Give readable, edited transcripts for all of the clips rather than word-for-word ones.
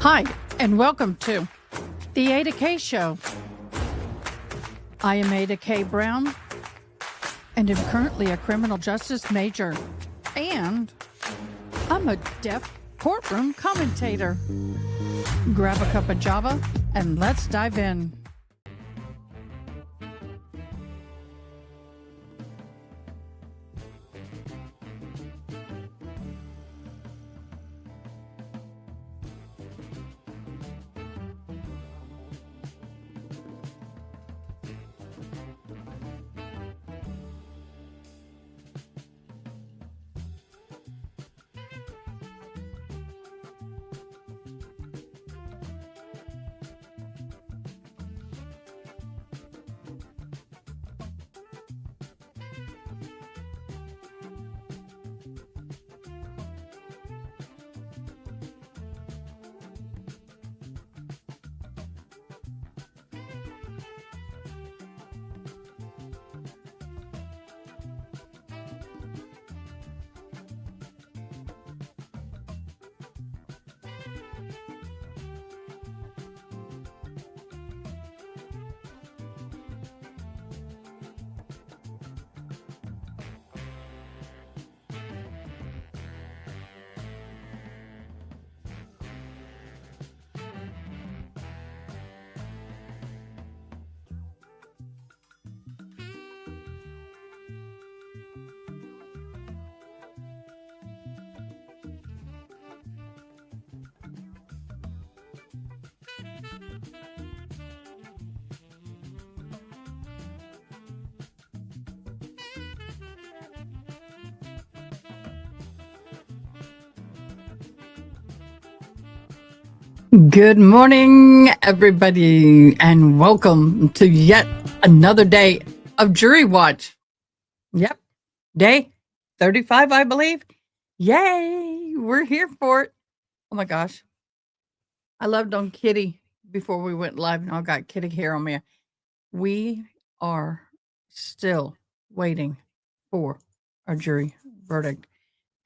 Hi, and welcome to the AdaKay Show. I am AdaKay Brown, and am currently a criminal justice major, and I'm a deaf courtroom commentator. Grab a cup of Java, and let's dive in. Good morning, everybody, and welcome to yet another day of Jury Watch. Yep, day 35, I believe. Yay, we're here for it. Oh my gosh. I loved on Kitty before we went live. Now I got Kitty hair on me. We are still waiting for our jury verdict.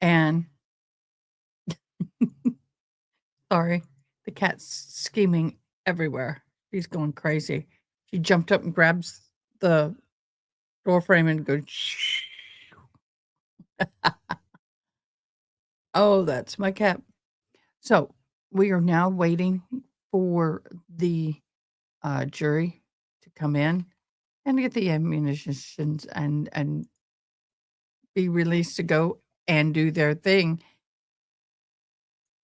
And sorry. The cat's scheming everywhere. She's going crazy. She jumped up and grabs the door frame and goes, shh. Oh, that's my cat. So we are now waiting for the jury to come in and get the ammunitions and be released to go and do their thing.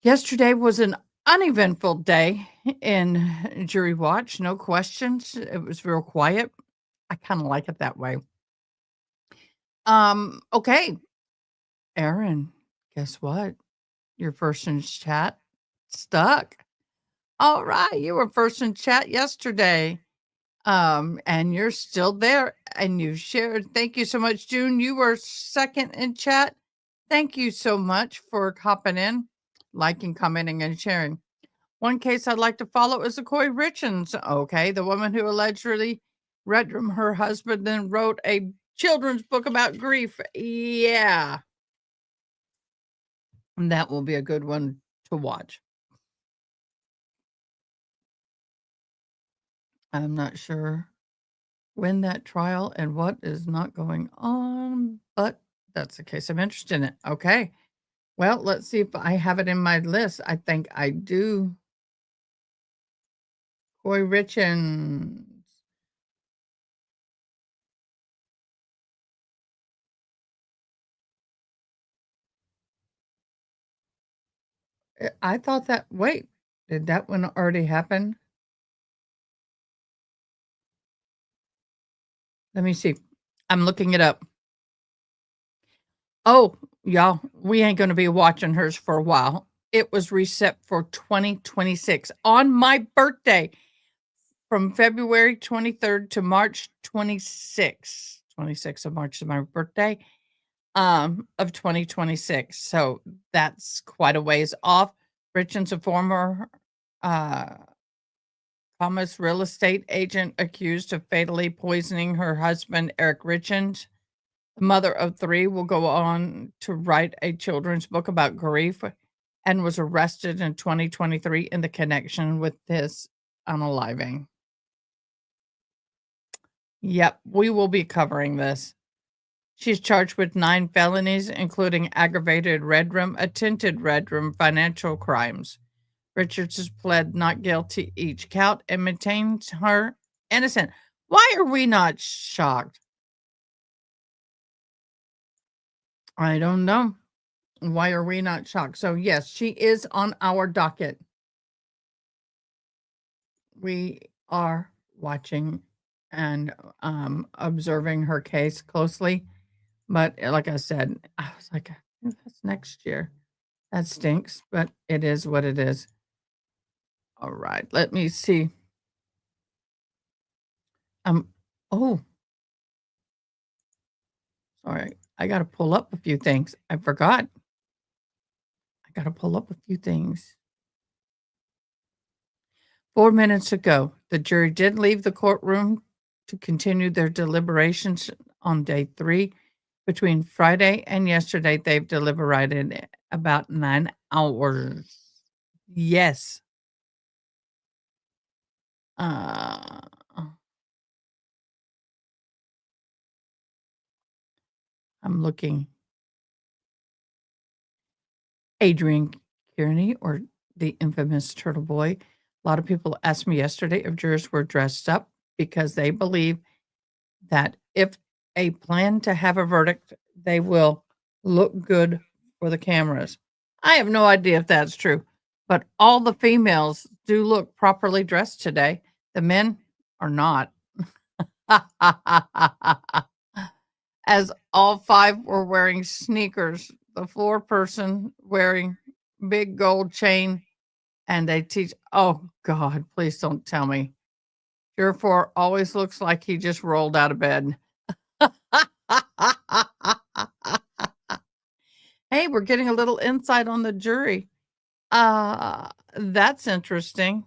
Yesterday was an uneventful day in Jury Watch. No questions. It was real quiet. I kind of like it that way. Okay. Aaron, guess what? Your first in chat stuck. All right. You were first in chat yesterday. And you're still there and you shared. Thank you so much, June. You were second in chat. Thank you so much for hopping in, liking, commenting, and sharing. One case I'd like to follow is the Kouri Richins. Okay, the woman who allegedly read from her husband and wrote a children's book about grief. Yeah. And that will be a good one to watch. I'm not sure when that trial and what is not going on, but that's the case. I'm interested in it. Okay. Well, let's see if I have it in my list. I think I do. Kouri Richins. I thought that, wait, did that one already happen? Let me see. I'm looking it up. Oh, y'all, we ain't going to be watching hers for a while. It was reset for 2026 on my birthday from February 23rd to March 26th. 26th of March is my birthday of 2026. So that's quite a ways off. Richins, a former Thomas real estate agent accused of fatally poisoning her husband, Eric Richins. The mother of 3 will go on to write a children's book about grief and was arrested in 2023 in the connection with his unaliving. Yep, we will be covering this. She's charged with 9 felonies, including aggravated red room, attempted red room, financial crimes. Richards has pled not guilty each count and maintains her innocent. Why are we not shocked? I don't know. Why are we not shocked? So, yes, she is on our docket. We are watching and observing her case closely. But like I said, I was like, that's next year. That stinks, but it is what it is. All right, let me see. Oh, sorry. I got to pull up a few things. I forgot. I got to pull up a few things. 4 minutes ago, the jury did leave the courtroom to continue their deliberations on day 3. Between Friday and yesterday, they've deliberated about 9 hours. Yes. I'm looking. Adrian Kearney, or the infamous Turtle Boy. A lot of people asked me yesterday if jurors were dressed up because they believe that if a plan to have a verdict, they will look good for the cameras. I have no idea if that's true, but all the females do look properly dressed today. The men are not. As all 5 were wearing sneakers, the 4-person wearing big gold chain, and they teach. Oh God, please don't tell me. Juror 4 always looks like he just rolled out of bed. Hey, we're getting a little insight on the jury. That's interesting.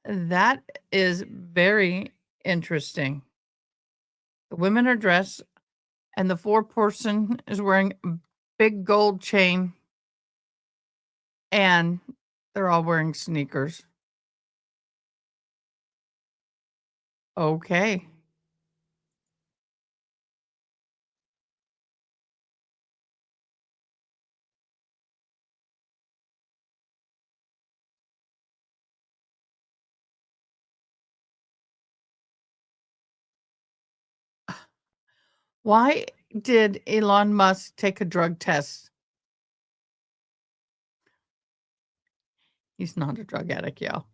That is very interesting. The women are dressed, and the 4-person is wearing a big gold chain, and they're all wearing sneakers. Okay. Why did Elon Musk take a drug test? He's not a drug addict, y'all.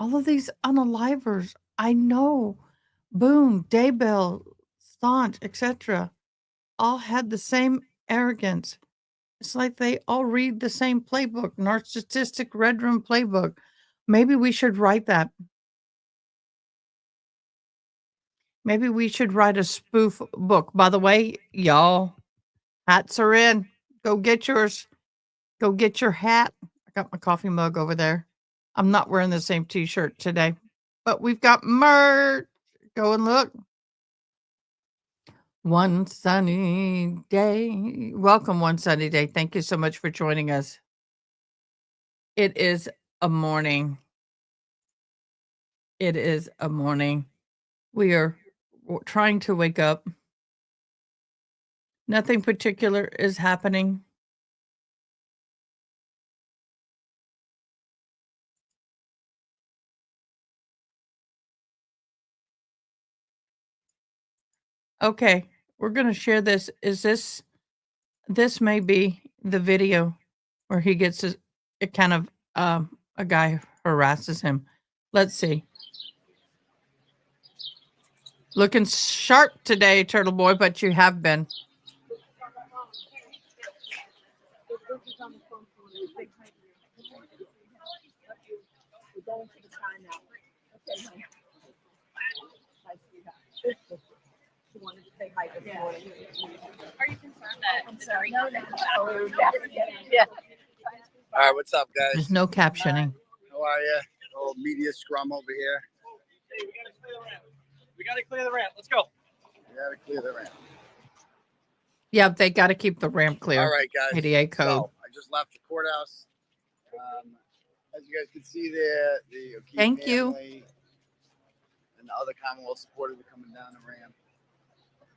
All of these unalivers, I know. Boone, Daybell, Staunch, etc., all had the same arrogance. It's like they all read the same playbook, narcissistic red room playbook. Maybe we should write that. Maybe we should write a spoof book. By the way, y'all, hats are in. Go get yours. Go get your hat. I got my coffee mug over there. I'm not wearing the same t-shirt today, but we've got merch. Go and look. One sunny day. Welcome, one sunny day. Thank you so much for joining us. It is a morning. It is a morning. We are trying to wake up. Nothing particular is happening. Okay, we're going to share this. This may be the video where he gets it kind of a guy harasses him. Let's see. Looking sharp today, Turtle Boy, but you have been. She wanted to say hi this morning. Are you concerned that I'm sorry? No. Yeah. All right, what's up, guys? There's no captioning. How are you? Oh, media scrum over here. Hey, we gotta clear the ramp. Let's go. We gotta clear the ramp. Yeah, they got to keep the ramp clear. All right, guys. ADA code. So I just left the courthouse. As you guys can see there, the O'Keefe Thank you. family and the other Commonwealth supporters are coming down the ramp.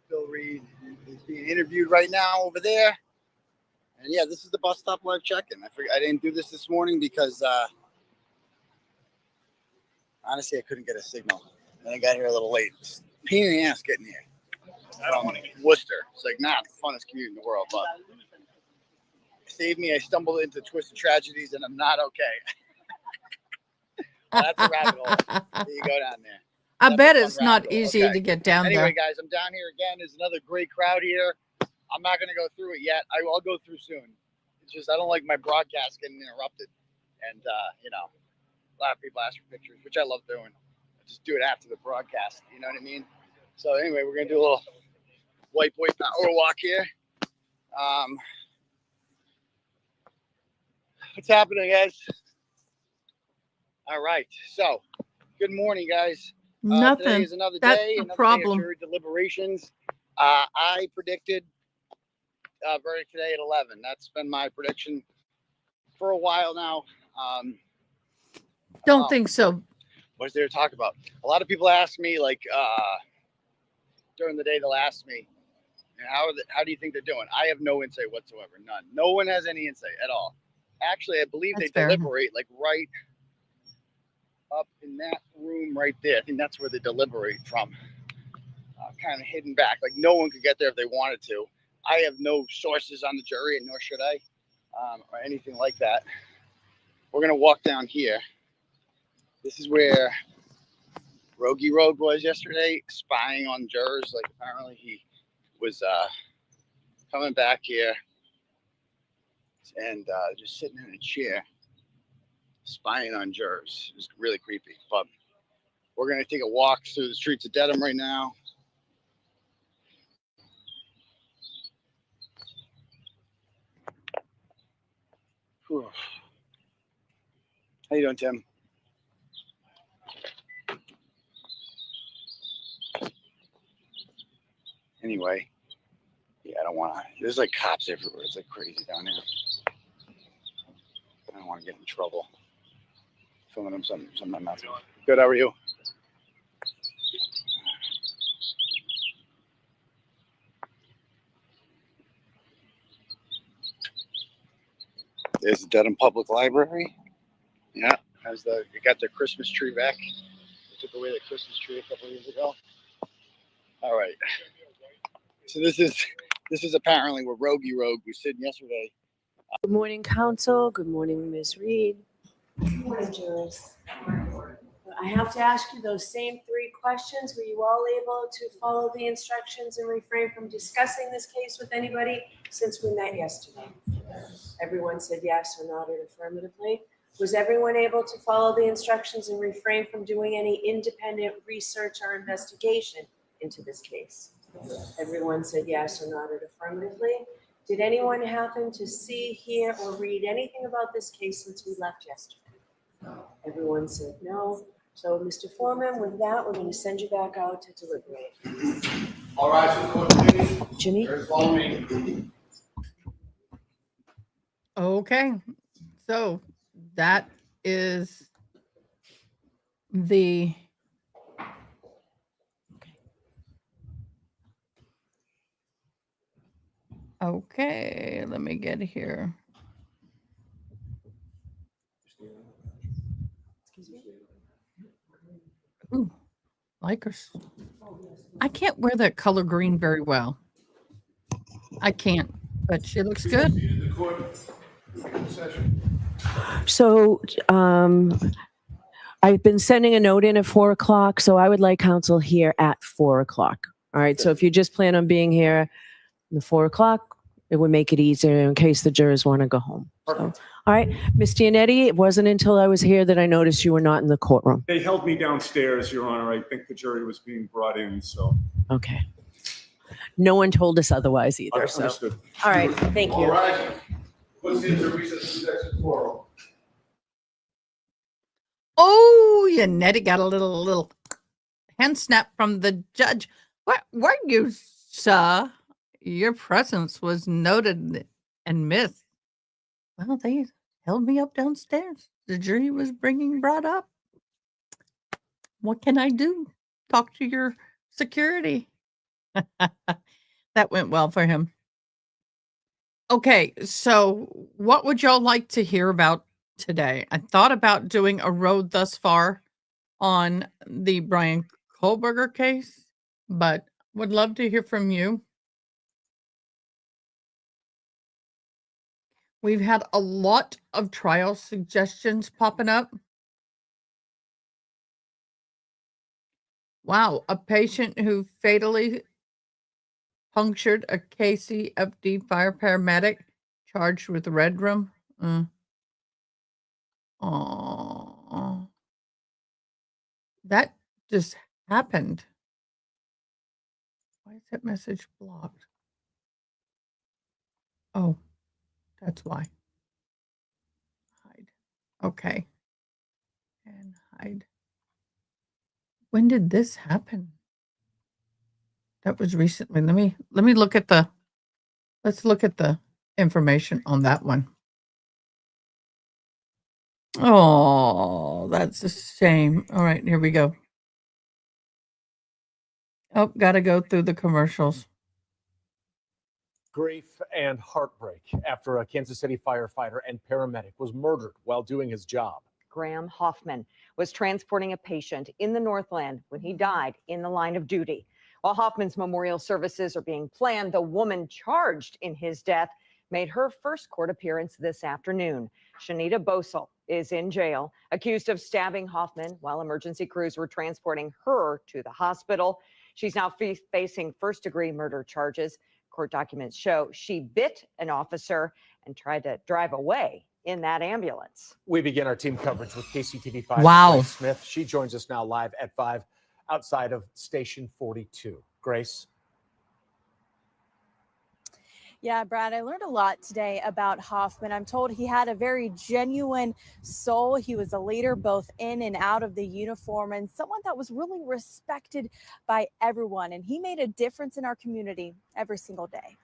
Bill Reed is being interviewed right now over there. And yeah, this is the bus stop live check-in. I didn't do this morning because honestly, I couldn't get a signal. And I got here a little late. It's a pain in the ass getting here. From Worcester. It's like not the funnest commute in the world, but save me. I stumbled into twisted tragedies and I'm not okay. Well, that's a rabbit hole. There you go down there. I That's bet a fun it's not rabbit hole. easy Okay. to get down Anyway, there. guys, I'm down here again. There's another great crowd here. I'm not going to go through it yet. I'll go through soon. It's just I don't like my broadcast getting interrupted. And, you know, a lot of people ask for pictures, which I love doing. I just do it after the broadcast. You know what I mean? So anyway, we're going to do a little white boy power walk here. What's happening, guys? All right. So, good morning, guys. Today Nothing. is another That's day. the Another day problem. of jury deliberations. I predicted verdict today at 11. That's been my prediction for a while now. Don't think so. What's there to talk about? A lot of people ask me, like, during the day, they'll ask me, how do you think they're doing? I have no insight whatsoever. None. No one has any insight at all. Actually, I believe That's they fair. deliberate like right up in that room right there. I think that's where they deliberate from. Kind of hidden back. Like no one could get there if they wanted to. I have no sources on the jury, and nor should I, or anything like that. We're going to walk down here. This is where Rogie Rogue was yesterday, spying on jurors. Like apparently he was coming back here and just sitting in a chair, spying on jurors. It was really creepy. But we're going to take a walk through the streets of Dedham right now. Whew. How you doing, Tim? Anyway, yeah, I don't want to. There's like cops everywhere. It's like crazy down here. I don't want to get in trouble. Filming them something I'm not doing. Good, how are you? There's the Dedham Public Library. Yeah, they got their Christmas tree back. They took away the Christmas tree a couple of years ago. All right. So this is apparently where Rogie Rogue was sitting yesterday. Good morning, counsel. Good morning, Ms. Reed. Good morning, jurors. I have to ask you those same 3 questions. Were you all able to follow the instructions and refrain from discussing this case with anybody since we met yesterday? Everyone said yes or nodded affirmatively. Was everyone able to follow the instructions and refrain from doing any independent research or investigation into this case? Everyone said yes or nodded affirmatively. Did anyone happen to see, hear, or read anything about this case since we left yesterday? Everyone said no. So, Mr. Foreman, with that, we're going to send you back out to deliberate. All right, so court, please. Jimmy? Follow me. Okay. So that is the okay. Let me get here. Ooh, Lakers. I can't wear that color green very well. I can't, but she looks good. The court session. So, I've been sending a note in at 4:00, so I would like counsel here at 4:00. All right, so if you just plan on being here at 4:00, it would make it easier in case the jurors want to go home. So, all right, Ms. Giannetti, it wasn't until I was here that I noticed you were not in the courtroom. They held me downstairs, Your Honor. I think the jury was being brought in, so. Okay. No one told us otherwise either, so. Understood. All right, thank All you. right. Let's into recess to exit court. Oh, Nettie got a little hand snap from the judge. Where were you, sir? Your presence was noted and missed. Well, they held me up downstairs. The jury was brought up. What can I do? Talk to your security. That went well for him. Okay, so what would y'all like to hear about today? I thought about doing a road thus far on the Brian Kohlberger case, but would love to hear from you. We've had a lot of trial suggestions popping up. Wow, a patient who fatally punctured a KCFD fire paramedic charged with red room. Oh, that just happened. Why is that message blocked? Oh, that's why. Hide. Okay. And hide. When did this happen? That was recently. Let me look at let's look at the information on that one. Oh, that's a shame. All right, here we go. Oh, gotta go through the commercials. Grief and heartbreak after a Kansas City firefighter and paramedic was murdered while doing his job. Graham Hoffman was transporting a patient in the Northland when he died in the line of duty. While Hoffman's memorial services are being planned, the woman charged in his death made her first court appearance this afternoon. Shanita Bosel is in jail, accused of stabbing Hoffman while emergency crews were transporting her to the hospital. She's now facing first-degree murder charges. Court documents show she bit an officer and tried to drive away in that ambulance. We begin our team coverage with KCTV5. Wow. Grace Smith. She joins us now live at 5 outside of Station 42. Grace. Yeah, Brad, I learned a lot today about Hoffman. I'm told he had a very genuine soul. He was a leader both in and out of the uniform and someone that was really respected by everyone. And he made a difference in our community every single day.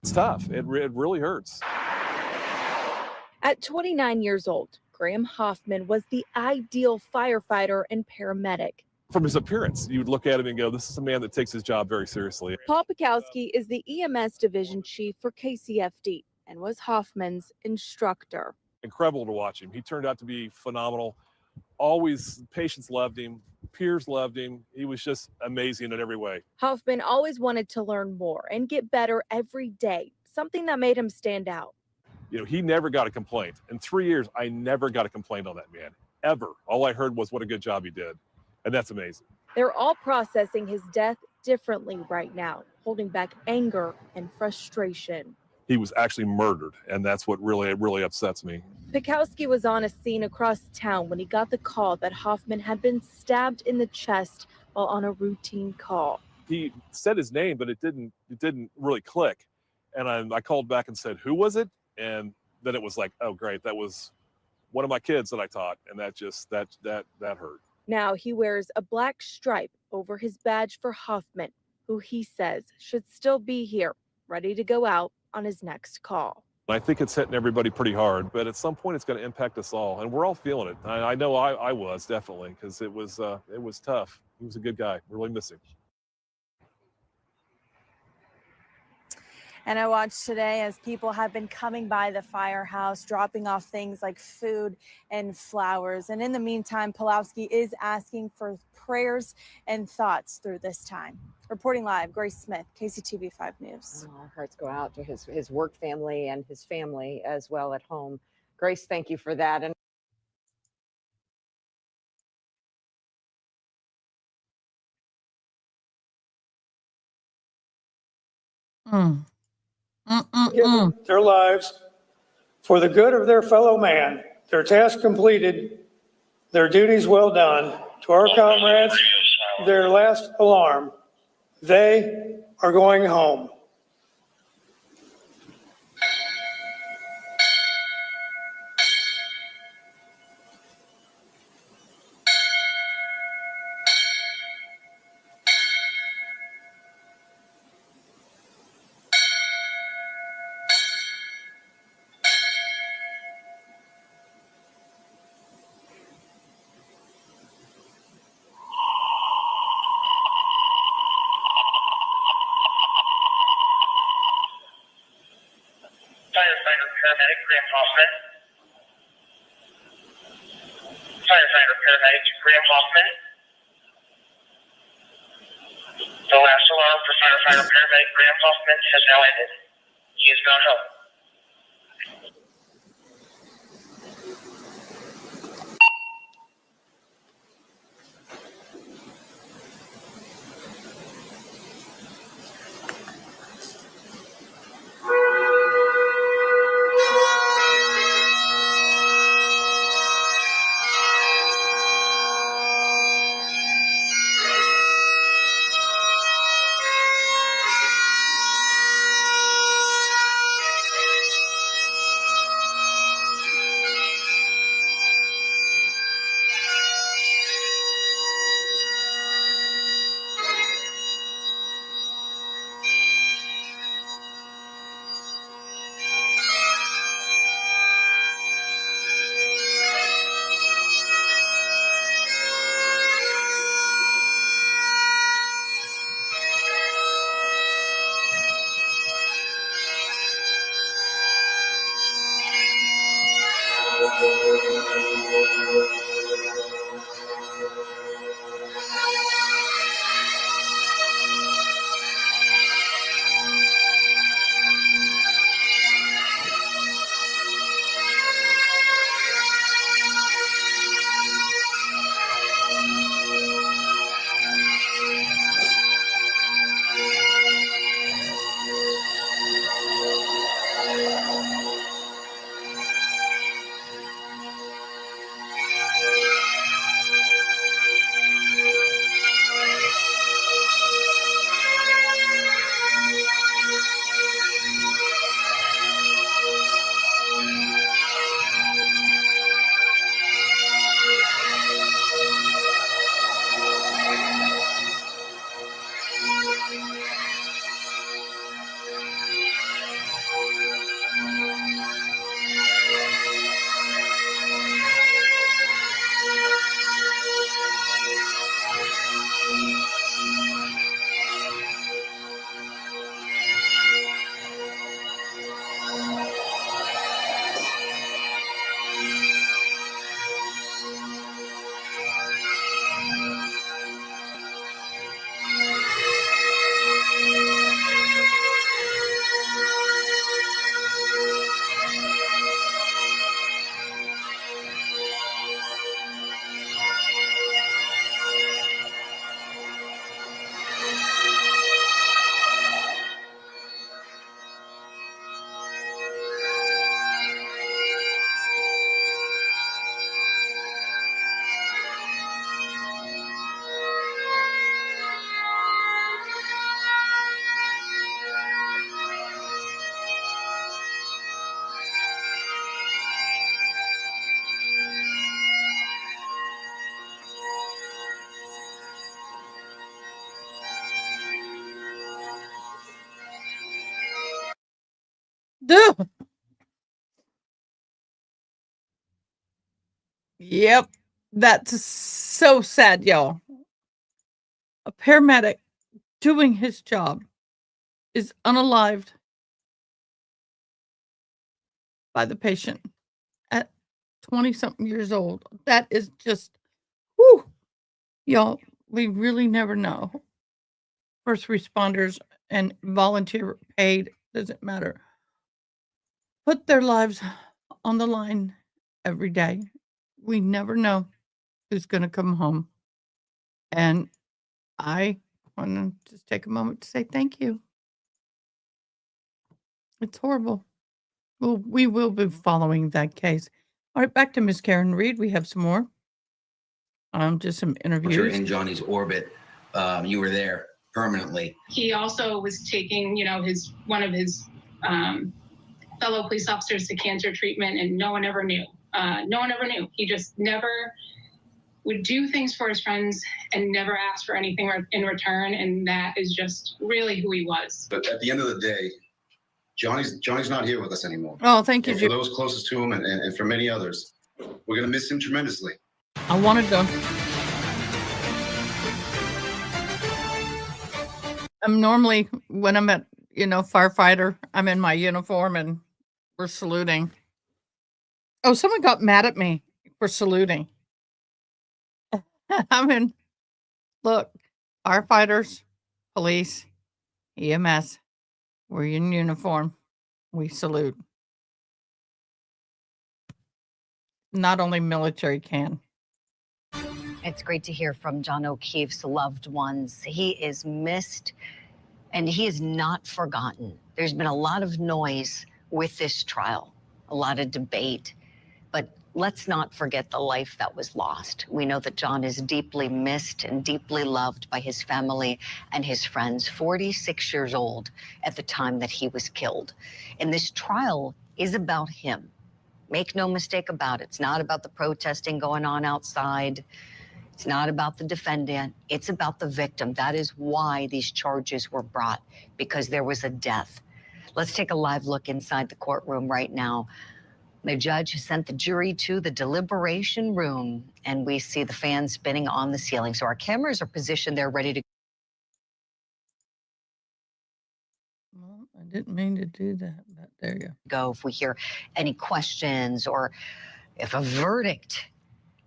It's tough. It really hurts. At 29 years old, Graham Hoffman was the ideal firefighter and paramedic. From his appearance, you would look at him and go, this is a man that takes his job very seriously. Paul Pikowski is the EMS division chief for KCFD and was Hoffman's instructor. Incredible to watch him. He turned out to be phenomenal. Always, patients loved him. Peers loved him. He was just amazing in every way. Hoffman always wanted to learn more and get better every day, something that made him stand out. You know, he never got a complaint. In 3 years, I never got a complaint on that man, ever. All I heard was what a good job he did. And that's amazing. They're all processing his death differently right now, holding back anger and frustration. He was actually murdered, and that's what really upsets me. Pikowski was on a scene across town when he got the call that Hoffman had been stabbed in the chest while on a routine call. He said his name, but it didn't really click. And I called back and said, who was it? And then it was like, oh, great, that was one of my kids that I taught. And that hurt. Now he wears a black stripe over his badge for Hoffman, who he says should still be here, ready to go out on his next call. I think it's hitting everybody pretty hard, but at some point it's going to impact us all, and we're all feeling it. I know I was definitely, because it was tough. He was a good guy. Really miss him. And I watched today as people have been coming by the firehouse, dropping off things like food and flowers. And in the meantime, Pulowski is asking for prayers and thoughts through this time. Reporting live, Grace Smith, KCTV 5 News. Our hearts go out to his work family and his family as well at home. Grace, thank you for that. And Given their lives for the good of their fellow man, their task completed, their duties well done. To our comrades, their last alarm, they are going home. firefighter paramedic Graham Hoffman. Firefighter paramedic Graham Hoffman. The last alarm for firefighter paramedic Graham Hoffman has now ended. He is gone home. Duh. Yep. That's so sad, y'all. A paramedic doing his job is unalived by the patient at 20-something years old. That is just, whew. Y'all, we really never know. First responders and volunteer paid, doesn't matter. Put their lives on the line every day. We never know who's going to come home. And I want to just take a moment to say thank you. It's horrible. Well, we will be following that case. All right, back to Miss Karen Reed. We have some more. Just some You're interviews. in Johnny's orbit. You were there permanently. He also was taking, one of his fellow police officers to cancer treatment, and no one ever knew. No one ever knew. He just never would do things for his friends and never ask for anything in return, and that is just really who he was. But at the end of the day, Johnny's not here with us anymore. Oh, thank you. And for those closest to him and for many others, we're going to miss him tremendously. I wanted to. I'm normally, when I'm at, firefighter, I'm in my uniform and We're saluting. Oh, someone got mad at me for saluting. I mean, look, firefighters, police, EMS, we're in uniform. We salute. Not only military can. It's great to hear from John O'Keefe's loved ones. He is missed and he is not forgotten. There's been a lot of noise with this trial, a lot of debate, but let's not forget the life that was lost. We know that John is deeply missed and deeply loved by his family and his friends, 46 years old at the time that he was killed. And this trial is about him. Make no mistake about it. It's not about the protesting going on outside. It's not about the defendant. It's about the victim. That is why these charges were brought, because there was a death. Let's take a live look inside the courtroom right now. The judge has sent the jury to the deliberation room, and we see the fans spinning on the ceiling. So our cameras are positioned there ready to Well, I didn't mean to do that, but there you go. If we hear any questions or if a verdict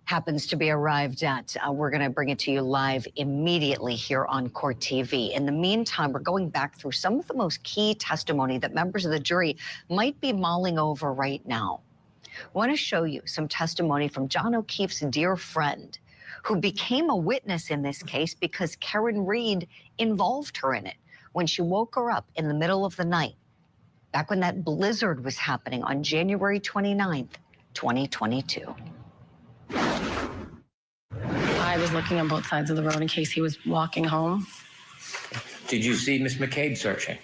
happens to be arrived at, we're going to bring it to you live immediately here on Court TV. In the meantime, we're going back through some of the most key testimony that members of the jury might be mulling over right now. I want to show you some testimony from John O'Keefe's dear friend, who became a witness in this case because Karen Reed involved her in it when she woke her up in the middle of the night, back when that blizzard was happening on January 29th, 2022. I was looking on both sides of the road in case he was walking home. Did you see Miss McCabe searching?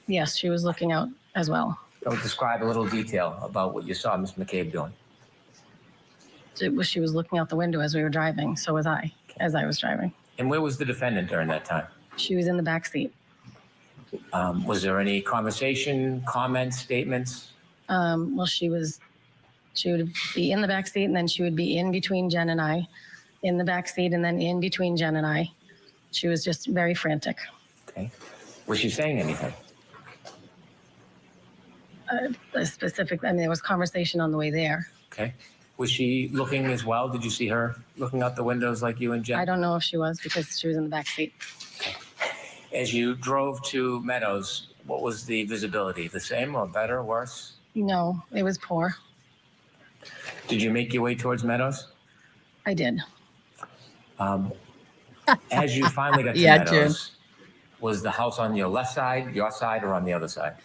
Yes, she was looking out as well. Describe a little detail about what you saw Miss McCabe doing. She was looking out the window as we were driving. So was I, as I was driving. And where was the defendant during that time? She was in the back seat. Was there any conversation, comments, statements? Well, she would be in the back seat, and then she would be in between Jen and I, in the back seat, and then in between Jen and I. She was just very frantic. Okay. Was she saying anything? There was conversation on the way there. Okay. Was she looking as well? Did you see her looking out the windows like you and Jen? I don't know if she was, because she was in the back seat. Okay. As you drove to Meadows, what was the visibility? The same or better, worse? No, it was poor. Did you make your way towards Meadows? I did. As you finally got to Meadows, was the house on your left side, your side, or on the other side?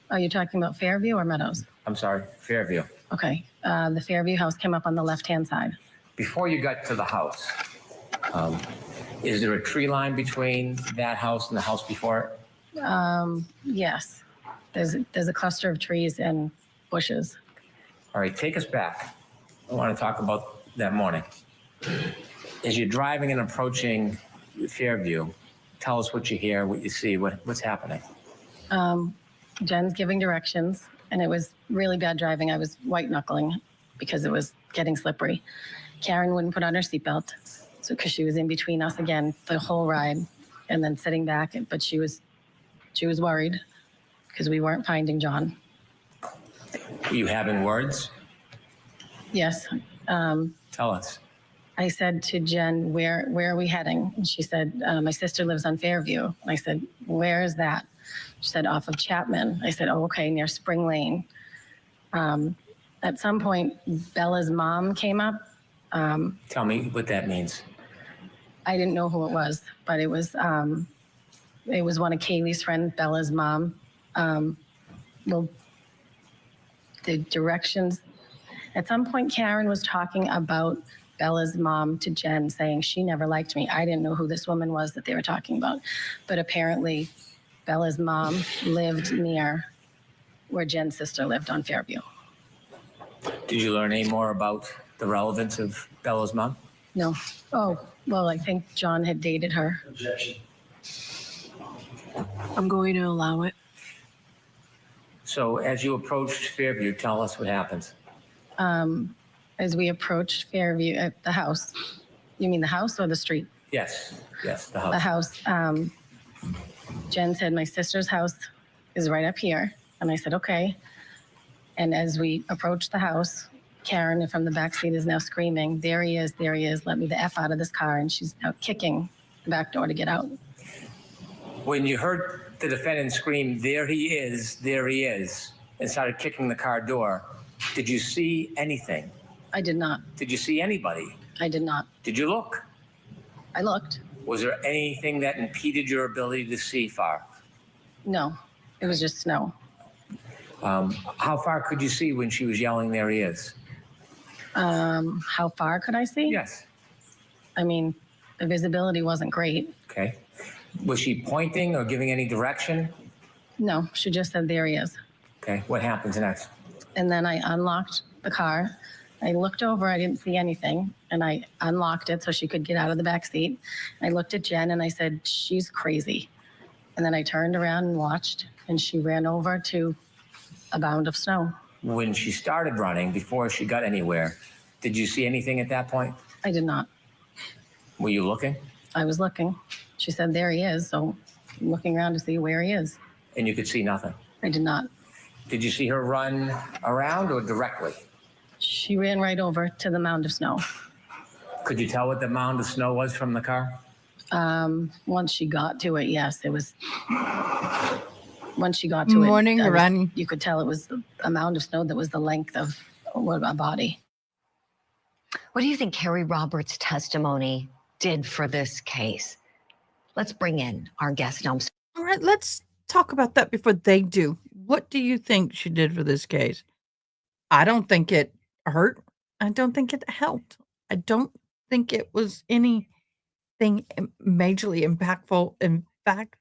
Are you talking about Fairview or Meadows? I'm sorry, Fairview. Okay. The Fairview house came up on the left-hand side. Before you got to the house, is there a tree line between that house and the house before it? Yes. There's a cluster of trees and bushes. All right, take us back. I want to talk about that morning. As you're driving and approaching Fairview, tell us what you hear, what you see, what's happening. Jen's giving directions, and it was really bad driving. I was white knuckling because it was getting slippery. Karen wouldn't put on her seatbelt, so because she was in between us again the whole ride, and then sitting back. But she was worried because we weren't finding John. Were you having words? Yes. Tell us. I said to Jen, where are we heading? And she said, my sister lives on Fairview. And I said, where is that? She said, off of Chapman. I said, oh, okay, near Spring Lane. At some point, Bella's mom came up. Tell me what that means. I didn't know who it was, but it was one of Kaylee's friends, Bella's mom. Well, the directions, at some point, Karen was talking about Bella's mom to Jen, saying she never liked me. I didn't know who this woman was that they were talking about, but apparently Bella's mom lived near where Jen's sister lived on Fairview. Did you learn any more about the relevance of Bella's mom? No. Oh, well, I think John had dated her. Objection. I'm going to allow it. So as you approached Fairview, tell us what happens. As we approached Fairview at the house, you mean the house or the street? Yes, the house. The house. Jen said, my sister's house is right up here. And I said, okay. And as we approached the house, Karen from the back seat is now screaming, there he is, let me the F out of this car. And she's now kicking the back door to get out. When you heard the defendant scream, there he is, and started kicking the car door, did you see anything? I did not. Did you see anybody? I did not. Did you look? I looked. Was there anything that impeded your ability to see far? No, it was just snow. How far could you see when she was yelling, there he is? How far could I see? Yes. I mean, the visibility wasn't great. Okay. Was she pointing or giving any direction? No, she just said, there he is. Okay. What happens next? And then I unlocked the car. I looked over, I didn't see anything, and I unlocked it so she could get out of the back seat. I looked at Jen and I said, she's crazy. And then I turned around and watched, and she ran over to a mound of snow. When she started running, before she got anywhere, did you see anything at that point? I did not. Were you looking? I was looking. She said, there he is, so I'm looking around to see where he is. And you could see nothing? I did not. Did you see her run around or directly? She ran right over to the mound of snow. Could you tell what the mound of snow was from the car? Once she got to it, yes, it was. Once she got to it, Morning, Ren. You could tell it was a mound of snow that was the length of a body. What do you think Carrie Roberts' testimony did for this case? Let's bring in our guest now. All right, let's talk about that before they do. What do you think she did for this case? I don't think it hurt. I don't think it helped. I don't think it was anything majorly impactful. In fact,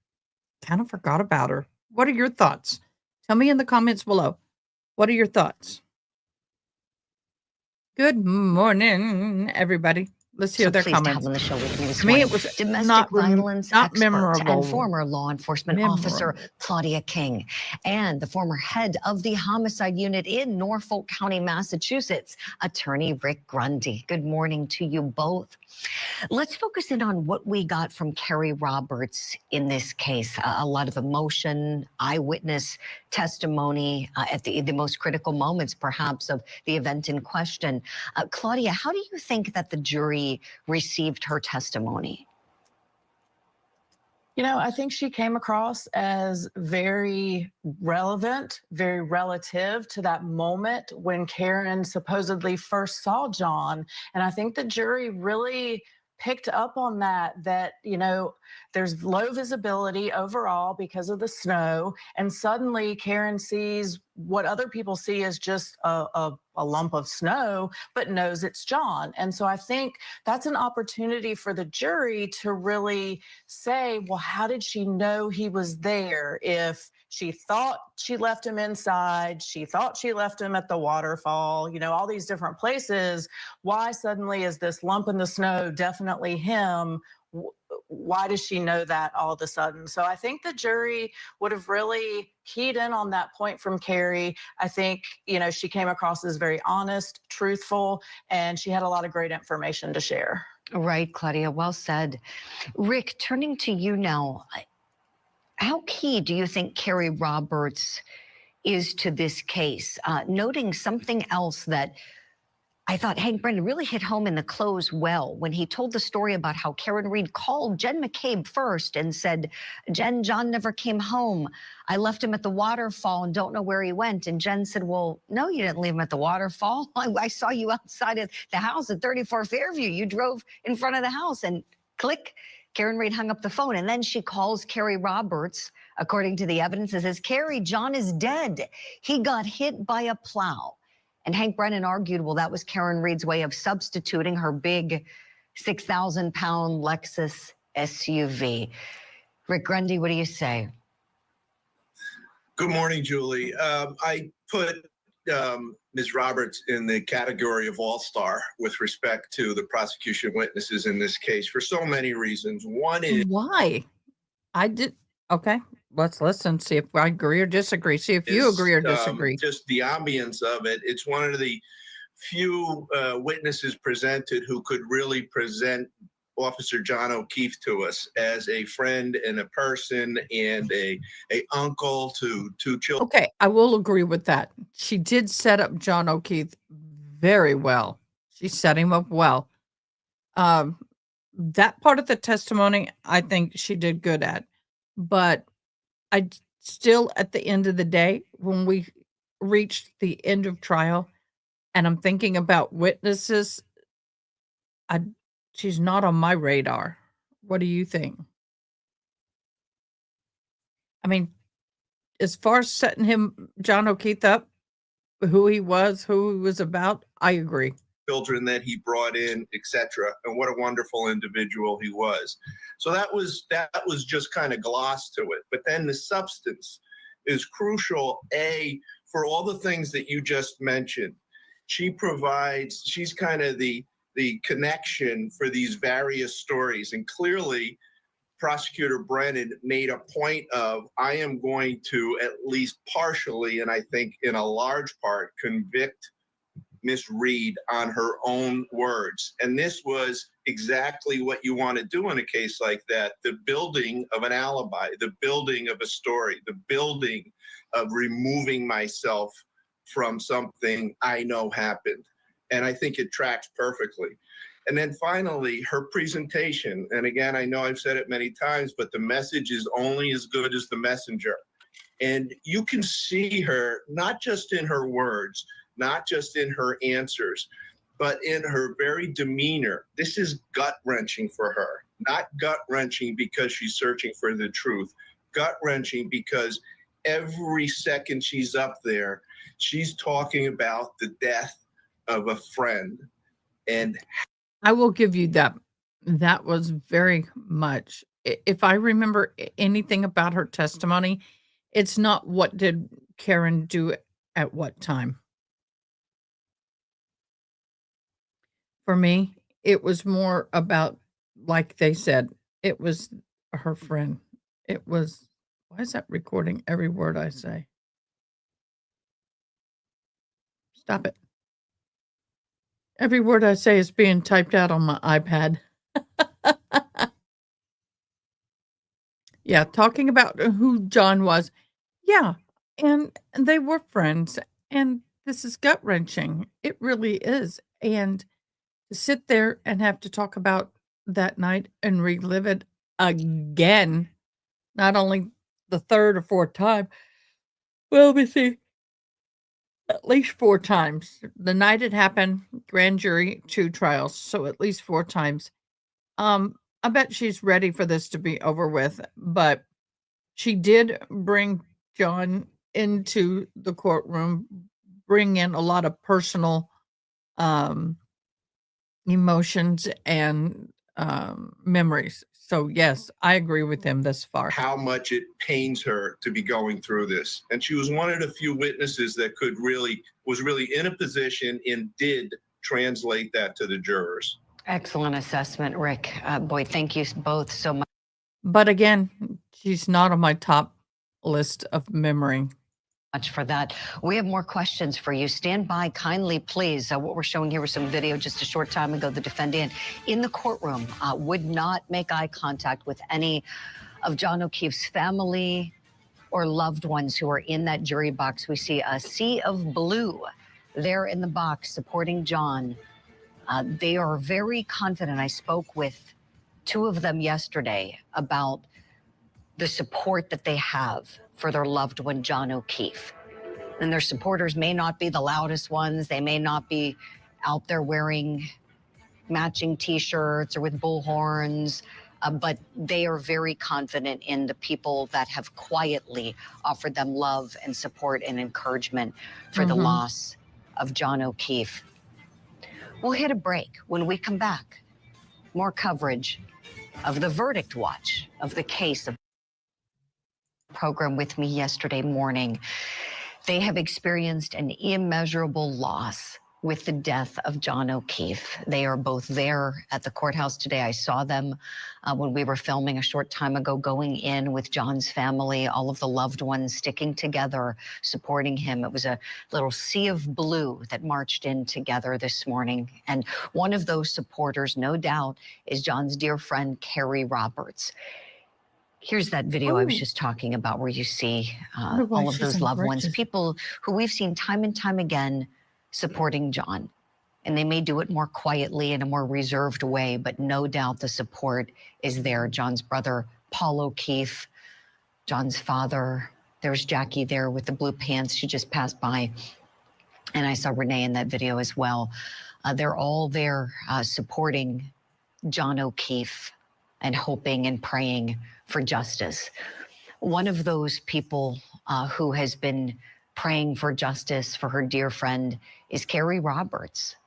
kind of forgot about her. What are your thoughts? Tell me in the comments below. What are your thoughts? Good morning, everybody. Let's hear their comments. On the show with me this To me, morning, it was domestic not violence not expert memorable. and former law enforcement officer Claudia King, and the former head of the homicide unit in Norfolk County, Massachusetts, attorney Rick Grundy. Good morning to you both. Let's focus in on what we got from Carrie Roberts in this case. A lot of emotion, eyewitness testimony at the most critical moments, perhaps, of the event in question. Claudia, how do you think that the jury received her testimony? You know, I think she came across as very relevant, very relative to that moment when Karen supposedly first saw John. And I think the jury really picked up on that, you know, there's low visibility overall because of the snow. And suddenly Karen sees what other people see as just a lump of snow, but knows it's John. And so I think that's an opportunity for the jury to really say, well, how did she know he was there? If she thought she left him inside, she thought she left him at the waterfall, you know, all these different places. Why suddenly is this lump in the snow definitely him? Why does she know that all of a sudden? So I think the jury would have really keyed in on that point from Carrie. I think, you know, she came across as very honest, truthful, and she had a lot of great information to share. Right, Claudia, well said. Rick, turning to you now, how key do you think Carrie Roberts is to this case? Noting something else that I thought Hank Brennan really hit home in the close well when he told the story about how Karen Reed called Jen McCabe first and said, Jen, John never came home. I left him at the waterfall and don't know where he went. And Jen said, well, no, you didn't leave him at the waterfall. I saw you outside of the house at 34 Fairview. You drove in front of the house and click. Karen Reed hung up the phone, and then she calls Carrie Roberts, according to the evidence, and says, Carrie, John is dead. He got hit by a plow. And Hank Brennan argued, well, that was Karen Reed's way of substituting her big 6,000-pound Lexus SUV. Rick Grundy, what do you say? Good morning, Julie. I put Ms. Roberts in the category of all-star with respect to the prosecution witnesses in this case for so many reasons. One is why okay, let's listen, see if I agree or disagree, see if you agree or disagree. Just the ambience of it. It's one of the few witnesses presented who could really present Officer John O'Keefe to us as a friend and a person and a uncle to two children. Okay, I will agree with that. She did set up John O'Keefe very well. She set him up well. That part of the testimony, I think she did good at. But I still, at the end of the day, when we reached the end of trial, and I'm thinking about witnesses, she's not on my radar. What do you think? I mean, as far as setting John O'Keefe up, who he was about, I agree. Children that he brought in, etc. And what a wonderful individual he was. So that was just kind of gloss to it. But then the substance is crucial, for all the things that you just mentioned. She's kind of the connection for these various stories. And clearly, Prosecutor Brennan made a point of, I am going to at least partially, and I think in a large part, convict Miss Reed on her own words. And this was exactly what you want to do in a case like that. The building of an alibi, the building of a story, the building of removing myself from something I know happened. And I think it tracks perfectly. And then finally, her presentation. And again, I know I've said it many times, but the message is only as good as the messenger. And you can see her, not just in her words, not just in her answers, but in her very demeanor. This is gut-wrenching for her. Not gut-wrenching because she's searching for the truth. Gut-wrenching because every second she's up there, she's talking about the death of a friend. And I will give you that. That was very much. If I remember anything about her testimony, it's not what did Karen do at what time. For me, it was more about, like they said, it was her friend. It was, why is that recording every word I say? Stop it. Every word I say is being typed out on my iPad. Yeah, talking about who John was. Yeah, and they were friends, and this is gut-wrenching. It really is. And to sit there and have to talk about that night and relive it again, not only the third or fourth time, well, let me see, at least 4 times. The night it happened, grand jury, 2 trials, so at least 4 times. I bet she's ready for this to be over with, but she did bring John into the courtroom, bring in a lot of personal, emotions and, memories. So, yes, I agree with him thus far. how much it pains her to be going through this. And she was one of the few witnesses that was really in a position and did translate that to the jurors. Excellent assessment, Rick. Boy, thank you both so much. But again, she's not on my top list of memory. Much for that. We have more questions for you. Stand by kindly, please. What we're showing here was some video just a short time ago. The defendant in the courtroom would not make eye contact with any of John O'Keefe's family or loved ones who are in that jury box. We see a sea of blue there in the box supporting John. They are very confident. I spoke with 2 of them yesterday about the support that they have for their loved one, John O'Keefe. And their supporters may not be the loudest ones. They may not be out there wearing matching T-shirts or with bullhorns, but they are very confident in the people that have quietly offered them love and support and encouragement for the loss of John O'Keefe. We'll hit a break. When we come back, more coverage of the verdict watch of the case of program with me yesterday morning. They have experienced an immeasurable loss. with the death of John O'Keefe. They are both there at the courthouse today. I saw them when we were filming a short time ago, going in with John's family, all of the loved ones sticking together, supporting him. It was a little sea of blue that marched in together this morning. And one of those supporters, no doubt, is John's dear friend, Carrie Roberts. Here's that video I was just talking about where you see all of those loved ones, people who we've seen time and time again supporting John. And they may do it more quietly in a more reserved way, but no doubt the support is there. John's brother, Paul O'Keefe, John's father. There's Jackie there with the blue pants. She just passed by. And I saw Renee in that video as well. They're all there supporting John O'Keefe and hoping and praying for justice. One of those people who has been praying for justice for her dear friend is Carrie Roberts,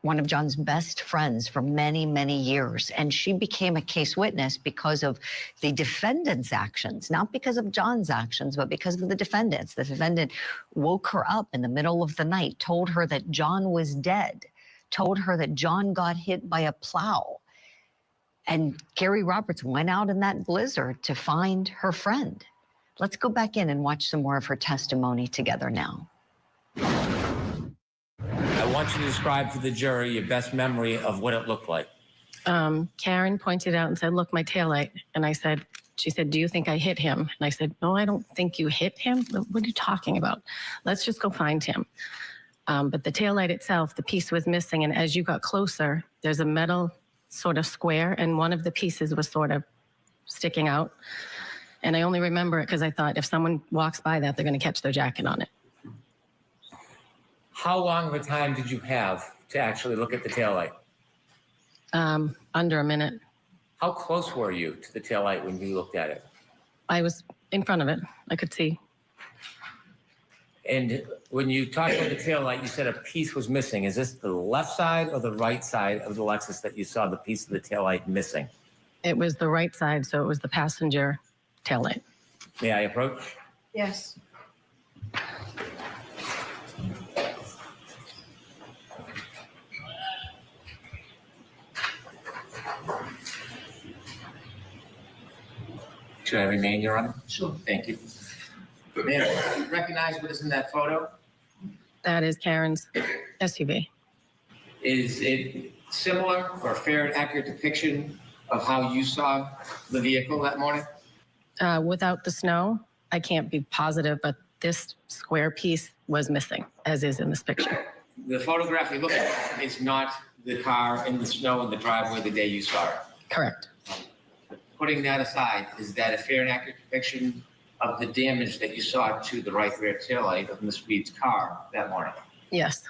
one of John's best friends for many, many years. And she became a case witness because of the defendant's actions, not because of John's actions, but because of the defendant's. The defendant woke her up in the middle of the night, told her that John was dead, told her that John got hit by a plow. And Carrie Roberts went out in that blizzard to find her friend. Let's go back in and watch some more of her testimony together now. I want you to describe to the jury your best memory of what it looked like. Karen pointed out and said, look, my taillight. And she said, do you think I hit him? And I said, no, I don't think you hit him. What are you talking about? Let's just go find him. But the taillight itself, the piece was missing. And as you got closer, there's a metal sort of square, and one of the pieces was sort of sticking out. And I only remember it because I thought if someone walks by that, they're going to catch their jacket on it. How long of a time did you have to actually look at the taillight? Under a minute. How close were you to the taillight when you looked at it? I was in front of it. I could see. And when you talked about the taillight, you said a piece was missing. Is this the left side or the right side of the Lexus that you saw the piece of the taillight missing? It was the right side, so it was the passenger taillight. May I approach? Yes. Should I remain, Your Honor? Sure. Thank you. Ma'am, do you recognize what is in that photo? That is Karen's SUV. Is it similar or a fair and accurate depiction of how you saw the vehicle that morning? Without the snow, I can't be positive, but this square piece was missing, as is in this picture. The photograph you look at is not the car in the snow in the driveway the day you saw it. Correct. Putting that aside, is that a fair and accurate depiction of the damage that you saw to the right rear taillight of Ms. Reed's car that morning? Yes.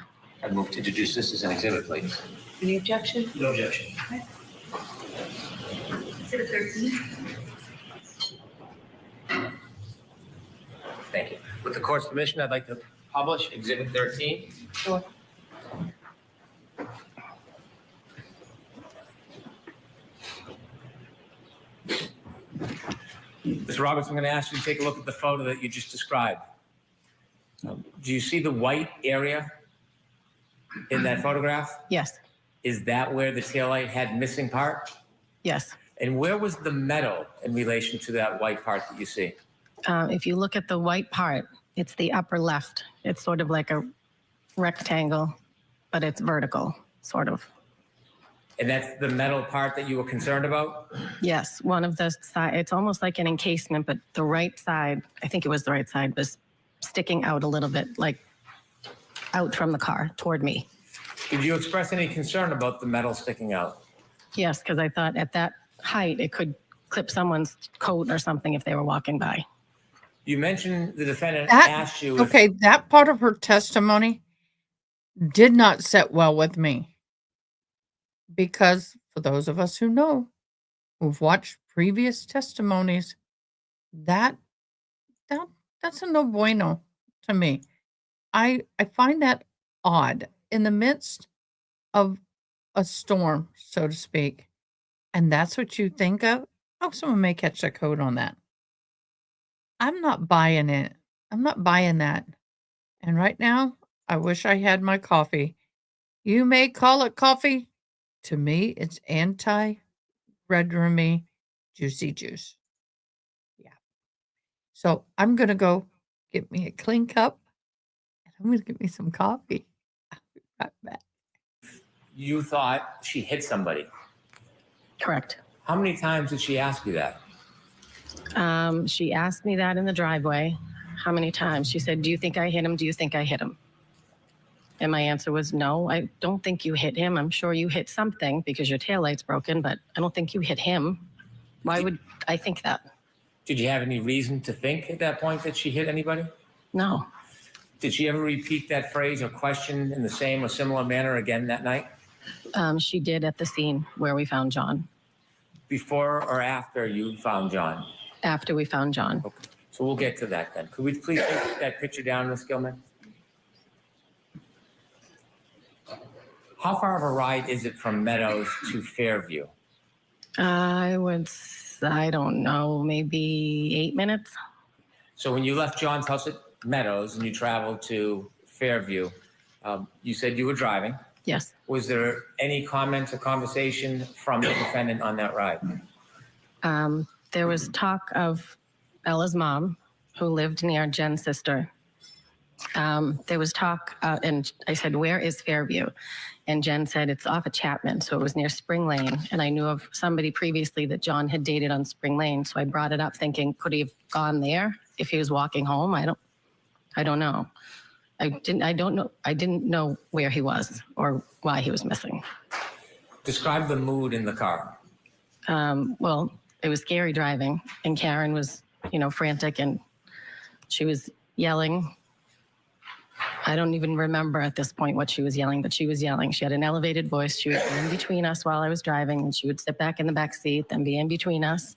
I move to introduce this as an exhibit, please. Any objection? No objection. Exhibit 13. Thank you. With the court's permission, I'd like to publish Exhibit 13. Sure. Ms. Roberts, I'm going to ask you to take a look at the photo that you just described. Do you see the white area in that photograph? Yes. Is that where the taillight had missing part? Yes. And where was the metal in relation to that white part that you see? If you look at the white part, it's the upper left. It's sort of like a rectangle, but it's vertical, sort of. And that's the metal part that you were concerned about? Yes, one of the side, it's almost like an encasement, but the right side, I think it was the right side, was sticking out a little bit, like out from the car toward me. Did you express any concern about the metal sticking out? Yes, because I thought at that height, it could clip someone's coat or something if they were walking by. You mentioned the defendant asked you. Okay, that part of her testimony did not sit well with me. Because for those of us who know, who've watched previous testimonies, that's a no bueno to me. I find that odd in the midst of a storm, so to speak. And that's what you think of? Oh, someone may catch a coat on that. I'm not buying it. I'm not buying that. And right now, I wish I had my coffee You may call it coffee. To me, it's red rummy, juicy juice. Yeah. So I'm going to go get me a clean cup and I'm going to get me some coffee. I'll be right back. You thought she hit somebody. Correct. How many times did she ask you that? She asked me that in the driveway. How many times? She said, do you think I hit him? Do you think I hit him? And my answer was, no, I don't think you hit him. I'm sure you hit something because your taillight's broken, but I don't think you hit him. Why would I think that? Did you have any reason to think at that point that she hit anybody? No. Did she ever repeat that phrase or question in the same or similar manner again that night? She did at the scene where we found John. Before or after you found John? After we found John. Okay. So we'll get to that then. Could we please take that picture down, Ms. Gilman? How far of a ride is it from Meadows to Fairview? I don't know, maybe 8 minutes. So when you left John's house at Meadows and you traveled to Fairview, you said you were driving. Yes. Was there any comment or conversation from the defendant on that ride? There was talk of Bella's mom, who lived near Jen's sister. There was talk, and I said, where is Fairview? And Jen said, it's off of Chapman, so it was near Spring Lane. And I knew of somebody previously that John had dated on Spring Lane, so I brought it up thinking, could he have gone there if he was walking home? I don't know. I didn't know where he was or why he was missing. Describe the mood in the car. Well, it was scary driving, and Karen was, frantic, and she was yelling. I don't even remember at this point what she was yelling, but she was yelling. She had an elevated voice. She would be in between us while I was driving, and she would sit back in the back seat, then be in between us.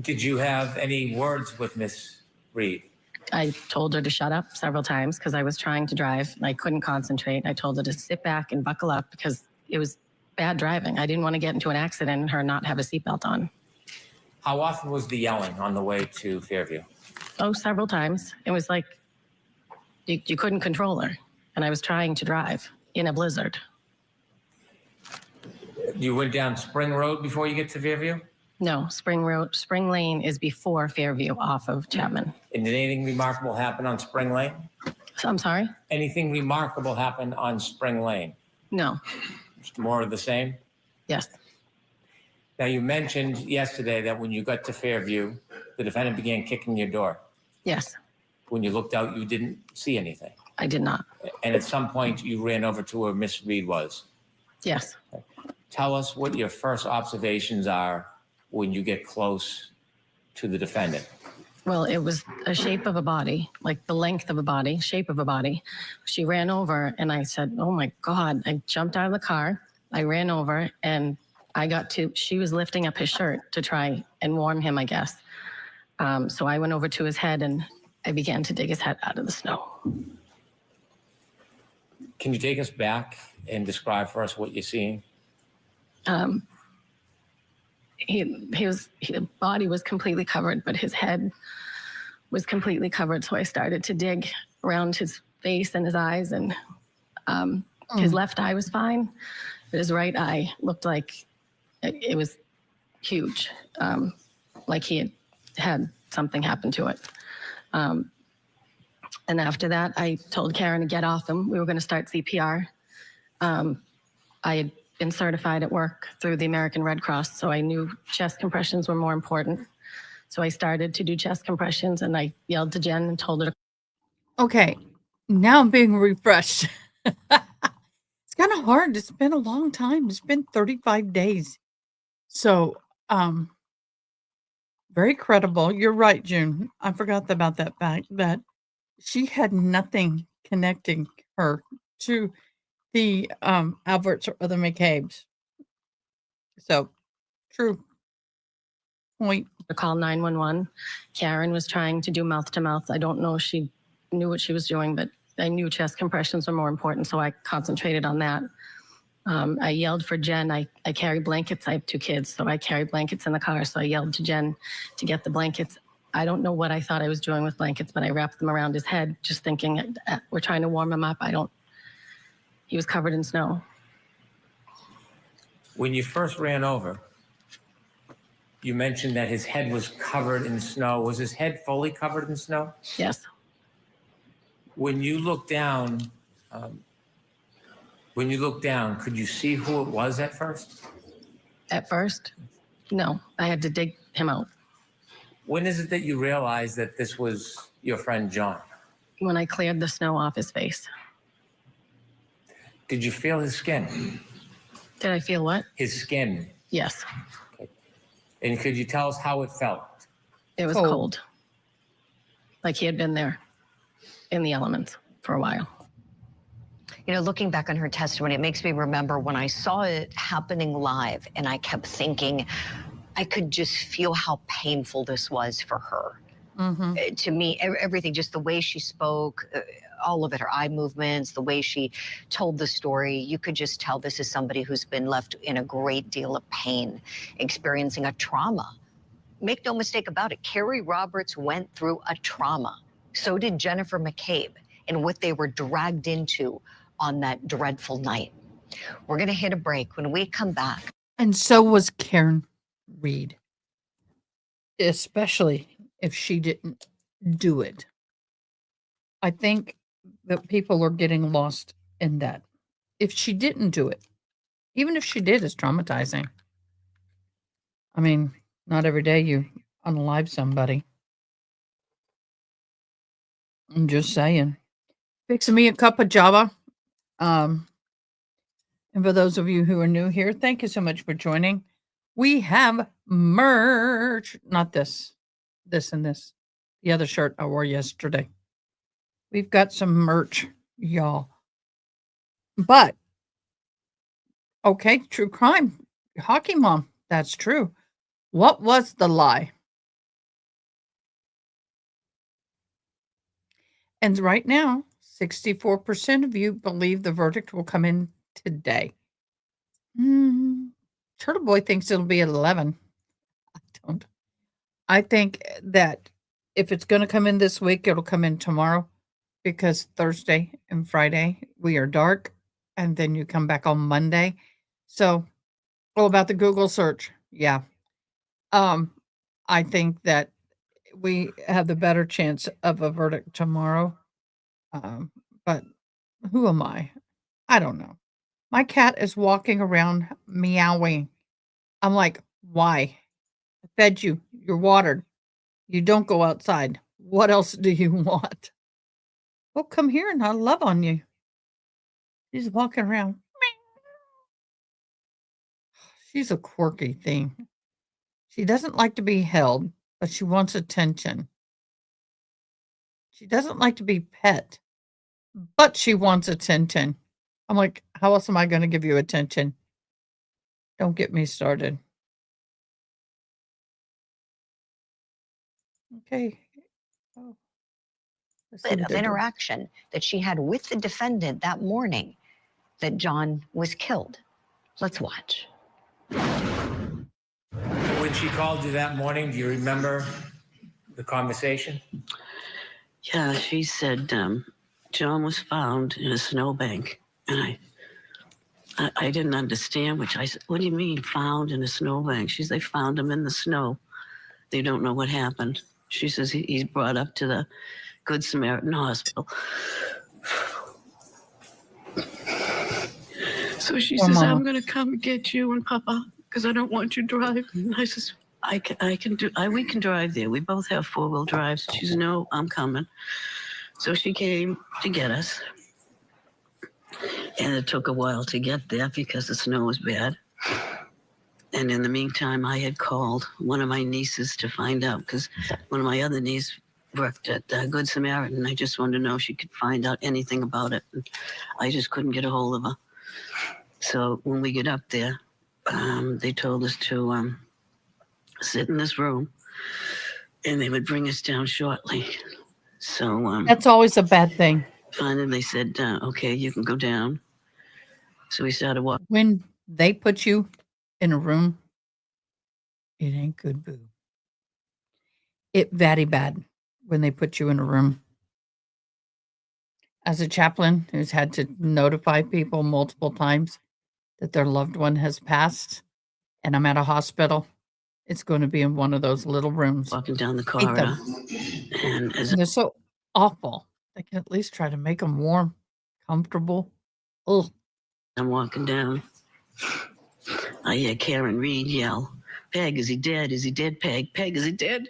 Did you have any words with Miss Reed? I told her to shut up several times because I was trying to drive and I couldn't concentrate. I told her to sit back and buckle up because it was bad driving. I didn't want to get into an accident and her not have a seatbelt on. How often was the yelling on the way to Fairview? Oh, several times. It was like you couldn't control her. And I was trying to drive in a blizzard. You went down Spring Road before you get to Fairview? No, Spring Lane is before Fairview off of Chapman. And did anything remarkable happen on Spring Lane? I'm sorry? Anything remarkable happen on Spring Lane? No. More of the same? Yes. Now, you mentioned yesterday that when you got to Fairview, the defendant began kicking your door. Yes. When you looked out, you didn't see anything. I did not. And at some point, you ran over to where Miss Reed was. Yes. Tell us what your first observations are when you get close to the defendant. Well, it was a shape of a body, like the length of a body, shape of a body. She ran over and I said, oh my God. I jumped out of the car. I ran over and she was lifting up his shirt to try and warm him, I guess. So I went over to his head and I began to dig his head out of the snow. Can you take us back and describe for us what you're seeing? His body was completely covered, but his head was completely covered. So I started to dig around his face and his eyes, and his left eye was fine, but his right eye looked like it was huge, like he had something happen to it. And after that, I told Karen to get off him. We were going to start CPR. I had been certified at work through the American Red Cross, so I knew chest compressions were more important. So I started to do chest compressions, and I yelled to Jen and told her to. Okay, now I'm being refreshed. It's kind of hard. It's been a long time. It's been 35 days. So, very credible. You're right, June. I forgot about that fact that she had nothing connecting her to the Alberts or the McCabes. So, true point. To call 911. Karen was trying to do mouth to mouth. I don't know if she knew what she was doing, but I knew chest compressions were more important, so I concentrated on that. I yelled for Jen. I carry blankets. I have 2 kids, so I carry blankets in the car. So I yelled to Jen to get the blankets. I don't know what I thought I was doing with blankets, but I wrapped them around his head, just thinking we're trying to warm him up. He was covered in snow. When you first ran over, you mentioned that his head was covered in snow. Was his head fully covered in snow? Yes. When you look down, could you see who it was at first? At first, no. I had to dig him out. When is it that you realized that this was your friend John? When I cleared the snow off his face. Did you feel his skin? Did I feel what? His skin. Yes. And could you tell us how it felt? It was cold. Like he had been there in the elements for a while. You know, looking back on her testimony, it makes me remember when I saw it happening live, and I kept thinking, I could just feel how painful this was for her. To me, everything, just the way she spoke, all of it, her eye movements, the way she told the story, you could just tell this is somebody who's been left in a great deal of pain, experiencing a trauma. Make no mistake about it, Carrie Roberts went through a trauma. So did Jennifer McCabe, and what they were dragged into on that dreadful night. We're going to hit a break. When we come back. And so was Karen Reed, especially if she didn't do it. I think that people are getting lost in that. If she didn't do it, even if she did, it's traumatizing. I mean, not every day you unalive somebody. I'm just saying. Fixing me a cup of Java. And for those of you who are new here, thank you so much for joining. We have merch. Not this and this. The other shirt I wore yesterday. We've got some merch, y'all. But, okay, true crime. Hockey mom, that's true. What was the lie? And right now, 64% of you believe the verdict will come in today. Turtle Boy thinks it'll be at 11. I don't. I think that if it's going to come in this week, it'll come in tomorrow, because Thursday and Friday we are dark, and then you come back on Monday. So, about the Google search. Yeah. I think that we have the better chance of a verdict tomorrow. But who am I? I don't know. My cat is walking around meowing. I'm like, why? I fed you. You're watered. You don't go outside. What else do you want? Well, come here and I'll love on you. She's walking around. She's a quirky thing. She doesn't like to be held, but she wants attention. She doesn't like to be pet, but she wants attention. I'm like, how else am I going to give you attention? Don't get me started. Okay. Oh. Bit of interaction that she had with the defendant that morning that John was killed. Let's watch. When she called you that morning, do you remember the conversation? Yeah, she said John was found in a snowbank, and I didn't understand, which I said, what do you mean found in a snowbank? She said they found him in the snow. They don't know what happened. She says he's brought up to the Good Samaritan Hospital. So she says, I'm going to come get you and Papa because I don't want you to drive. And I says, we can drive there. We both have four-wheel drives. She says, no, I'm coming. So she came to get us. And it took a while to get there because the snow was bad. And in the meantime, I had called one of my nieces to find out, because one of my other nieces worked at Good Samaritan. I just wanted to know if she could find out anything about it. And I just couldn't get a hold of her. So when we get up there, they told us to sit in this room, and they would bring us down shortly. So that's always a bad thing. Finally, they said, okay, you can go down. So we started walking. When they put you in a room, it ain't good, boo. It very bad when they put you in a room. as a chaplain who's had to notify people multiple times that their loved one has passed and I'm at a hospital, it's going to be in one of those little rooms. Walking down the Hate corridor, them. and as And they're so awful. They can at least try to make them warm, comfortable. Ugh. I'm walking down, I hear Karen Reed yell, "Peg, is he dead? Is he dead, Peg? Peg, is he dead?"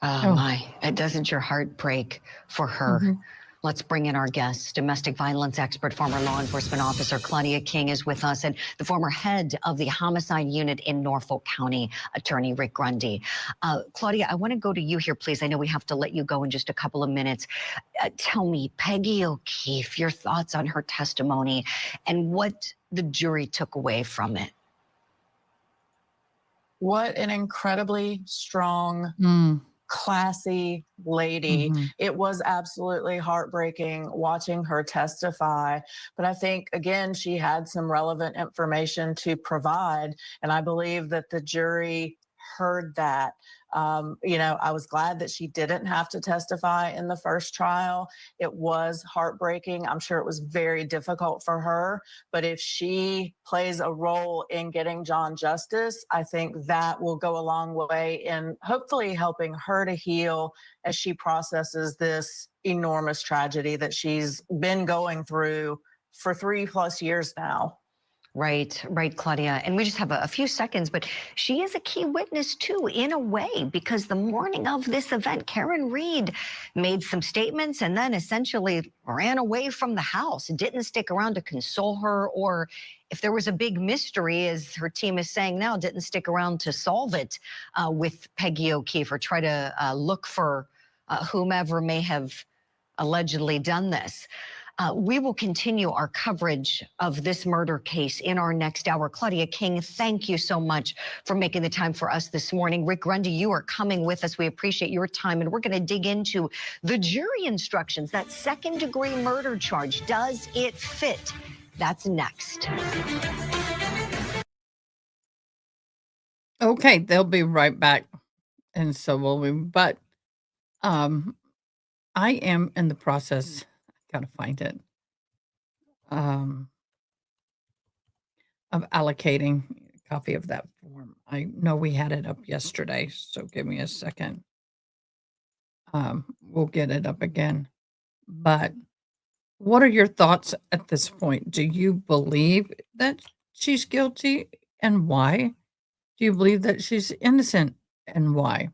Oh my, doesn't your heart break for her? Mm-hmm. Let's bring in our guest. Domestic violence expert, former law enforcement officer Claudia King is with us, and the former head of the homicide unit in Norfolk County, attorney Rick Grundy. Claudia, I want to go to you here, please. I know we have to let you go in just a couple of minutes. Tell me, Peggy O'Keefe, your thoughts on her testimony and what the jury took away from it. What an incredibly strong, classy lady. Mhm. It was absolutely heartbreaking watching her testify. But I think, again, she had some relevant information to provide. And I believe that the jury heard that. I was glad that she didn't have to testify in the first trial. It was heartbreaking. I'm sure it was very difficult for her. But if she plays a role in getting John justice, I think that will go a long way in hopefully helping her to heal as she processes this enormous tragedy that she's been going through for 3+ years now. Right, Claudia. And we just have a few seconds, but she is a key witness too, in a way, because the morning of this event, Karen Reed made some statements and then essentially ran away from the house and didn't stick around to console her, or if there was a big mystery, as her team is saying now, didn't stick around to solve it with Peggy O'Keefe or try to look for whomever may have allegedly done this. We will continue our coverage of this murder case in our next hour. Claudia King, thank you so much for making the time for us this morning. Rick Grundy, you are coming with us. We appreciate your time, and we're going to dig into the jury instructions, that second-degree murder charge. Does it fit? That's next. Okay, they'll be right back, and so will we. But I am in the process. Gotta find it. Of allocating a copy of that form. I know we had it up yesterday, so give me a second. We'll get it up again. But what are your thoughts at this point? Do you believe that she's guilty, and why? Do you believe that she's innocent, and why?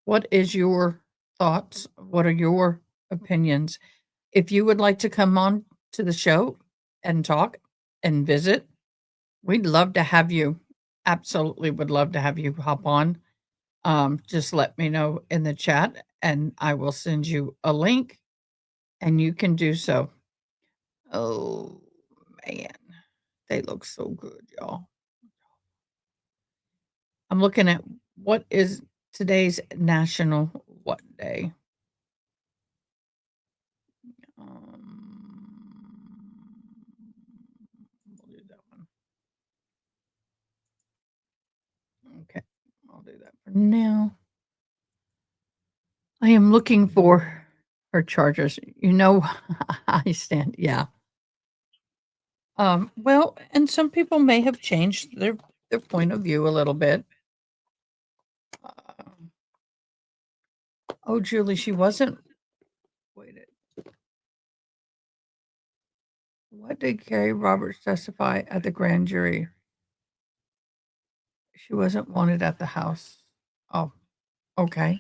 What is your thoughts? What are your opinions? If you would like to come on to the show and talk and visit, we'd love to have you. Absolutely would love to have you hop on. Just let me know in the chat and I will send you a link and you can do so. Oh man, they look so good, y'all. I'm looking at what is today's national what day? We'll do that one. Okay, I'll do that for now. I am looking for her charges. You know, I stand. Yeah. Well, and some people may have changed their point of view a little bit. Oh, Julie, she wasn't. Wait. What did Carrie Roberts testify at the grand jury? She wasn't wanted at the house. Oh, okay.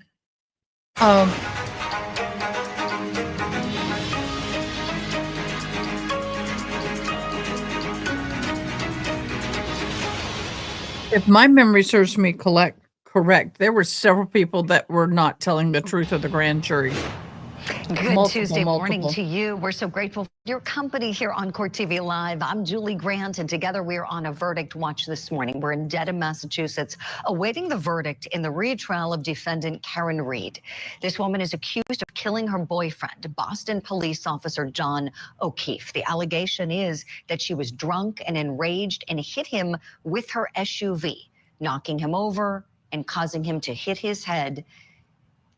If my memory serves me correct, there were several people that were not telling the truth of the grand jury. Good Tuesday morning to you. We're so grateful for your company here on Court TV Live. I'm Julie Grant, and together we're on a verdict watch this morning. We're in Dedham, Massachusetts, awaiting the verdict in the retrial of defendant Karen Reed. This woman is accused of killing her boyfriend, Boston police officer John O'Keefe. The allegation is that she was drunk and enraged and hit him with her SUV, knocking him over and causing him to hit his head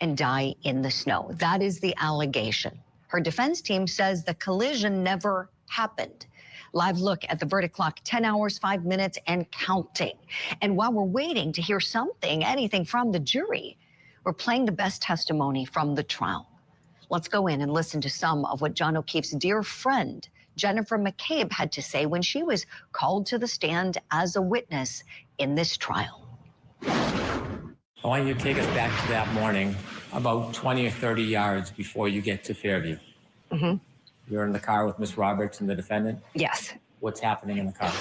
and die in the snow. That is the allegation. Her defense team says the collision never happened. Live look at the verdict clock, 10 hours, 5 minutes, and counting. And while we're waiting to hear anything from the jury, we're playing the best testimony from the trial. Let's go in and listen to some of what John O'Keefe's dear friend, Jennifer McCabe, had to say when she was called to the stand as a witness in this trial. I want you to take us back to that morning, about 20 or 30 yards before you get to Fairview. Mm-hmm. You're in the car with Miss Roberts and the defendant? Yes. What's happening in the car?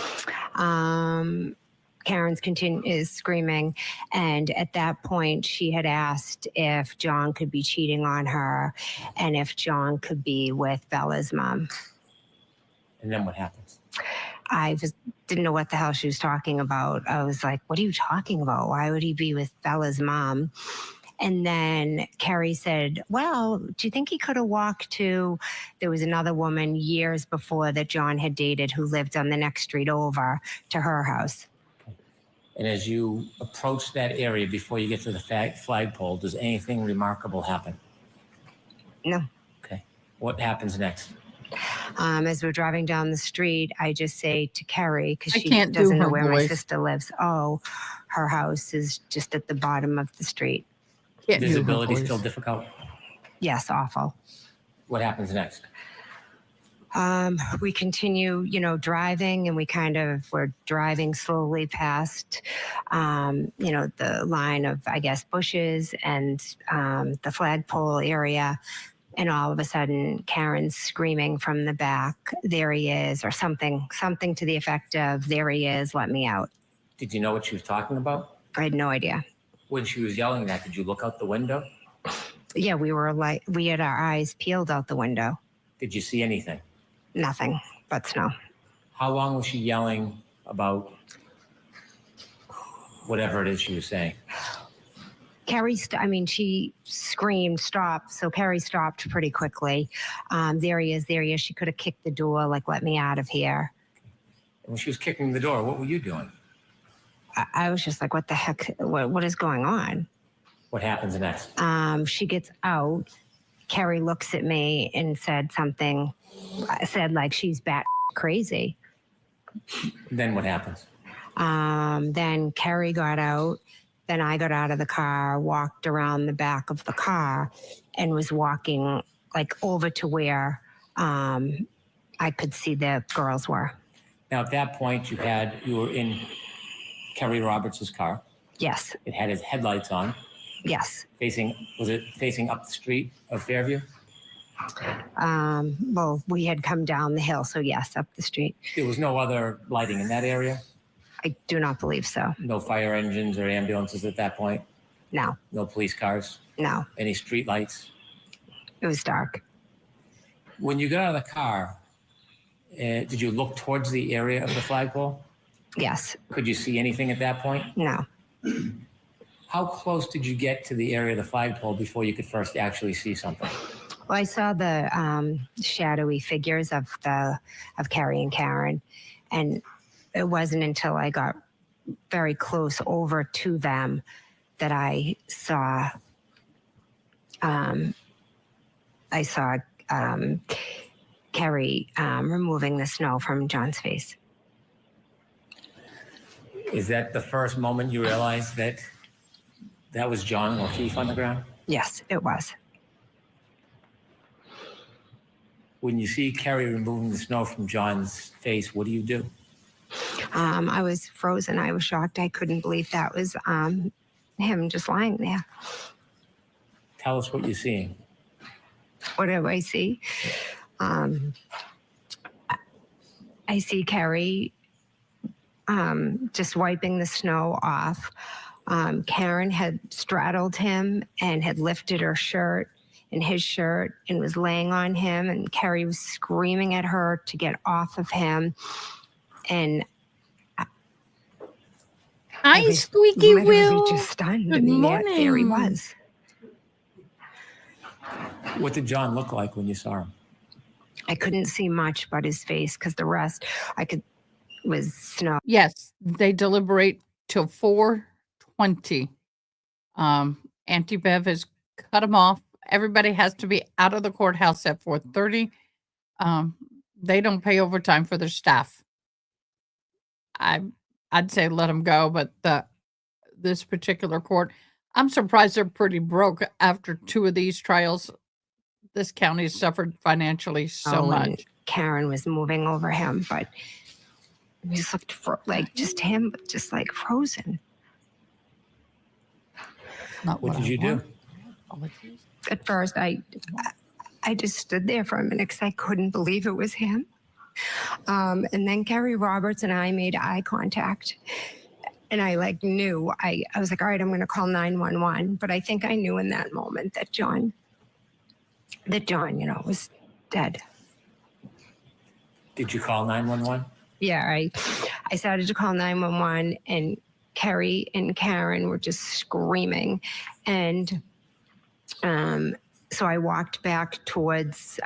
Karen's is screaming, and at that point she had asked if John could be cheating on her and if John could be with Bella's mom. And then what happens? I just didn't know what the hell she was talking about. I was like, what are you talking about? Why would he be with Bella's mom? And then Carrie said, well, do you think he could have walked to, there was another woman years before that John had dated who lived on the next street over to her house. And as you approach that area before you get to the flagpole, does anything remarkable happen? No. Okay. What happens next? As we're driving down the street, I just say to Carrie, because she can't do doesn't know her where my voice. sister lives, oh, her house is just at the bottom of the street. Can't do her Visibility voice. still difficult? Yes, awful. What happens next? We continue, driving, and we're driving slowly past, the line of, I guess, bushes and the flagpole area. And all of a sudden, Karen's screaming from the back, there he is, or something to the effect of, there he is, let me out. Did you know what she was talking about? I had no idea. When she was yelling that, did you look out the window? Yeah, we had our eyes peeled out the window. Did you see anything? Nothing but snow. How long was she yelling about whatever it is she was saying? Carrie, she screamed, stop. So Carrie stopped pretty quickly. There he is. She could have kicked the door, like, let me out of here. And when she was kicking the door, what were you doing? I was just like, what the heck? What is going on? What happens next? She gets out. Carrie looks at me and said something. I said, like, she's bat crazy. Then what happens? Then Carrie got out. Then I got out of the car, walked around the back of the car, and was walking, like, over to where I could see the girls were. Now, at that point, you were in Carrie Roberts' car. Yes. It had his headlights on. Yes. Was it facing up the street of Fairview? Well, we had come down the hill, so yes, up the street. There was no other lighting in that area? I do not believe so. No fire engines or ambulances at that point? No. No police cars? No. Any street lights? It was dark. When you got out of the car, did you look towards the area of the flagpole? Yes. Could you see anything at that point? No. How close did you get to the area of the flagpole before you could first actually see something? Well, I saw the shadowy figures of Carrie and Karen, and it wasn't until I got very close over to them that I saw Carrie removing the snow from John's face. Is that the first moment you realized that was John O'Keefe on the ground? Yes, it was. When you see Carrie removing the snow from John's face, what do you do? I was frozen. I was shocked. I couldn't believe that was him just lying there. Tell us what you're seeing. What do I see? I see Carrie just wiping the snow off. Karen had straddled him and had lifted her shirt and his shirt and was laying on him, and Carrie was screaming at her to get off of him. And hi, Squeaky Will. Just stunned. Good morning. There he was. What did John look like when you saw him? I couldn't see much but his face, because the rest was snow. Yes, they deliberate till 4:20. Auntie Bev has cut them off. Everybody has to be out of the courthouse at 4:30. They don't pay overtime for their staff. I'd say let them go, but this particular court, I'm surprised they're pretty broke after 2 of these trials. This county suffered financially so and much. Karen was moving over him, but we just looked for like just him, just like frozen. Not What did you do? At first, I just stood there for a minute because I couldn't believe it was him. And then Carrie Roberts and I made eye contact. And I like knew, I was like, all right, I'm going to call 911. But I think I knew in that moment that John, you know, was dead. Did you call 911? Yeah, I started to call 911 and Carrie and Karen were just screaming. And so I walked back towards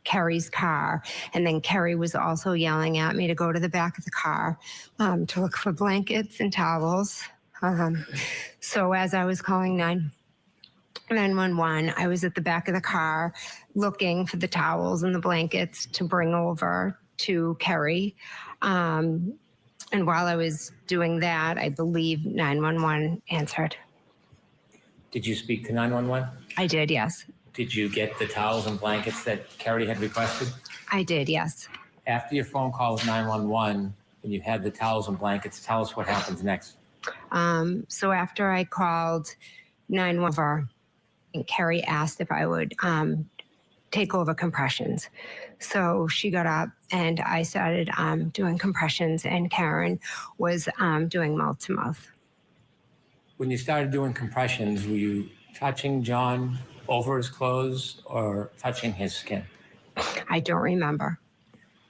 Carrie's car, and then Carrie was also yelling at me to go to the back of the car to look for blankets and towels. So as I was calling 911, I was at the back of the car looking for the towels and the blankets to bring over to Carrie. And while I was doing that, I believe 911 answered. Did you speak to 911? I did, yes. Did you get the towels and blankets that Carrie had requested? I did, yes. After your phone call with 911, and you had the towels and blankets, tell us what happens next. So after I called 911, and Carrie asked if I would take over compressions. So she got up and I started doing compressions, and Karen was doing mouth to mouth. When you started doing compressions, were you touching John over his clothes or touching his skin? I don't remember.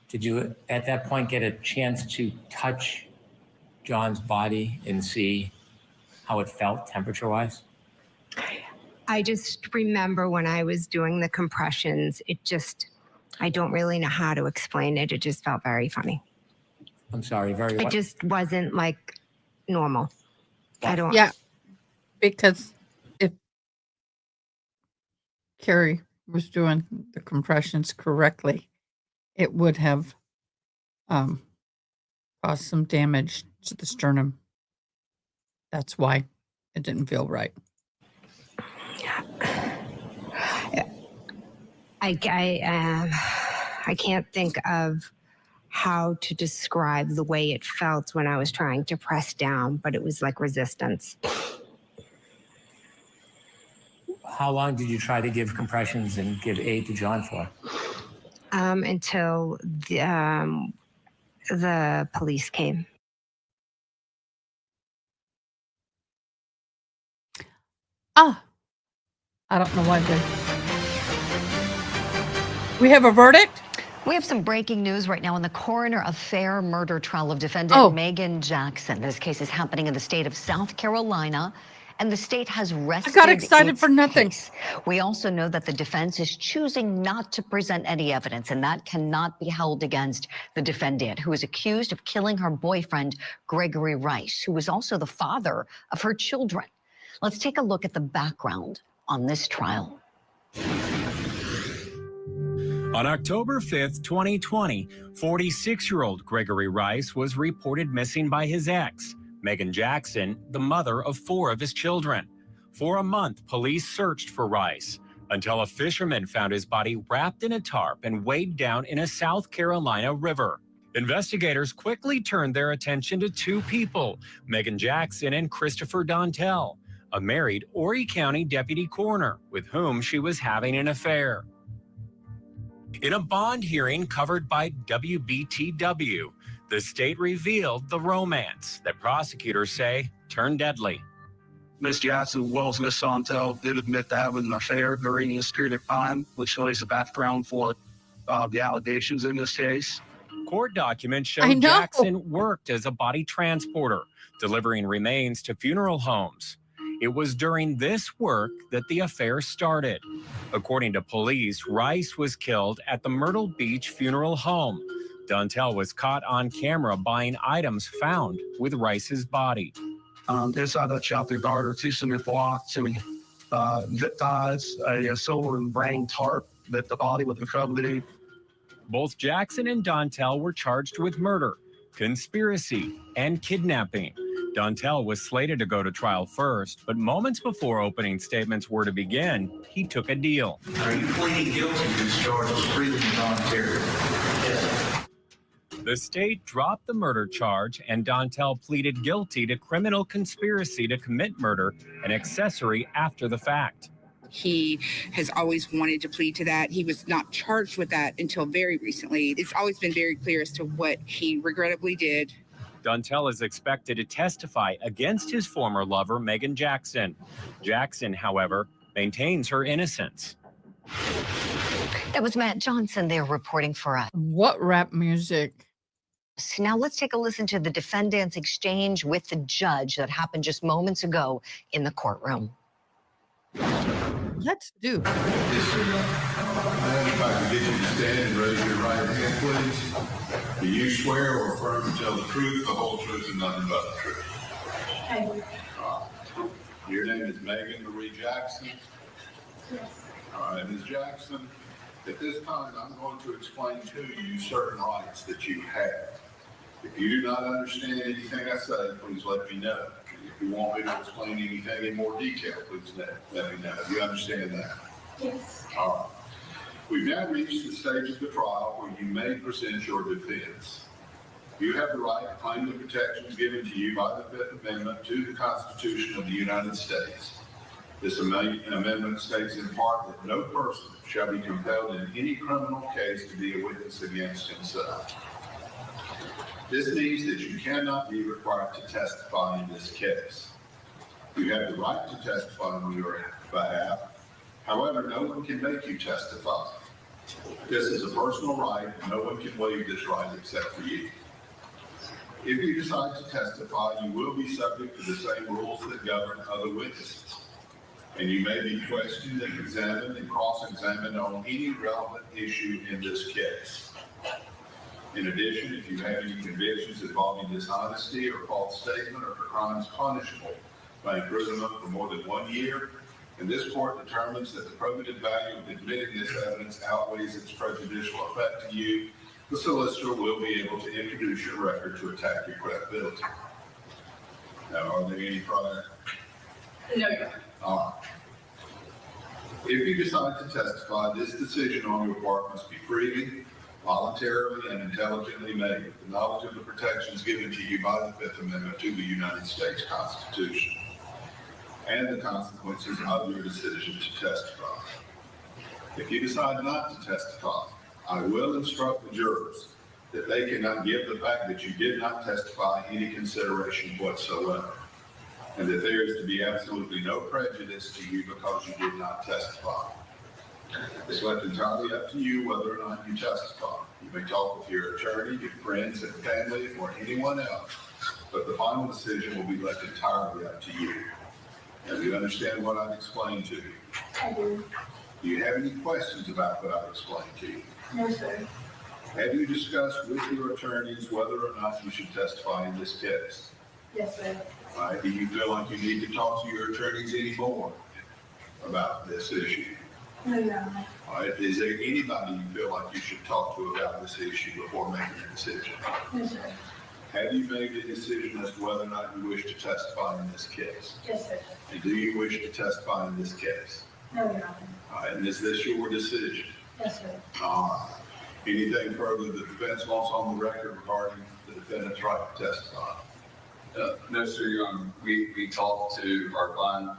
Did you at that point get a chance to touch John's body and see how it felt temperature-wise? I just remember when I was doing the compressions, I don't really know how to explain it. It just felt very funny. I'm sorry, very It what? just wasn't like normal. Yeah, because if Carrie was doing the compressions correctly, it would have caused some damage to the sternum. That's why it didn't feel right. I can't think of how to describe the way it felt when I was trying to press down, but it was like resistance. How long did you try to give compressions and give aid to John for? Until the police came. I don't know why we have a verdict? We have some breaking news right now in the coroner affair murder trial of defendant Megan Jackson. This case is happening in the state of South Carolina, and the state has rested. I got excited for nothing. Case. We also know that the defense is choosing not to present any evidence, and that cannot be held against the defendant, who is accused of killing her boyfriend, Gregory Rice, who was also the father of her children. Let's take a look at the background on this trial. On October 5th, 2020, 46-year-old Gregory Rice was reported missing by his ex, Megan Jackson, the mother of 4 of his children. For a month, police searched for Rice until a fisherman found his body wrapped in a tarp and weighed down in a South Carolina river. Investigators quickly turned their attention to 2 people, Megan Jackson and Christopher Dontel, a married Horry County deputy coroner with whom she was having an affair. In a bond hearing covered by WBTW, the state revealed the romance that prosecutors say turned deadly. Ms. Jackson, well as Ms. Dontel, did admit to having an affair during this period of time, which lays the background for the allegations in this case. Court documents show Jackson worked as a body transporter, delivering remains to funeral homes. It was during this work that the affair started. According to police, Rice was killed at the Myrtle Beach funeral home. Dontel was caught on camera buying items found with Rice's body. Inside that shopping cart are 2 cement blocks and zip ties, a silver and brain tarp that the body was covered in. Both Jackson and Dontel were charged with murder, conspiracy, and kidnapping. Dontel was slated to go to trial first, but moments before opening statements were to begin, he took a deal. Are you pleading guilty to this charge of freely and voluntarily? Yes. The state dropped the murder charge, and Dontel pleaded guilty to criminal conspiracy to commit murder and accessory after the fact. He has always wanted to plead to that. He was not charged with that until very recently. It's always been very clear as to what he regrettably did. Dontel is expected to testify against his former lover, Megan Jackson. Jackson, however, maintains her innocence. That was Matt Johnson there reporting for us. What rap music? Now let's take a listen to the defendant's exchange with the judge that happened just moments ago in the courtroom. Let's do. Yes, sir. If I can get you to stand and raise your right hand, please. Do you swear or affirm to tell the truth, the whole truth, and nothing but the truth? I do. Your name is Megan Marie Jackson? Yes. All right, Ms. Jackson, at this time, I'm going to explain to you certain rights that you have. If you do not understand anything I say, please let me know. If you want me to explain anything in more detail, please let me know. You understand that? Yes. All right. We've now reached the stage of the trial where you may present your defense. You have the right to claim the protections given to you by the Fifth Amendment to the Constitution of the United States. This amendment states in part that no person shall be compelled in any criminal case to be a witness against himself. This means that you cannot be required to testify in this case. You have the right to testify on your behalf. However, no one can make you testify. This is a personal right, and no one can waive this right except for you. If you decide to testify, you will be subject to the same rules that govern other witnesses. And you may be questioned and examined and cross-examined on any relevant issue in this case. In addition, if you have any convictions involving dishonesty or false statement or for crimes punishable by imprisonment for more than 1 year, and this court determines that the probative value of admitting this evidence outweighs its prejudicial effect to you, the solicitor will be able to introduce your record to attack your credibility. Now, are there any prior? No, Your Honor. All right. If you decide to testify, this decision on your part must be freely, voluntarily, and intelligently made with the knowledge of the protections given to you by the Fifth Amendment to the United States Constitution and the consequences of your decision to testify. If you decide not to testify, I will instruct the jurors that they cannot give the fact that you did not testify any consideration whatsoever, and that there is to be absolutely no prejudice to you because you did not testify. It's left entirely up to you whether or not you testify. You may talk with your attorney, your friends and family, or anyone else, but the final decision will be left entirely up to you. And you understand what I've explained to you? I do. Do you have any questions about what I've explained to you? No, sir. Have you discussed with your attorneys whether or not you should testify in this case? Yes, sir. All right. Do you feel like you need to talk to your attorneys anymore about this issue? No, Your Honor. All right. Is there anybody you feel like you should talk to about this issue before making a decision? No, sir. Have you made a decision as to whether or not you wish to testify in this case? Yes, sir. And do you wish to testify in this case? No, Your Honor. All right. And is this your decision? Yes, sir. All right. Anything further the defense wants on the record regarding the defendant's right to testify? No, sir, Your Honor. We talked to our client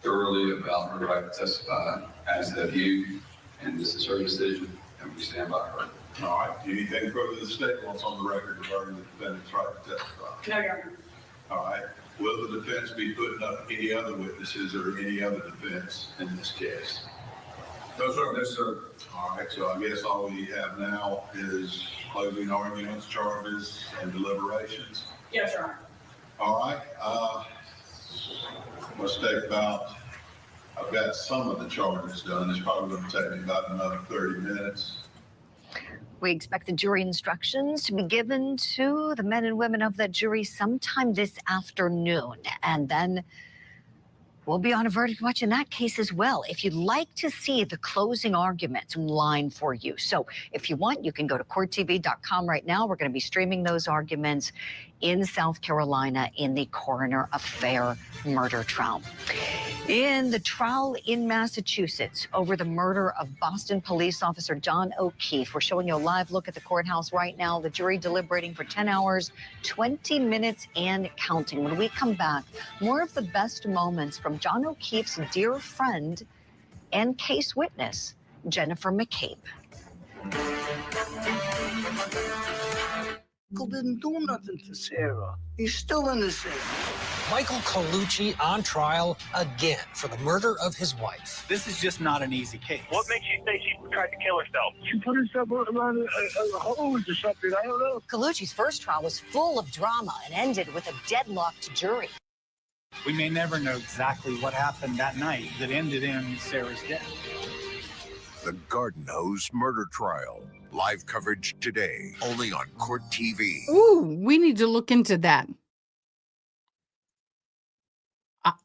thoroughly about her right to testify, as have you, and this is her decision, and we stand by her. All right. Anything further the state wants on the record regarding the defendant's right to testify? No, Your Honor. All right. Will the defense be putting up any other witnesses or any other defense in this case? No, sir. No, sir. All right. So I guess all we have now is closing arguments, charges, and deliberations. Yes, Your Honor. All right. Let's take about, I've got some of the charges done. It's probably going to take me about another 30 minutes. We expect the jury instructions to be given to the men and women of the jury sometime this afternoon. And then We'll be on a verdict watch in that case as well. If you'd like to see the closing arguments online for you. So if you want, you can go to courttv.com right now. We're going to be streaming those arguments in South Carolina in the coroner affair murder trial. In the trial in Massachusetts over the murder of Boston police officer John O'Keefe, we're showing you a live look at the courthouse right now. The jury deliberating for 10 hours, 20 minutes and counting. When we come back, more of the best moments from John O'Keefe's dear friend and case witness, Jennifer McCabe. Michael didn't do nothing to Sarah. He's still innocent. Michael Kucchi on trial again for the murder of his wife. This is just not an easy case. What makes you say she tried to kill herself? She put herself around a hose or something. I don't know. Kucchi's first trial was full of drama and ended with a deadlocked jury. We may never know exactly what happened that night that ended in Sarah's death. The Garden Hose Murder Trial. Live coverage today, only on Court TV. Ooh, we need to look into that.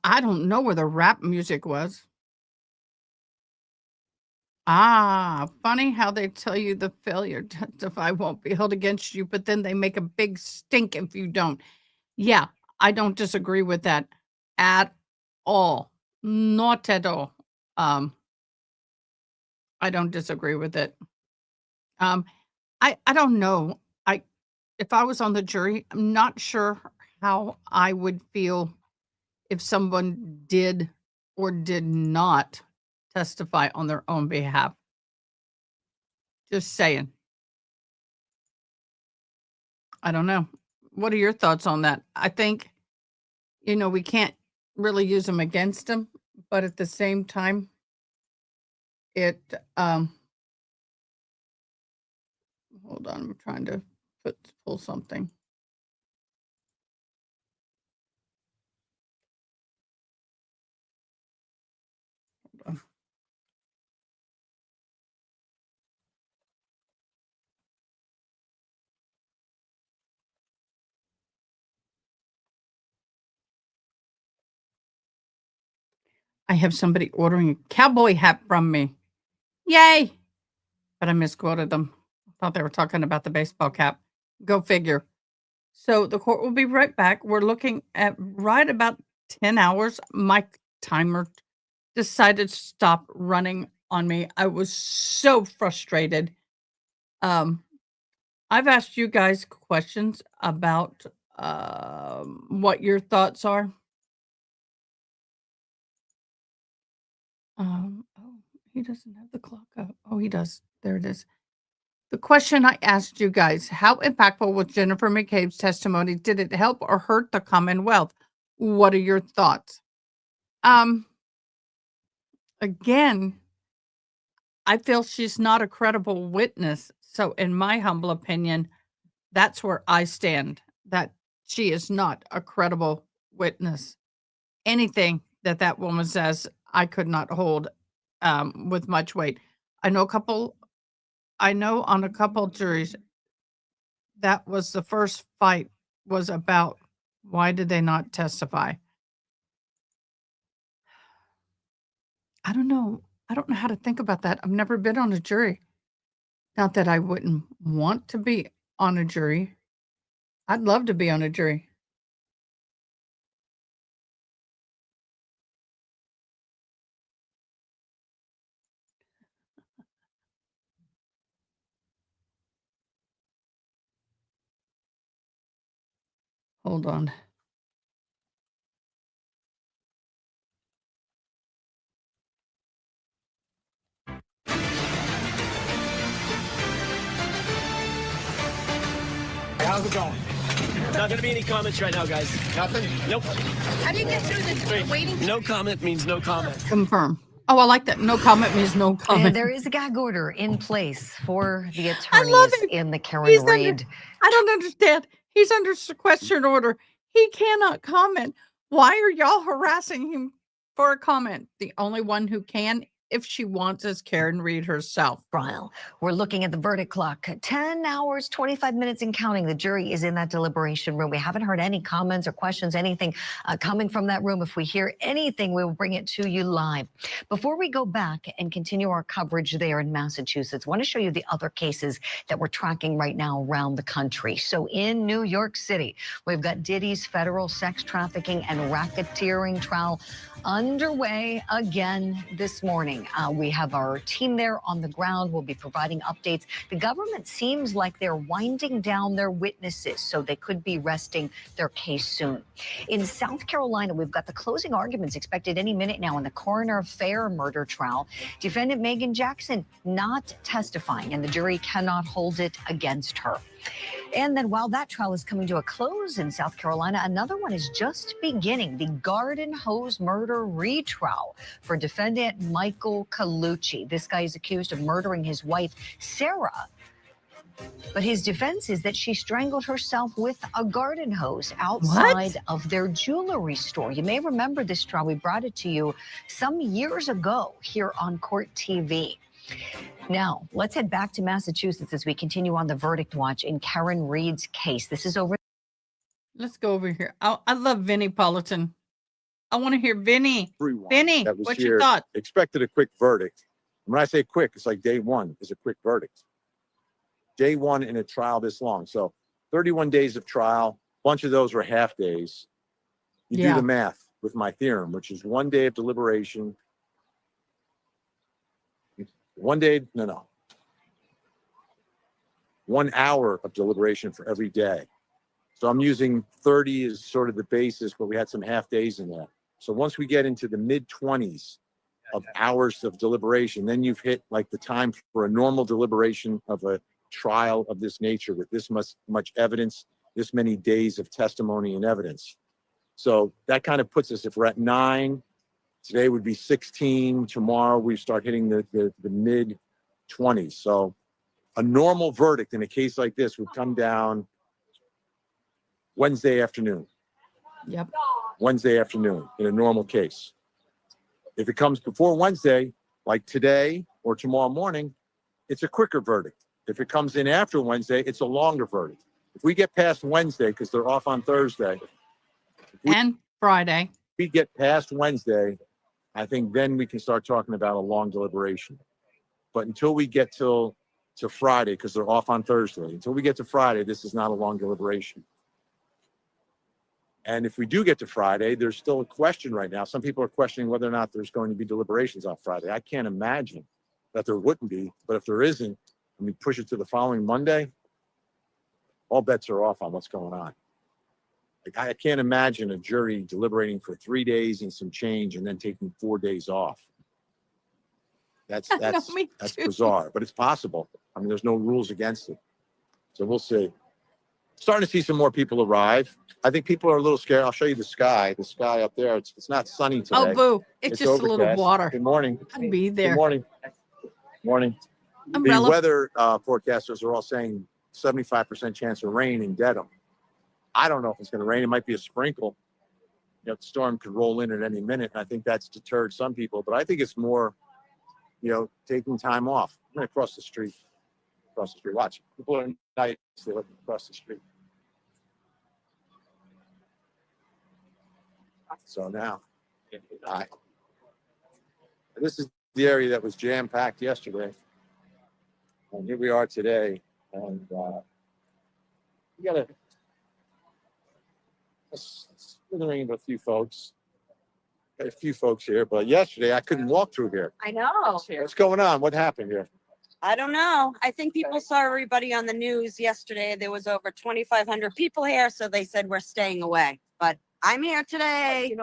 I don't know where the rap music was. Funny how they tell you the failure to testify won't be held against you, but then they make a big stink if you don't. Yeah, I don't disagree with that at all. Not at all. I don't disagree with it. I don't know. If I was on the jury, I'm not sure how I would feel if someone did or did not testify on their own behalf. Just saying. I don't know. What are your thoughts on that? I think, we can't really use them against them, but at the same time, it, hold on, I'm trying to pull something. Hold on. I have somebody ordering a cowboy hat from me. Yay! But I misquoted them. I thought they were talking about the baseball cap. Go figure. So the court will be right back. We're looking at right about 10 hours. My timer decided to stop running on me. I was so frustrated. I've asked you guys questions about what your thoughts are. Oh, he doesn't have the clock up. Oh, he does. There it is. The question I asked you guys, how impactful was Jennifer McCabe's testimony? Did it help or hurt the Commonwealth? What are your thoughts? Again, I feel she's not a credible witness. So in my humble opinion, that's where I stand, that she is not a credible witness. Anything that woman says, I could not hold with much weight. I know on a couple juries, that was the first fight was about why did they not testify? I don't know. I don't know how to think about that. I've never been on a jury. Not that I wouldn't want to be on a jury. I'd love to be on a jury. Hold on. How's it going? Not going to be any comments right now, guys. Nothing? Nope. How do you get through this waiting? No comment means no comment. Confirm. Oh, I like that. No comment means no comment. And there is a gag order in place for the attorneys in the Karen Reed. I don't understand. He's under sequestration order. He cannot comment. Why are y'all harassing him for a comment? The only one who can if she wants, as Karen Reed herself. Trial. We're looking at the verdict clock. 10 hours, 25 minutes and counting. The jury is in that deliberation room. We haven't heard any comments or questions, anything coming from that room. If we hear anything, we will bring it to you live. Before we go back and continue our coverage there in Massachusetts, I want to show you the other cases that we're tracking right now around the country. So in New York City, we've got Diddy's federal sex trafficking and racketeering trial underway again this morning. We have our team there on the ground. We'll be providing updates. The government seems like they're winding down their witnesses, so they could be resting their case soon. In South Carolina, we've got the closing arguments expected any minute now in the Coroner Fair murder trial. Defendant Megan Jackson not testifying, and the jury cannot hold it against her. And then while that trial is coming to a close in South Carolina, another one is just beginning, the garden hose murder retrial for defendant Michael Kucchi. This guy is accused of murdering his wife, Sarah. But his defense is that she strangled herself with a garden hose outside of their jewelry store. You may remember this trial. We brought it to you some years ago here on Court TV. Now, let's head back to Massachusetts as we continue on the verdict watch in Karen Reed's case. This is over. Let's go over here. I love Vinnie Politan. I want to hear Vinnie. Vinnie, what's your thought? Expected a quick verdict. When I say quick, it's like day one is a quick verdict. Day one in a trial this long. So 31 days of trial, a bunch of those were half days. You do the math with my theorem, which is 1 day of deliberation. 1 day, no. 1 hour of deliberation for every day. So I'm using 30 as sort of the basis, but we had some half days in there. So once we get into the mid-20s of hours of deliberation, then you've hit like the time for a normal deliberation of a trial of this nature with this much evidence, this many days of testimony and evidence. So that kind of puts us, if we're at 9, today would be 16. Tomorrow we start hitting the mid-20s. So a normal verdict in a case like this would come down Wednesday afternoon. Yep. Wednesday afternoon in a normal case. If it comes before Wednesday, like today or tomorrow morning, it's a quicker verdict. If it comes in after Wednesday, it's a longer verdict. If we get past Wednesday, because they're off on Thursday. And Friday. If we get past Wednesday, I think then we can start talking about a long deliberation. But until we get to Friday, because they're off on Thursday, until we get to Friday, this is not a long deliberation. And if we do get to Friday, there's still a question right now. Some people are questioning whether or not there's going to be deliberations on Friday. I can't imagine that there wouldn't be, but if there isn't, and we push it to the following Monday, all bets are off on what's going on. Like, I can't imagine a jury deliberating for 3 days and some change and then taking 4 days off. That's bizarre, but it's possible. I mean, there's no rules against it. So we'll see. Starting to see some more people arrive. I think people are a little scared. I'll show you the sky. The sky up there. It's not sunny today. Oh, boo. It's just overcast. a little water. Good morning. I'd be there. Good morning. Morning. Umbrella. The weather forecasters are all saying 75% chance of rain in Dedham. I don't know if it's going to rain. It might be a sprinkle. You know, the storm could roll in at any minute. And I think that's deterred some people. But I think it's more, taking time off. I'm going to cross the street. Watch. People are nice. They let me cross the street. So now, this is the area that was jam-packed yesterday. And here we are today. And we got a slithering of a few folks. Got a few folks here, but yesterday I couldn't walk through here. I know. What's going on? What happened here? I don't know. I think people saw everybody on the news yesterday. There was over 2,500 people here, so they said we're staying away. But I'm here today.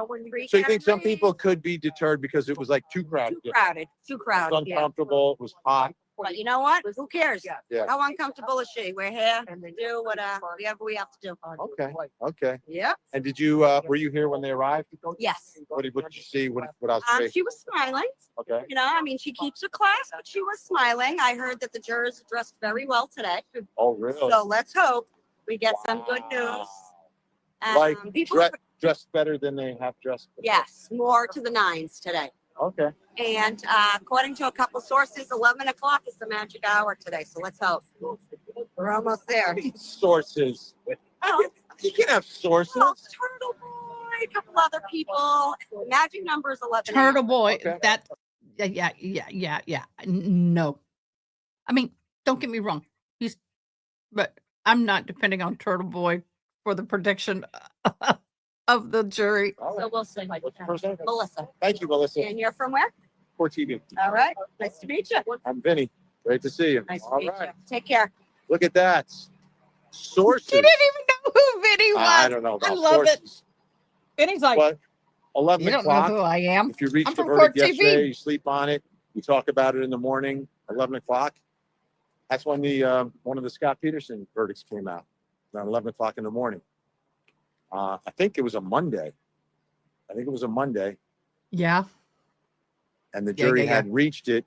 So you think some people could be deterred because it was like too crowded? Too crowded. It was uncomfortable. It was hot. But you know what? Who cares? Yeah. How uncomfortable is she? We're here to do whatever we have to do. Okay. Yep. And did you, were you here when they arrived? Yes. What did you see? What else? She was smiling. Okay. She keeps her class, but she was smiling. I heard that the jurors dressed very well today. Oh, really? So let's hope we get some good news. Like dressed better than they have dressed before. Yes, more to the nines today. Okay. And according to a couple sources, 11 o'clock is the magic hour today. So let's hope. We're almost there. Sources. Oh, You can have sources. Turtle Boy, a couple other people. Magic number is 11. Turtle Boy. Okay. That. Yeah. No. I mean, don't get me wrong. But I'm not depending on Turtle Boy for the prediction of the jury. So we'll see. What's your first name? Melissa. Thank you, Melissa. And you're from where? Court TV. All right. Nice to meet you. I'm Vinny. Great to see you. Nice to All meet right. you. Take care. Look at that. Sources. She didn't even know who Vinny was. I don't know about I love sources. it. Vinny's like, But 11 you don't know o'clock. who I am. If you reach I'm the from verdict Court yesterday, TV. you sleep on it, you talk about it in the morning, 11 o'clock. That's when the one of the Scott Peterson verdicts came out, around 11 o'clock in the morning. I think it was a Monday. Yeah. And the jury had reached it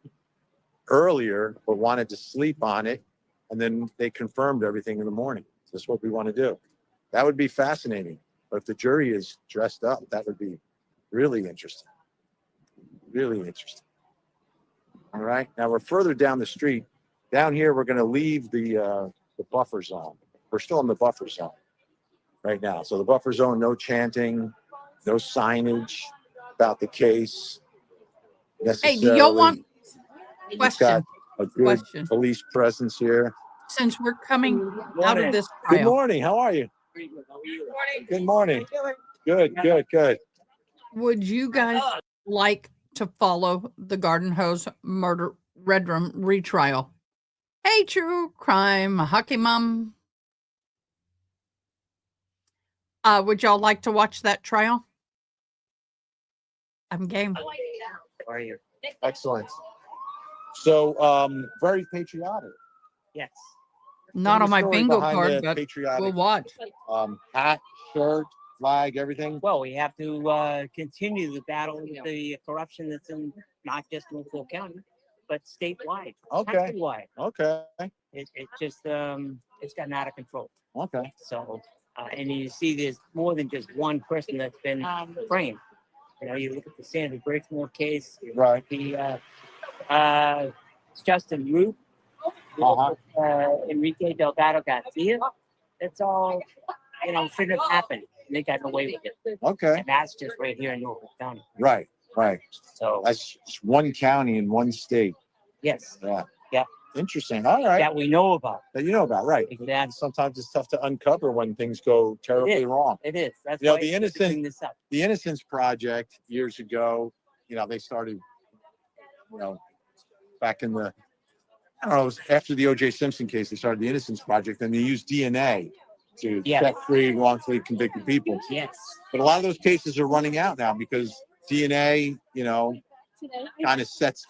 earlier, but wanted to sleep on it. And then they confirmed everything in the morning. This is what we want to do. That would be fascinating. But if the jury is dressed up, that would be really interesting. Really interesting. All right. Now we're further down the street. Down here, we're going to leave the buffer zone. We're still in the buffer zone right now. So the buffer zone, no chanting, no signage about the case. Hey, do y'all want We've question? got a good police presence here. Since we're coming out of this Good trial, morning. How are you? Good morning. Good. would you guys like to follow the Garden Hose murder red room retrial? Hey, true crime, hockey mom. Would y'all like to watch that trial? I'm game. How are you? Excellent. So, very patriotic. Yes. Not on my Story bingo behind card, the but patriotic, we'll watch. Hat, shirt, flag, everything. Well, we have to continue the battle with the corruption that's in not just Norfolk County, but statewide, Okay. countrywide. Okay. It just it's gotten out of control. Okay. So and you see there's more than just one person that's been framed. You know, you look at the Sandra Breaksmore case, right? The Justin Root, Enrique Delgado Garcia. That's all, you know, shouldn't have happened. They got away with it. Okay. And that's just right here in Norfolk County. Right. So that's just one county in one state. Yes. Yeah. Interesting. All right. That we know about. That you know about, right? Exactly. Sometimes it's tough to uncover when things go terribly wrong. It is. That's You know, why the Innocence Project years ago. You know, they started. You know, back in the, I don't know, it was after the O.J. Simpson case, they started the Innocence Project, and they used DNA to set free wrongfully convicted people. Yes. But a lot of those cases are running out now because DNA, you know, kind of sets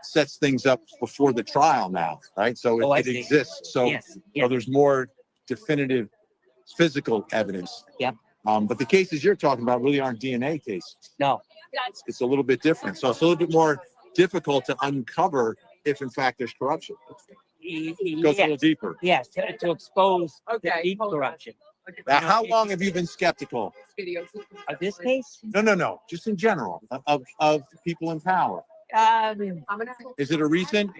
sets things up before the trial now, right? So it exists. So, so there's more definitive physical evidence. Yeah. But the cases you're talking about really aren't DNA cases. No. It's a little bit different. So it's a little bit more difficult to uncover if in fact there's corruption. It goes a little deeper. Yes, to expose the deep corruption. Now, how long have you been skeptical? Of this case? No. Just in general of people in power. Is it a recent?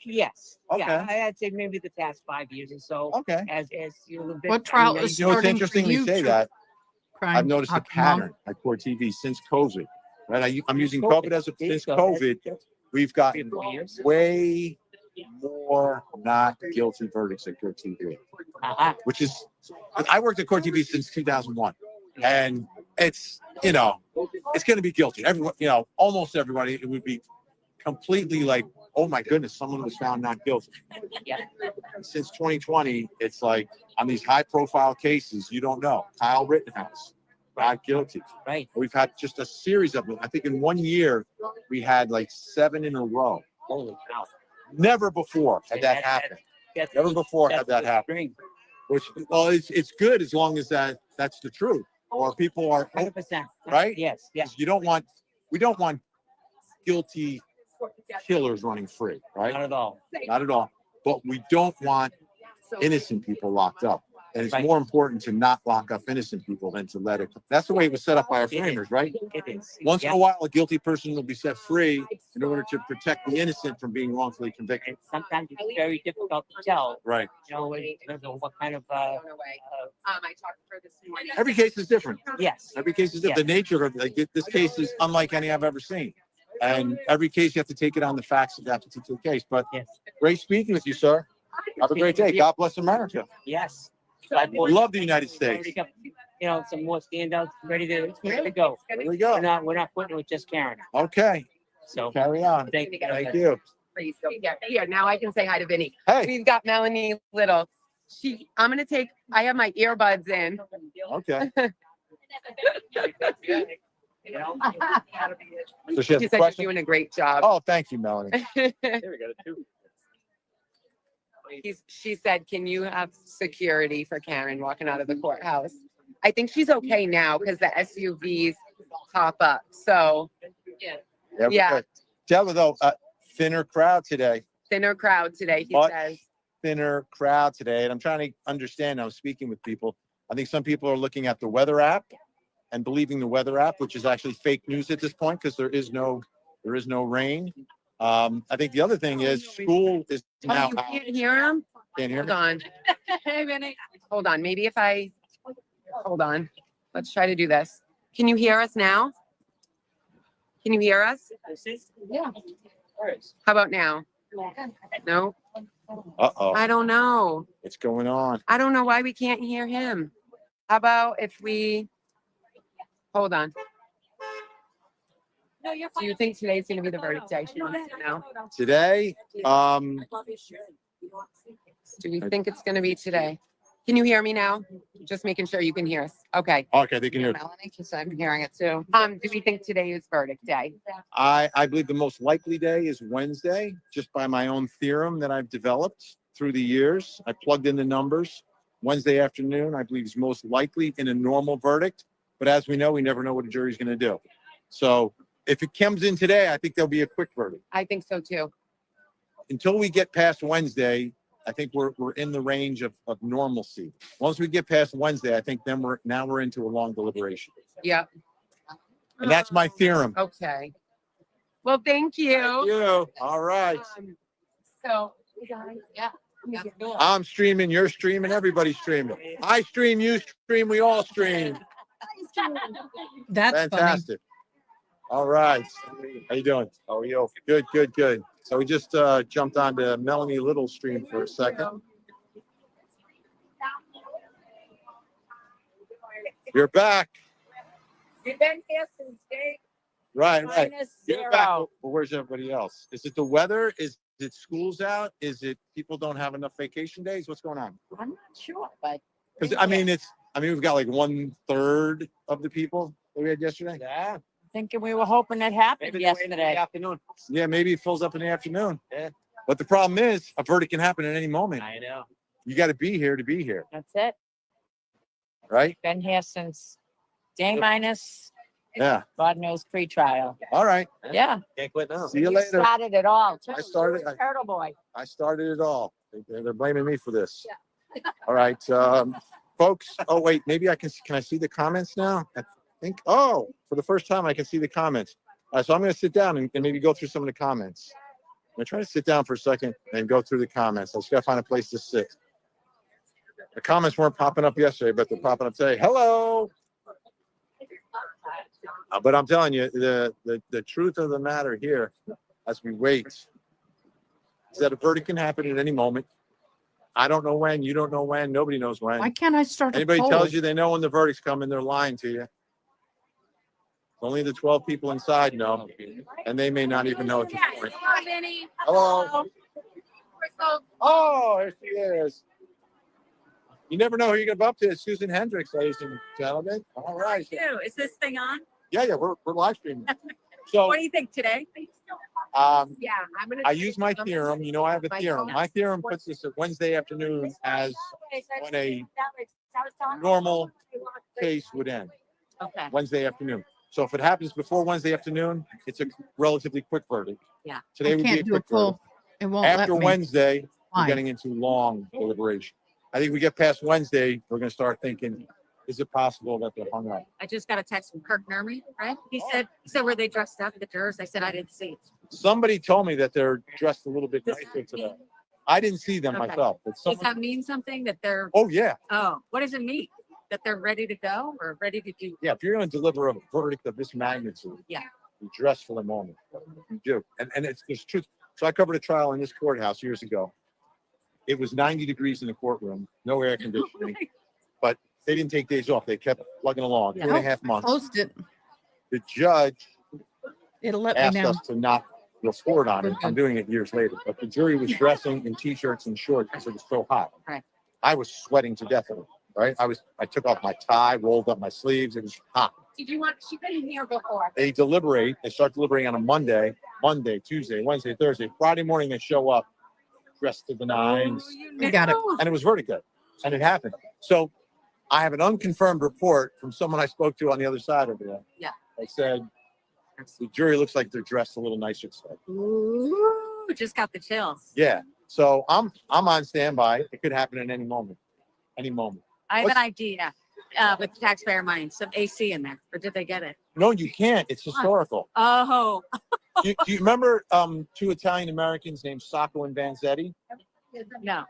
Yes. Okay. Yeah, I'd say maybe the past 5 years or so. Okay. As you know, What trial is You know, it's starting interesting for you you, say True that. Crime I've noticed a Hockey Mom? pattern at Court TV since COVID. Right, I'm using COVID since COVID. We've gotten way more not guilty verdicts at Court TV, which is, I worked at Court TV since 2001, and it's, you know, it's going to be guilty. Everyone, you know, almost everybody, it would be completely like, oh my goodness, someone was found not guilty. Since 2020, it's like on these high-profile cases, you don't know. Kyle Rittenhouse, not guilty. Right. We've had just a series of them. I think in 1 year, we had like 7 in a row. Holy cow. Never before had that happened. Never before had that happened. Which, well, it's good as long as that's the truth. Or people are 100%. Right? Yes. We don't want guilty killers running free, right? Not at all. Not at all. But we don't want innocent people locked up. And it's Right. more important to not lock up innocent people than to let it. That's the way it was set up by our framers, right? It is. Once in Yeah. a while, a guilty person will be set free in order to protect the innocent from being wrongfully convicted. And sometimes it's very difficult to tell. Right. You know, what kind of I talked to her this morning. Every case is different. yes. Every case is different. The nature of like this case is unlike any I've ever seen. And every case you have to take it on the facts of that particular case. But Yes. great speaking with you, sir. Have a great day. God bless America. Yes. We love the United States. You know, some more standouts ready to go. There we go. We're not putting it with just Karen. Okay. So Carry on. thank you. Thank you. Here, now I can say hi to Vinny. Hey. We've got Melanie Little. I have my earbuds in. Okay. You know? So she has She a said question? you're doing a great job. Oh, thank you, Melanie. She said, can you have security for Karen walking out of the courthouse? I think she's okay now because the SUVs pop up. So we're good. Tell her though, thinner crowd today. Thinner crowd today, he Much says. Thinner crowd today. And I'm trying to understand, I'm speaking with people. I think some people are looking at the weather app and believing the weather app, which is actually fake news at this point because there is no rain. I think the other thing is school is now You out. can't hear him? Can't hear Hold me? on. Hey, Vinny. Hold on. Hold on. Let's try to do this. Can you hear us now? Can you hear us? Yeah. How about now? No? Uh-oh. I don't know. What's going on? I don't know why we can't hear him. How about if we hold on? No, you're Do you think today's going to be the verdict day? She wants to know. Today, Do we think it's going to be today? Can you hear me now? Just making sure you can hear us. Okay. okay, they can hear. Melanie, because I'm hearing it too. Do we think today is verdict day? I believe the most likely day is Wednesday, just by my own theorem that I've developed through the years. I plugged in the numbers. Wednesday afternoon, I believe, is most likely in a normal verdict. But as we know, we never know what a jury's going to do. So if it comes in today, I think there'll be a quick verdict. I think so too. Until we get past Wednesday, I think we're in the range of normalcy. Once we get past Wednesday, I think then we're into a long deliberation. Yeah. And that's my theorem. Okay. Well, thank you. Thank you. All right. So, you guys, yeah. I'm streaming, you're streaming, everybody's streaming. I stream, you stream, we all stream. That's fantastic. All right. How you doing? How are you? Good, good, good. So we just jumped onto Melanie Little's stream for a second. You're back. You've been here since day Right, right. minus You're back. zero. Well, where's everybody else? Is it the weather? Is it school's out? Is it people don't have enough vacation days? What's going on? I'm not sure, but. Because we've got like 1/3 of the people that we had yesterday. Yeah. Thinking we were hoping it happened yesterday. Afternoon. Yeah, maybe it fills up in the afternoon. Yeah. But the problem is a verdict can happen at any moment. I know. You got to be here to be here, That's it. right? Been here since day minus, Yeah. God knows, pre-trial. All right. Yeah. Can't quit now. See you You later. started it all, too. I started- You Turtle boy. I started it all. They're blaming me for this. All right, folks. Oh wait, maybe can I see the comments now? I think. Oh, for the first time I can see the comments. All right, so I'm going to sit down and maybe go through some of the comments. I'm going to try to sit down for a second and go through the comments. I just got to find a place to sit. The comments weren't popping up yesterday, but they're popping up today. Hello. But I'm telling you, the truth of the matter here, as we wait, is that a verdict can happen at any moment. I don't know when. You don't know when. Nobody knows when. Why can't I start Anybody a poll? tells you they know when the verdict's coming, they're lying to you. Only the 12 people inside know, and they may not even know at this point. Hi, Vinny. Hello. Oh, here she is. You never know who you're going to bump to. It's Susan Hendricks, ladies and gentlemen. All right. Is this thing on? Yeah, we're live streaming. So, What do you think today? Yeah, I'm gonna. I use my theorem. You know, I have a theorem. My theorem puts this at Wednesday afternoon as when a normal case would end. Okay. Wednesday afternoon. So if it happens before Wednesday afternoon, it's a relatively quick verdict. Yeah. Today I would be a can't do a quick poll. verdict. It won't After let me. Wednesday, Why? we're getting into long deliberation. I think we get past Wednesday, we're gonna start thinking, is it possible that they're hung up? I just got a text from Kirk Nermy, right? He said, were they dressed up, the jurors? I said, I didn't see it. Somebody told me that they're dressed a little bit nicer today. I didn't see them Okay. myself. But Does that mean something that they're, oh, yeah. oh, what does it mean? That they're ready to go or ready to do? Yeah, if you're gonna deliver a verdict of this magnitude, Yeah. you dress for the moment. You do. And there's truth. So I covered a trial in this courthouse years ago. It was 90 degrees in the courtroom, no air conditioning, but they didn't take days off. They kept plugging along, 2.5 months. Post it. The judge It'll let me asked know. us to not report on it. We're I'm good. doing it years later, but the jury was dressing in t-shirts and shorts because it was so hot. Right. I was sweating to death of it, right? I took off my tie, rolled up my sleeves. It was hot. Did you want, she couldn't hear before. They deliberate. They start deliberating on a Monday, Tuesday, Wednesday, Thursday. Friday morning, they show up dressed to the nines. You got it. And it was verdict day. And it happened. So I have an unconfirmed report from someone I spoke to on the other side of it. Yeah. They said the jury looks like they're dressed a little nicer today. Ooh, just got the chills. Yeah. So I'm on standby. It could happen at any moment. Any moment. I have an idea with taxpayer money, some AC in there, or did they get it? No, you can't. It's historical. Oh, Do you remember two Italian Americans named Sacco and Vanzetti? no,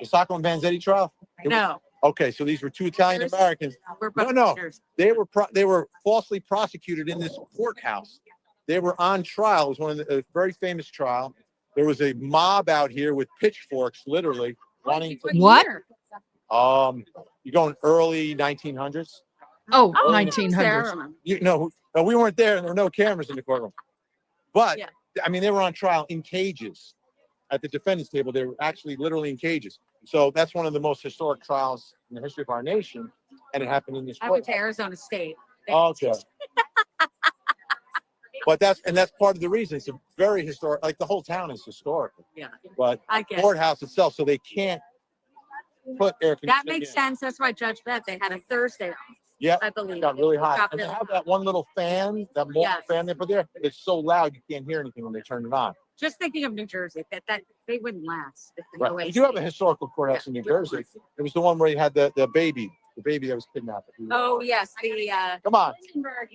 The Sacco and Vanzetti trial? no. Okay, so these were two Italian Americans. We're No, both no, teachers. they were falsely prosecuted in this courthouse. They were on trial. It was one of a very famous trial. There was a mob out here with pitchforks, literally wanting to. What? You're going early 1900s. Oh, Oh, 1900s. Sarah. You know, no, we weren't there. There were no cameras in the courtroom. But Yeah. I mean, they were on trial in cages at the defendant's table. They were actually literally in cages. So that's one of the most historic trials in the history of our nation, and it happened in this I went to court. Arizona State. Okay. But that's part of the reason. It's a very historic. Like the whole town is historical. Yeah, But I get it. courthouse itself, so they can't put air conditioning. That makes in. sense. That's why Judge Bet, they had a Thursday off, Yeah, I it believe. got really hot. Got And they really have hot. that one little fan, that mobile Yes. fan they put there. It's so loud you can't hear anything when they turn it on. Just thinking of New Jersey, that they wouldn't last. if the Right. no We AC. do have a historical courthouse in New Jersey. It was the one where you had the baby that was kidnapped. Oh, yes, the, Come on. Lindenberg.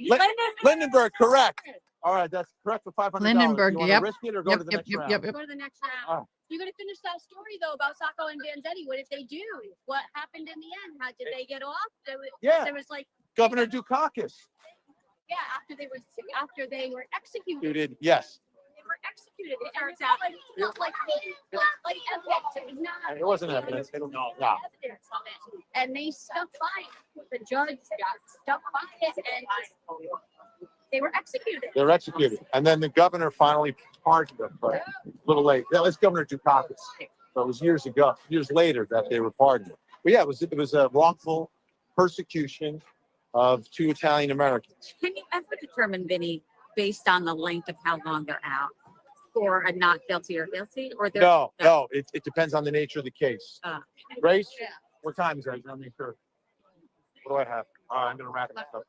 Lindenberg, correct. All right, that's correct for $500. Lindenberg, You want to yep. risk it or go to the next round? Go to the next round. All right. You're going to finish that story, though, about Sacco and Vanzetti. What did they do? What happened in the end? How did they get off? Yeah. There was like, Governor Dukakis. yeah, after they were executed. You did, yes. They were executed. It turns out like evidence. It was not. It wasn't evidence. They don't know. Yeah. Evidence of it. And they stuck by it. The judge got stuck by it, and they were executed. They were executed. And then the governor finally pardoned them, but a little late. That was Governor Dukakis. So it was years later that they were pardoned. But yeah, it was a wrongful persecution of two Italian Americans. Can you ever determine, Vinny, based on the length of how long they're out, for a not guilty or guilty, or they're No, it depends on the nature of the case. Grace, what time is it? Let me make sure. What do I have? All right, I'm going to wrap this up.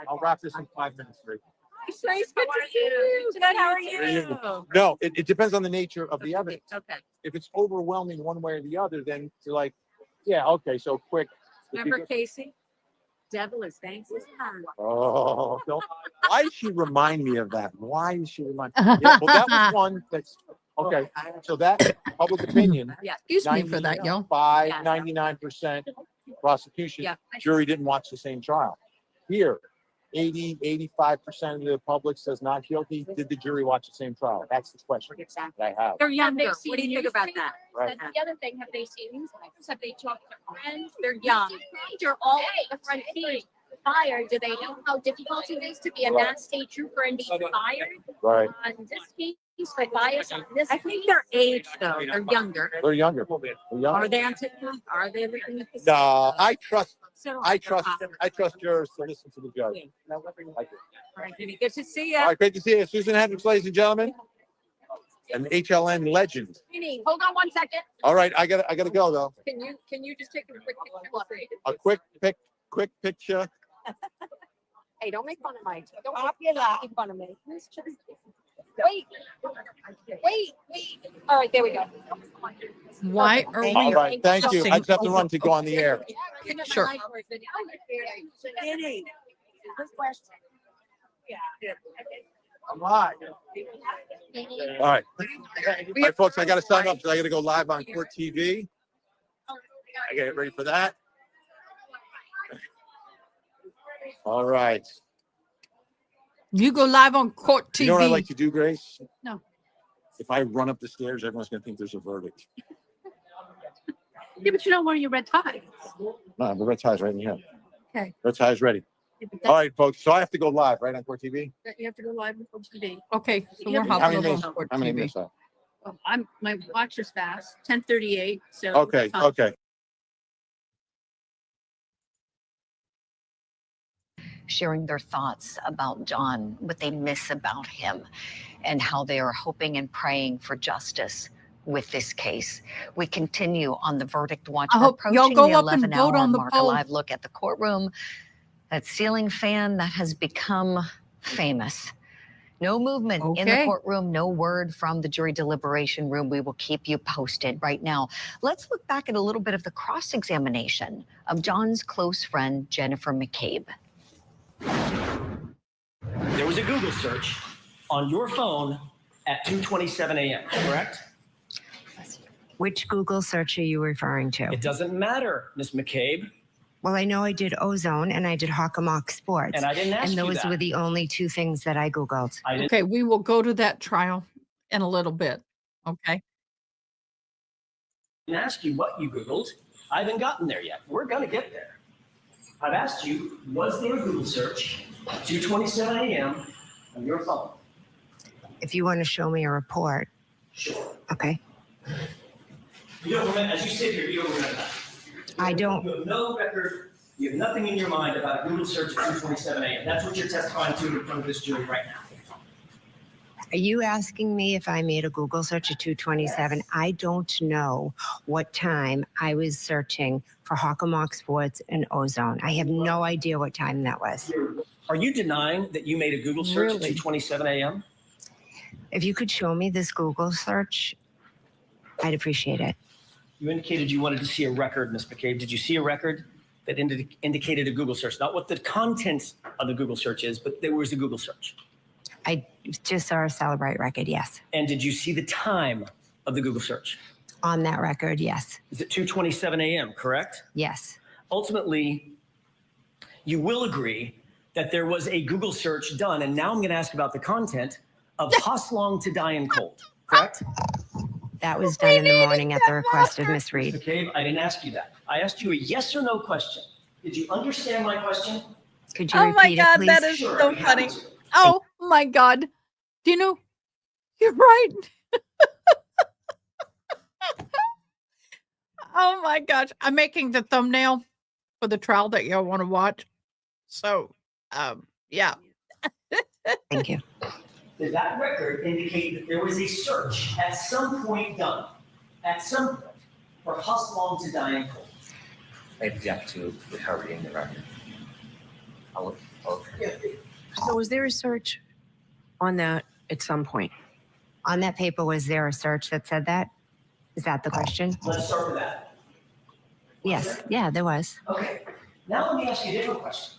I'll wrap this in 5 minutes, Grace. It's nice, good to see you. Good, how are you? No, it depends on the nature of the evidence. Okay. If it's overwhelming one way or the other, then you're like, yeah, okay, so quick. Remember Casey? Devil is thanks. Oh, don't. Why does she remind me of that? Why does she remind me? Yeah, well, that was one that's okay. So that public opinion. Yeah. Excuse me for that, yo. 99% prosecution. Yeah. Jury didn't watch the same trial. Here, 85% of the public says not guilty. Did the jury watch the same trial? That's the question that I have. They're younger. Have they What do you seen think about newspapers? that? Right. That's the other thing. Have they seen newspapers? Have they talked to friends? They're young. They're all at the front page. Fired. Do they know how difficult it is to be a Right. Mass State trooper and be fired? Right. On this case, for bias on this. I think their age, though, they're younger. They're younger. They're younger. Are they on TikTok? Are they looking at this? No, I trust So, jurors to listen to the judge. All right, Vinny, good to see you. All right, great to see you. Susan Hendricks, ladies and gentlemen. An HLN legend. Meaning, hold on 1 second. All right, I gotta go though. Can you just take a quick picture? A quick picture. Hey, don't make fun of Mike. Don't make fun of me. Wait. All right, there we go. Why are we? All right, thank you. I just have to over- run to go on the air. Sure. All right. All right. All right, folks, I got to sign up because I got to go live on Court TV. I got to get ready for that. All right. You go live on Court TV. You know what I like to do, Grace? No. If I run up the stairs, everyone's going to think there's a verdict. Yeah, but you don't wear your red tie. No, the red tie's right in here. Okay. Red tie's ready. All right, folks. So I have to go live, right, on Court TV? You have to go live on TV. Okay, so Yeah, we're but- How many hopping over minutes? on Court How many TV. minutes? My watch is fast, 10:38. So Okay, fine. okay. Sharing their thoughts about John, what they miss about him, and how they are hoping and praying for justice with this case. We continue on the verdict watch. I We're hope y'all approaching go the up and 11-hour vote on the mark. poll. A live look at the courtroom. That ceiling fan that has become famous. No movement in the Okay. courtroom, no word from the jury deliberation room. We will keep you posted. Right now, let's look back at a little bit of the cross-examination of John's close friend, Jennifer McCabe. There was a Google search on your phone at 2:27 a.m., correct? Which Google search are you referring to? It doesn't matter, Miss McCabe. Well, I know I did Ozone and I did Hockamock Sports. And I didn't ask And you those that. were the only two things that I Googled. Okay, we will go to that trial in a little bit. Okay. Didn't ask you what you Googled. I haven't gotten there yet. We're going to get there. I've asked you, was there a Google search at 2:27 a.m. on your phone? If you want to show me a report. Sure. Okay. You don't remember, as you sit here, you don't remember that. I don't. You have no record, you have nothing in your mind about a Google search at 2:27 a.m. That's what you're testifying to in front of this jury right now. Are you asking me if I made a Google search at 2:27? I don't know what time I was searching for Hockamock Sports and Ozone. I have no idea what time that was. Are you denying that you made a Google search at 2:27 a.m.? If you could show me this Google search, I'd appreciate it. You indicated you wanted to see a record, Ms. McCabe. Did you see a record that indicated a Google search? Not what the content of the Google search is, but there was a Google search. I just saw a Celebrate record, yes. And did you see the time of the Google search? On that record, yes. Is it 2:27 a.m., correct? Yes. Ultimately, you will agree that there was a Google search done, and now I'm going to ask about the content of Hoslong to Die in Cold, correct? That was done in the morning at the request of Miss Reed. McCabe, I didn't ask you that. I asked you a yes or no question. Did you understand my question? Could you Oh my repeat it, God, please? that is Sure, so I'd be funny. happy to. Oh my God. Do you know? You're right. Oh my gosh. I'm making the thumbnail for the trial that y'all want to watch. So, yeah. Thank you. Did that record indicate that there was a search at some point done, at some point, for Hoslong to Die in Cold? I object to recovery in the record. So was there a search on that at some point? On that paper, was there a search that said that? Is that the question? Let's start with that. Yes. Yeah, there was. Okay, now let me ask you a different question.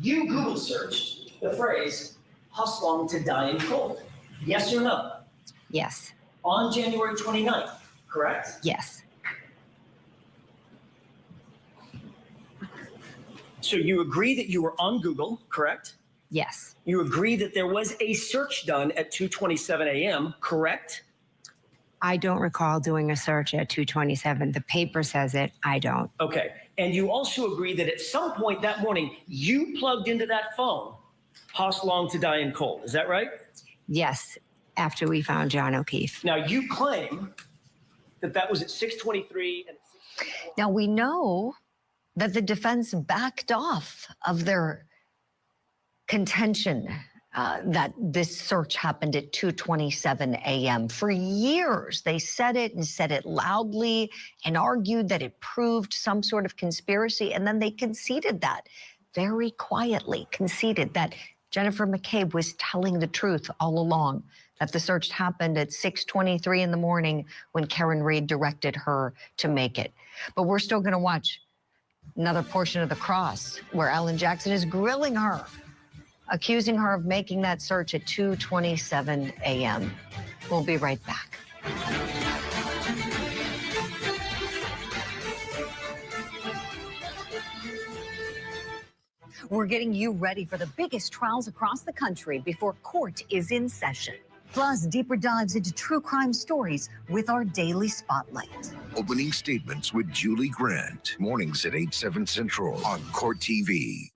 You Google searched the phrase Hoslong to Die in Cold. Yes or no? Yes. On January 29th, correct? Yes. So you agree that you were on Google, correct? Yes. You agree that there was a search done at 2:27 a.m., correct? I don't recall doing a search at 2:27. The paper says it. I don't. Okay. And you also agree that at some point that morning, you plugged into that phone Hoslong to Die in Cold. Is that right? Yes. After we found John O'Keefe. Now, you claim that that was at 6:23 and Now, we know that the defense backed off of their contention that this search happened at 2:27 a.m. For years, they said it and said it loudly and argued that it proved some sort of conspiracy. And then they conceded that very quietly, conceded that Jennifer McCabe was telling the truth all along, that the search happened at 6:23 in the morning when Karen Reed directed her to make it. But we're still going to watch another portion of The Cross where Alan Jackson is grilling her, accusing her of making that search at 2:27 a.m. We'll be right back. We're getting you ready for the biggest trials across the country before court is in session. Plus, deeper dives into true crime stories with our daily spotlight. Opening statements with Julie Grant. Mornings at 8/7 Central on Court TV.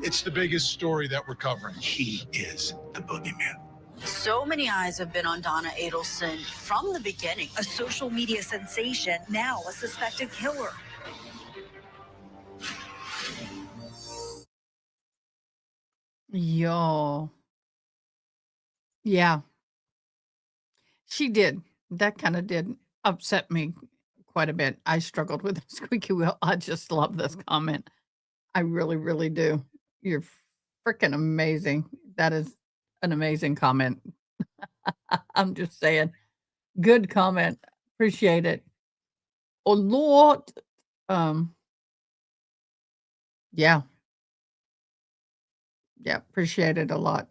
It's the biggest story that we're covering. He is the boogeyman. So many eyes have been on Donna Adelson from the beginning. A social media sensation, now a suspected killer. Yo. Yeah. She did. That kind of did upset me quite a bit. I struggled with the squeaky wheel. I just love this comment. I really, really do. You're freaking amazing. That is an amazing comment. I'm just saying. Good comment. Appreciate it. Oh Lord. Um, yeah. Yeah, appreciate it a lot.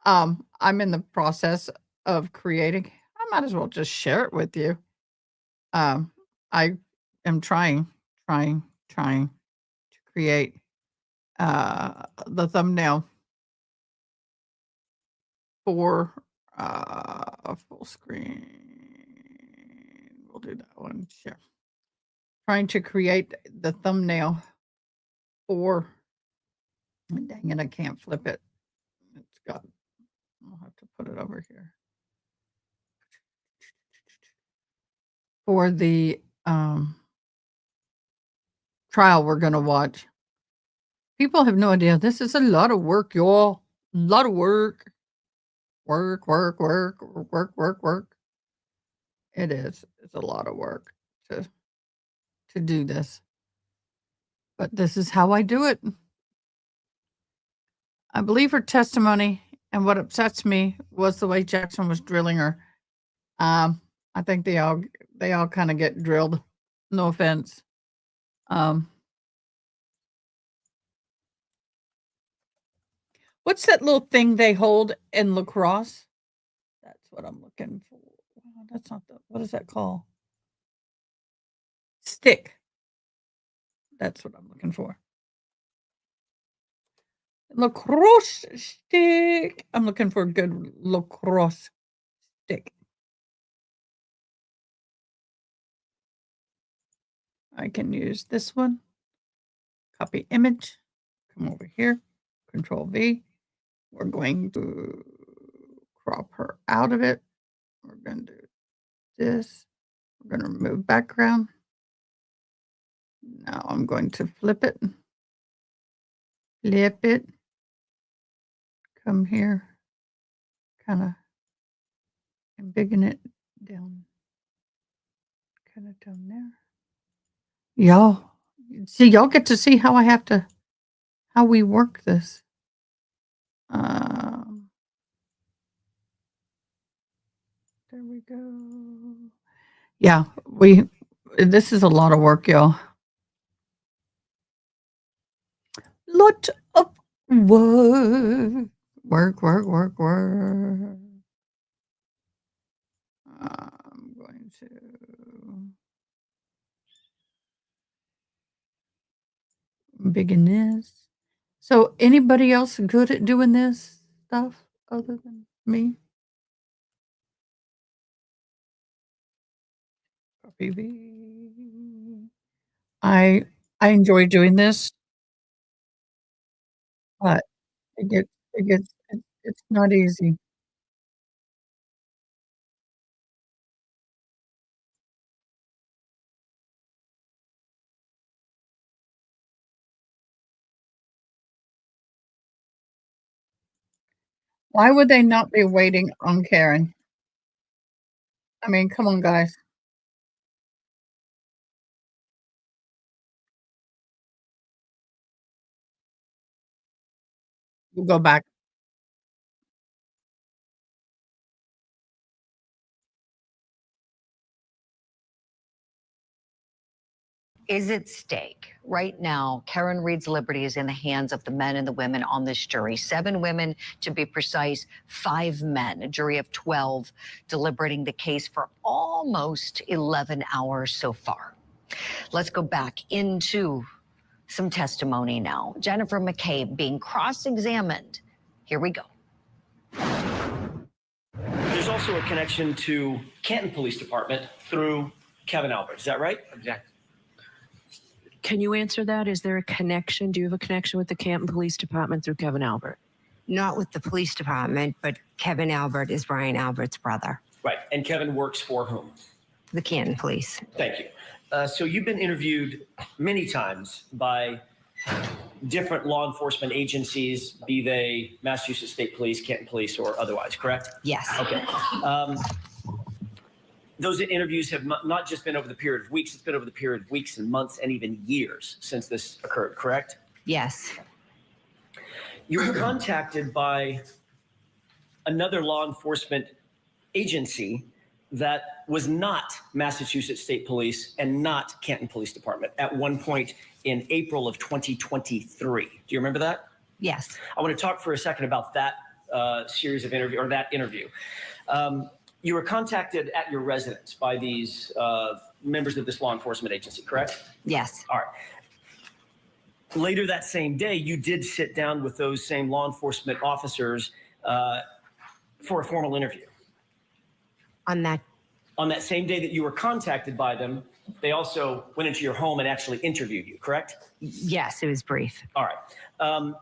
I'm in the process of creating. I might as well just share it with you. Um, I am trying to create the thumbnail for a full screen. We'll do that one. Share. Trying to create the thumbnail for. Dang it, I can't flip it. It's got. I'll have to put it over here. For the trial we're gonna watch. People have no idea. This is a lot of work, y'all. A lot of work. Work, work, work, work, work, work. It is. It's a lot of work to do this. But this is how I do it. I believe her testimony, and what upsets me was the way Jackson was drilling her. I think they all kind of get drilled. No offense. What's that little thing they hold in lacrosse? That's what I'm looking for. That's not the. What is that called? Stick. That's what I'm looking for. Lacrosse stick. I'm looking for a good lacrosse stick. I can use this one. Copy image. Come over here. Control V. We're going to crop her out of it. We're going to do this. We're going to remove background. Now I'm going to flip it. Flip it. Come here. Kind of embiggen it down. Kind of down there. Y'all get to see how how we work this. There we go. Yeah, this is a lot of work, y'all. Lot of work. Work, work, work, work. I'm going to begin this. So anybody else good at doing this stuff other than me? Copy V. I enjoy doing this, but it's not easy. Why would they not be waiting on Karen? I mean, come on, guys. We'll go back. is at stake. Right now, Karen Reed's liberty is in the hands of the men and the women on this jury. 7 women, to be precise, 5 men, a jury of 12, deliberating the case for almost 11 hours so far. Let's go back into some testimony now. Jennifer McCabe being cross-examined. Here we go. There's also a connection to Canton Police Department through Kevin Albert. Is that right? Exactly. Can you answer that? Is there a connection? Do you have a connection with the Canton Police Department through Kevin Albert? Not with the police department, but Kevin Albert is Brian Albert's brother. Right. And Kevin works for whom? The Canton Police. Thank you. So you've been interviewed many times by different law enforcement agencies, be they Massachusetts State Police, Canton Police, or otherwise, correct? Yes. Okay. Those interviews have not just been over the period of weeks, it's been over the period of weeks and months and even years since this occurred, correct? Yes. You were contacted by another law enforcement agency that was not Massachusetts State Police and not Canton Police Department at one point in April of 2023. Do you remember that? Yes. I want to talk for a second about that series of interview, or that interview. You were contacted at your residence by these members of this law enforcement agency, correct? Yes. All right. Later that same day, you did sit down with those same law enforcement officers for a formal interview. On that same day that you were contacted by them, they also went into your home and actually interviewed you, correct? Yes, it was brief. All right.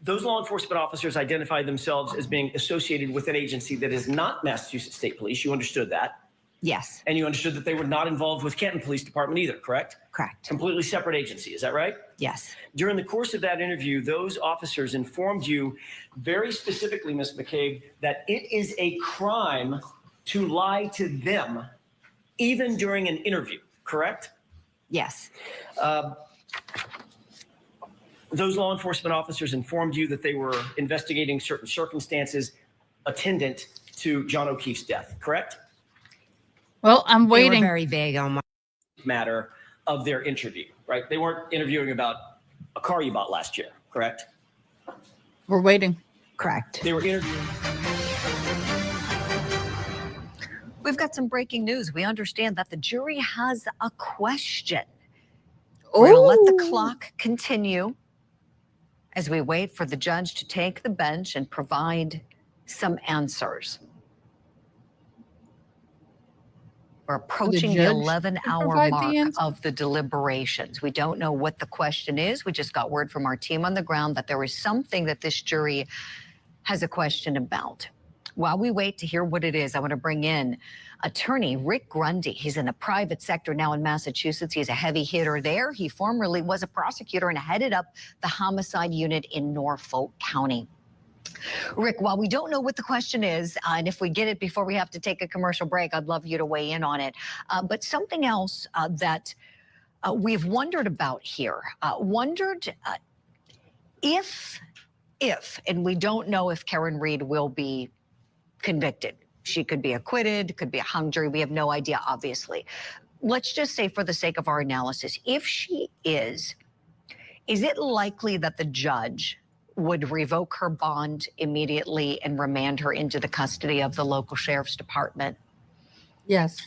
Those law enforcement officers identified themselves as being associated with an agency that is not Massachusetts State Police. You understood that? Yes. And you understood that they were not involved with Canton Police Department either, correct? Correct. Completely separate agency, is that right? Yes. During the course of that interview, those officers informed you very specifically, Ms. McCabe, that it is a crime to lie to them, even during an interview, correct? Yes. Those law enforcement officers informed you that they were investigating certain circumstances attendant to John O'Keefe's death, correct? Well, I'm waiting. They were very vague on my matter of their interview, right? They weren't interviewing about a car you bought last year, correct? We're waiting. Correct. They were interviewing. We've got some breaking news. We understand that the jury has a question. We're going to let the clock continue as we wait for the judge to take the bench and provide some answers. We're approaching the 11-hour mark of the deliberations. We don't know what the question is. We just got word from our team on the ground that there is something that this jury has a question about. While we wait to hear what it is, I want to bring in attorney Rick Grundy. He's in the private sector now in Massachusetts. He's a heavy hitter there. He formerly was a prosecutor and headed up the homicide unit in Norfolk County. Rick, while we don't know what the question is, and if we get it before we have to take a commercial break, I'd love you to weigh in on it. But something else that we've wondered about here, if, and we don't know if Karen Reed will be convicted. She could be acquitted, could be a hung jury. We have no idea, obviously. Let's just say for the sake of our analysis, if she is it likely that the judge would revoke her bond immediately and remand her into the custody of the local sheriff's department? Yes.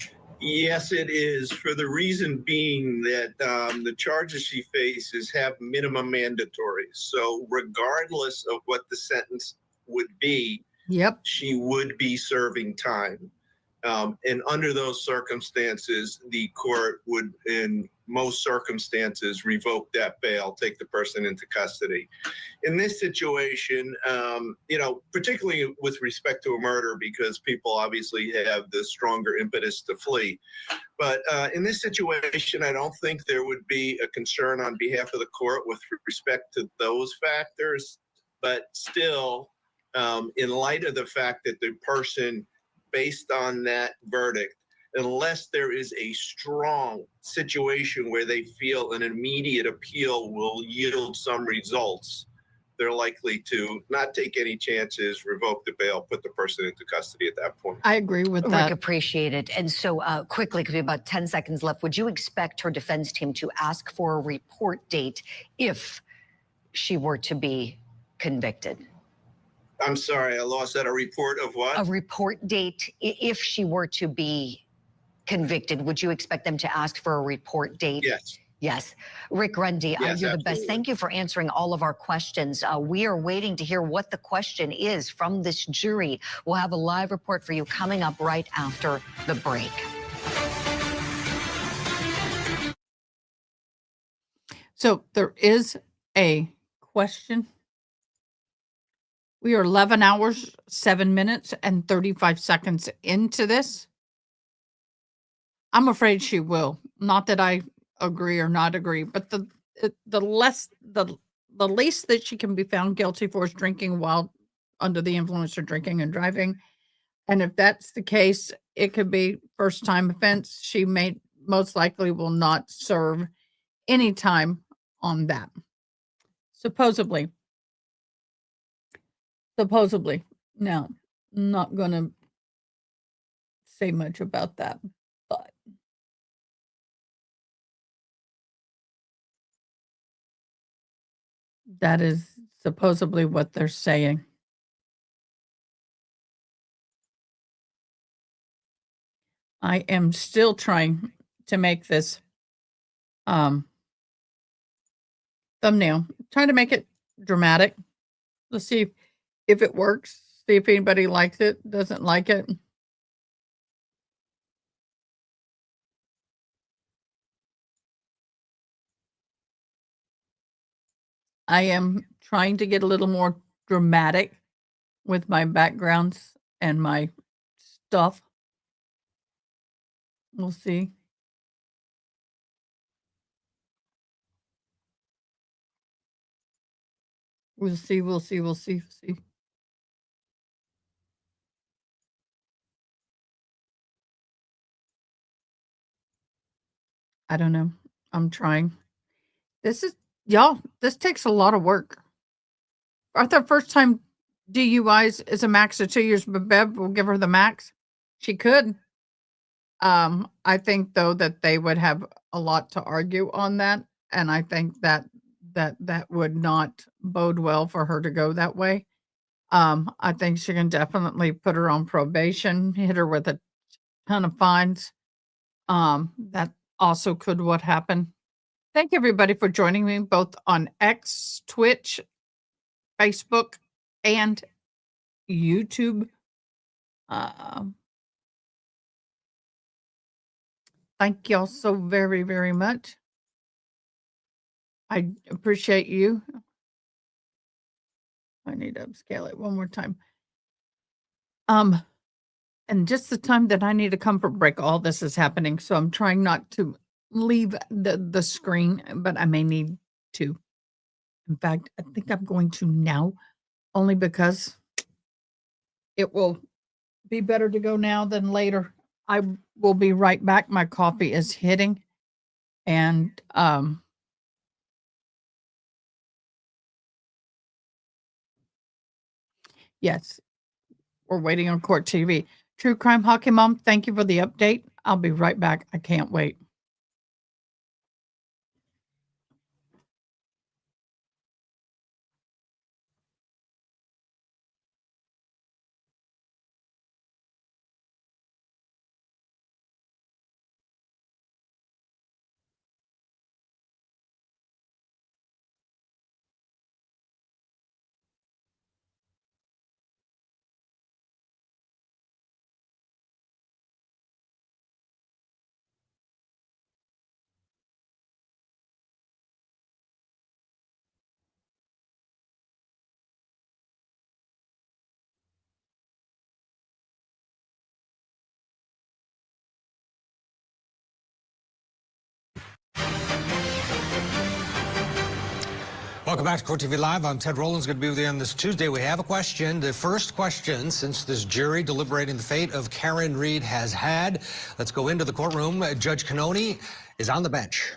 Yes, it is, for the reason being that the charges she faces have minimum mandatory. So regardless of what the sentence would be, she would be serving time. And under those circumstances, the court would, in most circumstances, revoke that bail, take the person into custody. In this situation, particularly with respect to a murder, because people obviously have the stronger impetus to flee. But in this situation, I don't think there would be a concern on behalf of the court with respect to those factors. But still, in light of the fact that the person, based on that verdict, unless there is a strong situation where they feel an immediate appeal will yield some results, they're likely to not take any chances, revoke the bail, put the person into custody at that point. I agree with Rick, that. appreciate it. And so quickly, because we have about 10 seconds left, would you expect her defense team to ask for a report date if she were to be convicted? I'm sorry, I lost that. A report of what? A report date if she were to be convicted. Would you expect them to ask for a report date? Yes. Yes. Rick Grundy, Yes, you're the best. absolutely. Thank you for answering all of our questions. We are waiting to hear what the question is from this jury. We'll have a live report for you coming up right after the break. So there is a question. We are 11 hours, 7 minutes, and 35 seconds into this. I'm afraid she will. Not that I agree or not agree, but the least that she can be found guilty for is drinking while under the influence of drinking and driving. And if that's the case, it could be first time offense. She may most likely will not serve any time on that. Supposedly. Now, I'm not going to say much about that, but that is supposedly what they're saying. I am still trying to make this thumbnail, trying to make it dramatic. Let's see if it works. See if anybody likes it, doesn't like it. I am trying to get a little more dramatic with my backgrounds and my stuff. We'll see. We'll see. I don't know. I'm trying. This takes a lot of work. I thought first time DUIs is a max of 2 years, but Bev will give her the max. She could. I think though that they would have a lot to argue on that, and I think that would not bode well for her to go that way. I think she can definitely put her on probation, hit her with a ton of fines. That also could what happen. Thank you everybody for joining me both on X, Twitch, Facebook, and YouTube. Thank y'all so very, very much. I appreciate you. I need to upscale it one more time. And just the time that I need to come for break, all this is happening. So I'm trying not to leave the screen, but I may need to. In fact, I think I'm going to now, only because it will be better to go now than later. I will be right back. My coffee is hitting. And yes, we're waiting on Court TV. True Crime Hockey Mom, thank you for the update. I'll be right back. I can't wait. Welcome back to Court TV Live. I'm Ted Rowland's going to be with you on this Tuesday. We have a question. The first question since this jury deliberating the fate of Karen Reed has had. Let's go into the courtroom. Judge Cannoni is on the bench.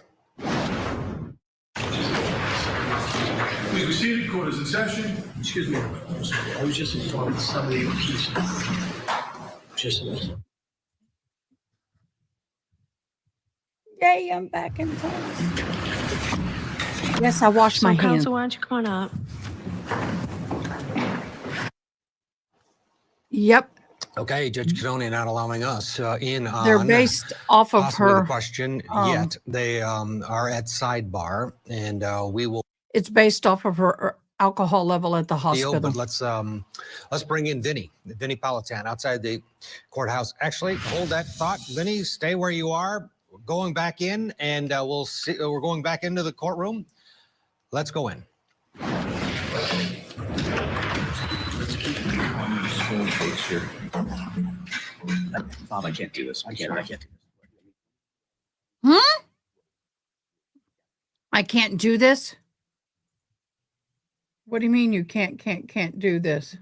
We Please be seated. Court is in session. Excuse me. I was just informed that somebody just Yay, I'm back in time. Yes, I washed my hands. Counsel, why don't you come on up? Yep. Okay, Judge Canoni not allowing us in on. They're based off of possibly her the question yet. They are at sidebar, and we will. It's based off of her alcohol level at the hospital. But let's bring in Vinny Politan outside the courthouse. Actually, hold that thought, Vinny. Stay where you are. We're going back in, and we'll see. We're going back into the courtroom. Let's go in. Bob, I can't do this. I can't do this. I can't do this? What do you mean you can't do this?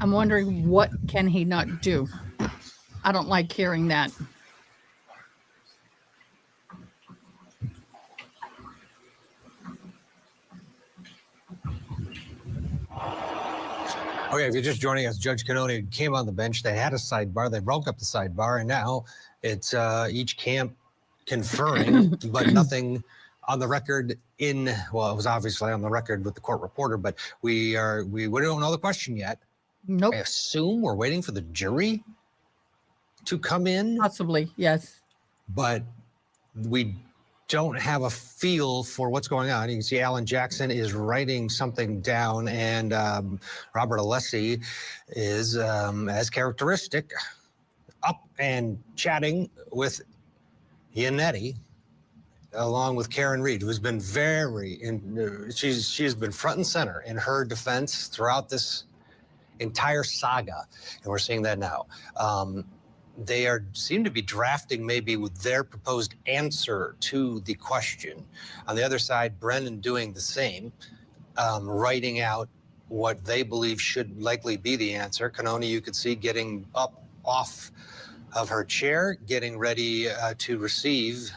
I'm wondering what can he not do? I don't like hearing that. Okay, if you're just joining us, Judge Canoni came on the bench. They had a sidebar. They broke up the sidebar, and now it's each camp conferring, but nothing on the record well, it was obviously on the record with the court reporter, but we don't know the question yet. Nope. I assume we're waiting for the jury to come in. Possibly, yes. But we don't have a feel for what's going on. You can see Alan Jackson is writing something down, and Robert Alessi is, as characteristic, up and chatting with Yannetti, along with Karen Reed, who's been she has been front and center in her defense throughout this entire saga, and we're seeing that now. They seem to be drafting maybe with their proposed answer to the question. On the other side, Brennan doing the same, writing out what they believe should likely be the answer. Canoni, you could see getting up off of her chair, getting ready to receive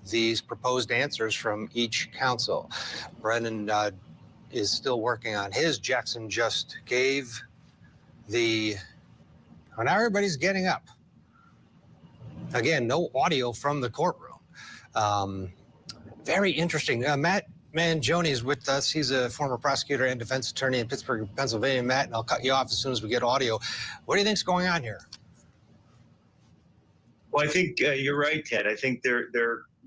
these proposed answers from each counsel. Brennan is still working on his. Jackson just gave well, now everybody's getting up. Again, no audio from the courtroom. Very interesting. Matt Mangione is with us. He's a former prosecutor and defense attorney in Pittsburgh, Pennsylvania. Matt, and I'll cut you off as soon as we get audio. What do you think's going on here? Well, I think you're right, Ted. I think they're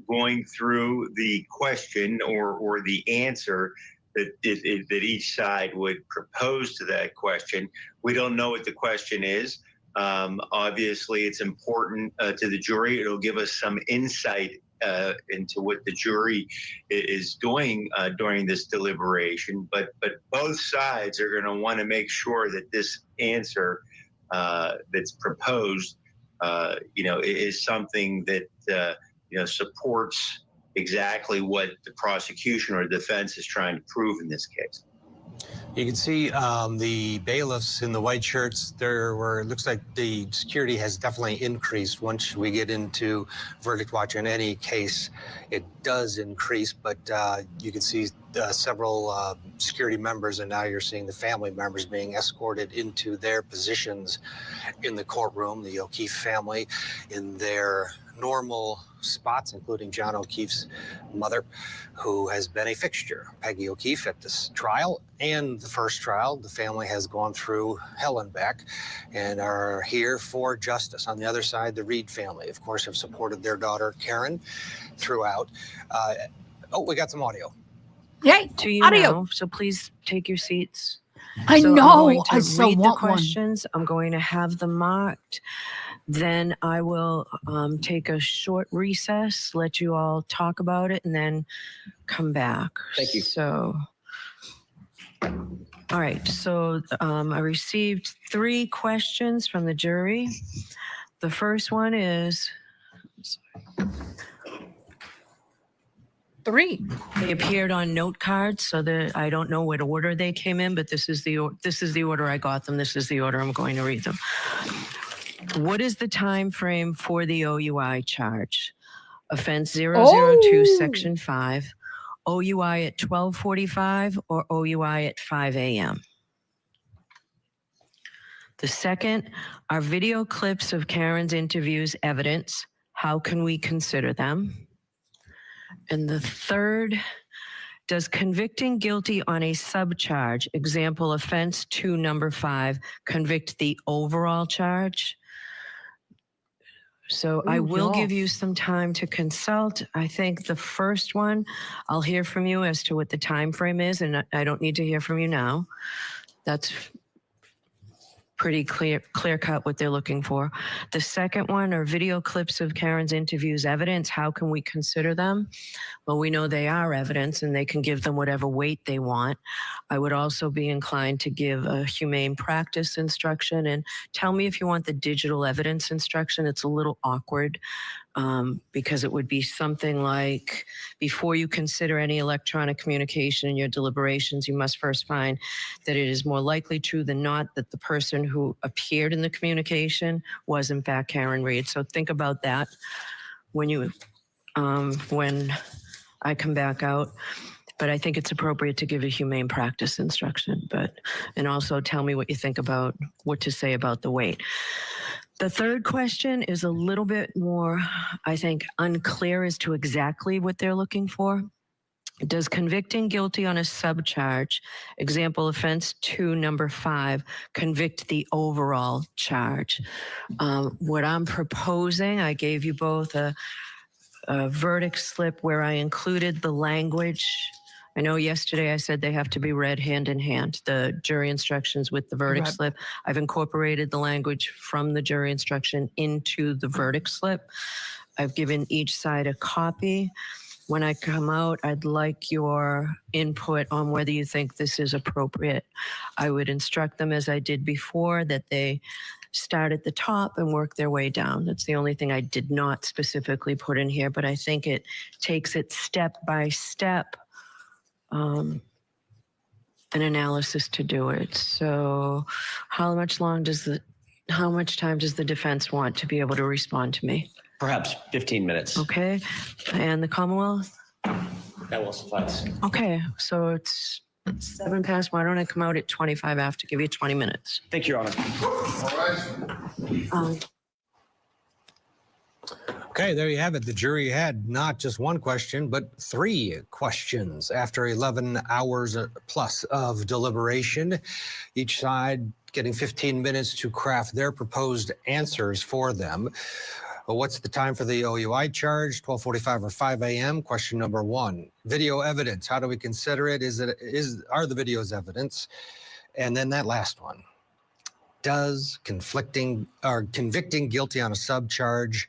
going through the question or the answer that each side would propose to that question. We don't know what the question is. Obviously, it's important to the jury. It'll give us some insight into what the jury is doing during this deliberation. But both sides are going to want to make sure that this answer that's proposed, is something that supports exactly what the prosecution or defense is trying to prove in this case. You can see the bailiffs in the white shirts. Looks like the security has definitely increased once we get into verdict watch. In any case, it does increase, but you can see several security members, and now you're seeing the family members being escorted into their positions in the courtroom. The O'Keefe family in their normal spots, including John O'Keefe's mother, who has been a fixture, Peggy O'Keefe, at this trial and the first trial. The family has gone through hell and back and are here for justice. On the other side, the Reed family, of course, have supported their daughter, Karen, throughout. Oh, we got some audio. Yay! To you Audio. now, so please take your seats. I So I'm know. going to I so read the want one. questions. I'm going to have them marked. Then I will take a short recess, let you all talk about it, and then come back. Thank you. So, all right. So I received 3 questions from the jury. The first one is 3. They appeared on note cards, so that I don't know what order they came in, but this is the order I got them. This is the order I'm going to read them. What is the time frame for the OUI charge? Offense 002, Section 5, OUI at 12:45 or OUI at 5 a.m.? The second, are video clips of Karen's interviews evidence? How can we consider them? And the third, does convicting guilty on a subcharge, example offense 2, number 5, convict the overall charge? So I will give you some time to consult. I think the first one, I'll hear from you as to what the time frame is, and I don't need to hear from you now. That's pretty clear cut what they're looking for. The second one are video clips of Karen's interviews evidence. How can we consider them? Well, we know they are evidence and they can give them whatever weight they want. I would also be inclined to give a humane practice instruction, and tell me if you want the digital evidence instruction. It's a little awkward because it would be something like, before you consider any electronic communication in your deliberations, you must first find that it is more likely true than not that the person who appeared in the communication was in fact Karen Reed. So think about that when I come back out. But I think it's appropriate to give a humane practice instruction, and also tell me what you think about what to say about the weight. The third question is a little bit more, I think, unclear as to exactly what they're looking for. Does convicting guilty on a subcharge, example offense 2, number 5, convict the overall charge? What I'm proposing, I gave you both a verdict slip where I included the language. I know yesterday I said they have to be read hand in hand, the jury instructions with the verdict slip. I've incorporated the language from the jury instruction into the verdict slip. I've given each side a copy. When I come out, I'd like your input on whether you think this is appropriate. I would instruct them, as I did before, that they start at the top and work their way down. That's the only thing I did not specifically put in here, but I think it takes it step by step, an analysis to do it. So how much time does the defense want to be able to respond to me? Perhaps 15 minutes. Okay. And the Commonwealth? That will suffice. Okay. So it's 7 past. Why don't I come out at 25 after, give you 20 minutes? Thank you, Your Honor. All right. Okay, there you have it. The jury had not just one question, but 3 questions after 11 hours plus of deliberation. Each side getting 15 minutes to craft their proposed answers for them. Well, what's the time for the OUI charge? 12:45 or 5 a.m.? Question number 1. Video evidence. How do we consider it? Are the videos evidence? And then that last one. Does convicting guilty on a subcharge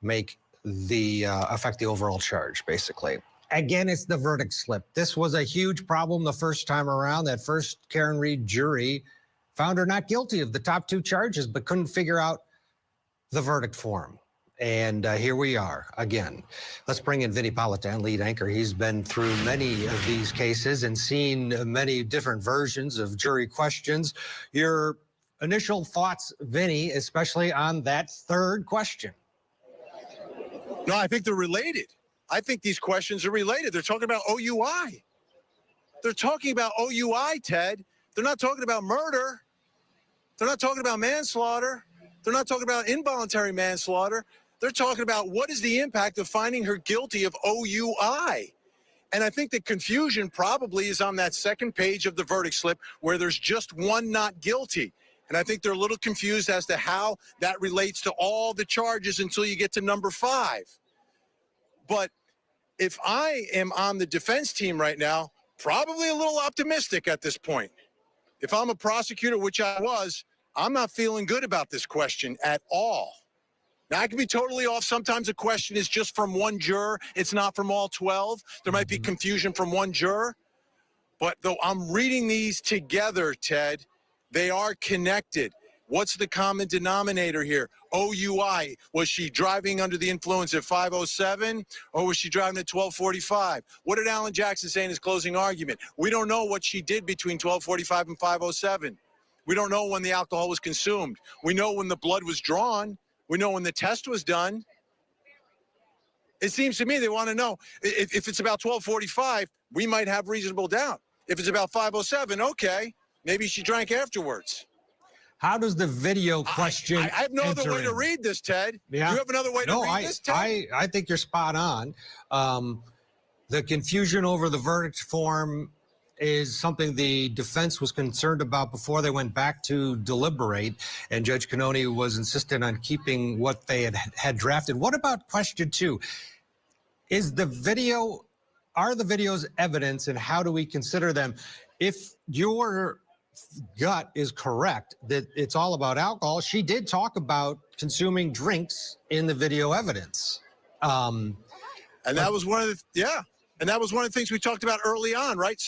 make the affect the overall charge, basically? Again, it's the verdict slip. This was a huge problem the first time around. That first Karen Reed jury found her not guilty of the top 2 charges, but couldn't figure out the verdict form. And here we are again. Let's bring in Vinny Politan, lead anchor. He's been through many of these cases and seen many different versions of jury questions. Your initial thoughts, Vinny, especially on that third question? No, I think they're related. I think these questions are related. They're talking about OUI. They're talking about OUI, Ted. They're not talking about murder. They're not talking about manslaughter. They're not talking about involuntary manslaughter. They're talking about what is the impact of finding her guilty of OUI. And I think the confusion probably is on that second page of the verdict slip where there's just one not guilty. And I think they're a little confused as to how that relates to all the charges until you get to number 5. But if I am on the defense team right now, probably a little optimistic at this point. If I'm a prosecutor, which I was, I'm not feeling good about this question at all. Now, I can be totally off. Sometimes a question is just from one juror. It's not from all 12. There might be confusion from one juror. But though I'm reading these together, Ted, they are connected. What's the common denominator here? OUI. Was she driving under the influence at 5:07 or was she driving at 12:45? What did Alan Jackson say in his closing argument? We don't know what she did between 12:45 and 5:07. We don't know when the alcohol was consumed. We know when the blood was drawn. We know when the test was done. It seems to me they want to know if it's about 12:45, we might have reasonable doubt. If it's about 5:07, okay, maybe she drank afterwards. How does the video question I have no other enter way to in? read this, Ted. Yeah. Do you have another way to read this, Ted? I think you're spot on. The confusion over the verdict form is something the defense was concerned about before they went back to deliberate, and Judge Cannoni was insistent on keeping what they had drafted. What about question 2? Are the videos evidence, and how do we consider them? If your gut is correct that it's all about alcohol, she did talk about consuming drinks in the video evidence. And that was one of the, and that was one of the things we talked about early on, right?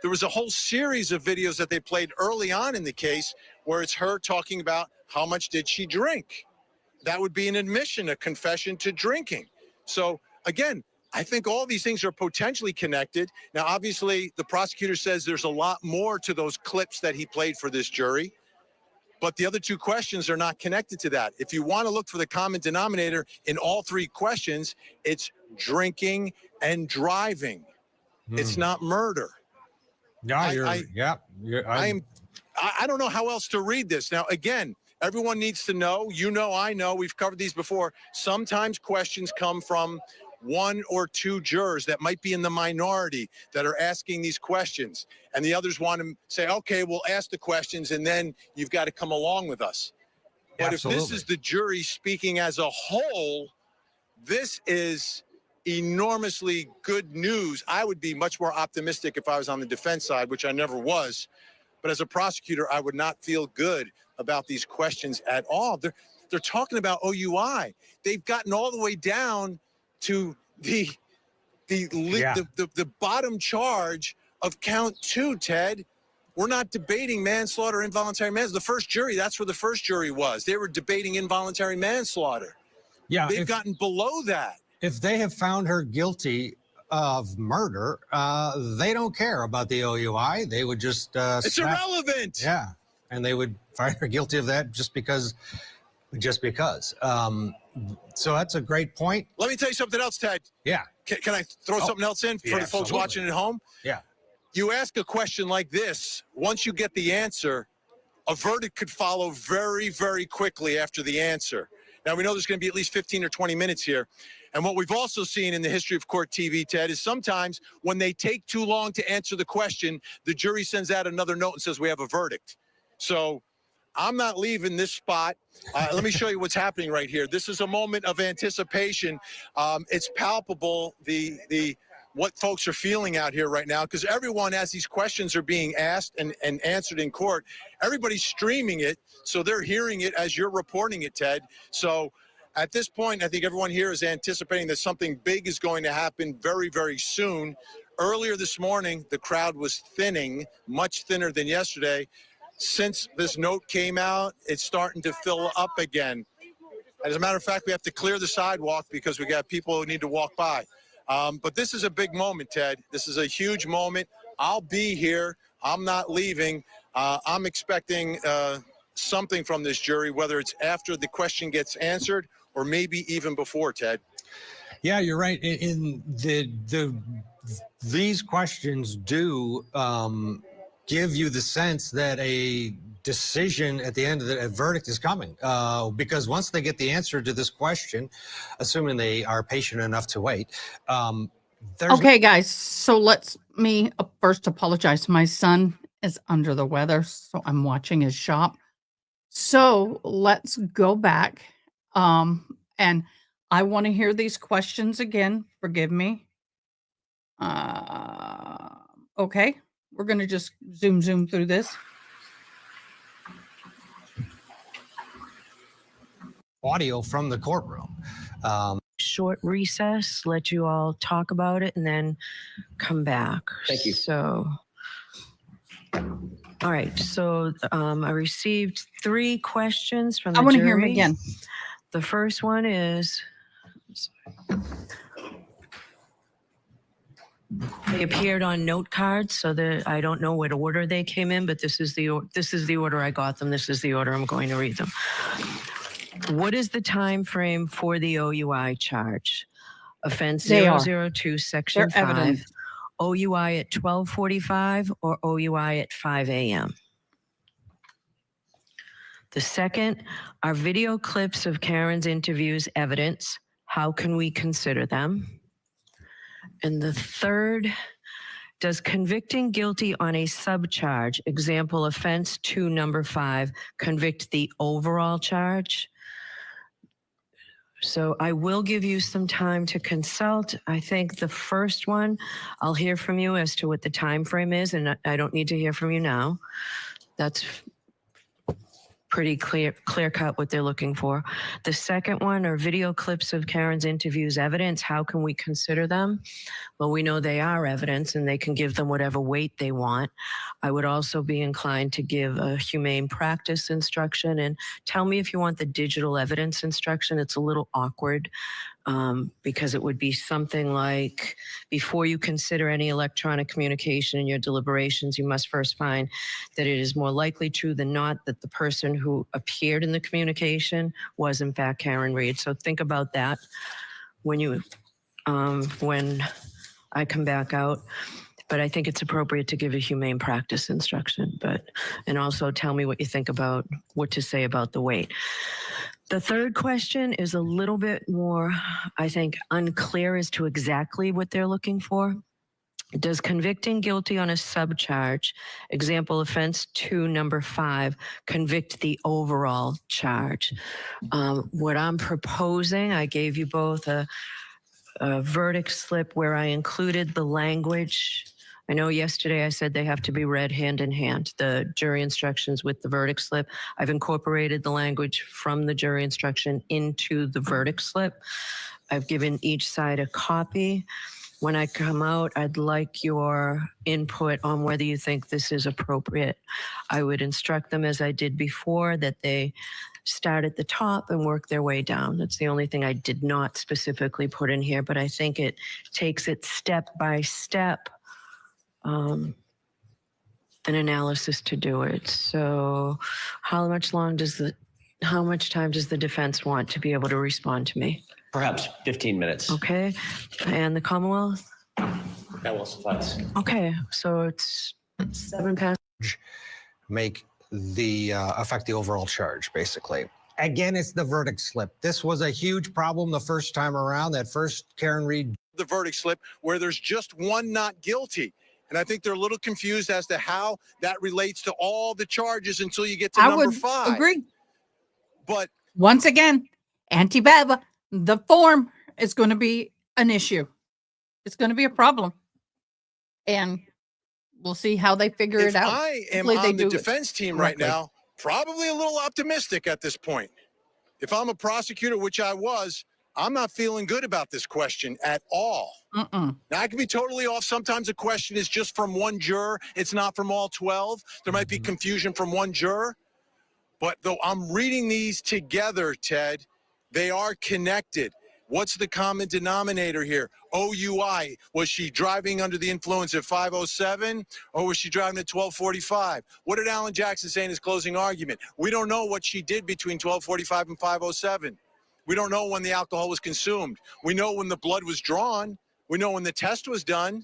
There was a whole series of videos that they played early on in the case where it's her talking about how much did she drink. That would be an admission, a confession to drinking. So again, I think all these things are potentially connected. Now, obviously, the prosecutor says there's a lot more to those clips that he played for this jury, but the other 2 questions are not connected to that. If you want to look for the common denominator in all 3 questions, it's drinking and driving. It's not murder. No, I don't know how else to read this. Now, again, everyone needs to know, I know, we've covered these before. Sometimes questions come from 1 or 2 jurors that might be in the minority that are asking these questions. And the others want to say, okay, we'll ask the questions and then you've got to come along with us. But Absolutely. if this is the jury speaking as a whole, this is enormously good news. I would be much more optimistic if I was on the defense side, which I never was. But as a prosecutor, I would not feel good about these questions at all. They're talking about OUI. They've gotten all the way down to the bottom charge of count 2, Ted. We're not debating manslaughter, involuntary manslaughter. The first jury, that's where the first jury was. They were debating involuntary manslaughter. Yeah, they've gotten below that. If they have found her guilty of murder, they don't care about the OUI. They would just it's irrelevant. Yeah, and they would find her guilty of that just because. So that's a great point. Let me tell you something else, Ted. Yeah. Can I throw something else in for the folks watching at home? Yeah. You ask a question like this, once you get the answer, a verdict could follow very, very quickly after the answer. Now, we know there's going to be at least 15 or 20 minutes here. And what we've also seen in the history of court TV, Ted, is sometimes when they take too long to answer the question, the jury sends out another note and says, we have a verdict. So I'm not leaving this spot. Let me show you what's happening right here. This is a moment of anticipation. It's palpable, what folks are feeling out here right now, because everyone, as these questions are being asked and answered in court, everybody's streaming it, so they're hearing it as you're reporting it, Ted. So at this point, I think everyone here is anticipating that something big is going to happen very, very soon. Earlier this morning, the crowd was thinning, much thinner than yesterday. Since this note came out, it's starting to fill up again. As a matter of fact, we have to clear the sidewalk because we got people who need to walk by. But this is a big moment, Ted. This is a huge moment. I'll be here. I'm not leaving. I'm expecting something from this jury, whether it's after the question gets answered or maybe even before, Ted. Yeah, you're right. These questions do give you the sense that a decision at the end of the verdict is coming, because once they get the answer to this question, assuming they are patient enough to wait, okay, guys. So let's me first apologize. My son is under the weather, so I'm watching his shop. So let's go back. And I want to hear these questions again. Forgive me. Okay. We're going to just zoom through this. audio from the courtroom. Short recess, let you all talk about it, and then come back. Thank you. So, all right. So I received 3 questions from the I want to jury. hear them again. The first one is, they appeared on note cards, so that I don't know what order they came in, but this is the order I got them. This is the order I'm going to read them. What is the time frame for the OUI charge? Offense They are. 002, Section They're 5. evident. OUI at 12:45 or OUI at 5 a.m.? The second, are video clips of Karen's interviews evidence? How can we consider them? And the third, does convicting guilty on a subcharge, example offense 2 number 5, convict the overall charge? So I will give you some time to consult. I think the first one, I'll hear from you as to what the time frame is, and I don't need to hear from you now. That's pretty clear cut what they're looking for. The second one are video clips of Karen's interviews evidence. How can we consider them? Well, we know they are evidence and they can give them whatever weight they want. I would also be inclined to give a humane practice instruction, and tell me if you want the digital evidence instruction. It's a little awkward because it would be something like, before you consider any electronic communication in your deliberations, you must first find that it is more likely true than not that the person who appeared in the communication was in fact Karen Reed. So think about that when you when I come back out. But I think it's appropriate to give a humane practice instruction, and also tell me what you think about what to say about the weight. The third question is a little bit more, I think, unclear as to exactly what they're looking for. Does convicting guilty on a subcharge, example offense 2 number 5, convict the overall charge? What I'm proposing, I gave you both a verdict slip where I included the language. I know yesterday I said they have to be read hand in hand, the jury instructions with the verdict slip. I've incorporated the language from the jury instruction into the verdict slip. I've given each side a copy. When I come out, I'd like your input on whether you think this is appropriate. I would instruct them, as I did before, that they start at the top and work their way down. That's the only thing I did not specifically put in here, but I think it takes it step by step, an analysis to do it. So how much time does the defense want to be able to respond to me? Perhaps 15 minutes. Okay. And the Commonwealth? That will suffice. Okay. So it's 7 past. Make the affect the overall charge, basically. Again, it's the verdict slip. This was a huge problem the first time around. That first Karen Reed. The verdict slip where there's just one not guilty. And I think they're a little confused as to how that relates to all the charges until you get to number 5. Agree. But once again, anti-BEV, the form is going to be an issue. It's going to be a problem. And we'll see how they figure it out. I am Hopefully on the defense team right correctly. now, probably a little optimistic at this point. If I'm a prosecutor, which I was, I'm not feeling good about this question at all. Now, I can be totally off. Sometimes a question is just from one juror. It's not from all 12. There might be confusion from one juror. But though I'm reading these together, Ted, they are connected. What's the common denominator here? OUI. Was she driving under the influence at 5:07 or was she driving at 12:45? What did Alan Jackson say in his closing argument? We don't know what she did between 12:45 and 5:07. We don't know when the alcohol was consumed. We know when the blood was drawn. We know when the test was done.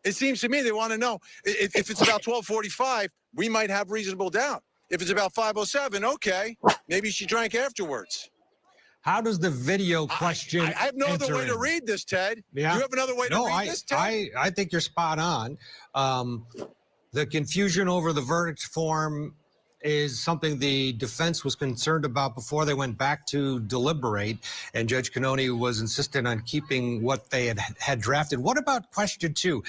It seems to me they want to know if it's about 12:45, we might have reasonable doubt. If it's about 5:07, okay, maybe she drank afterwards. How does the video question? I have no other enter way to in? read this, Ted. Yeah. You have another way to read this, Ted? I think you're spot on. The confusion over the verdict form is something the defense was concerned about before they went back to deliberate, and Judge Cannoni was insistent on keeping what they had drafted. What about question 2?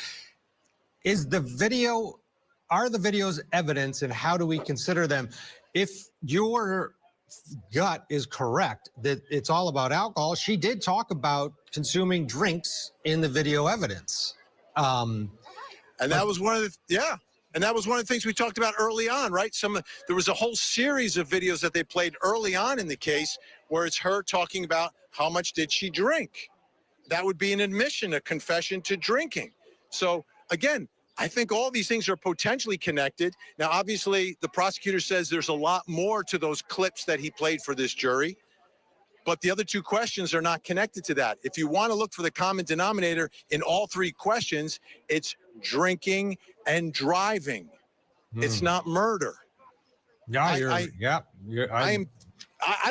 Are the videos evidence, and how do we consider them? If your gut is correct that it's all about alcohol, she did talk about consuming drinks in the video evidence. And that was one of the, and that was one of the things we talked about early on, right? There was a whole series of videos that they played early on in the case where it's her talking about how much did she drink. That would be an admission, a confession to drinking. So again, I think all these things are potentially connected. Now, obviously, the prosecutor says there's a lot more to those clips that he played for this jury, but the other 2 questions are not connected to that. If you want to look for the common denominator in all 3 questions, it's drinking and driving. It's not murder. Yeah, I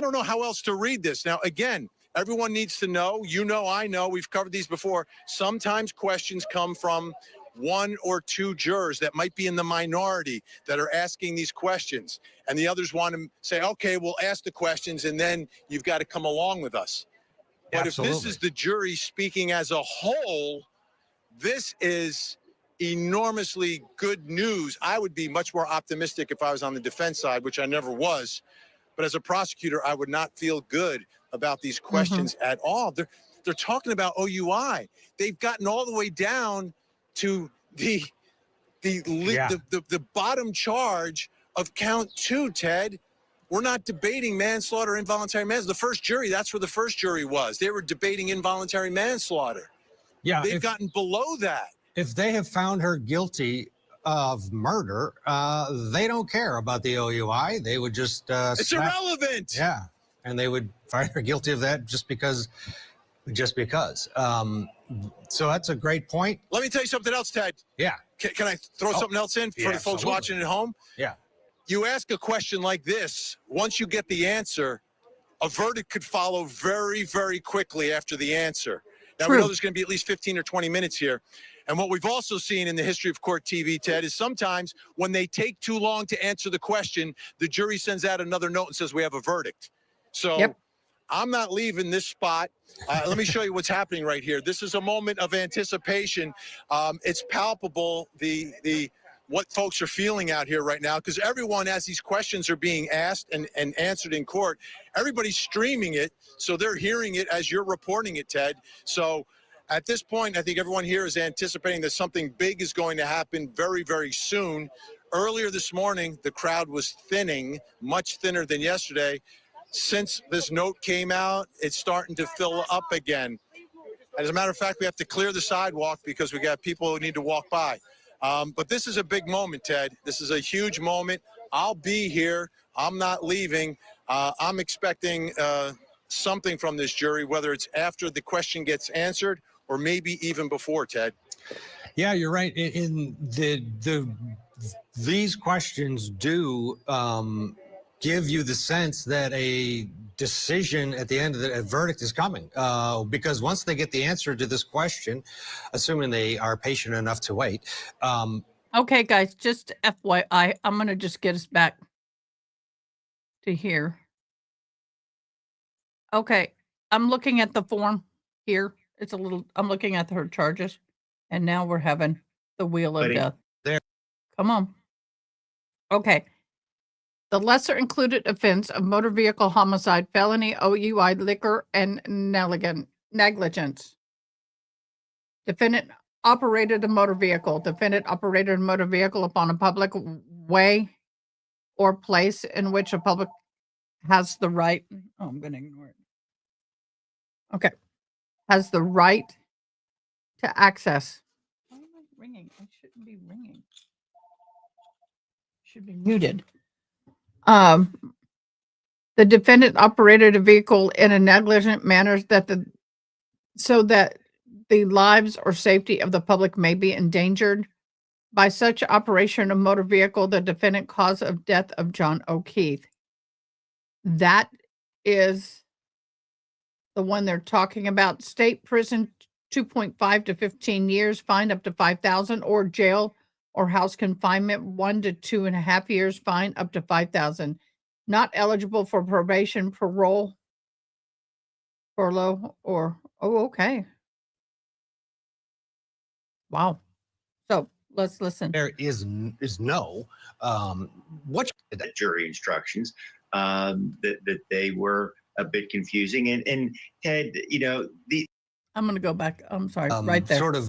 don't know how else to read this. Now, again, everyone needs to know, I know, we've covered these before. Sometimes questions come from 1 or 2 jurors that might be in the minority that are asking these questions. And the others want to say, okay, we'll ask the questions and then you've got to come along with us. But Absolutely. if this is the jury speaking as a whole, this is enormously good news. I would be much more optimistic if I was on the defense side, which I never was. But as a prosecutor, I would not feel good about these questions at all. They're talking about OUI. They've gotten all the way down to the bottom charge of count 2, Ted. We're not debating manslaughter, involuntary manslaughter. The first jury, that's where the first jury was. They were debating involuntary manslaughter. Yeah, they've gotten below that. If they have found her guilty of murder, they don't care about the OUI. They would just it's irrelevant. Yeah, and they would find her guilty of that just because. So that's a great point. Let me tell you something else, Ted. Yeah. Can I throw something else in for the folks watching at home? Yeah. You ask a question like this, once you get the answer, a verdict could follow very, very quickly after the answer. Now, we know there's going to be at least 15 or 20 minutes here. And what we've also seen in the history of court TV, Ted, is sometimes when they take too long to answer the question, the jury sends out another note and says, we have a verdict. So I'm not leaving this spot. Let me show you what's happening right here. This is a moment of anticipation. It's palpable, what folks are feeling out here right now, because everyone, as these questions are being asked and answered in court, everybody's streaming it, so they're hearing it as you're reporting it, Ted. So at this point, I think everyone here is anticipating that something big is going to happen very, very soon. Earlier this morning, the crowd was thinning, much thinner than yesterday. Since this note came out, it's starting to fill up again. As a matter of fact, we have to clear the sidewalk because we got people who need to walk by. But this is a big moment, Ted. This is a huge moment. I'll be here. I'm not leaving. I'm expecting something from this jury, whether it's after the question gets answered or maybe even before, Ted. Yeah, you're right. These questions do give you the sense that a decision at the end of the verdict is coming, because once they get the answer to this question, assuming they are patient enough to wait. Okay, guys, just FYI, I'm going to just get us back to here. Okay, I'm looking at the form here. I'm looking at her charges, and now we're having the wheel of death. There. Come on. Okay. The lesser included offense of motor vehicle homicide, felony, OUI, liquor, and negligence. Defendant operated a motor vehicle. Defendant operated a motor vehicle upon a public way or place in which a public has the right. Oh, I'm going to ignore it. Okay. Has the right to access. Why am I ringing? I shouldn't be ringing. Should be muted. The defendant operated a vehicle in a negligent manner so that the lives or safety of the public may be endangered by such operation of motor vehicle, the defendant cause of death of John O'Keefe. That is the one they're talking about. State prison, 2.5 to 15 years, fine up to 5,000, or jail or house confinement, 1 to 2.5 years, fine up to 5,000. Not eligible for probation, parole, furlough, or okay. Wow. So let's listen. There is no what the jury instructions that they were a bit confusing, and Ted, I'm going to go back. I'm sorry, right there. sort of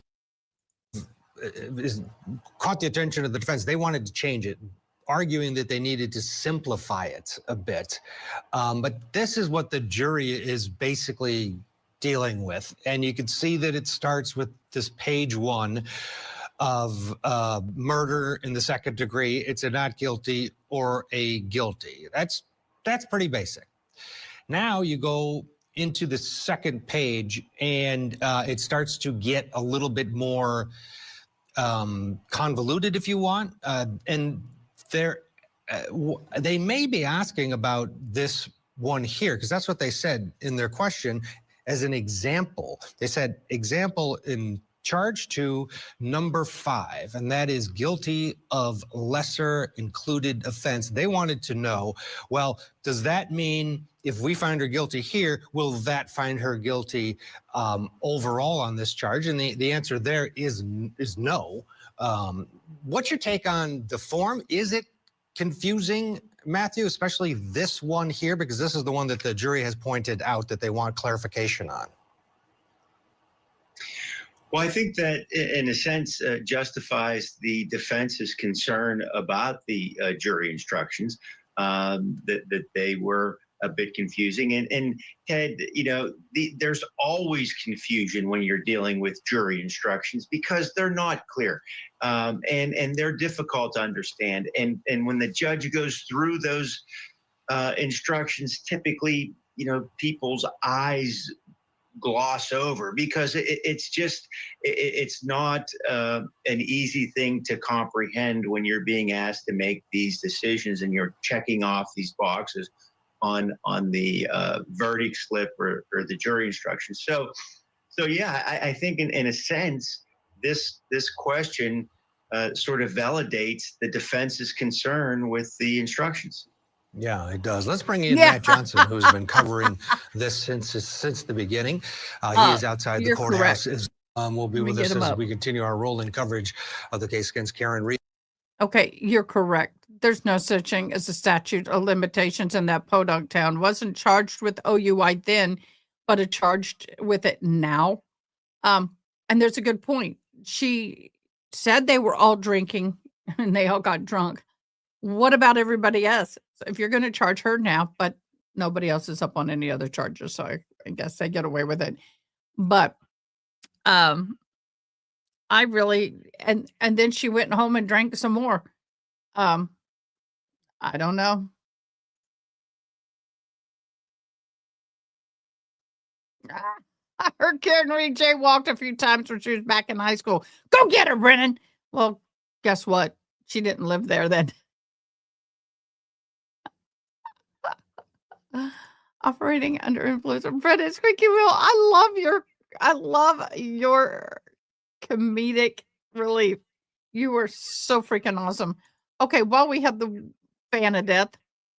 caught the attention of the defense. They wanted to change it, arguing that they needed to simplify it a bit. But this is what the jury is basically dealing with. And you can see that it starts with this page 1 of murder in the second degree. It's a not guilty or a guilty. That's pretty basic. Now you go into the second page and it starts to get a little bit more convoluted, if you want. And they may be asking about this one here, because that's what they said in their question as an example. They said, example in charge 2, number 5, and that is guilty of lesser included offense. They wanted to know, well, does that mean if we find her guilty here, will that find her guilty overall on this charge? And the answer there is no. What's your take on the form? Is it confusing, Matthew, especially this one here, because this is the one that the jury has pointed out that they want clarification on? well, I think that in a sense justifies the defense's concern about the jury instructions, that they were a bit confusing. And Ted, there's always confusion when you're dealing with jury instructions because they're not clear, and they're difficult to understand. And when the judge goes through those instructions, typically, people's eyes gloss over because it's not an easy thing to comprehend when you're being asked to make these decisions and you're checking off these boxes on the verdict slip or the jury instructions. So yeah, I think in a sense this question sort of validates the defense's concern with the instructions. Yeah, it does. Let's bring in Matt Johnson, who's been covering this since the beginning. He is outside the courthouse. Will be with us as we continue our rolling coverage of the case against Karen Reed. Okay, you're correct. There's no such thing as a statute of limitations in that podunk town. Wasn't charged with OUI then, but it charged with it now. And there's a good point. She said they were all drinking and they all got drunk. What about everybody else? So if you're going to charge her now, but nobody else is up on any other charges, so I guess they get away with it. But I really and then she went home and drank some more. I don't know. I heard Karen Reed jaywalked a few times when she was back in high school. Go get her, Brennan. Well, guess what? She didn't live there then. Operating under influence of Brennan Squeaky Wheel. I love your comedic relief. You were so freaking awesome. Okay, while we have the fan of death,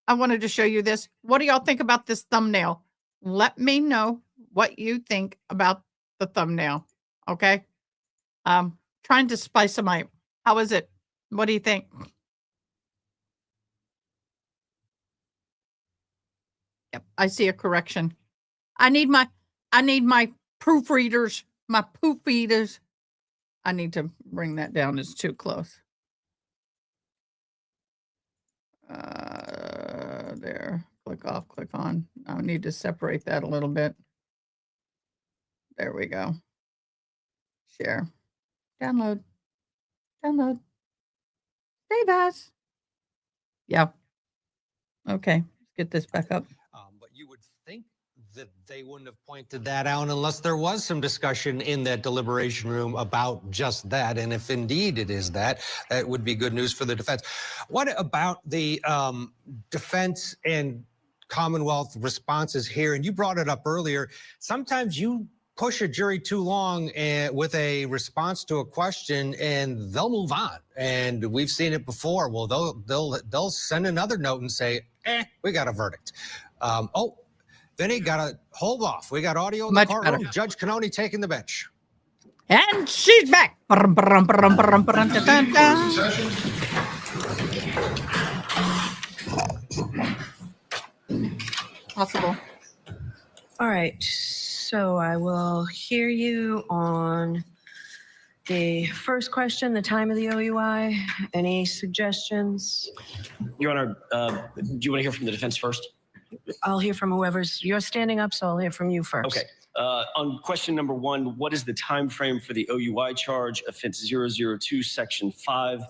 I wanted to show you this. What do y'all think about this thumbnail? Let me know what you think about the thumbnail. Okay. Trying to spice them up. How is it? What do you think? Yep, I see a correction. I need my proofreaders, my proofreaders. I need to bring that down. It's too close. There. Click off, click on. I need to separate that a little bit. There we go. Share. Download. Download. Save as. Yeah. Okay. Let's get this back up. But you would think that they wouldn't have pointed that out unless there was some discussion in that deliberation room about just that. And if indeed it is that, that would be good news for the defense. What about the defense and Commonwealth responses here? And you brought it up earlier. Sometimes you push a jury too long with a response to a question and they'll move on. And we've seen it before. Well, they'll send another note and say, we got a verdict. Oh, Vinny, got to hold off. We got audio in the courtroom. Better. Judge Cannoni taking the bench. And she's back. Possible. All right. So I will hear you on the first question, the time of the OUI. Any suggestions? Your Honor, do you want to hear from the defense first? I'll hear from you're standing up, so I'll hear from you first. Okay. On question number 1, what is the time frame for the OUI charge, offense 002, section 5,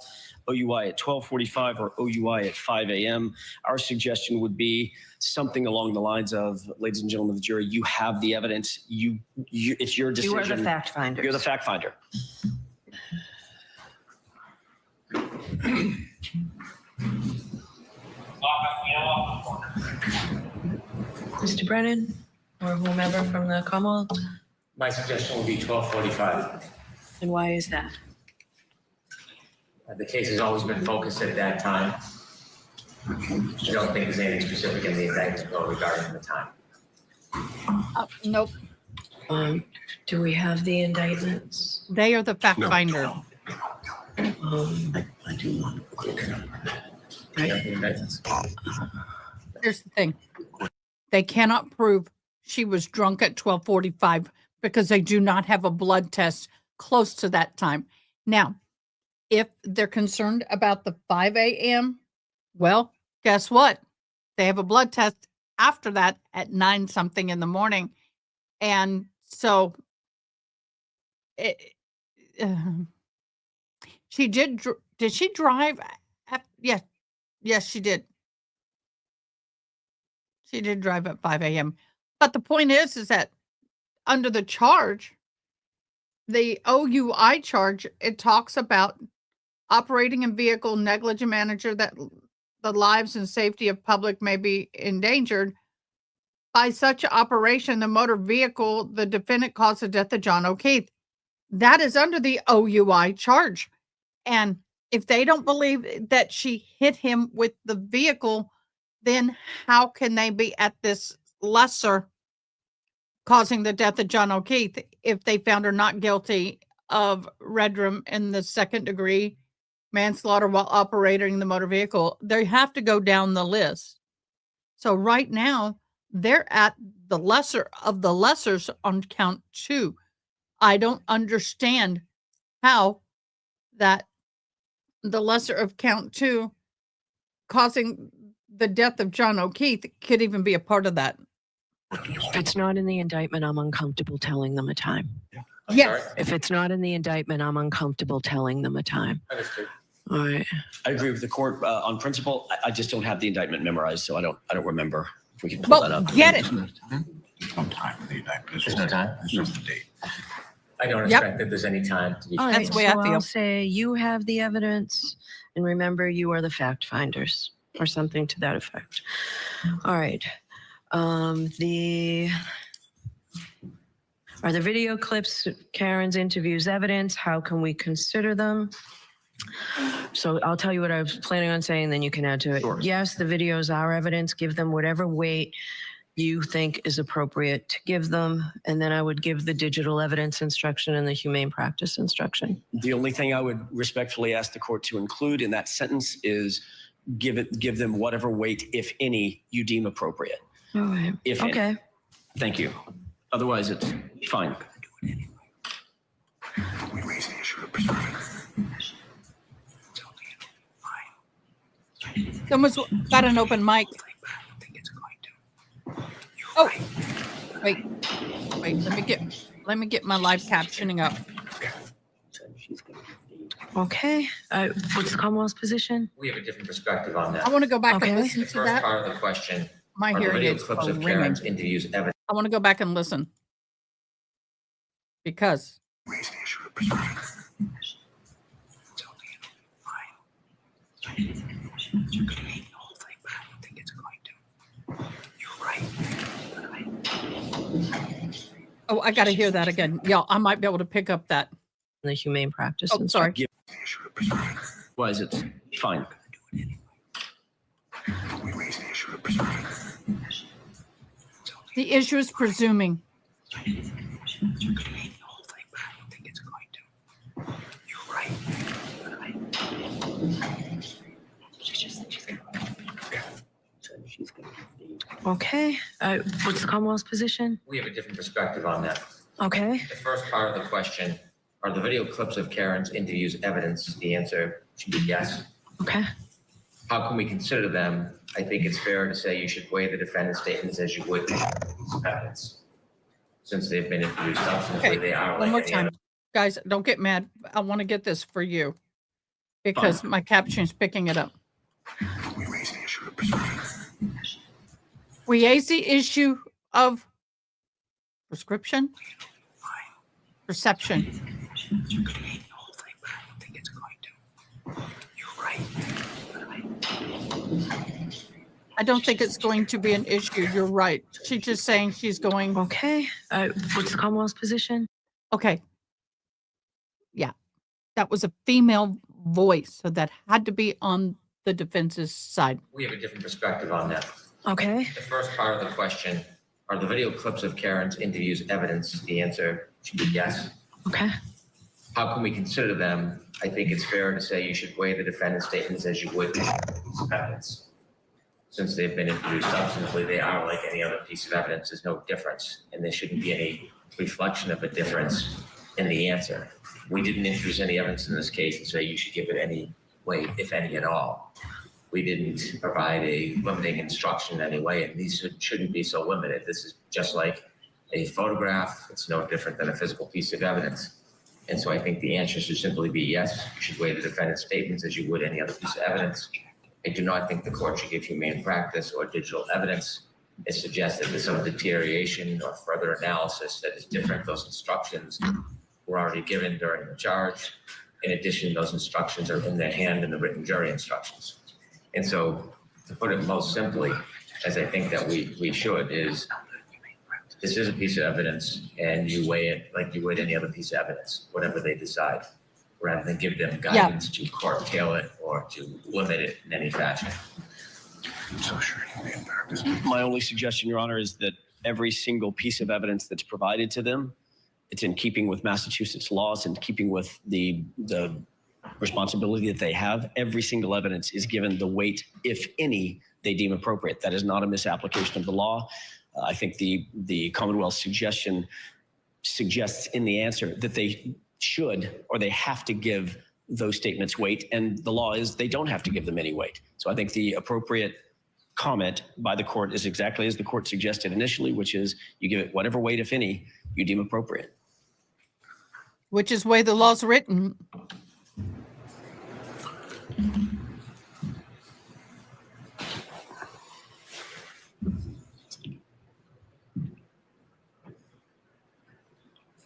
OUI at 12:45 or OUI at 5 a.m.? Our suggestion would be something along the lines of, ladies and gentlemen of the jury, you have the evidence. It's your decision. You are the fact finder. You're the fact finder. Mr. Brennan, or whomever from the Commonwealth? My suggestion would be 12:45. And why is that? The case has always been focused at that time. I don't think there's anything specific in the indictment regarding the time. Nope. Do we have the indictments? They are the fact finder. I do want to look at them. Here's the thing. They cannot prove she was drunk at 12:45 because they do not have a blood test close to that time. Now, if they're concerned about the 5 a.m., well, guess what? They have a blood test after that at 9 something in the morning. And so she did she drive? Yes. Yes, she did. She did drive at 5 a.m. But the point is that under the charge, the OUI charge, it talks about operating in vehicle negligent manner that the lives and safety of public may be endangered. By such operation, the motor vehicle, the defendant caused the death of John O'Keefe. That is under the OUI charge. And if they don't believe that she hit him with the vehicle, then how can they be at this lesser causing the death of John O'Keefe if they found her not guilty of redrum in the 2nd degree manslaughter while operating the motor vehicle? They have to go down the list. So right now, they're at the lesser of the lessers on count 2. I don't understand how that the lesser of count 2 causing the death of John O'Keefe could even be a part of that. If it's not in the indictment, I'm uncomfortable telling them a time. Yes. If it's not in the indictment, I'm uncomfortable telling them a time. All right. I agree with the court on principle. I just don't have the indictment memorized, so I don't remember. If we can pull that up. Get it. No time in the indictment. There's no time? It's just the date. I don't expect that there's any time to be. All right, That's the way so I feel. I'll say you have the evidence, and remember, you are the fact finders, or something to that effect. All right. Are the video clips of Karen's interviews evidence? How can we consider them? So I'll tell you what I was planning on saying, then you can add to it. Sure. Yes, the videos are evidence. Give them whatever weight you think is appropriate to give them. And then I would give the digital evidence instruction and the humane practice instruction. The only thing I would respectfully ask the court to include in that sentence is give them whatever weight, if any, you deem appropriate. All right. If any. Okay. Thank you. Otherwise, it's fine. We raise the issue of preserving. Someone's got an open mic. Oh, wait. Let me get my live captioning up. Okay. What's the Commonwealth's position? We have a different perspective on that. I want to go back Okay. and listen The to first that. part of the question, My are the hearing video aids clips are of ringing. Karen's interviews evidence? I want to go back and listen. Because Raise the issue of preserving. You're going to hate the whole thing, but I don't think it's going to. You're right. oh, I got to hear that again. Yeah, I might be able to pick up that. The humane practice. Oh, sorry. Was it's fine. We raise the issue of preserving. The issue is presuming. You're going to hate the whole thing, but I don't think it's going to. You're right. She's going to. Okay. What's the Commonwealth's position? We have a different perspective on that. Okay. The first part of the question, are the video clips of Karen's interviews evidence? The answer should be yes. Okay. How can we consider them? I think it's fair to say you should weigh the defendant's statements as you would evidence. Since they've been introduced substantively, Okay, they are one more like any time. other. Guys, don't get mad. I want to get this for you because my caption's picking it up. We raise the issue of preserving. We raise the issue of prescription, perception. You're going to hate the whole thing, but I don't think it's going to. You're right. I don't think it's going to be an issue. You're right. She's just saying she's going. Okay. What's the Commonwealth's position? Okay. Yeah. That was a female voice. So that had to be on the defense's side. We have a different perspective on that. Okay. The first part of the question, are the video clips of Karen's interviews evidence? The answer should be yes. Okay. How can we consider them? I think it's fair to say you should weigh the defendant's statements as you would evidence. Since they've been introduced substantively, they are like any other piece of evidence. There's no difference, and there shouldn't be any reflection of a difference in the answer. We didn't introduce any evidence in this case and say you should give it any weight, if any at all. We didn't provide a limiting instruction in any way, and these shouldn't be so limited. This is just like a photograph. It's no different than a physical piece of evidence. And so I think the answer should simply be yes. You should weigh the defendant's statements as you would any other piece of evidence. I do not think the court should give humane practice or digital evidence. It suggests that there's some deterioration or further analysis that is different. Those instructions were already given during the charge. In addition, those instructions are in their hand in the written jury instructions. And so to put it most simply, as I think that we should, is this is a piece of evidence and you weigh it like you would any other piece of evidence, whatever they decide, rather than give them guidance to curtail it or to limit it in any fashion. So sure, humane practice. My only suggestion, Your Honor, is that every single piece of evidence that's provided to them, it's in keeping with Massachusetts laws and keeping with the responsibility that they have. Every single evidence is given the weight, if any, they deem appropriate. That is not a misapplication of the law. I think the Commonwealth's suggestion suggests in the answer that they should or they have to give those statements weight, and the law is they don't have to give them any weight. So I think the appropriate comment by the court is exactly as the court suggested initially, which is you give it whatever weight, if any, you deem appropriate. Which is the way the law's written.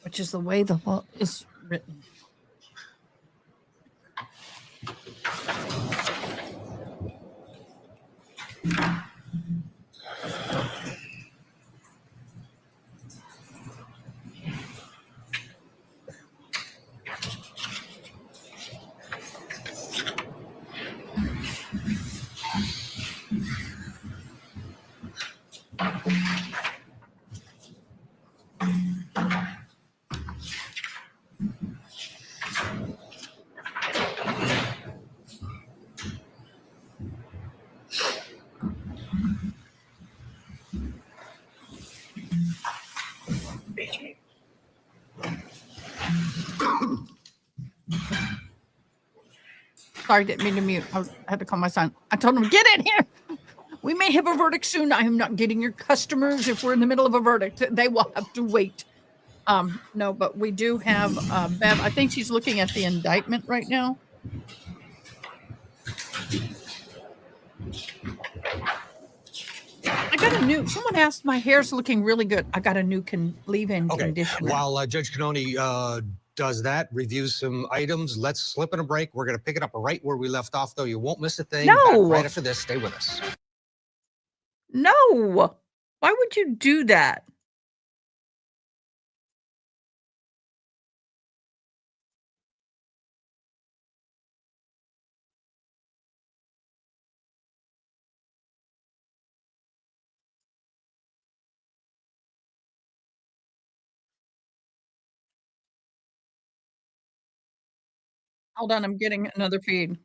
Which is the way the law is written. Sorry, didn't mean to mute. I had to call my son. I told him, get in here. We may have a verdict soon. I am not getting your customers if we're in the middle of a verdict. They will have to wait. No, but we do have Bev. I think she's looking at the indictment right now. I got got a new, someone asked, my hair's looking really good. I got a new leave-in Okay, conditioner. while Judge Cannoni does that, reviews some items, let's slip in a break. We're going to pick it up right where we left off, though. You won't miss a thing. No. Back right after this. Stay with us. No. Why would you do that? Hold on, I'm getting another feed.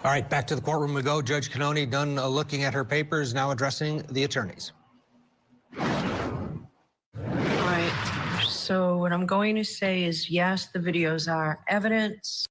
All right, back to the courtroom we go. Judge Cannoni done looking at her papers, now addressing the attorneys. All right. So what I'm going to say is, yes, the videos are evidence.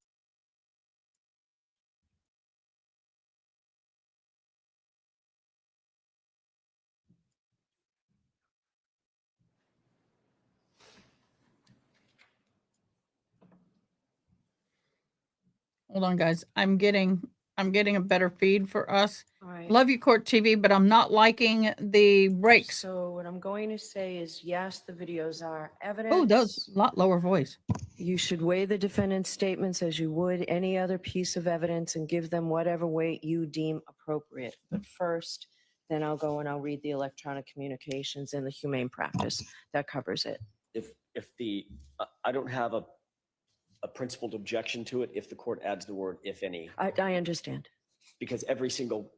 Hold on, guys. I'm getting a better feed for us. All right. Love you, Court TV, but I'm not liking the breaks. So what I'm going to say is, yes, the videos are evidence. Oh, those a lot lower voice. You should weigh the defendant's statements as you would any other piece of evidence and give them whatever weight you deem appropriate. But first, then I'll go and I'll read the electronic communications and the humane practice. That covers it. If the, I don't have a principled objection to it if the court adds the word "if any," I understand. because every single,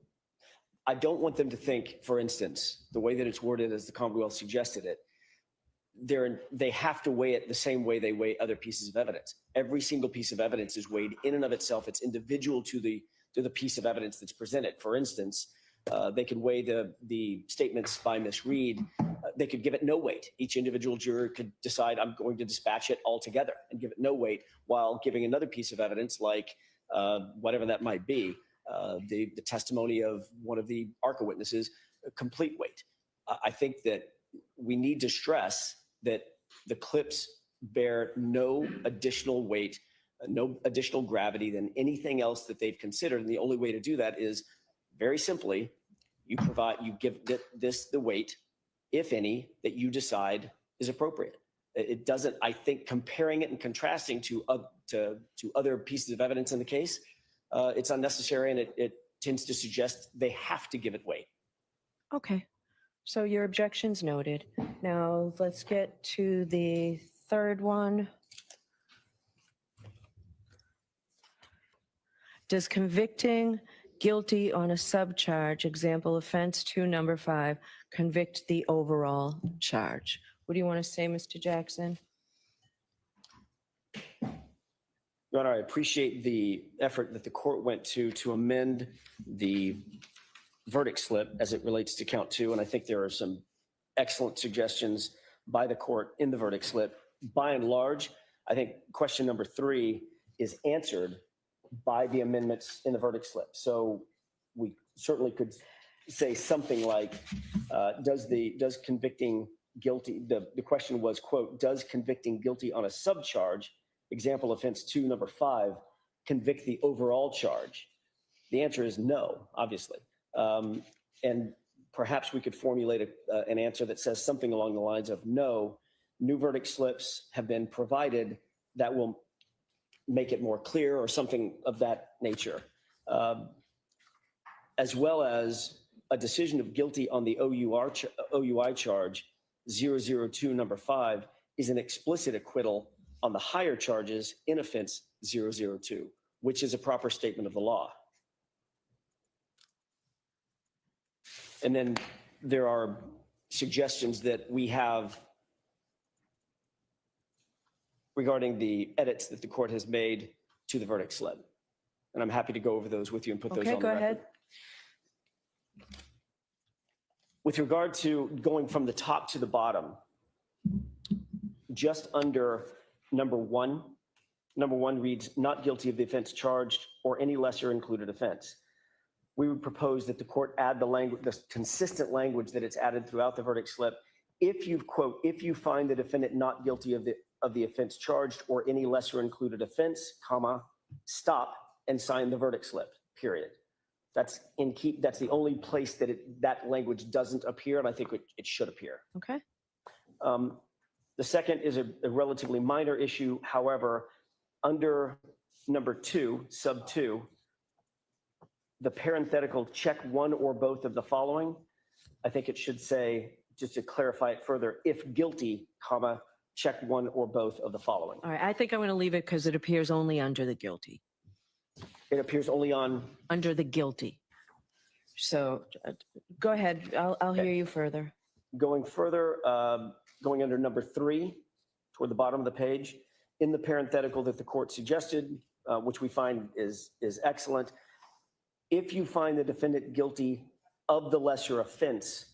I don't want them to think, for instance, the way that it's worded as the Commonwealth suggested it, they have to weigh it the same way they weigh other pieces of evidence. Every single piece of evidence is weighed in and of itself. It's individual to the piece of evidence that's presented. For instance, they could weigh the statements by Ms. Reed. They could give it no weight. Each individual juror could decide, I'm going to dispatch it altogether and give it no weight, while giving another piece of evidence, like whatever that might be, the testimony of one of the ARCA witnesses, a complete weight. I think that we need to stress that the clips bear no additional weight, no additional gravity than anything else that they've considered. And the only way to do that is very simply, you give this the weight, if any, that you decide is appropriate. It doesn't, I think, comparing it and contrasting to other pieces of evidence in the case, it's unnecessary, and it tends to suggest they have to give it weight. Okay. So your objection's noted. Now let's get to the third one. Does convicting guilty on a subcharge, example offense 2, number 5, convict the overall charge? What do you want to say, Mr. Jackson? Your Honor, I appreciate the effort that the court went to amend the verdict slip as it relates to count 2. And I think there are some excellent suggestions by the court in the verdict slip. By and large, I think question number 3 is answered by the amendments in the verdict slip. So we certainly could say something like, does convicting guilty, the question was, quote, does convicting guilty on a subcharge, example offense 2, number 5, convict the overall charge? The answer is no, obviously. And perhaps we could formulate an answer that says something along the lines of, no, new verdict slips have been provided that will make it more clear, or something of that nature. As well as a decision of guilty on the OUI charge 002, number 5, is an explicit acquittal on the higher charges in offense 002, which is a proper statement of the law. And then there are suggestions that we have regarding the edits that the court has made to the verdict slip. And I'm happy to go over those with you and put those on the record. Okay, go ahead. With regard to going from the top to the bottom, just under number one reads, not guilty of the offense charged or any lesser included offense. We would propose that the court add the consistent language that it's added throughout the verdict slip. If you quote, if you find the defendant not guilty of the offense charged or any lesser included offense, comma, stop and sign the verdict slip, period. That's the only place that that language doesn't appear, and I think it should appear. Okay. The second is a relatively minor issue. However, under number 2, sub 2, the parenthetical check one or both of the following, I think it should say, just to clarify it further, if guilty, comma, check one or both of the following. All right. I think I'm going to leave it because it appears only under the guilty. It appears only under the guilty. So go ahead. I'll hear you further. Going further, going under number 3, toward the bottom of the page, in the parenthetical that the court suggested, which we find is excellent, if you find the defendant guilty of the lesser offense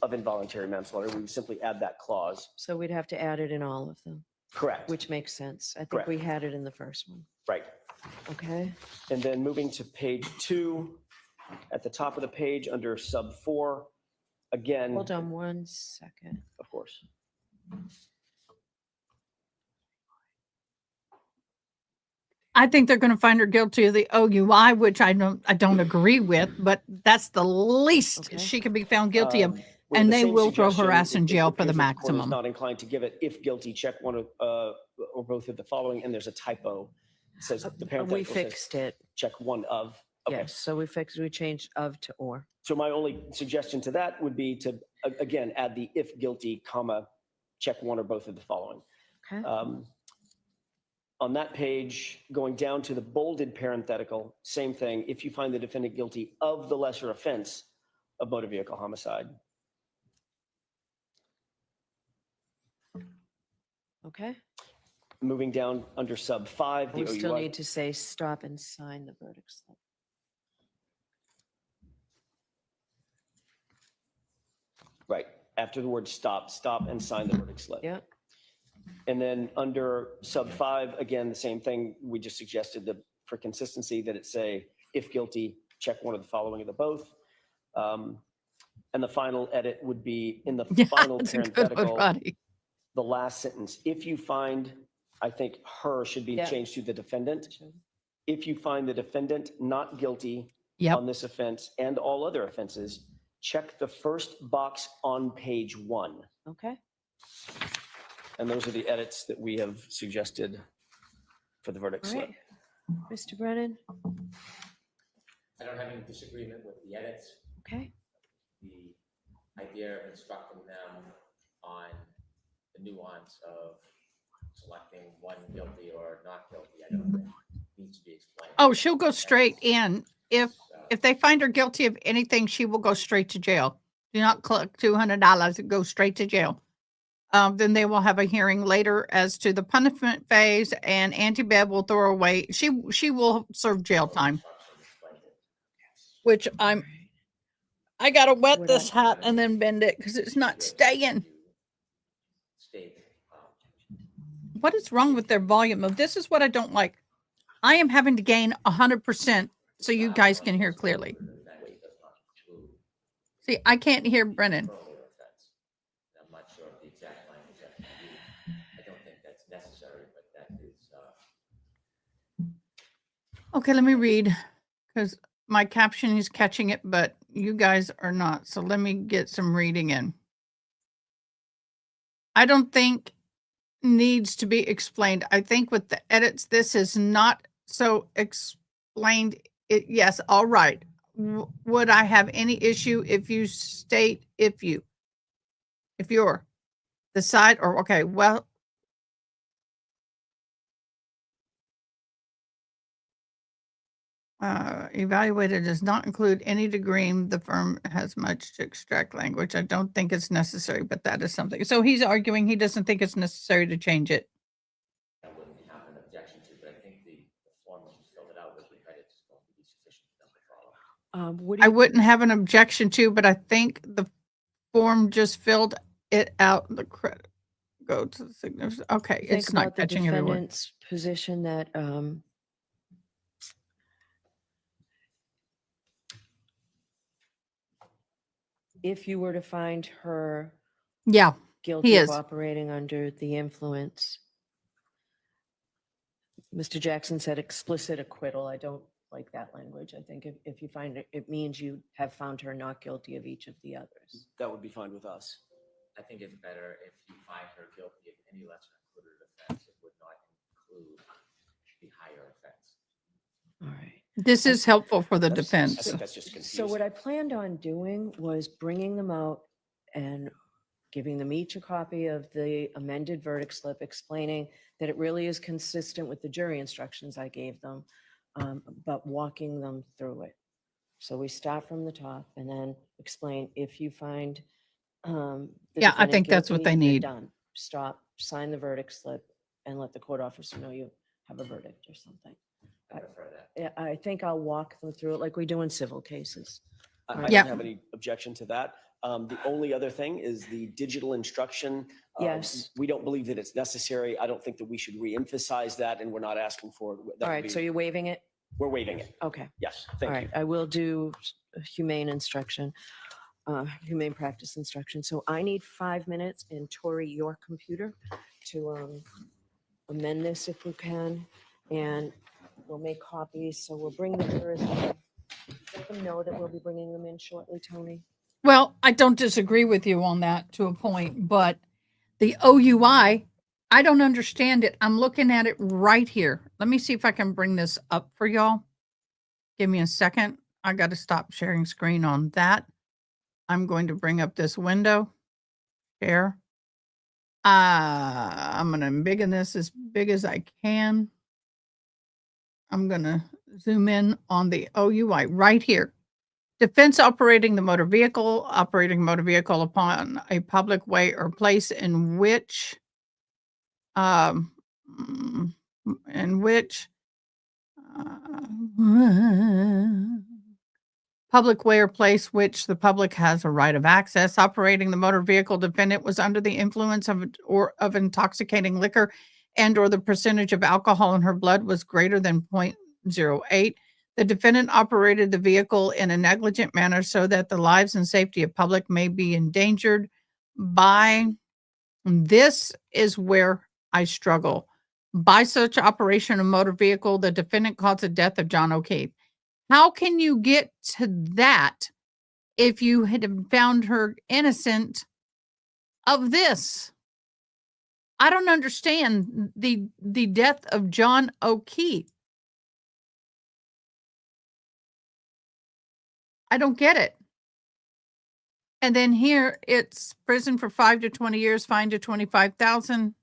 of involuntary manslaughter, we would simply add that clause. So we'd have to add it in all of them. Correct. Which makes sense. I think Correct. we had it in the first one. Right. Okay. And then moving to page 2, at the top of the page under sub 4, again. Hold on one second. Of course. I think they're going to find her guilty of the OUI, which I don't agree with, but that's the least she can be found guilty of, and they will throw her ass in jail for the maximum. The court is not inclined to give it. If guilty, check one or both of the following, and there's a typo. It says the parenthetical We fixed it. Check one of. Okay. Yes. So we changed of to or. So my only suggestion to that would be to again add the if guilty, comma, check one or both of the following. Okay. On that page, going down to the bolded parenthetical, same thing. If you find the defendant guilty of the lesser offense of motor vehicle homicide. Okay. Moving down under sub 5, the We still OUI. need to say stop and sign the verdict slip. Right. After the word stop and sign the verdict slip. Yep. And then under sub 5, again, the same thing. We just suggested that for consistency that it say, if guilty, check one of the following of the both. And the final edit would be in the final parenthetical, the last sentence. If you find, I think her should be changed to the defendant. If you find the defendant not guilty on this offense and all other offenses, check the first box on page 1. Okay. And those are the edits that we have suggested for the verdict All slip. right. Mr. Brennan. I don't have any disagreement with the edits. Okay. The idea of instructing them on the nuance of selecting one guilty or not guilty, I don't think needs to be explained. Oh, she'll go straight in. If they find her guilty of anything, she will go straight to jail. Do not collect $200 and go straight to jail. Then they will have a hearing later as to the punishment phase, and Auntie Bev will throw away. She will serve jail time. Which I gotta wet this hat and then bend it because it's not staying. What is wrong with their volume of this? Is what I don't like. I am having to gain 100% so you guys can hear clearly. See, I can't hear Brennan. I'm not sure of the exact language that can be used. I don't think that's necessary, but that is. Okay, let me read because my caption is catching it, but you guys are not. So let me get some reading in. I don't think needs to be explained. I think with the edits, this is not so explained. Yes, all right. Would I have any issue if you state if you're the side or okay, well, evaluated does not include any degree the firm has much to extract language. I don't think it's necessary, but that is something. So he's arguing he doesn't think it's necessary to change it. I wouldn't have an objection to, but I think the form when you fill it out with the credits is going to be sufficient for them to follow. I wouldn't have an objection to, but I think the form just filled it out. The credit go to the significant. Okay, Think it's not about the catching every word. defendant's position that if you were to find her Yeah, guilty he of is. operating under the influence, Mr. Jackson said explicit acquittal. I don't like that language. I think if you find it, it means you have found her not guilty of each of the others. That would be fine with us. I think it's better if you find her guilty of any lesser included offense, it would not include the higher offense. All right. This is helpful for the I defense. think that's just confusing. So what I planned on doing was bringing them out and giving them each a copy of the amended verdict slip, explaining that it really is consistent with the jury instructions I gave them, but walking them through it. So we start from the top and then explain if you find the Yeah, I defendant think that's what guilty, they you're need. done. Stop, sign the verdict slip, and let the court officer know you have a verdict or something. I prefer that. Yeah, I think I'll walk them through it like we do in civil cases. I Yeah. don't have any objection to that. The only other thing is the digital instruction. Yes. We don't believe that it's necessary. I don't think that we should reemphasize that, and we're not asking for it. That All would right, be- so you're waiving it? We're waiving it. Okay. Yes, All thank you. right, I will do humane instruction, humane practice instruction. So I need 5 minutes and Tori, your computer to amend this if we can. And we'll make copies. So we'll bring them here as well. Let them know that we'll be bringing them in shortly, Tony. Well, I don't disagree with you on that to a point, but the OUI, I don't understand it. I'm looking at it right here. Let me see if I can bring this up for y'all. Give me a second. I got to stop sharing screen on that. I'm going to bring up this window. Share. I'm going to embiggen this as big as I can. I'm going to zoom in on the OUI right here. Defense operating motor vehicle upon a public way or place in which uh, public way or place which the public has a right of access. Operating the motor vehicle, defendant was under the influence of intoxicating liquor and or the percentage of alcohol in her blood was greater than 0.08. The defendant operated the vehicle in a negligent manner so that the lives and safety of public may be endangered by. This is where I struggle. By such operation of motor vehicle, the defendant caused the death of John O'Keefe. How can you get to that if you had found her innocent of this? I don't understand the death of John O'Keefe. I don't get it. And then here it's prison for 5 to 20 years, fine to 25,000.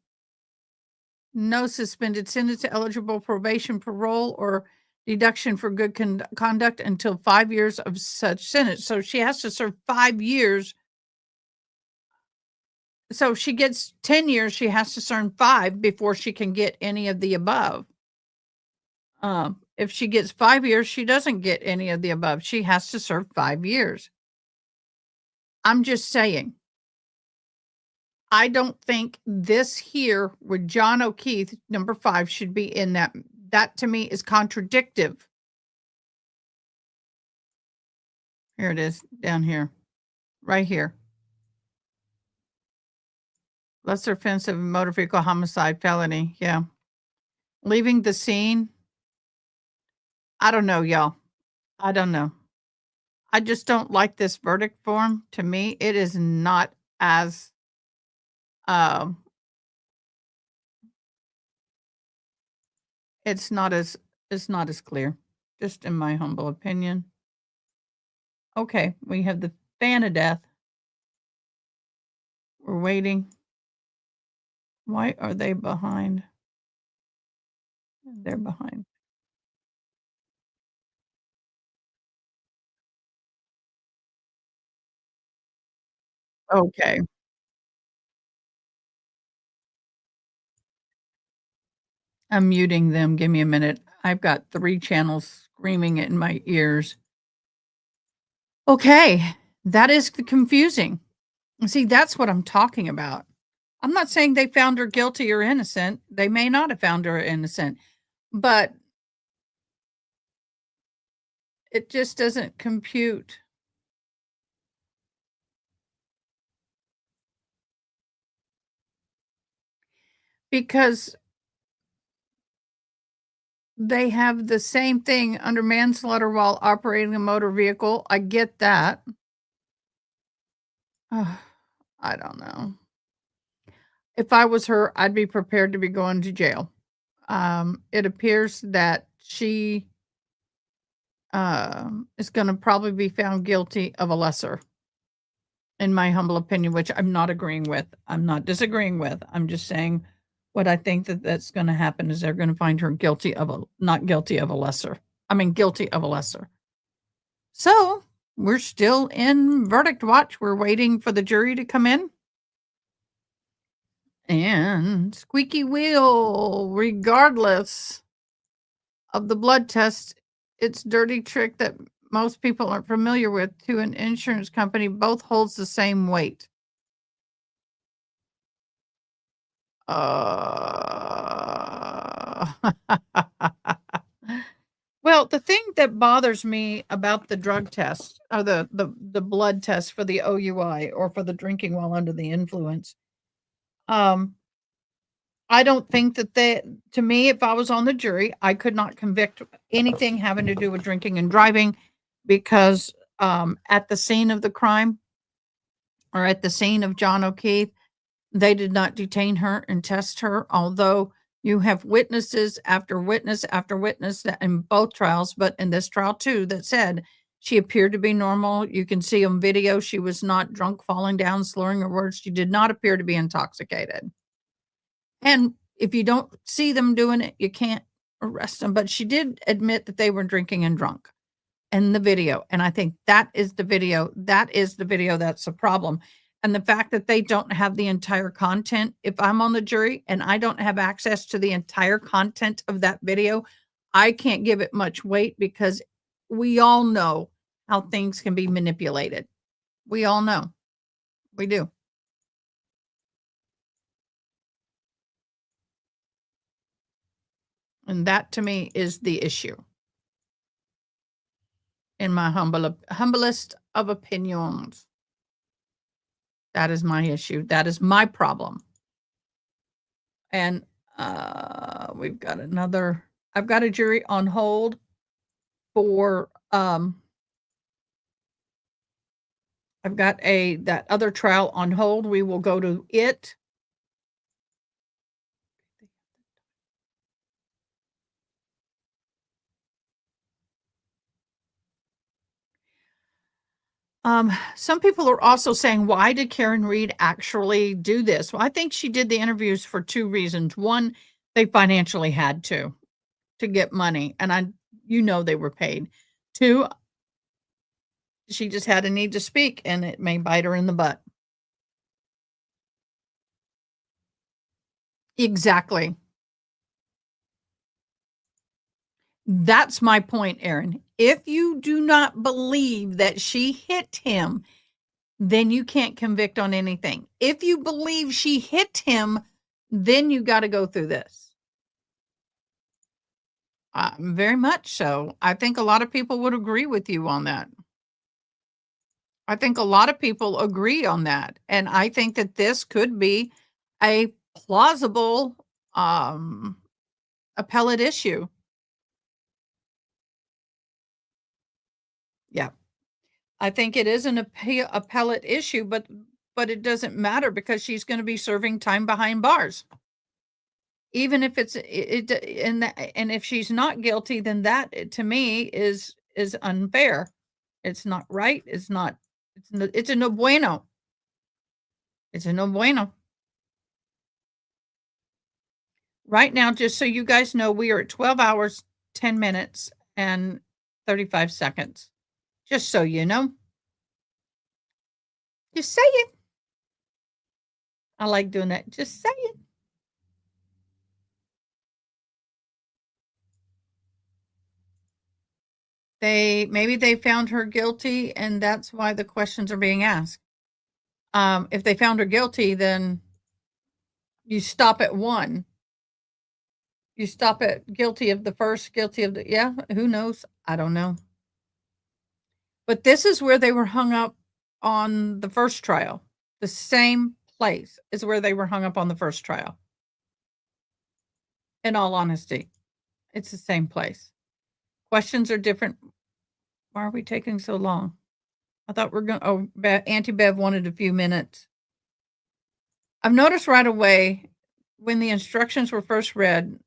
No suspended sentence, eligible probation, parole, or deduction for good conduct until 5 years of such sentence. So she has to serve 5 years. So if she gets 10 years, she has to serve 5 before she can get any of the above. If she gets 5 years, she doesn't get any of the above. She has to serve 5 years. I'm just saying. I don't think this here with John O'Keefe, number 5, should be in that. That to me is contradictive. Here it is down here, right here. Lesser offensive motor vehicle homicide felony. Yeah. Leaving the scene. I don't know, y'all. I don't know. I just don't like this verdict form. To me, it is not as it's not as clear, just in my humble opinion. Okay, we have the fan of death. We're waiting. Why are they behind? They're behind. Okay. I'm muting them. Give me a minute. I've got 3 channels screaming in my ears. Okay, that is confusing. See, that's what I'm talking about. I'm not saying they found her guilty or innocent. They may not have found her innocent, but it just doesn't compute. Because they have the same thing under manslaughter while operating a motor vehicle. I get that. I don't know. If I was her, I'd be prepared to be going to jail. It appears that she is going to probably be found guilty of a lesser, in my humble opinion, which I'm not agreeing with. I'm not disagreeing with. I'm just saying what I think that's going to happen is they're going to find her not guilty of a lesser. I mean, guilty of a lesser. So we're still in verdict watch. We're waiting for the jury to come in. And squeaky wheel, regardless of the blood test, it's dirty trick that most people aren't familiar with to an insurance company both holds the same weight. Well, the thing that bothers me about the drug test or the blood test for the OUI or for the drinking while under the influence, I don't think that to me, if I was on the jury, I could not convict anything having to do with drinking and driving because at the scene of the crime or at the scene of John O'Keefe, they did not detain her and test her, although you have witnesses after witness after witness that in both trials, but in this trial too, that said she appeared to be normal. You can see on video she was not drunk, falling down, slurring her words. She did not appear to be intoxicated. And if you don't see them doing it, you can't arrest them. But she did admit that they were drinking and drunk in the video. And I think that is the video. That's the problem. And the fact that they don't have the entire content, if I'm on the jury and I don't have access to the entire content of that video, I can't give it much weight because we all know how things can be manipulated. We all know. We do. And that to me is the issue. In my humblest of opinions. That is my issue. That is my problem. And I've got a jury on hold for I've got that other trial on hold. We will go to it. Some people are also saying, why did Karen Reed actually do this? Well, I think she did the interviews for two reasons. One, they financially had to get money, and they were paid. Two, she just had a need to speak, and it may bite her in the butt. Exactly. That's my point, Aaron. If you do not believe that she hit him, then you can't convict on anything. If you believe she hit him, then you got to go through this. Very much so. I think a lot of people would agree with you on that. I think a lot of people agree on that. And I think that this could be a plausible appellate issue. Yeah. I think it is an appellate issue, but it doesn't matter because she's going to be serving time behind bars. Even if it's and if she's not guilty, then that to me is unfair. It's not right. It's a no bueno. It's a no bueno. Right now, just so you guys know, we are at 12 hours, 10 minutes, and 35 seconds. Just so you know. Just say it. I like doing that. Just say it. Maybe they found her guilty, and that's why the questions are being asked. If they found her guilty, then You stop at one. You stop at guilty of the first, guilty of the, yeah, who knows? I don't know. But this is where they were hung up on the first trial. The same place is where they were hung up on the first trial. In all honesty, it's the same place. Questions are different. Why are we taking so long? I thought we're going to, Auntie Bev wanted a few minutes. I've noticed right away when the instructions were first read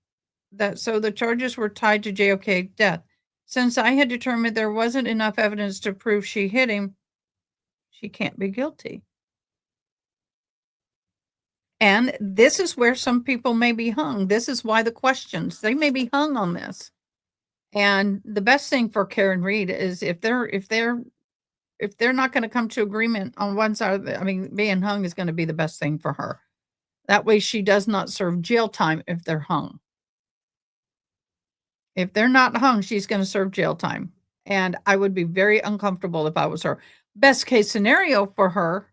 that so the charges were tied to JOK death. Since I had determined there wasn't enough evidence to prove she hit him, she can't be guilty. And this is where some people may be hung. This is why the questions, they may be hung on this. And the best thing for Karen Reed is if they're not going to come to agreement on one side, being hung is going to be the best thing for her. That way she does not serve jail time if they're hung. If they're not hung, she's going to serve jail time. And I would be very uncomfortable if I was her. Best case scenario for her,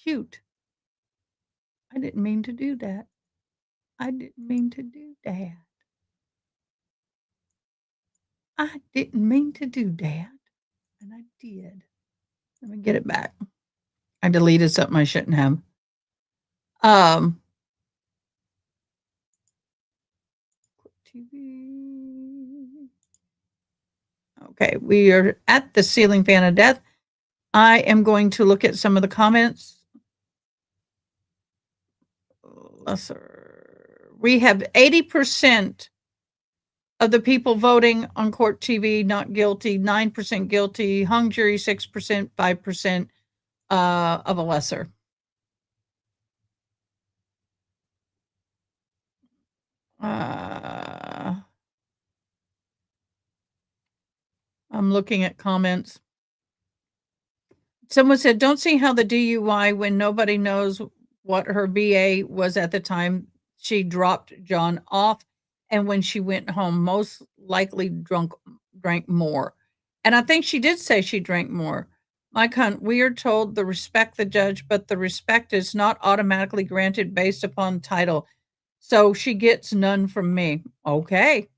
shoot, I didn't mean to do that. I didn't mean to do that. I didn't mean to do that. And I did. Let me get it back. I deleted something I shouldn't have. TV. Okay, we are at the ceiling fan of death. I am going to look at some of the comments. Lesser. We have 80% of the people voting on court TV not guilty, 9% guilty, hung jury 6%, 5% of a lesser. I'm looking at comments. Someone said, don't see how the DUI when nobody knows what her BA was at the time she dropped John off. And when she went home, most likely drank more. And I think she did say she drank more. My cunt, we are told to respect the judge, but the respect is not automatically granted based upon title. So she gets none from me. Okay.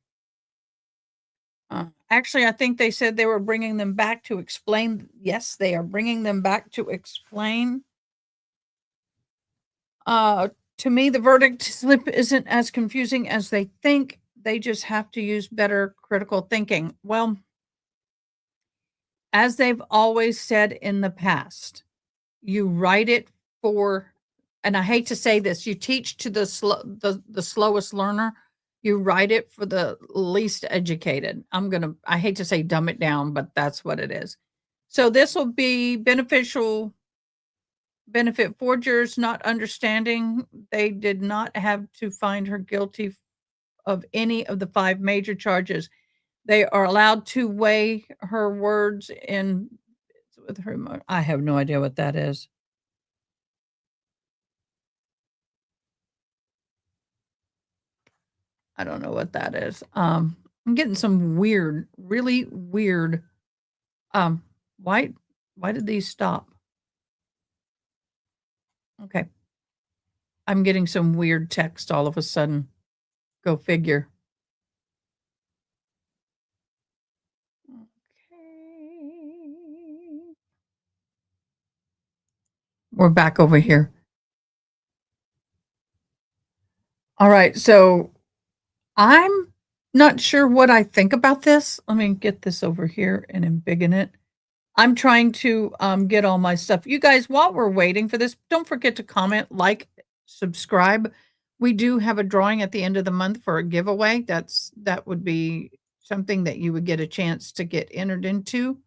Actually, I think they said they were bringing them back to explain. Yes, they are bringing them back to explain. To me, the verdict slip isn't as confusing as they think. They just have to use better critical thinking. Well, as they've always said in the past, you write it for, and I hate to say this, you teach to the slowest learner. You write it for the least educated. I hate to say dumb it down, but that's what it is. So this will be benefit forgers not understanding they did not have to find her guilty of any of the 5 major charges. They are allowed to weigh her words in with her. I have no idea what that is. I don't know what that is. I'm getting some weird, really weird. Why did these stop? Okay. I'm getting some weird text all of a sudden. Go figure. Okay. We're back over here. All right. So I'm not sure what I think about this. Let me get this over here and embiggen it. I'm trying to get all my stuff. You guys, while we're waiting for this, don't forget to comment, like, subscribe. We do have a drawing at the end of the month for a giveaway. That would be something that you would get a chance to get entered into.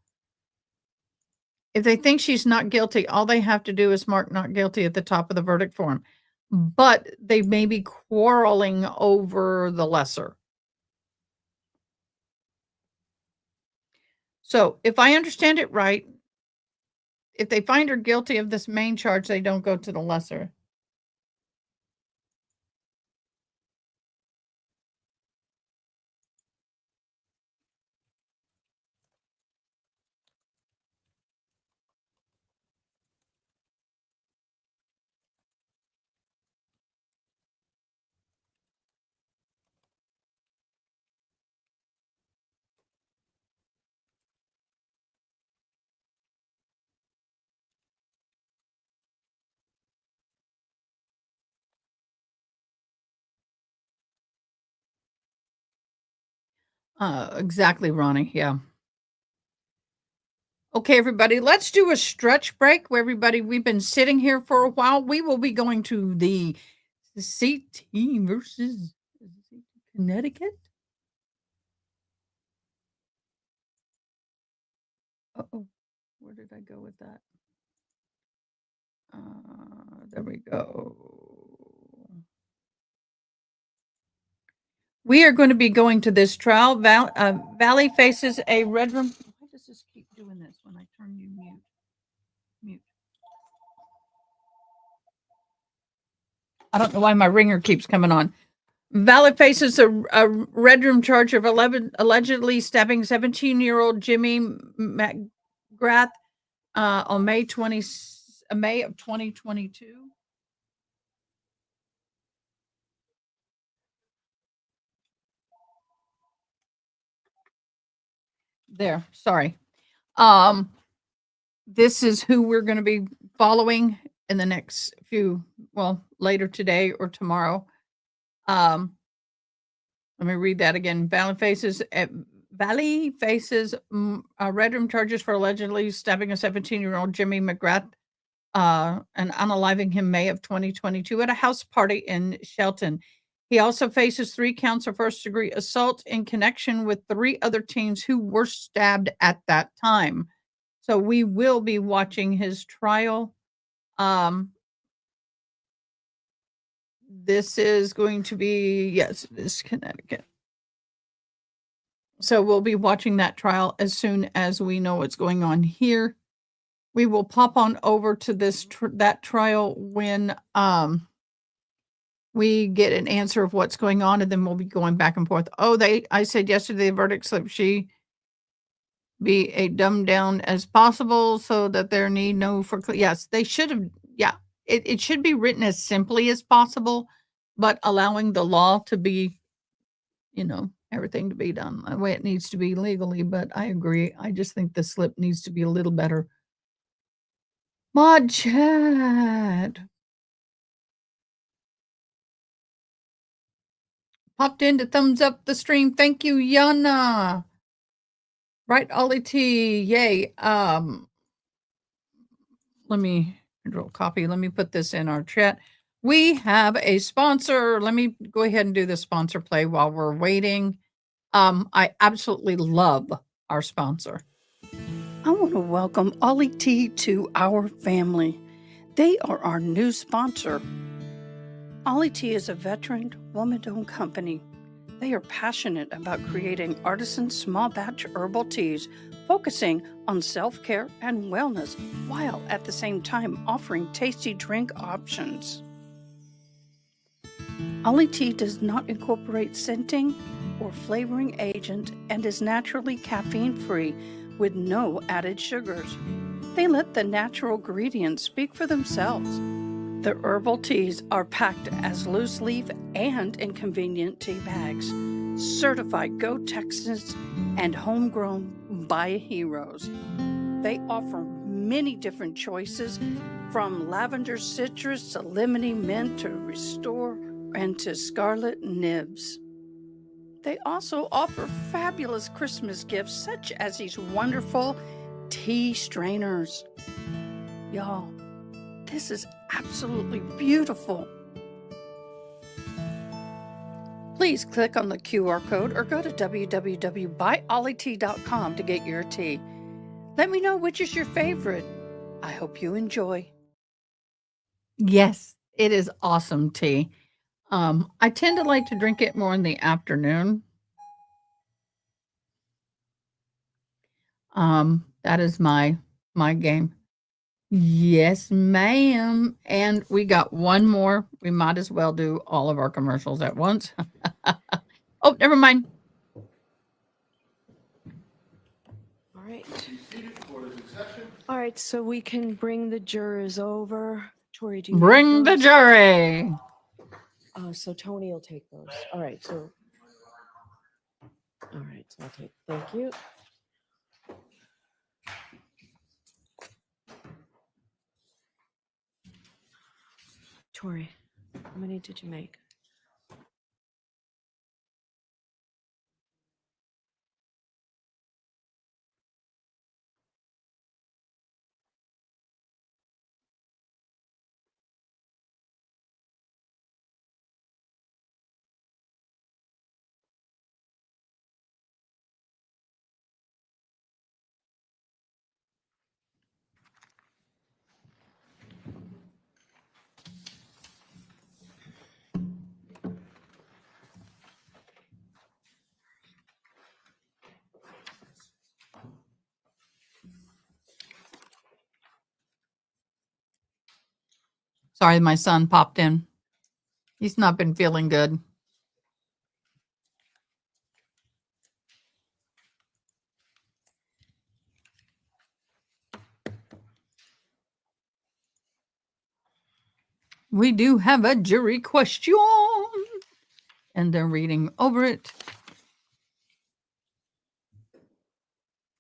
If they think she's not guilty, all they have to do is mark not guilty at the top of the verdict form. But they may be quarreling over the lesser. So if I understand it right, if they find her guilty of this main charge, they don't go to the lesser. Exactly, Ronnie. Yeah. Okay, everybody, let's do a stretch break. Where everybody, we've been sitting here for a while. We will be going to the CT versus Connecticut. Uh-oh, where did I go with that? There we go. We are going to be going to this trial. Valley faces a red room. Why does this keep doing this when I turn you mute? Mute. I don't know why my ringer keeps coming on. Valley faces a red room charge of allegedly stabbing 17-year-old Jimmy McGrath on May of 2022. There, sorry. This is who we're going to be following in the next few, well, later today or tomorrow. Let me read that again. Valley faces red room charges for allegedly stabbing a 17-year-old Jimmy McGrath and unaliving him May of 2022 at a house party in Shelton. He also faces 3 counts of first-degree assault in connection with 3 other teens who were stabbed at that time. So we will be watching his trial. This is going to be, yes, this is Connecticut. So we'll be watching that trial as soon as we know what's going on here. We will pop on over to that trial when we get an answer of what's going on, and then we'll be going back and forth. I said yesterday the verdict slip she be a dumbed down as possible so that there need no yes, they should have, yeah. It should be written as simply as possible, but allowing the law to be, everything to be done the way it needs to be legally. But I agree. I just think the slip needs to be a little better. Mod chat. Popped in to thumbs up the stream. Thank you, Yana. Right, Ollie T. Yay. Let me control copy. Let me put this in our chat. We have a sponsor. Let me go ahead and do the sponsor play while we're waiting. I absolutely love our sponsor. I want to welcome Ollie T to our family. They are our new sponsor. Ollie T is a veteran, woman-owned company. They are passionate about creating artisan small batch herbal teas, focusing on self-care and wellness, while at the same time offering tasty drink options. Ollie Tea does not incorporate scenting or flavoring agent and is naturally caffeine-free with no added sugars. They let the natural ingredients speak for themselves. The herbal teas are packed as loose leaf and in convenient tea bags. Certified Go Texas and homegrown by heroes. They offer many different choices from lavender citrus to lemony mint to restore and to scarlet nibs. They also offer fabulous Christmas gifts such as these wonderful tea strainers. Y'all, this is absolutely beautiful. Please click on the QR code or go to www.buyollytea.com to get your tea. Let me know which is your favorite. I hope you enjoy. Yes, it is awesome tea. I tend to like to drink it more in the afternoon. That is my game. Yes, ma'am. And we got one more. We might as well do all of our commercials at once. Oh, never mind. All right. All right, so we can bring the jurors over. Tori, do you Bring have the those? jury. So Tony will take those. All right, so I'll take. Thank you. Tori, how many did you make? Sorry, my son popped in. He's not been feeling good. We do have a jury question. And they're reading over it.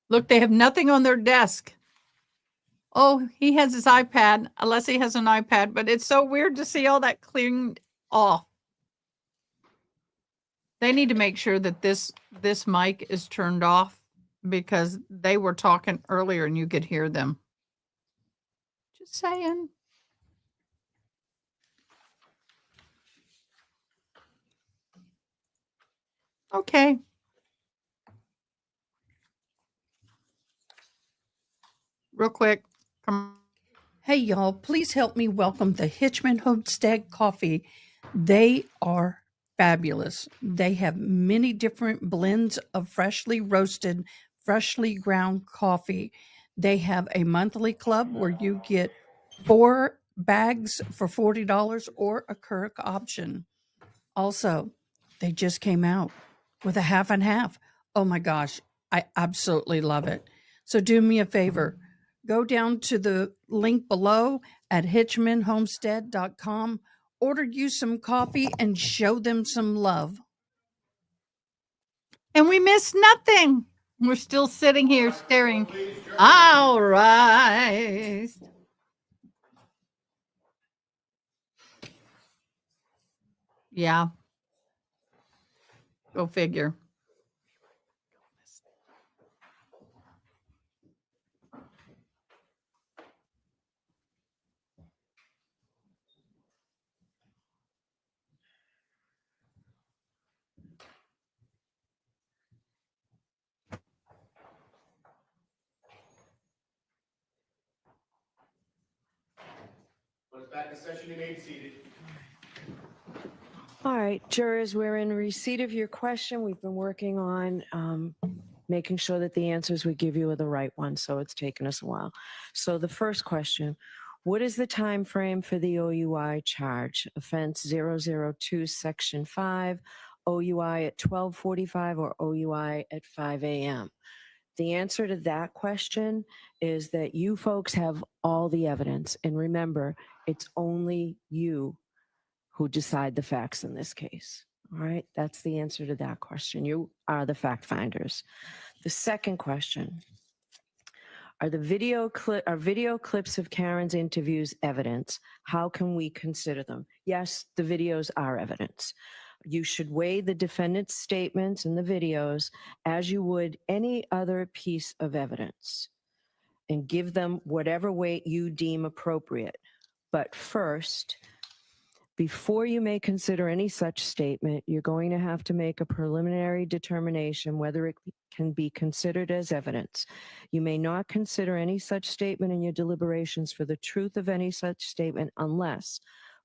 Look, they have nothing on their desk. Oh, he has his iPad, unless he has an iPad, but it's so weird to see all that cleaned off. They need to make sure that this mic is turned off because they were talking earlier and you could hear them. Just saying. Okay. Real quick. Hey, y'all, please help me welcome the Hitchman Homestead Coffee. They are fabulous. They have many different blends of freshly roasted, freshly ground coffee. They have a monthly club where you get 4 bags for $40 or a Keurig option. Also, they just came out with a half and half. Oh my gosh, I absolutely love it. So do me a favor. Go down to the link below at hitchmanhomestead.com. Order you some coffee and show them some love. And we missed nothing. We're still sitting here staring. All right. Yeah. Go figure. Back in session, you may be seated. All right, jurors, we're in receipt of your question. We've been working on making sure that the answers we give you are the right ones, so it's taken us a while. So the first question, what is the time frame for the OUI charge? Offense 002, Section 5, OUI at 12:45 or OUI at 5 a.m.? The answer to that question is that you folks have all the evidence. And remember, it's only you who decide the facts in this case. All right, that's the answer to that question. You are the fact finders. The second question, are video clips of Karen's interviews evidence? How can we consider them? Yes, the videos are evidence. You should weigh the defendant's statements in the videos as you would any other piece of evidence and give them whatever weight you deem appropriate. But first, before you may consider any such statement, you're going to have to make a preliminary determination whether it can be considered as evidence. You may not consider any such statement in your deliberations for the truth of any such statement unless,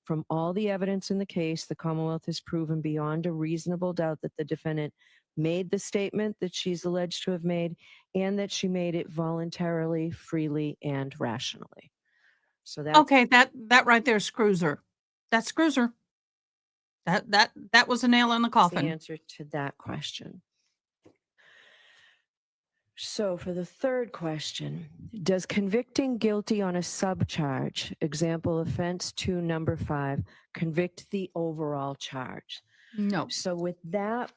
from all the evidence in the case, the Commonwealth has proven beyond a reasonable doubt that the defendant made the statement that she's alleged to have made and that she made it voluntarily, freely, and rationally. So that Okay, that right there screws her. That screws her. That was a nail in the coffin. The answer to that question. So for the third question, does convicting guilty on a subcharge, example offense 2, number 5, convict the overall charge? No. So with that,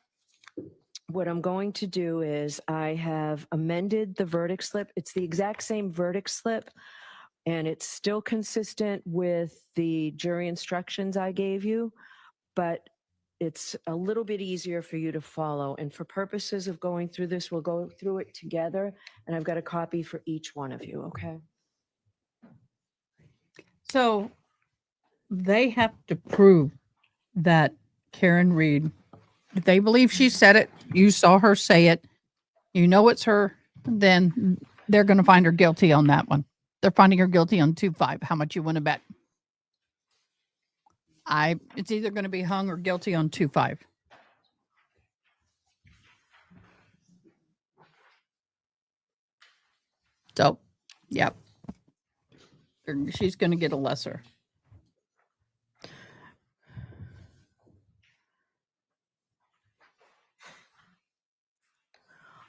what I'm going to do is I have amended the verdict slip. It's the exact same verdict slip, and it's still consistent with the jury instructions I gave you, but it's a little bit easier for you to follow. And for purposes of going through this, we'll go through it together. And I've got a copy for each one of you, okay? So they have to prove that Karen Reed, if they believe she said it, you saw her say it, you know it's her, then they're going to find her guilty on that one. They're finding her guilty on 2-5. How much you want to bet? It's either going to be hung or guilty on 2-5. So, yep. She's going to get a lesser.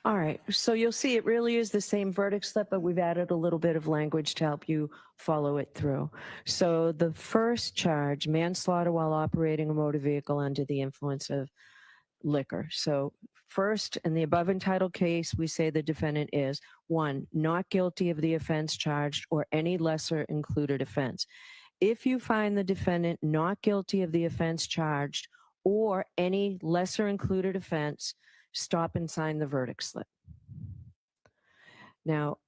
All right, so you'll see it really is the same verdict slip, but we've added a little bit of language to help you follow it through. So the first charge, manslaughter while operating a motor vehicle under the influence of liquor. So first, in the above entitled case, we say the defendant is, 1, not guilty of the offense charged or any lesser included offense. If you find the defendant not guilty of the offense charged or any lesser included offense, stop and sign the verdict slip. Now,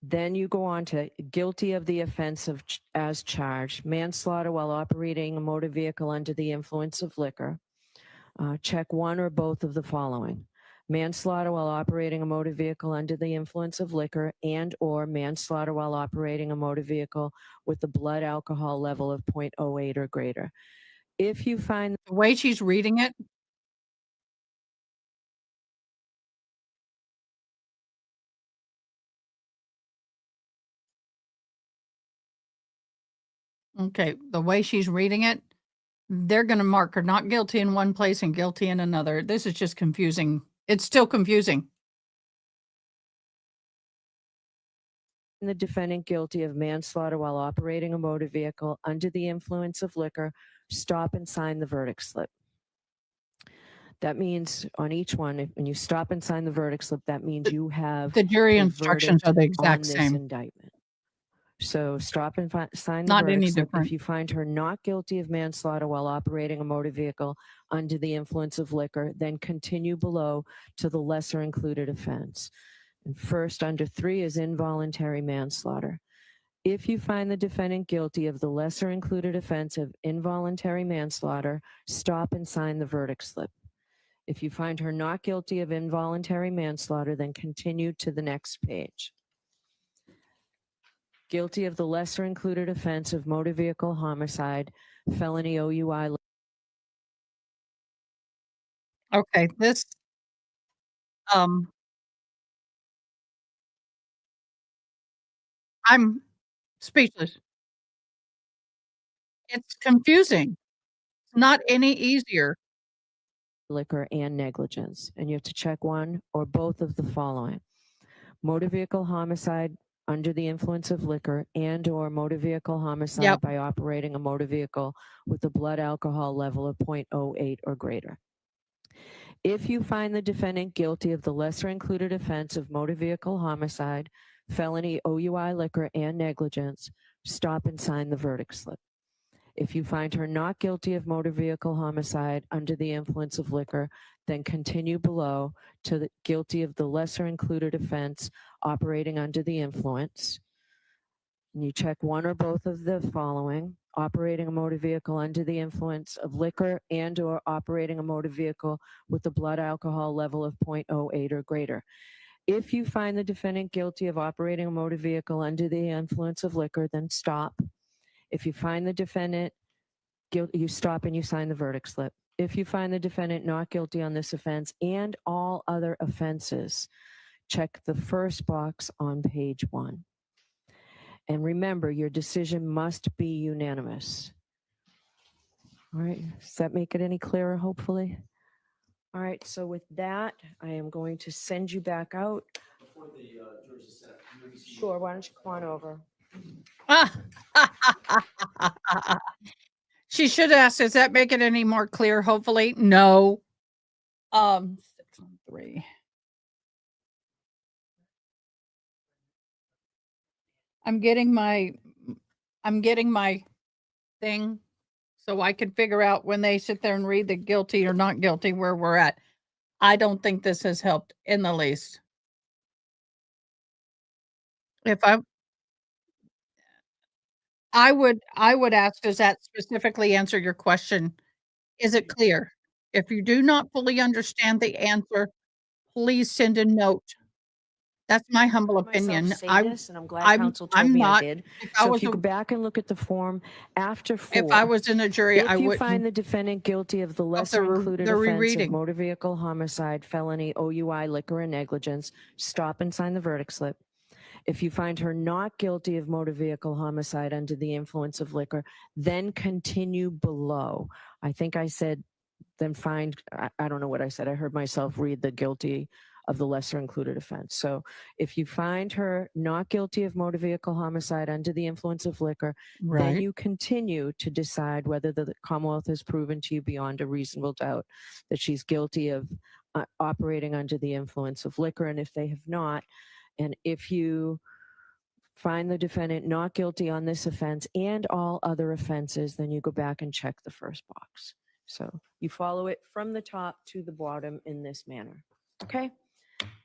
then you go on to guilty of the offense of as charged, manslaughter while operating a motor vehicle under the influence of liquor. Check one or both of the following: manslaughter while operating a motor vehicle under the influence of liquor, and or manslaughter while operating a motor vehicle with a blood alcohol level of 0.08 or greater. If you find the way she's reading it, okay, the way she's reading it, they're going to mark her not guilty in one place and guilty in another. This is just confusing. It's still confusing. the defendant guilty of manslaughter while operating a motor vehicle under the influence of liquor, stop and sign the verdict slip. That means on each one, when you stop and sign the verdict slip, that means you have the jury a instructions are the verdict on exact this same. indictment. So stop and sign the Not verdict any slip. different. If you find her not guilty of manslaughter while operating a motor vehicle under the influence of liquor, then continue below to the lesser included offense. And first, under 3 is involuntary manslaughter. If you find the defendant guilty of the lesser included offense of involuntary manslaughter, stop and sign the verdict slip. If you find her not guilty of involuntary manslaughter, then continue to the next page. Guilty of the lesser included offense of motor vehicle homicide, felony OUI. Okay, this, I'm speechless. It's confusing. It's not any easier. Liquor and negligence. And you have to check one or both of the following: motor vehicle homicide under the influence of liquor, and or motor vehicle homicide by operating a motor vehicle with a blood alcohol level of 0.08 or greater. If you find the defendant guilty of the lesser included offense of motor vehicle homicide, felony OUI liquor and negligence, stop and sign the verdict slip. If you find her not guilty of motor vehicle homicide under the influence of liquor, then continue below to the guilty of the lesser included offense operating under the influence. And you check one or both of the following: operating a motor vehicle under the influence of liquor, and or operating a motor vehicle with a blood alcohol level of 0.08 or greater. If you find the defendant guilty of operating a motor vehicle under the influence of liquor, then stop. If you find the defendant guilty, you stop and you sign the verdict slip. If you find the defendant not guilty on this offense and all other offenses, check the first box on page 1. And remember, your decision must be unanimous. All right, does that make it any clearer, hopefully? All right, so with that, I am going to send you back out. Before the jury's set up, Sure, why don't you come on over? She should ask, does that make it any more clear? Hopefully. No. 613. I'm getting my thing so I can figure out when they sit there and read the guilty or not guilty where we're at. I don't think this has helped in the least. If I would ask, does that specifically answer your question? Is it clear? If you do not fully understand the answer, please send a note. That's my humble opinion. This, and I'm glad counsel told I'm me not. I did. If I So was if you a, go back and look at the form after 4. if I was in a jury, I If you wouldn't. find the defendant guilty of the lesser included the offense rereading. of motor vehicle homicide, felony OUI liquor and negligence, stop and sign the verdict slip. If you find her not guilty of motor vehicle homicide under the influence of liquor, then continue below. I think I said then find, I don't know what I said. I heard myself read the guilty of the lesser included offense. So if you find her not guilty of motor vehicle homicide under the influence of liquor, then Right. you continue to decide whether the Commonwealth has proven to you beyond a reasonable doubt that she's guilty of operating under the influence of liquor. And if they have not, and if you find the defendant not guilty on this offense and all other offenses, then you go back and check the first box. So you follow it from the top to the bottom in this manner. Okay.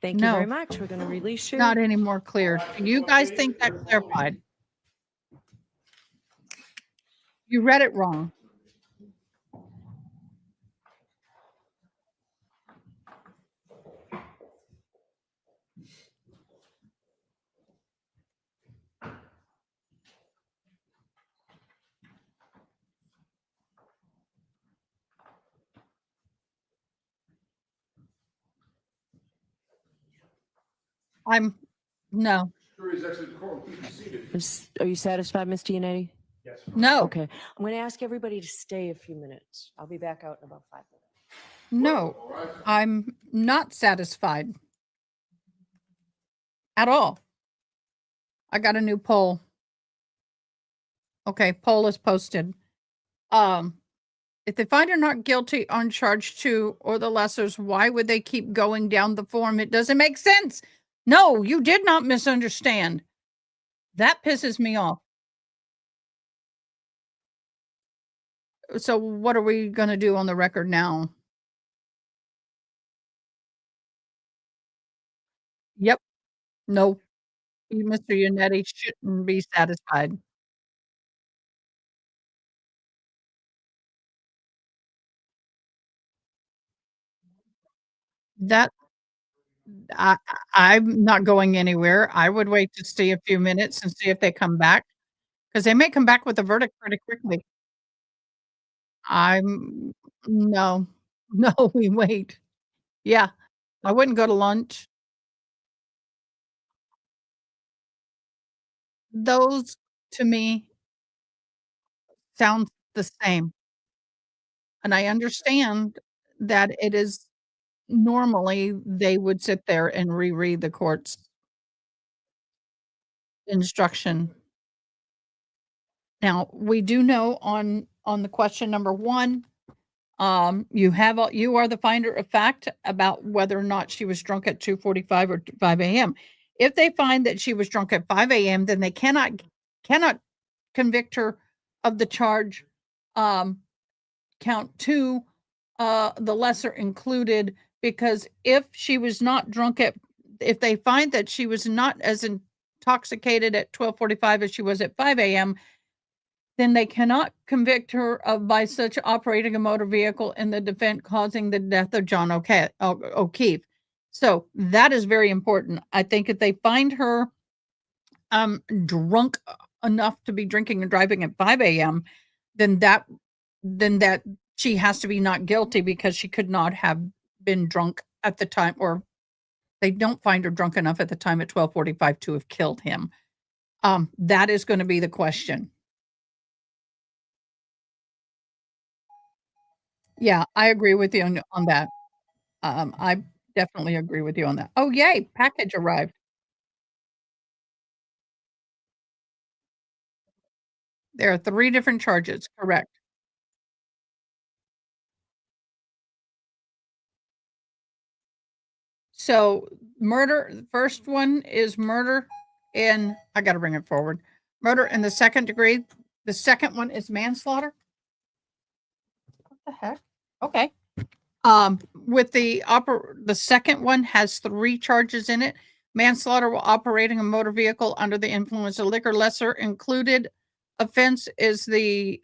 Thank you very No, much. We're going to release you. not any more clear. Do you guys think that clarified? You read it wrong. No. Jury's exited the courtroom. Please be seated. Are you satisfied, Ms. Giannetti? Yes. No. Okay. I'm going to ask everybody to stay a few minutes. I'll be back out in about 5 minutes. No, I'm not satisfied at all. I got a new poll. Okay, poll is posted. If they find her not guilty on charge 2 or the lessers, why would they keep going down the form? It doesn't make sense. No, you did not misunderstand. That pisses me off. So what are we going to do on the record now? Yep. No. You, Mr. Yannetti, shouldn't be satisfied. That I'm not going anywhere. I would wait to see a few minutes and see if they come back, because they may come back with a verdict pretty quickly. I'm no. No, we wait. Yeah, I wouldn't go to lunch. Those, to me, sounds the same. And I understand that it is normally they would sit there and reread the court's instruction. Now, we do know on the question number 1, you are the finder of fact about whether or not she was drunk at 2:45 or 5 AM. If they find that she was drunk at 5 AM, then they cannot convict her of the charge, count 2, the lesser included, because if they find that she was not as intoxicated at 12:45 as she was at 5 AM, then they cannot convict her of by such operating a motor vehicle in the defense causing the death of John O'Keefe. So that is very important. I think if they find her drunk enough to be drinking and driving at 5 AM, then that she has to be not guilty, because she could not have been drunk at the time, or they don't find her drunk enough at the time at 12:45 to have killed him. That is going to be the question. Yeah, I agree with you on that. I definitely agree with you on that. Oh, yay, package arrived. There are 3 different charges, correct. So, murder, the first one is murder I gotta bring it forward. Murder in the 2nd degree. The second one is manslaughter. What the heck? Okay. With the second one has 3 charges in it. Manslaughter while operating a motor vehicle under the influence of liquor. Lesser included offense is the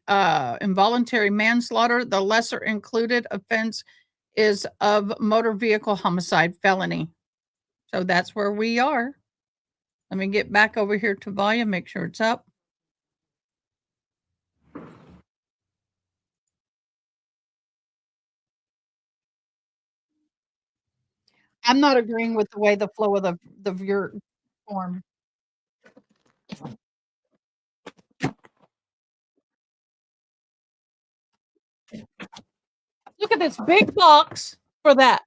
involuntary manslaughter. The lesser included offense is of motor vehicle homicide felony. So that's where we are. Let me get back over here to volume, make sure it's up. I'm not agreeing with the way the flow of your form. Look at this big box for that.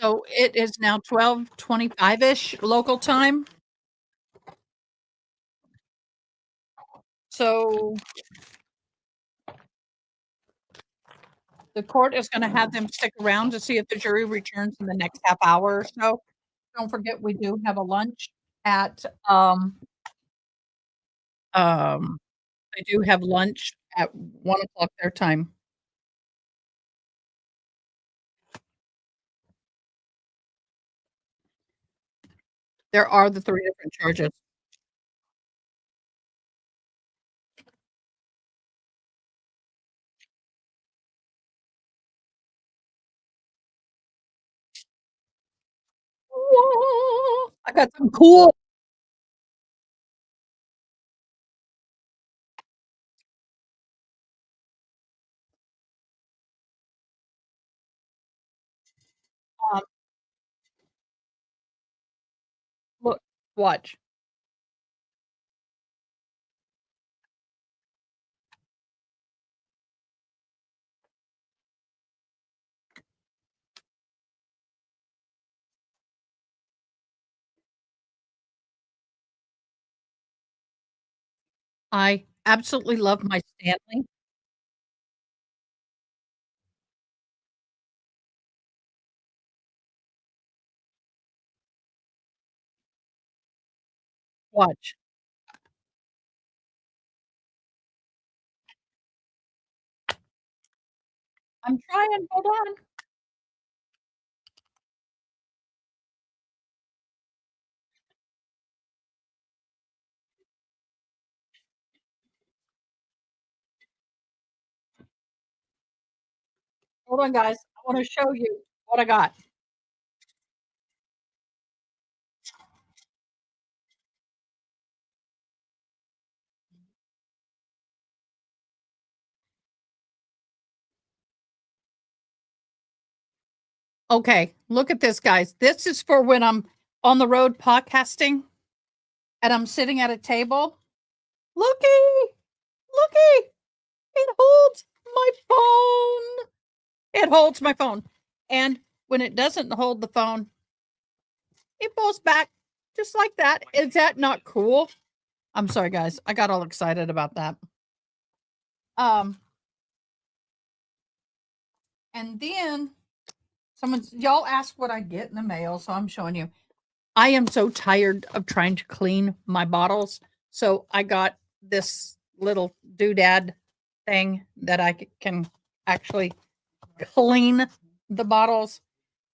So it is now 12:25-ish local time. So the court is going to have them stick around to see if the jury returns in the next half hour or so. Don't forget, we do have a lunch at, they do have lunch at 1 o'clock their time. There are the 3 different charges. Whoa, I got some cool. Um, look, watch. I absolutely love my Stanley. Watch. I'm trying, hold on. Hold on, guys. I wanna show you what I got. Okay, look at this, guys. This is for when I'm on the road podcasting and I'm sitting at a table. Looky, looky, it holds my phone. It holds my phone. And when it doesn't hold the phone, it falls back just like that. Is that not cool? I'm sorry, guys. I got all excited about that. Um, and then y'all asked what I get in the mail, so I'm showing you. I am so tired of trying to clean my bottles. So I got this little doodad thing that I can actually clean the bottles.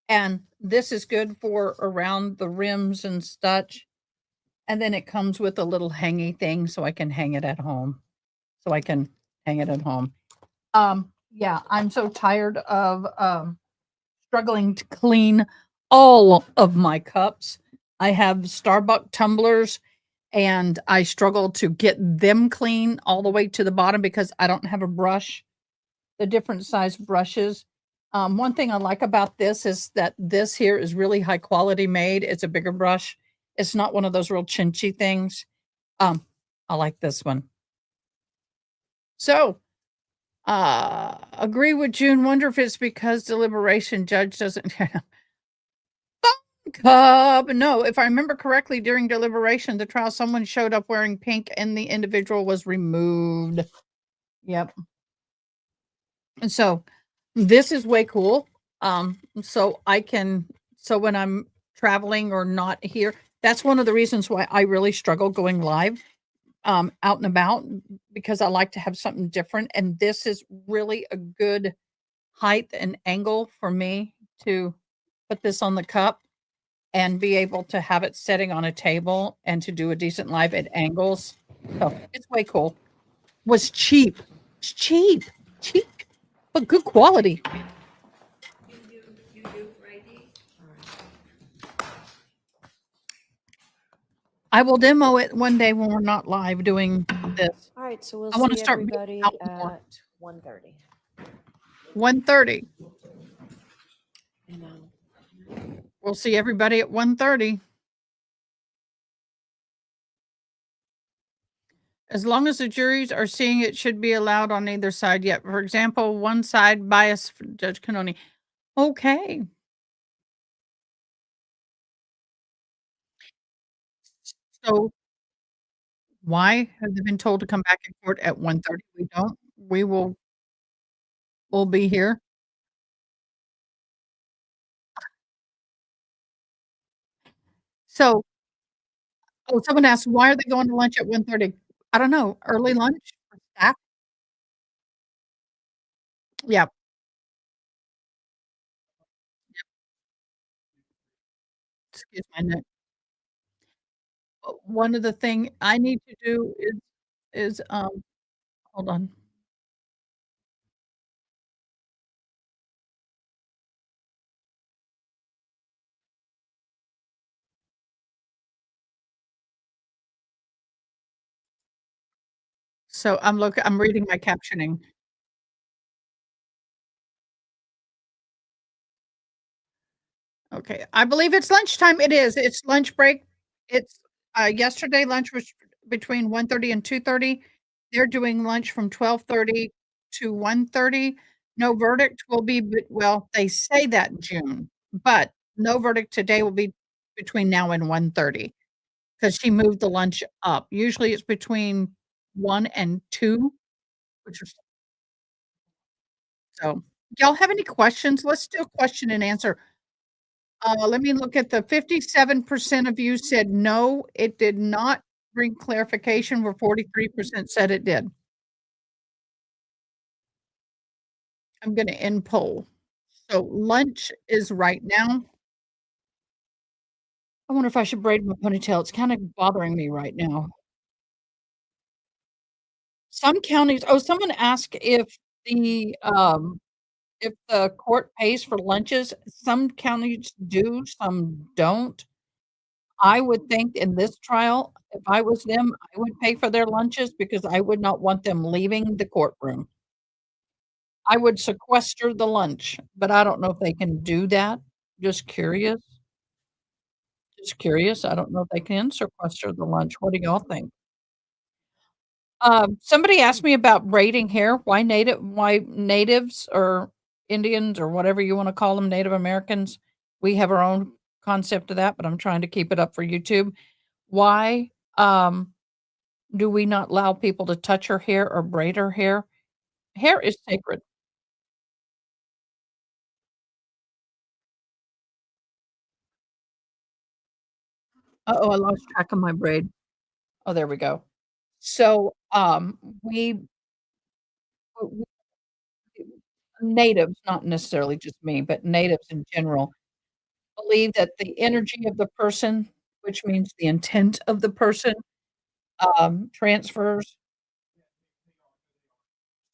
And this is good for around the rims and such. And then it comes with a little hangy thing so I can hang it at home. Yeah, I'm so tired of struggling to clean all of my cups. I have Starbucks tumblers and I struggle to get them clean all the way to the bottom because I don't have a brush, the different size brushes. One thing I like about this is that this here is really high quality made. It's a bigger brush. It's not one of those real chinchy things. I like this one. So, agree with June. Wonder if it's because deliberation judge doesn't. No, if I remember correctly, during deliberation, the trial, someone showed up wearing pink and the individual was removed. Yep. And so this is way cool. So when I'm traveling or not here, that's one of the reasons why I really struggle going live out and about because I like to have something different. And this is really a good height and angle for me to put this on the cup and be able to have it sitting on a table and to do a decent live at angles. So it's way cool. Was cheap. It's cheap, but good quality. I will demo it one day when we're not live doing this. All right, so we'll I wanna see start moving everybody out more. at 1:30. 1:30. And, We'll see everybody at 1:30. As long as the juries are seeing it should be allowed on either side. Yet, for example, one side bias for Judge Canoni. Okay. So why have they been told to come back in court at 1:30? We'll be here. So someone asked, "Why are they going to lunch at 1:30?" I don't know, early lunch for staff? Yeah. Excuse my neck. One of the thing I need to do is hold on. So I'm reading my captioning. Okay, I believe it's lunchtime. It is. It's lunch break. It's, yesterday lunch was between 1:30 and 2:30. They're doing lunch from 12:30 to 1:30. No verdict will be well, they say that in June, but no verdict today will be between now and 1:30 because she moved the lunch up. Usually it's between 1 and 2, which is so. Y'all have any questions? Let's do a question and answer. Let me look at the 57% of you said no, it did not bring clarification, where 43% said it did. I'm gonna end poll. So lunch is right now. I wonder if I should braid my ponytail. It's kind of bothering me right now. Some counties someone asked if the court pays for lunches. Some counties do, some don't. I would think in this trial, if I was them, I would pay for their lunches because I would not want them leaving the courtroom. I would sequester the lunch, but I don't know if they can do that. Just curious. Just curious. I don't know if they can sequester the lunch. What do y'all think? Somebody asked me about braiding hair. Why natives or Indians or whatever you wanna call them, Native Americans, we have our own concept of that, but I'm trying to keep it up for YouTube. Why, do we not allow people to touch her hair or braid her hair? Hair is sacred. Uh-oh, I lost track of my braid. Oh, there we go. So, w natives, not necessarily just me, but natives in general, believe that the energy of the person, which means the intent of the person, transfers,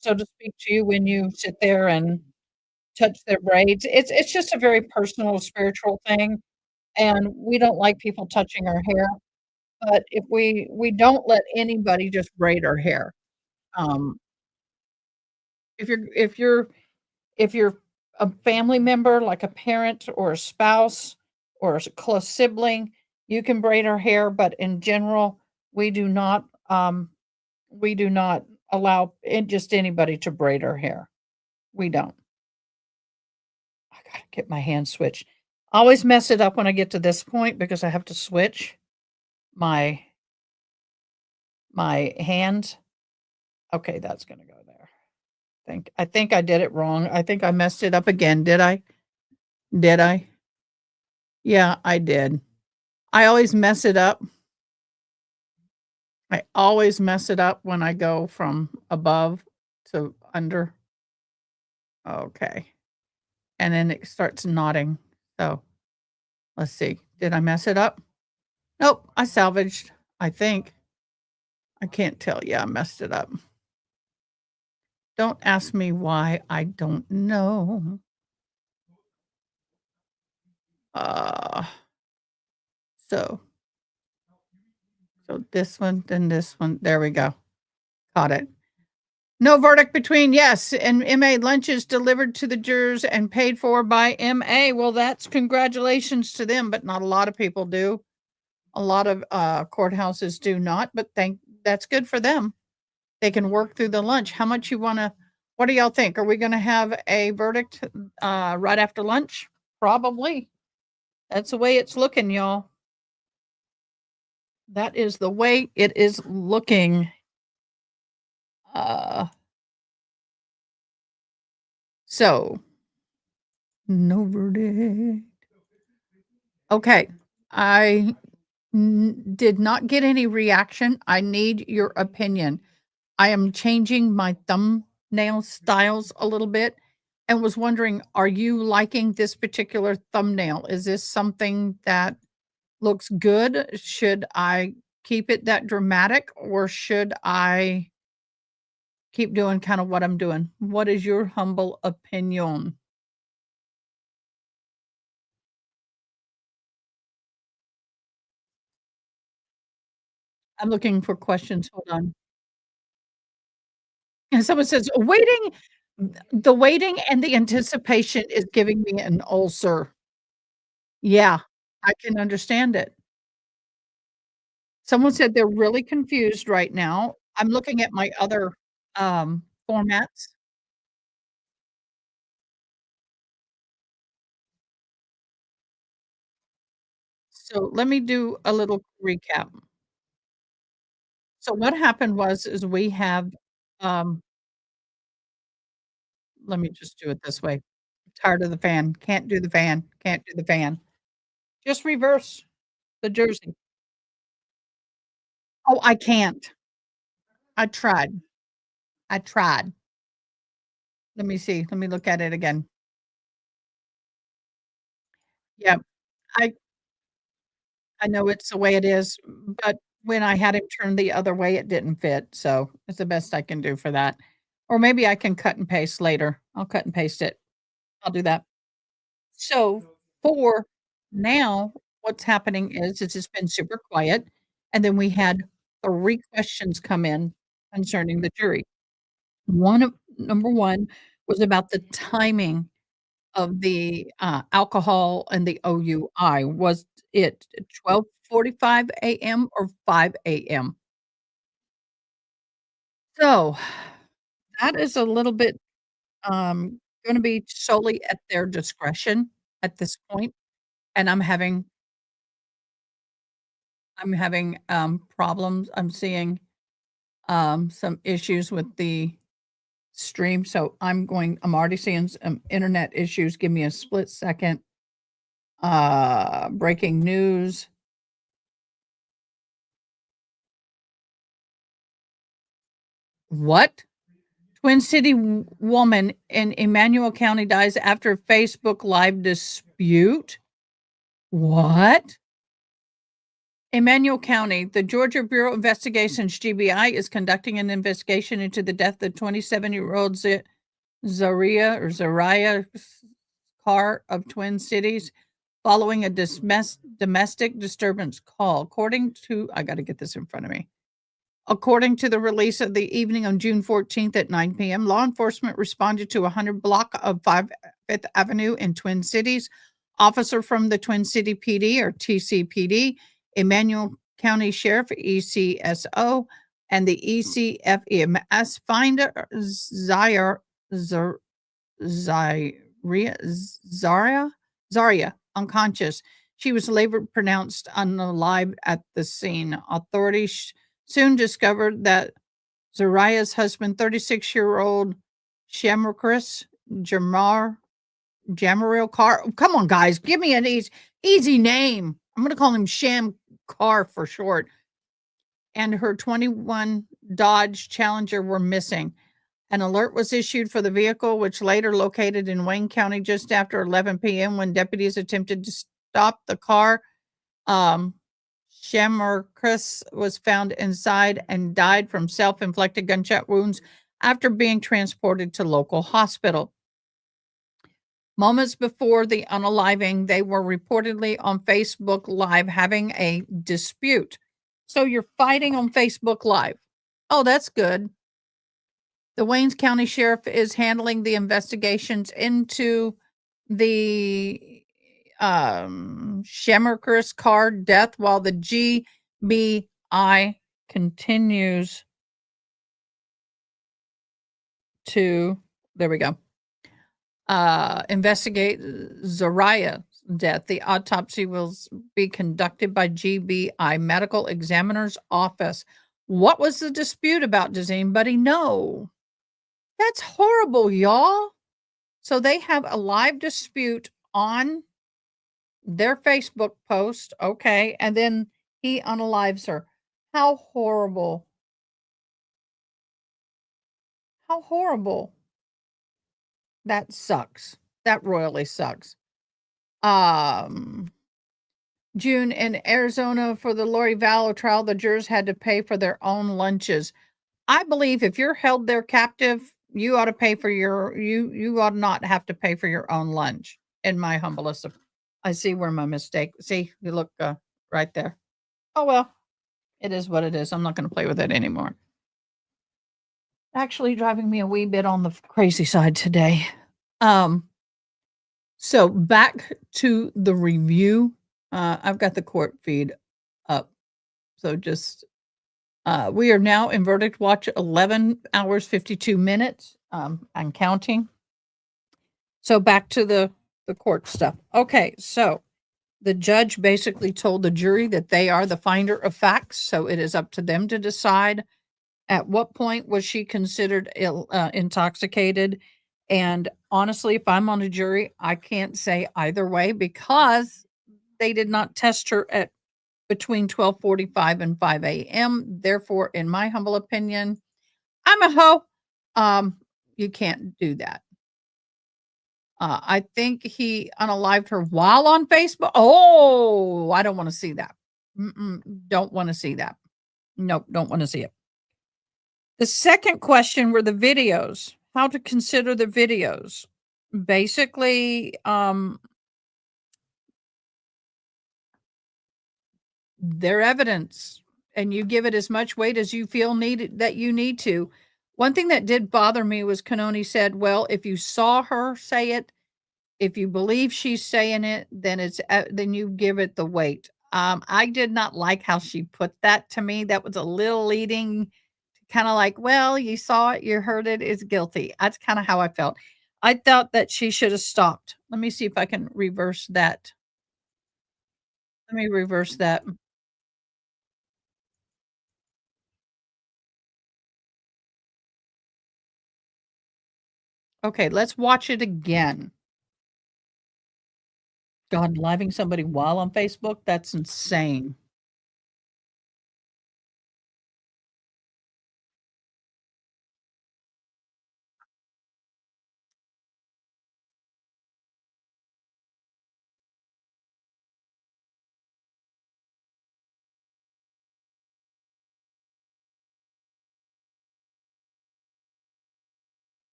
so to speak, to you when you sit there and touch their braids. It's just a very personal, spiritual thing, and we don't like people touching our hair, but if we don't let anybody just braid our hair. Um, if you're a family member, like a parent or a spouse or a close sibling, you can braid our hair, but in general, we do not, we do not allow just anybody to braid our hair. We don't. I gotta get my hand switched. I always mess it up when I get to this point because I have to switch my my hand. Okay, that's gonna go there. I think I did it wrong. I think I messed it up again. Did I? Did I? Yeah, I did. I always mess it up. I always mess it up when I go from above to under. Okay. And then it starts knotting. So let's see. Did I mess it up? Nope. I salvaged, I think. I can't tell. Yeah, I messed it up. Don't ask me why. I don't know. Uh, so, so this one, then this one. There we go. Caught it. No verdict between yes and MA lunches delivered to the jurors and paid for by MA. Well, that's congratulations to them, but not a lot of people do. A lot of courthouses do not, but that's good for them. They can work through the lunch. How much you want to, what do y'all think? Are we going to have a verdict right after lunch? Probably. That's the way it's looking, y'all. That is the way it is looking. So no verdict. Okay. I did not get any reaction. I need your opinion. I am changing my thumbnail styles a little bit and was wondering, are you liking this particular thumbnail? Is this something that looks good? Should I keep it that dramatic or should I keep doing kind of what I'm doing? What is your humble opinion? I'm looking for questions. Hold on. And someone says, waiting, the waiting and the anticipation is giving me an ulcer. Yeah, I can understand it. Someone said they're really confused right now. I'm looking at my other, formats. So let me do a little recap. So what happened was, is we have, um let me just do it this way. Tired of the fan. Can't do the fan. Can't do the fan. Just reverse the jersey. Oh, I can't. I tried. I tried. Let me see. Let me look at it again. Yeah. I I know it's the way it is, but when I had him turned the other way, it didn't fit, so it's the best I can do for that. Or maybe I can cut and paste later. I'll cut and paste it. I'll do that. So, for now, what's happening is it's just been super quiet, and then we had 3 questions come in concerning the jury. One of number 1 was about the timing of the, alcohol and the OUI. Was it 12:45 AM or 5 AM? So, that is a little bit, gonna be solely at their discretion at this point, and I'm having problems. I'm seeing, some issues with the stream, so I'm already seeing some internet issues. Give me a split second. Breaking news. What? Twin City woman in Emmanuel County dies after Facebook Live dispute? What? Emmanuel County, the Georgia Bureau of Investigations, GBI, is conducting an investigation into the death of 27-year-old Zariah Carr of Twin Cities following a domestic disturbance call. I got to get this in front of me. According to the release of the evening on June 14th at 9 p.m., law enforcement responded to a 100 block of 5th Avenue in Twin Cities. Officer from the Twin City PD or TCPD, Emmanuel County Sheriff ECSO, and the ECFEMS find Zaria unconscious. She was later pronounced unalive at the scene. Authorities soon discovered that Zariah's husband, 36-year-old Shamrachris Jamaril Carr. Come on, guys, give me an easy name. I'm going to call him Sham Carr for short. And her 21 Dodge Challenger were missing. An alert was issued for the vehicle, which later located in Wayne County just after 11 p.m. when deputies attempted to stop the car. Shamarcus was found inside and died from self-inflicted gunshot wounds after being transported to local hospital. Moments before the unaliving, they were reportedly on Facebook Live having a dispute. So you're fighting on Facebook Live. Oh, that's good. The Waynes County Sheriff is handling the investigations into the Shemarkers Carr death while the GBI continues to, there we go, investigate Zariah death. The autopsy will be conducted by GBI Medical Examiner's Office. What was the dispute about? Does anybody know? That's horrible, y'all. So they have a live dispute on their Facebook post, okay, and then he unalives her. How horrible. How horrible. That sucks. That royally sucks. June in Arizona for the Lori Vallow trial, the jurors had to pay for their own lunches. I believe if you're held there captive, you ought to pay for you ought not have to pay for your own lunch, in my humblest I see where my mistake. See, you look right there. Oh well, it is what it is. I'm not going to play with it anymore. Actually driving me a wee bit on the crazy side today. So back to the review. I've got the court feed up. So just we are now in verdict watch 11 hours 52 minutes. I'm counting. So back to the court stuff. Okay, so the judge basically told the jury that they are the finder of facts, so it is up to them to decide at what point was she considered intoxicated. And honestly, if I'm on a jury, I can't say either way because they did not test her at between 12:45 and 5 a.m. Therefore, in my humble opinion, I'm a hoe. You can't do that. I think he unalived her while on Facebook. Oh, I don't want to see that. Don't want to see that. Nope, don't want to see it. The second question were the videos. How to consider the videos. Basically, they're evidence and you give it as much weight as you feel needed that you need to. One thing that did bother me was Canoni said, well, if you saw her say it, if you believe she's saying it, then then you give it the weight. I did not like how she put that to me. That was a little leading, kind of like, well, you saw it, you heard it, it's guilty. That's kind of how I felt. I thought that she should have stopped. Let me see if I can reverse that. Let me reverse that. Okay, let's watch it again. God, living somebody while on Facebook, that's insane.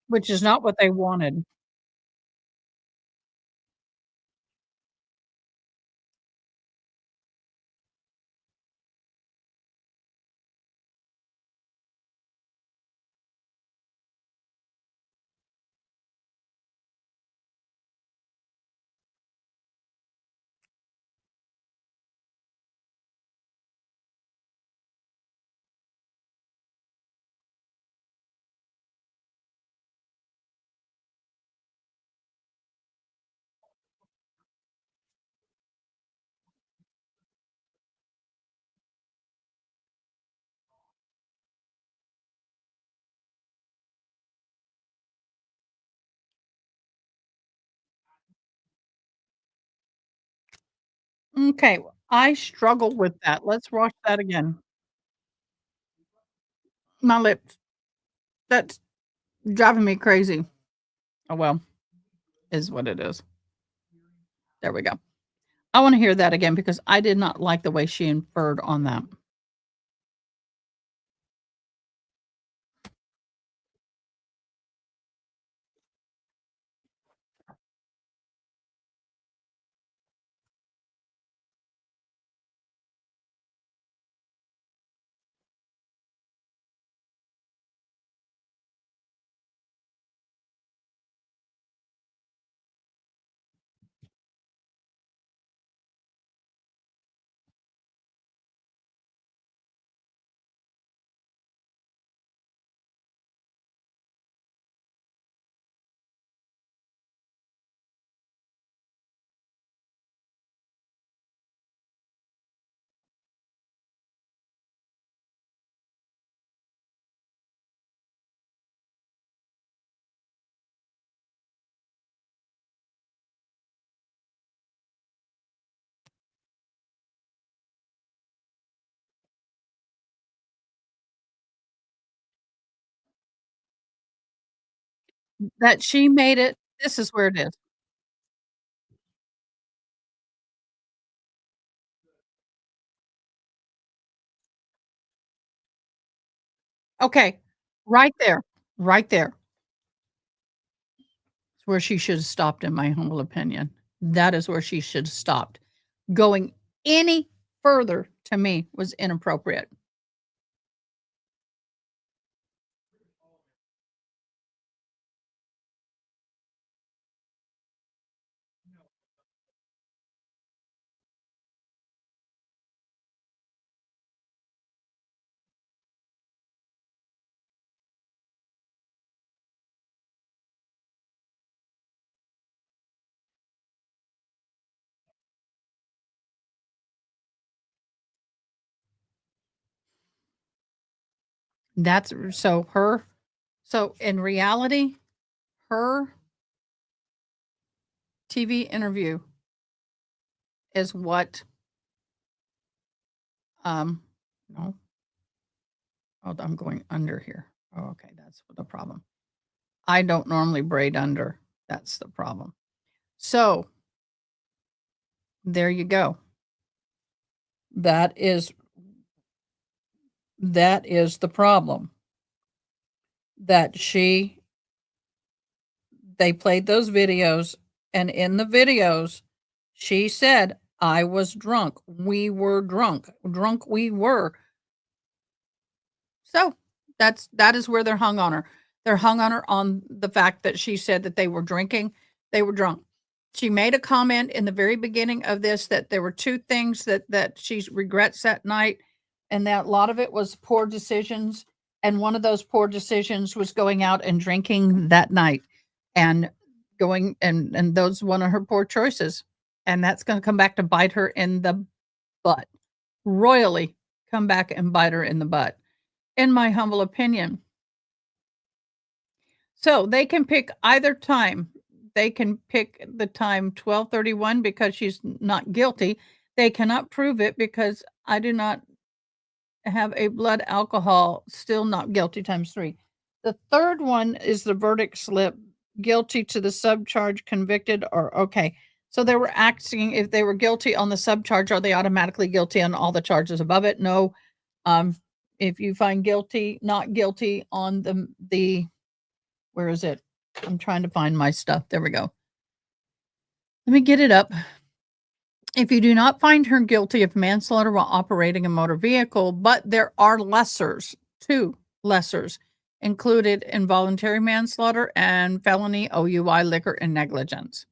Which is not what they wanted. Okay, I struggle with that. Let's watch that again. My lips. That's driving me crazy. Oh, well, is what it is. There we go. I wanna hear that again because I did not like the way she inferred on that. That she made it this is where it is. Okay, right there, right there. It's where she should have stopped, in my humble opinion. That is where she should have stopped. Going any further, to me, was inappropriate. That's so in reality, her TV interview is what, no, hold on, I'm going under here. Oh, okay, that's the problem. I don't normally braid under. That's the problem. So, there you go. That is the problem. That they played those videos, and in the videos, she said, "I was drunk. We were drunk. Drunk we were." So, that is where they're hung on her. They're hung on her on the fact that she said that they were drinking, they were drunk. She made a comment in the very beginning of this that there were 2 things that she regrets that night, and that a lot of it was poor decisions, and one of those poor decisions was going out and drinking that night, and going and those one of her poor choices, and that's gonna come back to bite her in the butt. Royally come back and bite her in the butt, in my humble opinion. So, they can pick either time. They can pick the time 12:31 because she's not guilty. They cannot prove it because I do not have a blood alcohol, still not guilty times 3. The third one is the verdict slip, guilty to the subcharge, convicted, or okay. So they were asking if they were guilty on the subcharge, are they automatically guilty on all the charges above it? No. Um, if you find guilty, not guilty on the where is it? I'm trying to find my stuff. There we go. Let me get it up. If you do not find her guilty of manslaughter while operating a motor vehicle, but there are lessers, 2 lessers included: involuntary manslaughter and felony OUI, liquor and negligence.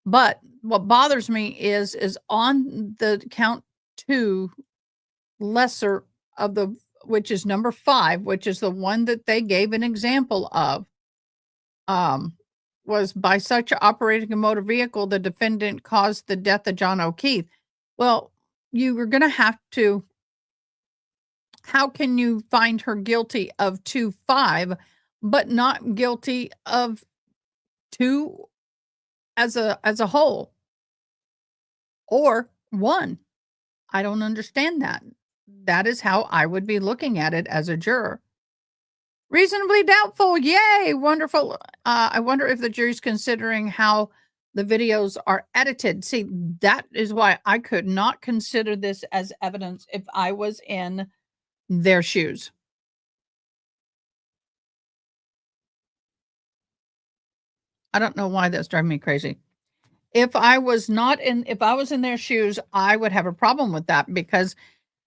But what bothers me is on the count 2 lesser of the which is number 5, which is the one that they gave an example of, was by such operating a motor vehicle, the defendant caused the death of John O'Keefe. Well, you were gonna have to how can you find her guilty of 2-5, but not guilty of 2 as a whole? Or 1? I don't understand that. That is how I would be looking at it as a juror. Reasonably doubtful. Yay, wonderful. I wonder if the jury's considering how the videos are edited. See, that is why I could not consider this as evidence if I was in their shoes. I don't know why that's driving me crazy. If I was in their shoes, I would have a problem with that because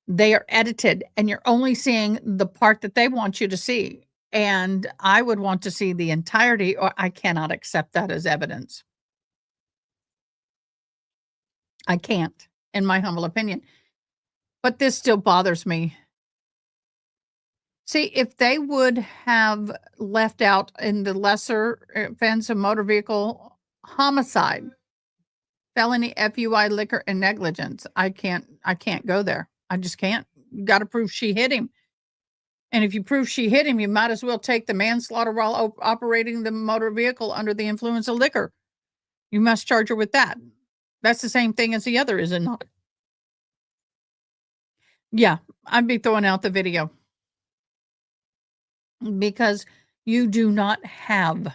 they are edited and you're only seeing the part that they want you to see. And I would want to see the entirety, or I cannot accept that as evidence. I can't, in my humble opinion. But this still bothers me. See, if they would have left out in the lesser offense of motor vehicle homicide, felony FUI, liquor and negligence, I can't go there. I just can't. You got to prove she hit him. And if you prove she hit him, you might as well take the manslaughter while operating the motor vehicle under the influence of liquor. You must charge her with that. That's the same thing as the other, is it not? Yeah, I'd be throwing out the video. Because you do not have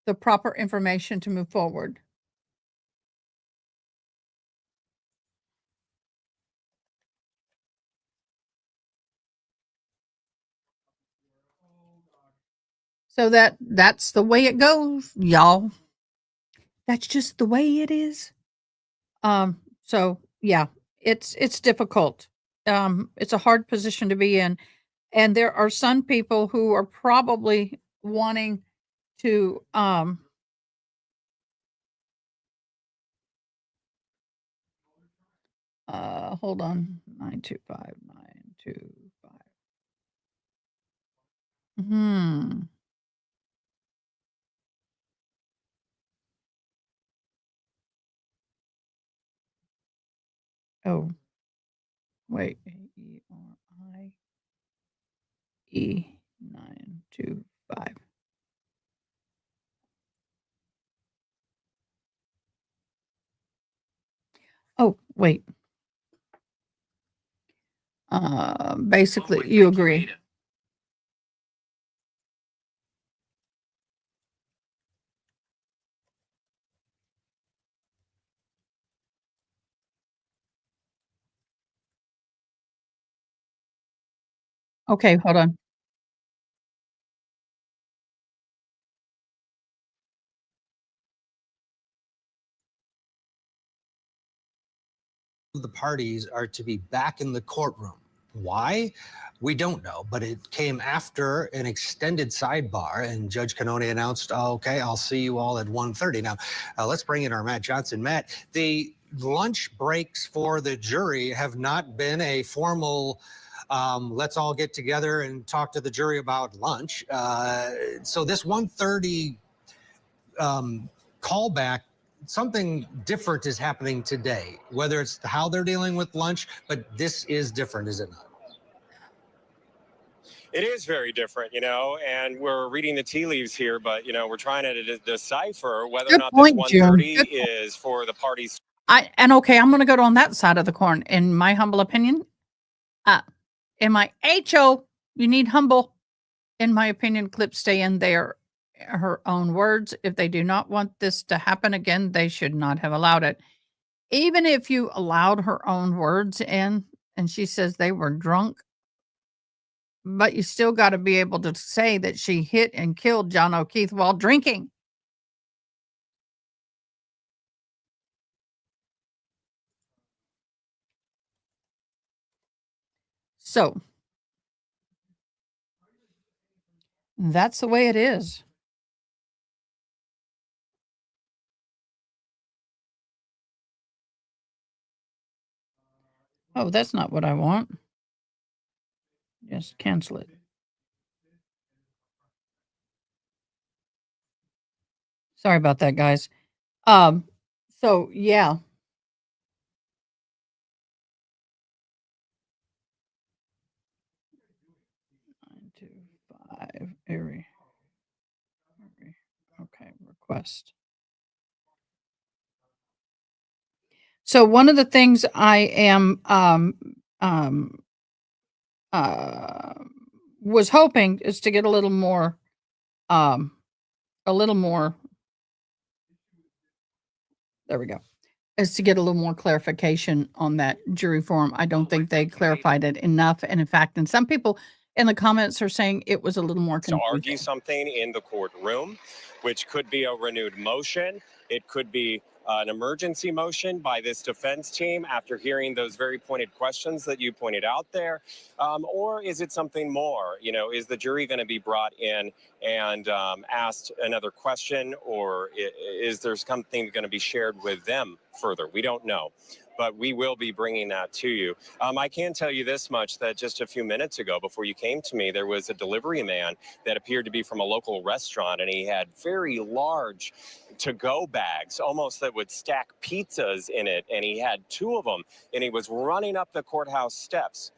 the proper information to move forward. So that's the way it goes, y'all. That's just the way it is. So yeah, it's difficult. It's a hard position to be in. And there are some people who are probably wanting to hold on. 925. Oh, wait. E925. Oh, wait. Basically, you agree. Okay, hold on. The parties are to be back in the courtroom. Why? We don't know, but it came after an extended sidebar, and Judge Cannone announced, oh, okay, I'll see you all at 1:30. Now, let's bring in our Matt Johnson. Matt, the lunch breaks for the jury have not been a formal let's all get together and talk to the jury about lunch. So this 1:30 callback, something different is happening today, whether it's how they're dealing with lunch, but this is different, is it not? It is very different, and we're reading the tea leaves here, but, we're trying to decipher whether or not this 1:30 is for the parties. Okay, I'm gonna go on that side of the coin. In my humble opinion, MIHO, you need humble. In my opinion, clips stay in there. Her own words. If they do not want this to happen again, they should not have allowed it. Even if you allowed her own words in and she says they were drunk, but you still got to be able to say that she hit and killed John O'Keefe while drinking. So that's the way it is. Oh, that's not what I want. Just cancel it. Sorry about that, guys. So yeah. Erie. Okay, request. So one of the things I am was hoping is to get a little more there we go. Is to get a little more clarification on that jury form. I don't think they clarified it enough. And in fact, and some people in the comments are saying it was a little more To confusing. argue something in the courtroom, which could be a renewed motion. It could be an emergency motion by this defense team after hearing those very pointed questions that you pointed out there. Or is it something more? Is the jury going to be brought in and asked another question, or is there something going to be shared with them further? We don't know. But we will be bringing that to you. I can tell you this much, that just a few minutes ago, before you came to me, there was a delivery man that appeared to be from a local restaurant, and he had very large to-go bags, almost that would stack pizzas in it, and he had two of them, and he was running up the courthouse steps.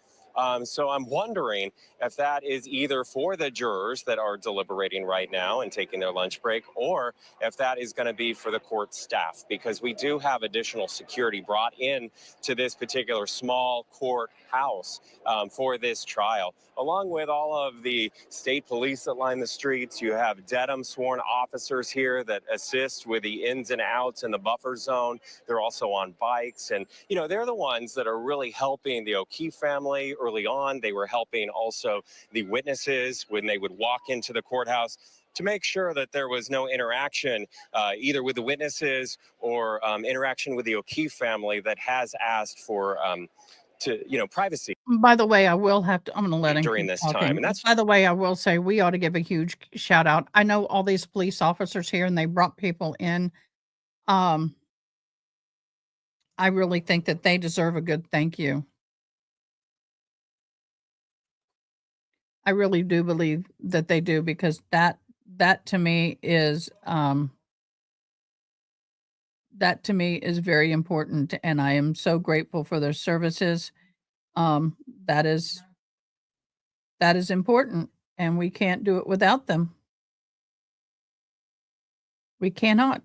So I'm wondering if that is either for the jurors that are deliberating right now and taking their lunch break, or if that is going to be for the court staff, because we do have additional security brought in to this particular small courthouse for this trial, along with all of the state police that line the streets. You have Dedham sworn officers here that assist with the ins and outs in the buffer zone. They're also on bikes, and they're the ones that are really helping the O'Keefe family early on. They were helping also the witnesses when they would walk into the courthouse to make sure that there was no interaction either with the witnesses or interaction with the O'Keefe family that has asked for privacy. By the way, I will have to, I'm going to let him during keep this talking. time, and that's By the way, I will say we ought to give a huge shout out. I know all these police officers here and they brought people in. I really think that they deserve a good thank you. I really do believe that they do, because that to me is very important, and I am so grateful for their services. That is important, and we can't do it without them. We cannot.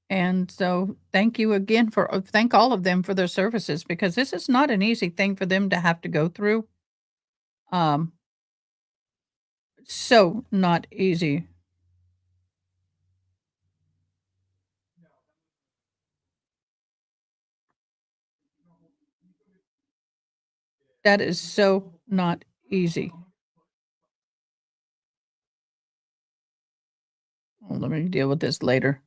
And so thank you again thank all of them for their services, because this is not an easy thing for them to have to go through. So not easy. That is so not easy. Well, let me deal with this later.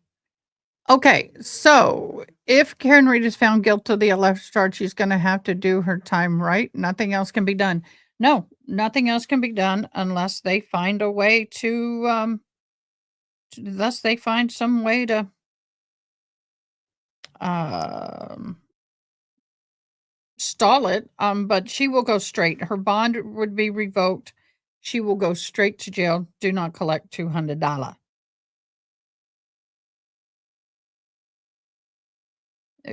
Okay, so if Karen Reed is found guilty of the alleged charge, she's going to have to do her time, right? Nothing else can be done. No, nothing else can be done unless they find a way to, unless they find some way to, stall it. But she will go straight. Her bond would be revoked. She will go straight to jail. Do not collect $200.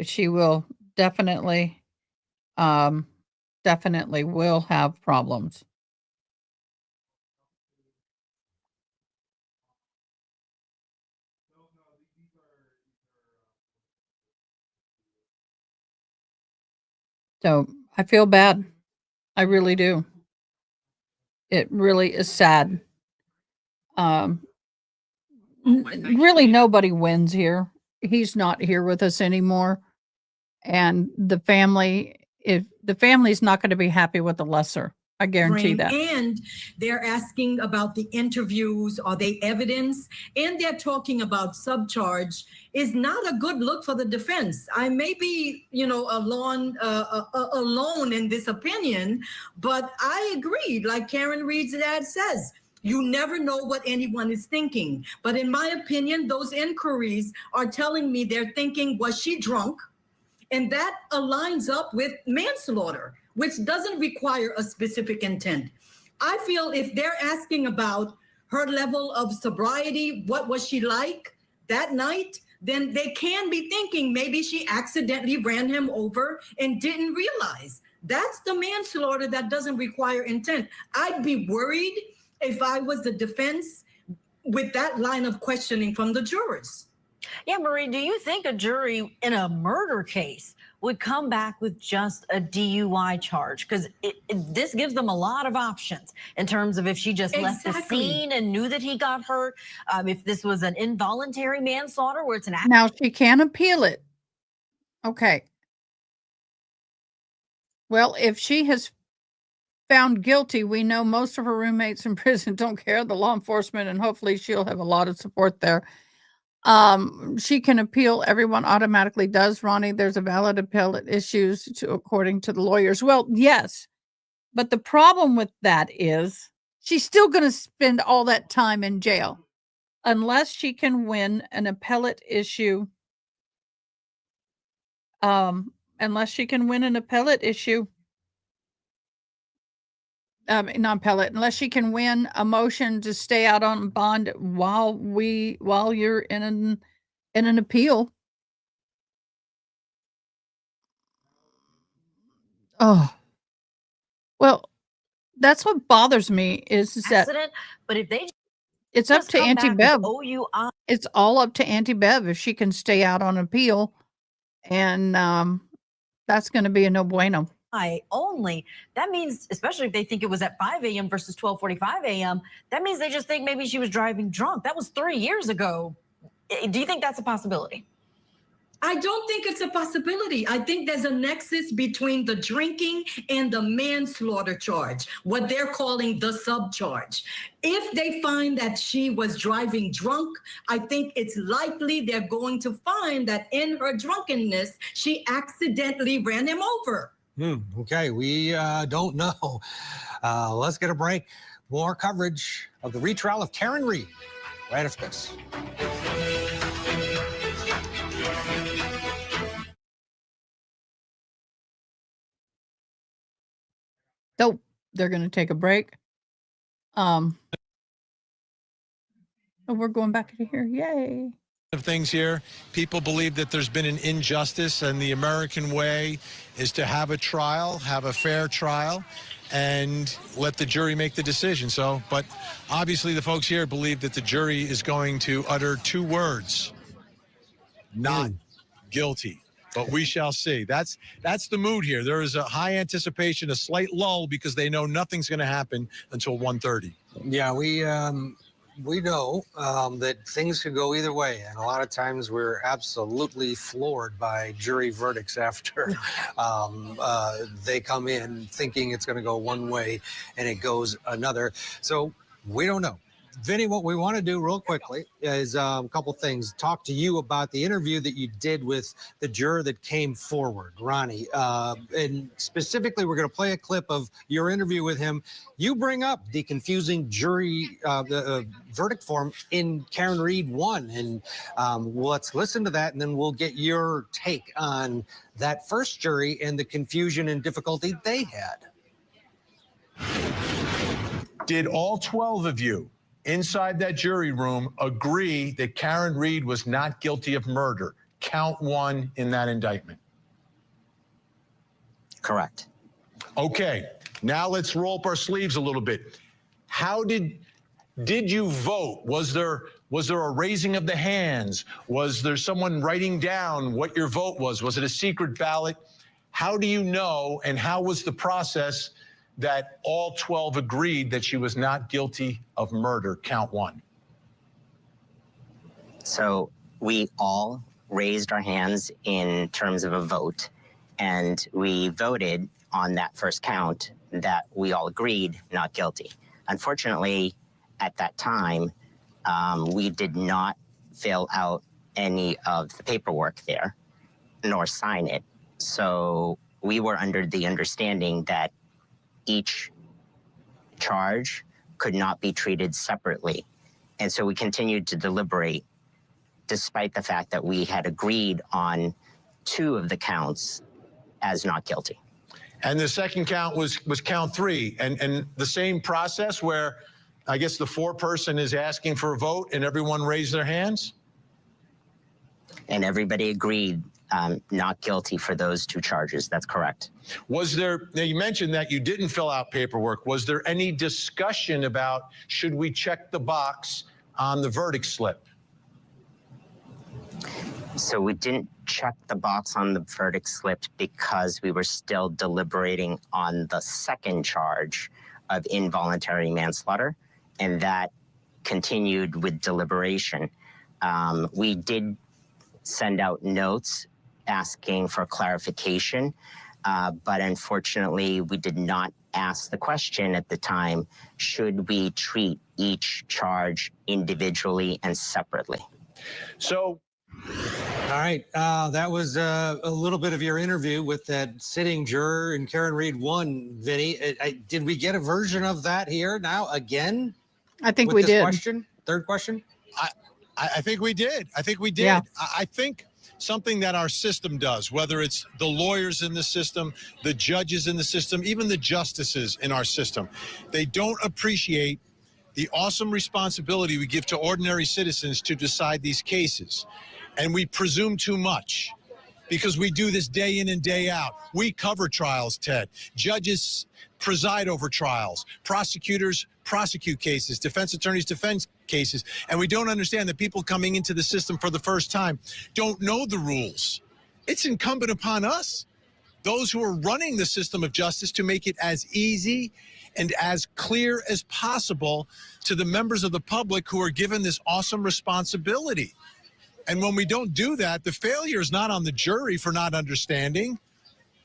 She will definitely, definitely will have problems. So I feel bad. I really do. It really is sad. Really, nobody wins here. He's not here with us anymore. And the family, if the family's not going to be happy with the lesser, I guarantee that. And they're asking about the interviews, are they evidence? And they're talking about subcharge is not a good look for the defense. I may be, alone in this opinion, but I agree. Like Karen Reed's dad says, you never know what anyone is thinking. But in my opinion, those inquiries are telling me they're thinking, was she drunk? And that aligns up with manslaughter, which doesn't require a specific intent. I feel if they're asking about her level of sobriety, what was she like that night, then they can be thinking maybe she accidentally ran him over and didn't realize. That's the manslaughter that doesn't require intent. I'd be worried if I was the defense with that line of questioning from the jurors. Yeah, Marie, do you think a jury in a murder case would come back with just a DUI charge? Because this gives them a lot of options in terms of if she just left the scene and knew that he got hurt, if this was an involuntary manslaughter where it's an Now she can appeal it. Okay. Well, if she has found guilty, we know most of her roommates in prison don't care, the law enforcement, and hopefully she'll have a lot of support there. She can appeal. Everyone automatically does, Ronnie. There's a valid appellate issues according to the lawyers. Well, yes, but the problem with that is she's still going to spend all that time in jail unless she can win an appellate issue. Unless she can win an appellate issue. Not appellate, unless she can win a motion to stay out on bond while you're in an appeal. Oh, Well, that's what bothers me is that Accident, but if they it's up just to come Auntie back with Bev. OUI. It's all up to Auntie Bev if she can stay out on appeal, and that's going to be a no bueno. Only, that means, especially if they think it was at 5 a.m. versus 12:45 a.m., that means they just think maybe she was driving drunk. That was 3 years ago. Do you think that's a possibility? I don't think it's a possibility. I think there's a nexus between the drinking and the manslaughter charge, what they're calling the subcharge. If they find that she was driving drunk, I think it's likely they're going to find that in her drunkenness, she accidentally ran him over. Okay, we don't know. Let's get a break. More coverage of the retrial of Karen Read right after this. Nope, they're going to take a break. Oh, we're going back to here. Yay. Of things here, people believe that there's been an injustice, and the American way is to have a trial, have a fair trial, and let the jury make the decision. So, but obviously the folks here believe that the jury is going to utter two words: not guilty. But we shall see. That's the mood here. There is a high anticipation, a slight lull, because they know nothing's going to happen until 1:30. Yeah, we know that things could go either way, and a lot of times we're absolutely floored by jury verdicts after they come in thinking it's going to go one way and it goes another. So we don't know. Vinny, what we want to do real quickly is a couple things. Talk to you about the interview that you did with the juror that came forward, Ronnie. And specifically, we're going to play a clip of your interview with him. You bring up the confusing jury verdict form in Karen Read 1. And let's listen to that, and then we'll get your take on that first jury and the confusion and difficulty they had. Did all 12 of you inside that jury room agree that Karen Read was not guilty of murder? Count 1 in that indictment. Correct. Okay, now let's roll up our sleeves a little bit. How did you vote? Was there a raising of the hands? Was there someone writing down what your vote was? Was it a secret ballot? How do you know, and how was the process that all 12 agreed that she was not guilty of murder? Count 1. So we all raised our hands in terms of a vote, and we voted on that first count that we all agreed not guilty. Unfortunately, at that time, we did not fill out any of the paperwork there, nor sign it. So we were under the understanding that each charge could not be treated separately. And so we continued to deliberate, despite the fact that we had agreed on 2 of the counts as not guilty. And the second count was count 3, and the same process where I guess the foreperson is asking for a vote and everyone raised their hands? And everybody agreed not guilty for those 2 charges. That's correct. Was there, now you mentioned that you didn't fill out paperwork. Was there any discussion about should we check the box on the verdict slip? So we didn't check the box on the verdict slip because we were still deliberating on the second charge of involuntary manslaughter, and that continued with deliberation. We did send out notes asking for clarification, but unfortunately we did not ask the question at the time, should we treat each charge individually and separately? So, all right, that was a little bit of your interview with that sitting juror in Karen Read 1, Vinny. Did we get a version of that here now again? I think we did. Question? Third question? I think we did. I think we did. Yeah. I think something that our system does, whether it's the lawyers in the system, the judges in the system, even the justices in our system, they don't appreciate the awesome responsibility we give to ordinary citizens to decide these cases. And we presume too much because we do this day in and day out. We cover trials, Ted. Judges preside over trials. Prosecutors prosecute cases. Defense attorneys defend cases. And we don't understand that people coming into the system for the first time don't know the rules. It's incumbent upon us, those who are running the system of justice, to make it as easy and as clear as possible to the members of the public who are given this awesome responsibility. And when we don't do that, the failure is not on the jury for not understanding.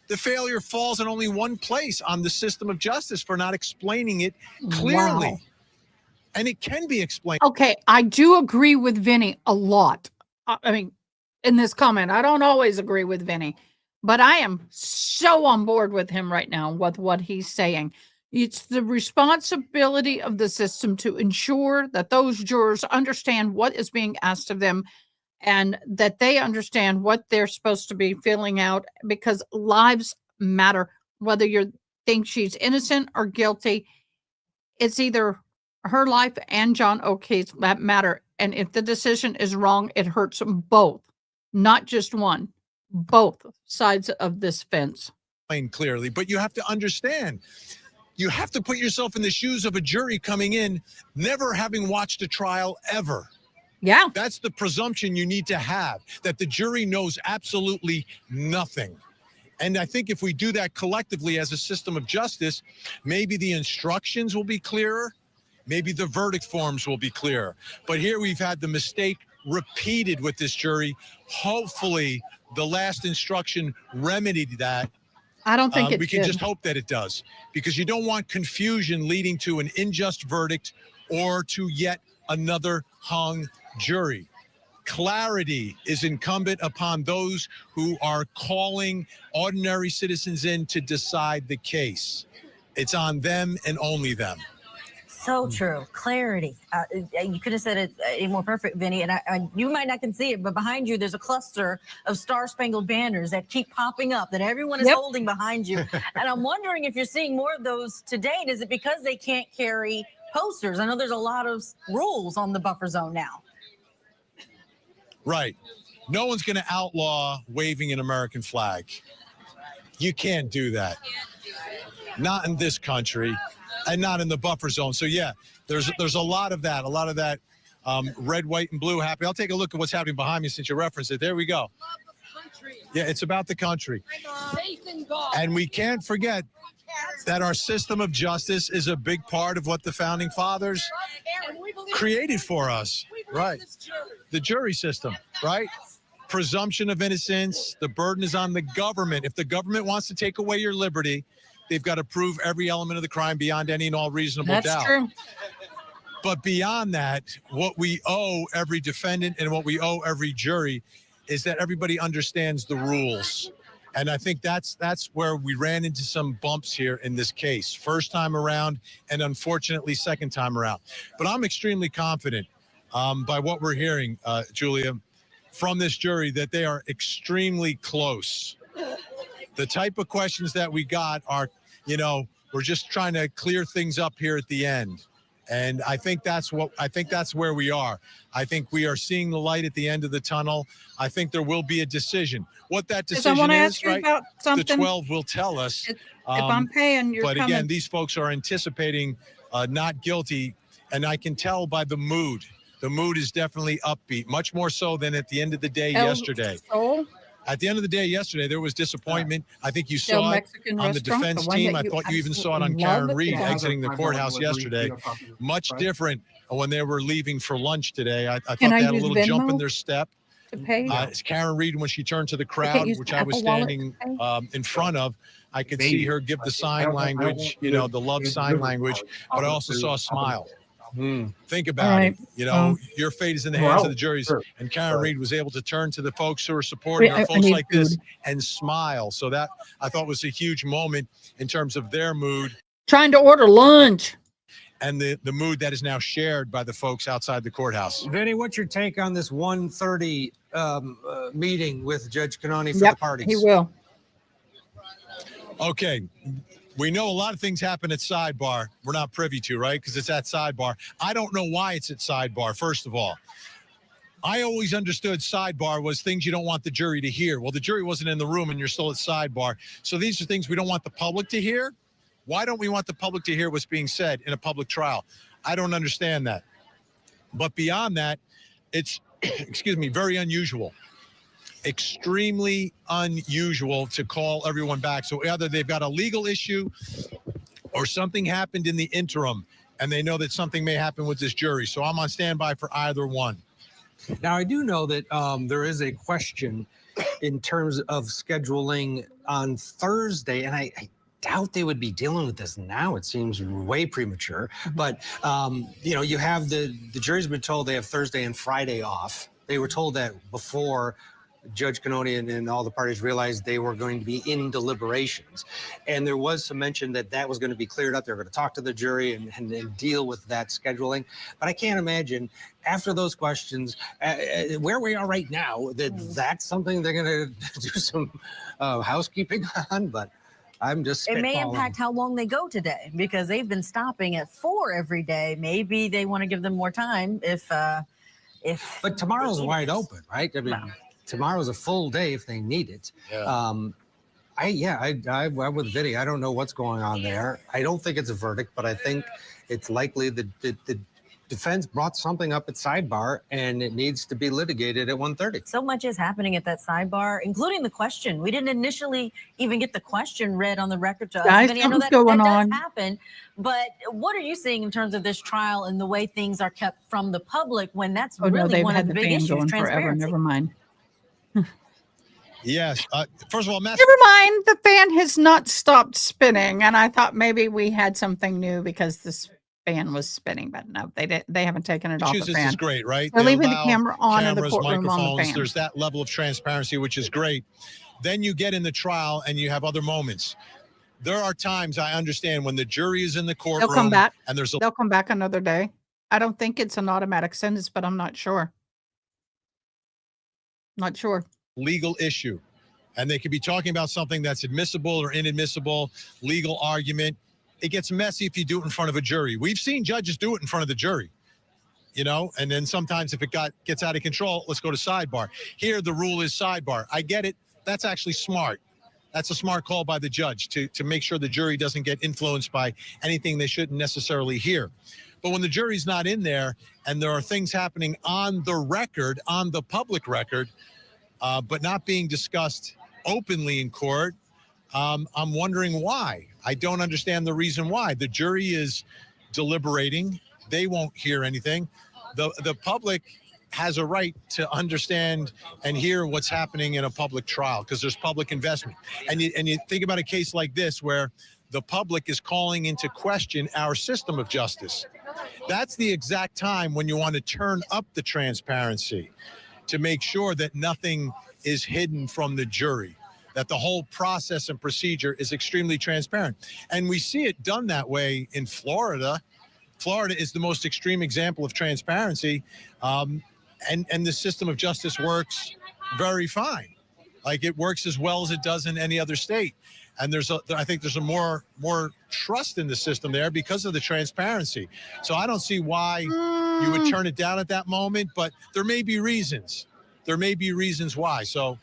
The failure falls in only one place, on the system of justice for not explaining it clearly. Wow. And it can be explained. Okay, I do agree with Vinny a lot. I mean, in this comment, I don't always agree with Vinny, but I am so on board with him right now with what he's saying. It's the responsibility of the system to ensure that those jurors understand what is being asked of them and that they understand what they're supposed to be filling out, because lives matter. Whether you think she's innocent or guilty, it's either her life and John O'Keefe's that matter. And if the decision is wrong, it hurts them both, not just one, both sides of this fence. Clearly, but you have to understand, you have to put yourself in the shoes of a jury coming in, never having watched a trial ever. Yeah. That's the presumption you need to have, that the jury knows absolutely nothing. And I think if we do that collectively as a system of justice, maybe the instructions will be clearer. Maybe the verdict forms will be clearer. But here we've had the mistake repeated with this jury. Hopefully, the last instruction remedied that. I don't think we can just hope that it does, because you don't want confusion leading to an unjust verdict or to yet another hung jury. Clarity is incumbent upon those who are calling ordinary citizens in to decide the case. It's on them and only them. So true. Clarity. You could have said it even more perfect, Vinny. And you might not can see it, but behind you, there's a cluster of Star-Spangled Banners that keep popping up that everyone is holding behind you. And I'm wondering if you're seeing more of those today. Is it because they can't carry posters? I know there's a lot of rules on the buffer zone now. Right. No one's going to outlaw waving an American flag. You can't do that. Not in this country. And not in the buffer zone. So yeah, there's a lot of that, red, white, and blue happy. I'll take a look at what's happening behind me since you referenced it. There we go. Yeah, it's about the country. And we can't forget that our system of justice is a big part of what the founding fathers created for us. Right. The jury system, right? Presumption of innocence. The burden is on the government. If the government wants to take away your liberty, they've got to prove every element of the crime beyond any and all reasonable doubt. That's true. But beyond that, what we owe every defendant and what we owe every jury is that everybody understands the rules. And I think that's where we ran into some bumps here in this case. First time around, and unfortunately second time around. But I'm extremely confident by what we're hearing, Julia, from this jury, that they are extremely close. The type of questions that we got are, we're just trying to clear things up here at the end. And I think that's where we are. I think we are seeing the light at the end of the tunnel. I think there will be a decision. What that decision is, right? The 12 will tell us. If I'm paying, you're But coming. again, these folks are anticipating not guilty. And I can tell by the mood. The mood is definitely upbeat, much more so than at the end of the day yesterday. At the end of the day yesterday, there was disappointment. I think you saw it on the defense team. I thought you even saw it on Karen Reed exiting the courthouse yesterday. Much different when they were leaving for lunch today. I thought they had a little jump in their step. It's Karen Reed, when she turned to the crowd, which I was standing in front of, I could see her give the sign language, the love sign language, but I also saw a smile. Think about it. Your fate is in the hands of the juries. And Karen Reed was able to turn to the folks who are supporting her, folks like this, and smile. So that, I thought, was a huge moment in terms of their mood. Trying to order lunch. And the mood that is now shared by the folks outside the courthouse. Vinny, what's your take on this 1:30 meeting with Judge Kanani for the parties? He will. Okay. We know a lot of things happen at sidebar. We're not privy to, right? Because it's at sidebar. I don't know why it's at sidebar, first of all. I always understood sidebar was things you don't want the jury to hear. Well, the jury wasn't in the room and you're still at sidebar. So these are things we don't want the public to hear. Why don't we want the public to hear what's being said in a public trial? I don't understand that. But beyond that, it's, excuse me, very unusual. Extremely unusual to call everyone back. So either they've got a legal issue or something happened in the interim, and they know that something may happen with this jury. So I'm on standby for either one. Now, I do know that there is a question in terms of scheduling on Thursday, and I doubt they would be dealing with this now. It seems way premature. But, you know, you have the jury's been told they have Thursday and Friday off. They were told that before Judge Cannoni and all the parties realized they were going to be in deliberations. And there was some mention that that was going to be cleared up. They were going to talk to the jury and deal with that scheduling. But I can't imagine after those questions, where we are right now, that that's something they're going to do some housekeeping on. But I'm just It may spitballing. impact how long they go today because they've been stopping at 4 every day. Maybe they want to give them more time if. But tomorrow's wide open, right? I mean, tomorrow's a full day if they need it. Yeah. I'm with Vinny. I don't know what's going on there. I don't think it's a verdict, but I think it's likely that the defense brought something up at sidebar and it needs to be litigated at 1:30. So much is happening at that sidebar, including the question. We didn't initially even get the question read on the record to us. Guys, Vinny, I know something's that going does on. happen, but what are you seeing in terms of this trial and the way things are kept from the public when that's Oh, no, really they've one had of the the big fan issues, going forever. transparency? Never mind. Yes. First of all, Matt. Never mind. The fan has not stopped spinning, and I thought maybe we had something new because this fan was spinning, but no, they did. They haven't taken it off the Massachusetts fan. is great, right? They're They leaving the allow camera on in the cameras, courtroom on the microphones. fan. There's that level of transparency, which is great. Then you get in the trial and you have other moments. There are times I understand when the jury is in the courtroom. They'll come back. And there's a They'll come back another day. I don't think it's an automatic sentence, but I'm not sure. Not sure. legal issue. And they could be talking about something that's admissible or inadmissible, legal argument. It gets messy if you do it in front of a jury. We've seen judges do it in front of the jury, you know, and then sometimes if it gets out of control, let's go to sidebar. Here, the rule is sidebar. I get it. That's actually smart. That's a smart call by the judge to make sure the jury doesn't get influenced by anything they shouldn't necessarily hear. But when the jury's not in there and there are things happening on the record, on the public record, but not being discussed openly in court, I'm wondering why. I don't understand the reason why. The jury is deliberating. They won't hear anything. The public has a right to understand and hear what's happening in a public trial because there's public investment. And you think about a case like this where the public is calling into question our system of justice. That's the exact time when you want to turn up the transparency to make sure that nothing is hidden from the jury, that the whole process and procedure is extremely transparent. And we see it done that way in Florida. Florida is the most extreme example of transparency. And the system of justice works very fine. Like it works as well as it does in any other state. And I think there's a more trust in the system there because of the transparency. So I don't see why you would turn it down at that moment, but there may be reasons. There may be reasons why. So,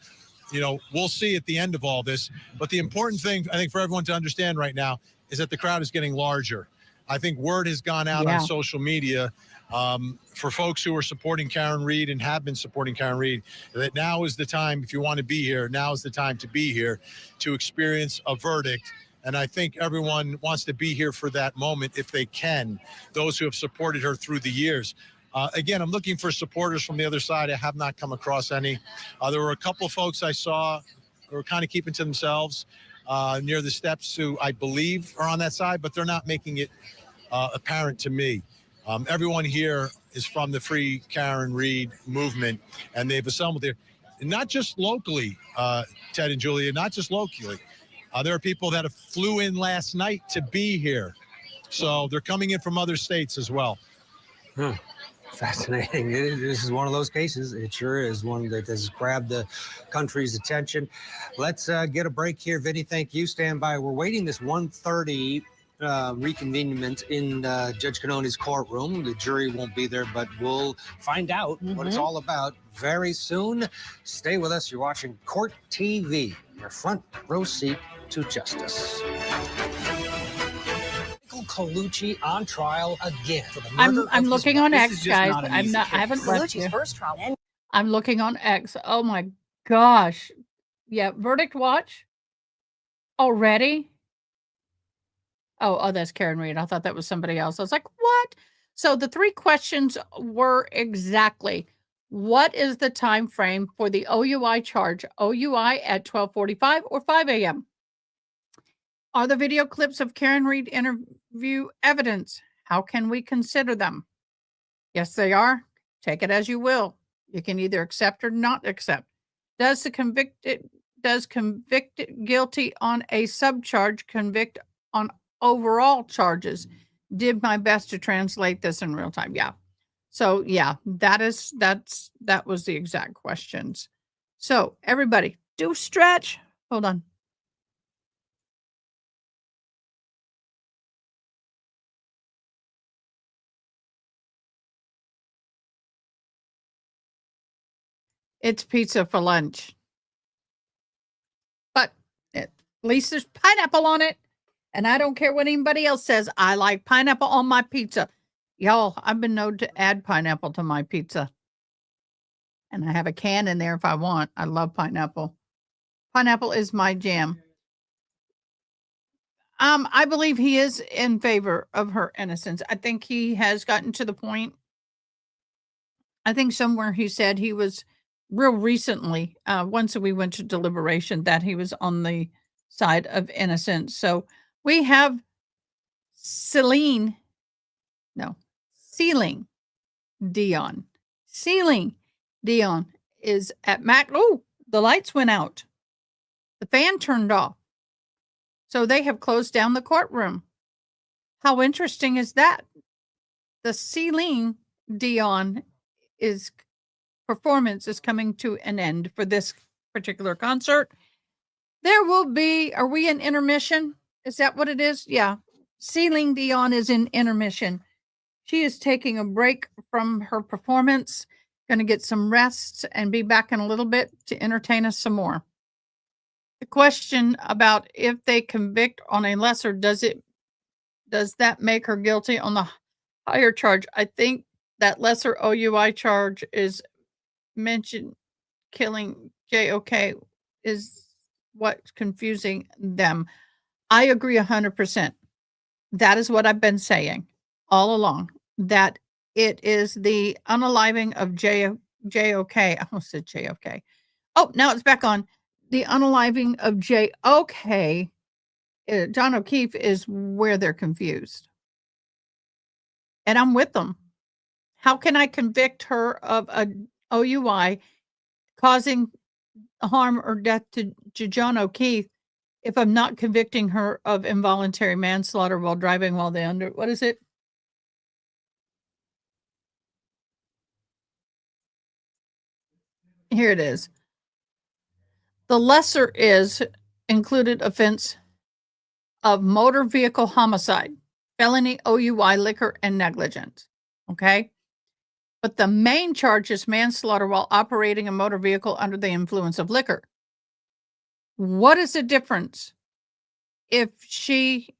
you know, we'll see at the end of all this. But the important thing, I think, for everyone to understand right now is that the crowd is getting larger. I think word has gone out on social media for folks who are supporting Karen Reed and have been supporting Karen Reed, that now is the time, if you want to be here, now is the time to be here to experience a verdict. And I think everyone wants to be here for that moment if they can, those who have supported her through the years. Again, I'm looking for supporters from the other side. I have not come across any. There were a couple of folks I saw who were kind of keeping to themselves near the steps who I believe are on that side, but they're not making it apparent to me. Everyone here is from the Free Karen Reed movement, and they've assembled there, and not just locally, Ted and Julia, not just locally. There are people that have flew in last night to be here. So they're coming in from other states as well. Fascinating. This is one of those cases. It sure is one that has grabbed the country's attention. Let's get a break here. Vinny, thank you. Stand by. We're waiting this 1:30 reconvenement in Judge Cannoni's courtroom. The jury won't be there, but we'll find out what it's all about very soon. Stay with us. You're watching Court TV, your front row seat to justice. Kucchi on trial again for the murder I'm of looking his on wife. X, guys. I haven't left Coolidge's you. first trial. And I'm looking on X. Oh my gosh. Yeah, verdict watch already. Oh, that's Karen Reed. I thought that was somebody else. I was like, what? So the 3 questions were exactly, what is the time frame for the OUI charge? OUI at 12:45 or 5 a.m. Are the video clips of Karen Reed interview evidence? How can we consider them? Yes, they are. Take it as you will. You can either accept or not accept. Does convicted guilty on a subcharge convict on overall charges? Did my best to translate this in real time. Yeah. So yeah, that was the exact questions. So everybody do stretch. Hold on. It's pizza for lunch. But at least there's pineapple on it. And I don't care what anybody else says. I like pineapple on my pizza. Y'all, I've been known to add pineapple to my pizza. And I have a can in there if I want. I love pineapple. Pineapple is my jam. I believe he is in favor of her innocence. I think he has gotten to the point. I think somewhere he said he was real recently, once we went to deliberation, that he was on the side of innocence. So we have Celine Dion. Celine Dion is at Mac. Oh, the lights went out. The fan turned off. So they have closed down the courtroom. How interesting is that? The Celine Dion performance is coming to an end for this particular concert. There will be, are we in intermission? Is that what it is? Yeah. Celine Dion is in intermission. She is taking a break from her performance, going to get some rest and be back in a little bit to entertain us some more. The question about if they convict on a lesser, does that make her guilty on the higher charge? I think that lesser OUI charge is mentioned, killing JOK is what's confusing them. I agree 100%. That is what I've been saying all along, that it is the unaliving of JOK. I almost said JOK. Oh, now it's back on. The unaliving of JOK, John O'Keefe, is where they're confused. And I'm with them. How can I convict her of a OUI causing harm or death to John O'Keefe if I'm not convicting her of involuntary manslaughter while driving while they under, what is it? Here it is. The lesser is included offense of motor vehicle homicide, felony OUI, liquor, and negligence. Okay. But the main charge is manslaughter while operating a motor vehicle under the influence of liquor. What is the difference if she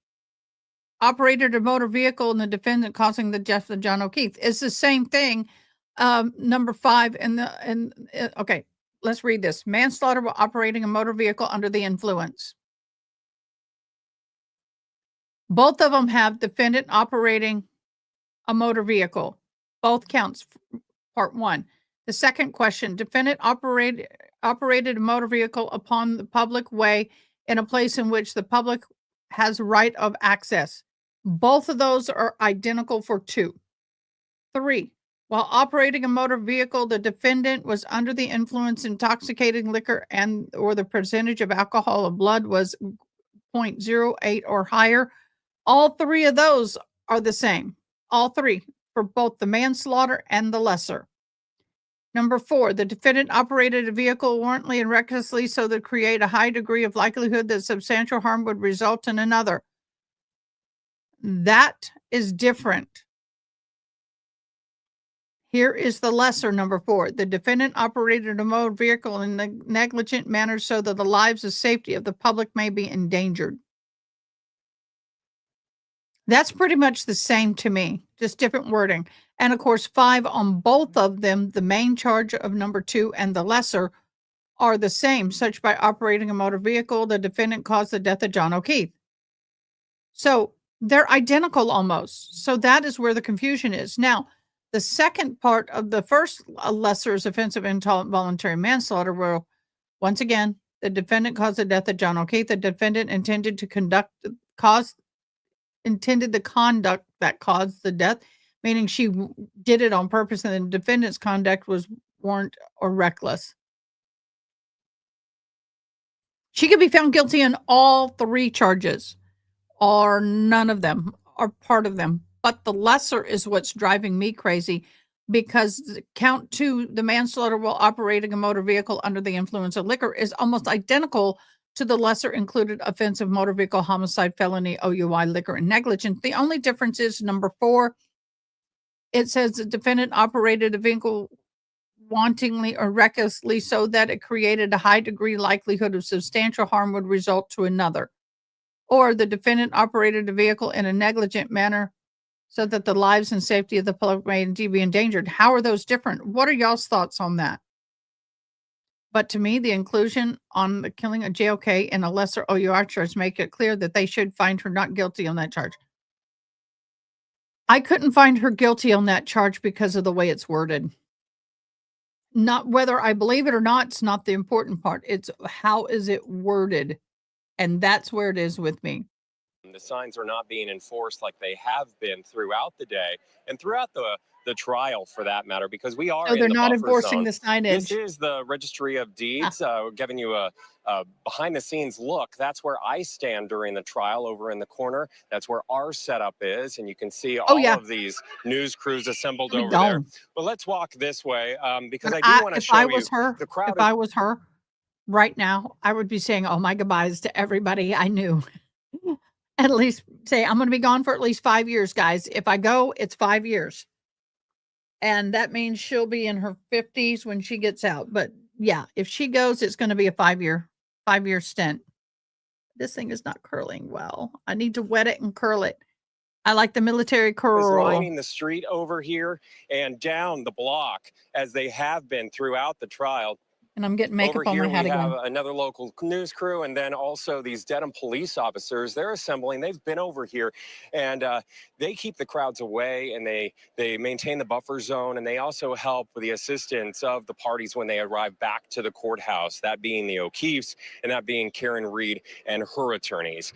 operated a motor vehicle and the defendant causing the death of John O'Keefe? It's the same thing. Number 5 okay, let's read this. Manslaughter while operating a motor vehicle under the influence. Both of them have defendant operating a motor vehicle. Both counts, part 1. The second question, defendant operated a motor vehicle upon the public way in a place in which the public has right of access. Both of those are identical for 2. 3, while operating a motor vehicle, the defendant was under the influence of intoxicating liquor or the percentage of alcohol of blood was 0.08 or higher. All 3 of those are the same. All 3 for both the manslaughter and the lesser. Number 4, the defendant operated a vehicle warrantlessly and recklessly so that create a high degree of likelihood that substantial harm would result in another. That is different. Here is the lesser, number 4. The defendant operated a motor vehicle in a negligent manner so that the lives and safety of the public may be endangered. That's pretty much the same to me, just different wording. And of course, 5 on both of them, the main charge of number 2 and the lesser, are the same. Such by operating a motor vehicle, the defendant caused the death of John O'Keefe. So they're identical almost. So that is where the confusion is. Now, the second part of the first lesser is offensive involuntary manslaughter, where once again, the defendant caused the death of John O'Keefe. The defendant intended the conduct that caused the death, meaning she did it on purpose, and the defendant's conduct was warrant or reckless. She could be found guilty on all 3 charges, or none of them, or part of them. But the lesser is what's driving me crazy, because count 2, the manslaughter while operating a motor vehicle under the influence of liquor, is almost identical to the lesser included offensive motor vehicle homicide, felony, OUI, liquor, and negligence. The only difference is number 4. It says the defendant operated a vehicle wantonly or recklessly so that it created a high degree likelihood of substantial harm would result to another. Or the defendant operated a vehicle in a negligent manner so that the lives and safety of the public may indeed be endangered. How are those different? What are y'all's thoughts on that? But to me, the inclusion on the killing of JOK in a lesser OUI charge make it clear that they should find her not guilty on that charge. I couldn't find her guilty on that charge because of the way it's worded. Not whether I believe it or not, it's not the important part. It's how is it worded? And that's where it is with me. The signs are not being enforced like they have been throughout the day and throughout the trial, for that matter, because we are So they're in the not buffer enforcing zone. the signage. This is the Registry of Deeds, giving you a behind-the-scenes look. That's where I stand during the trial, over in the corner. That's where our setup is, and you can see all of these news crews assembled over there. But let's walk this way, because I do want to show you the crowd. If I was her right now, I would be saying all my goodbyes to everybody I knew. At least say, I'm going to be gone for at least 5 years, guys. If I go, it's 5 years. And that means she'll be in her 50s when she gets out. But yeah, if she goes, it's going to be a 5-year stint. This thing is not curling well. I need to wet it and curl it. I like the military curl. Lining the street over here and down the block, as they have been throughout the trial. And I'm getting makeup on my head again. Over here we have another local news crew, and then also these Dedham police officers. They're assembling. They've been over here, and they keep the crowds away, and they maintain the buffer zone, and they also help with the assistance of the parties when they arrive back to the courthouse, that being the O'Keefes and that being Karen Reed and her attorneys.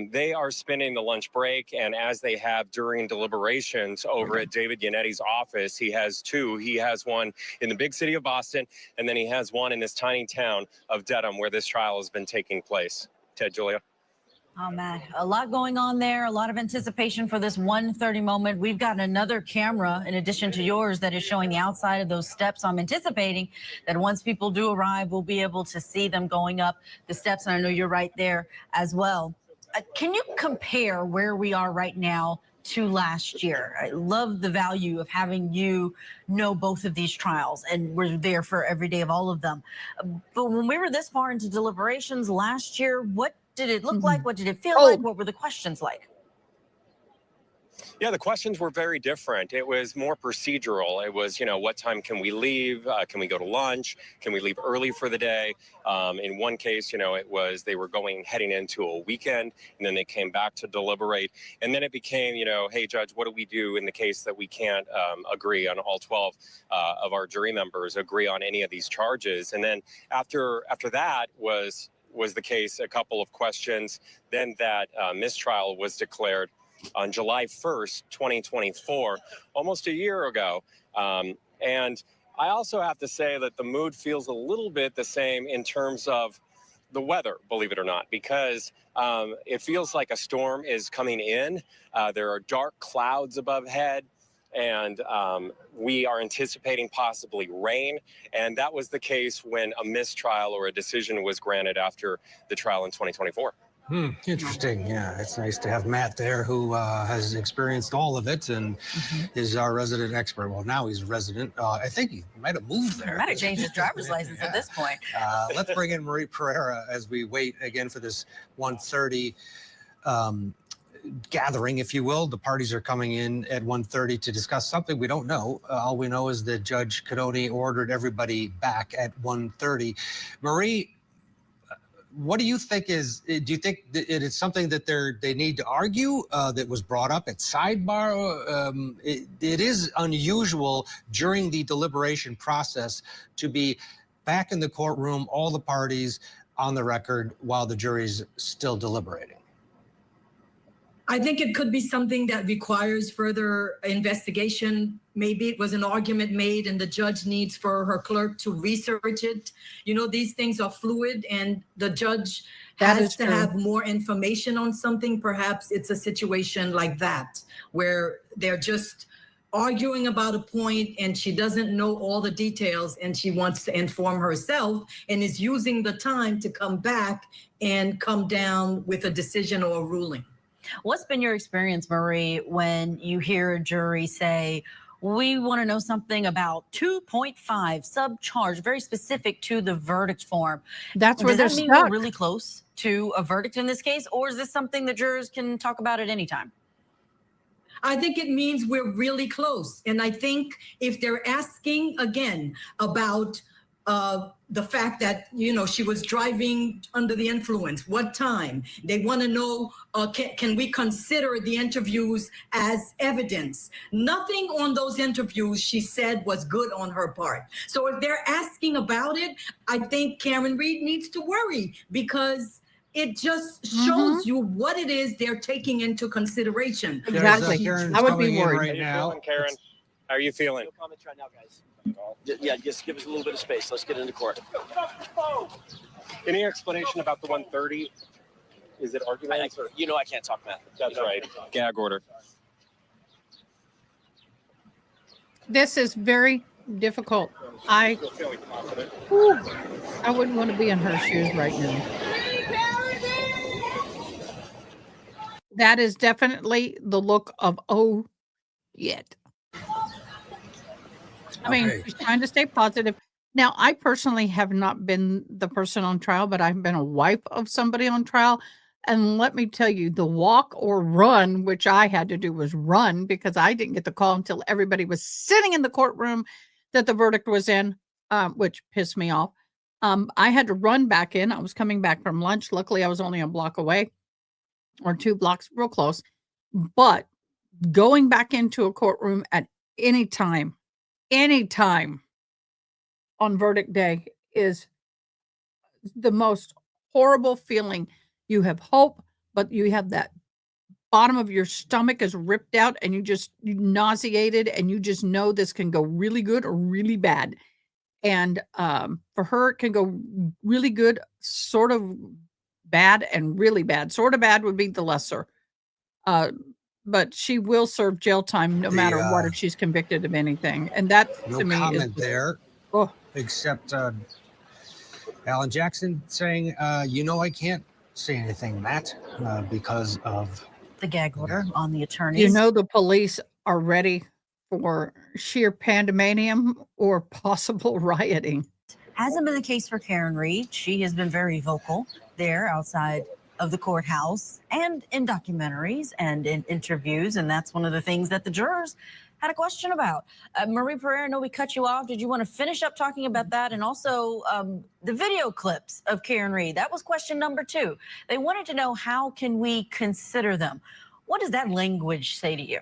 They are spending the lunch break, and as they have during deliberations over at David Yannetti's office, he has 2. He has one in the big city of Boston, and then he has one in this tiny town of Dedham where this trial has been taking place. Ted, Julia. Oh, man, a lot going on there, a lot of anticipation for this 1:30 moment. We've got another camera, in addition to yours, that is showing the outside of those steps. I'm anticipating that once people do arrive, we'll be able to see them going up the steps, and I know you're right there as well. Can you compare where we are right now to last year? I love the value of having you know both of these trials, and we're there for every day of all of them. But when we were this far into deliberations last year, what did it look like? What did it feel like? What were the questions like? Yeah, the questions were very different. It was more procedural. It was, what time can we leave? Can we go to lunch? Can we leave early for the day? In one case, it was they were heading into a weekend, and then they came back to deliberate. And then it became, hey, Judge, what do we do in the case that we can't agree on all 12 of our jury members agree on any of these charges? And then after that was the case, a couple of questions. Then that mistrial was declared on July 1st, 2024, almost a year ago. And I also have to say that the mood feels a little bit the same in terms of the weather, believe it or not, because it feels like a storm is coming in. There are dark clouds above head, and we are anticipating possibly rain. And that was the case when a mistrial or a decision was granted after the trial in 2024. Interesting. Yeah, it's nice to have Matt there, who has experienced all of it and is our resident expert. Well, now he's a resident. I think he might have moved there. He might have changed his driver's license at this point. Let's bring in Marie Pereira as we wait again for this 1:30. gathering, if you will. The parties are coming in at 1:30 to discuss something we don't know. All we know is that Judge Cadoni ordered everybody back at 1:30. Marie, what do you think is, do you think that it is something that they need to argue that was brought up at sidebar? It is unusual during the deliberation process to be back in the courtroom, all the parties on the record while the jury's still deliberating. I think it could be something that requires further investigation. Maybe it was an argument made and the judge needs for her clerk to research it. You know, these things are fluid and the judge has to have more information on something. Perhaps it's a situation like that where they're just arguing about a point and she doesn't know all the details and she wants to inform herself and is using the time to come back and come down with a decision or a ruling. What's been your experience, Marie, when you hear a jury say, we want to know something about 2.5 subcharge, very specific to the verdict form? That's where Does that they're mean stuck. we're really close to a verdict in this case, or is this something the jurors can talk about at any time? I think it means we're really close. And I think if they're asking again about the fact that, you know, she was driving under the influence, what time? They want to know, can we consider the interviews as evidence? Nothing on those interviews she said was good on her part. So if they're asking about it, I think Karen Reed needs to worry because it just shows you what it is they're taking into consideration. Exactly. I would be worried. Right now. Karen, how are you feeling? No comments right now, guys. Yeah, just give us a little bit of space. Let's get into court. Any explanation about the 1:30? Is it arguments? You know I can't talk, Matt. That's right. Gag order. This is very difficult. I wouldn't want to be in her shoes right now. That is definitely the look of, oh, yet. I mean, she's trying to stay positive. Now, I personally have not been the person on trial, but I've been a wife of somebody on trial. And let me tell you, the walk or run, which I had to do was run because I didn't get the call until everybody was sitting in the courtroom that the verdict was in, which pissed me off. I had to run back in. I was coming back from lunch. Luckily, I was only a block away or 2 blocks, real close. But going back into a courtroom at any time on verdict day is the most horrible feeling. You have hope, but you have that bottom of your stomach is ripped out and you're nauseated and you just know this can go really good or really bad. And for her, it can go really good, sort of bad, and really bad. Sort of bad would be the lesser. But she will serve jail time no matter what if she's convicted of anything. And that, No to me, comment is there, except Alan Jackson saying, you know, I can't say anything, Matt, because of the gag order on the attorneys. You know, the police are ready for sheer pandemonium or possible rioting. Hasn't been the case for Karen Reed. She has been very vocal there outside of the courthouse and in documentaries and in interviews. And that's one of the things that the jurors had a question about. Marie Pereira, I know we cut you off. Did you want to finish up talking about that? And also the video clips of Karen Reed. That was question number 2. They wanted to know, how can we consider them? What does that language say to you?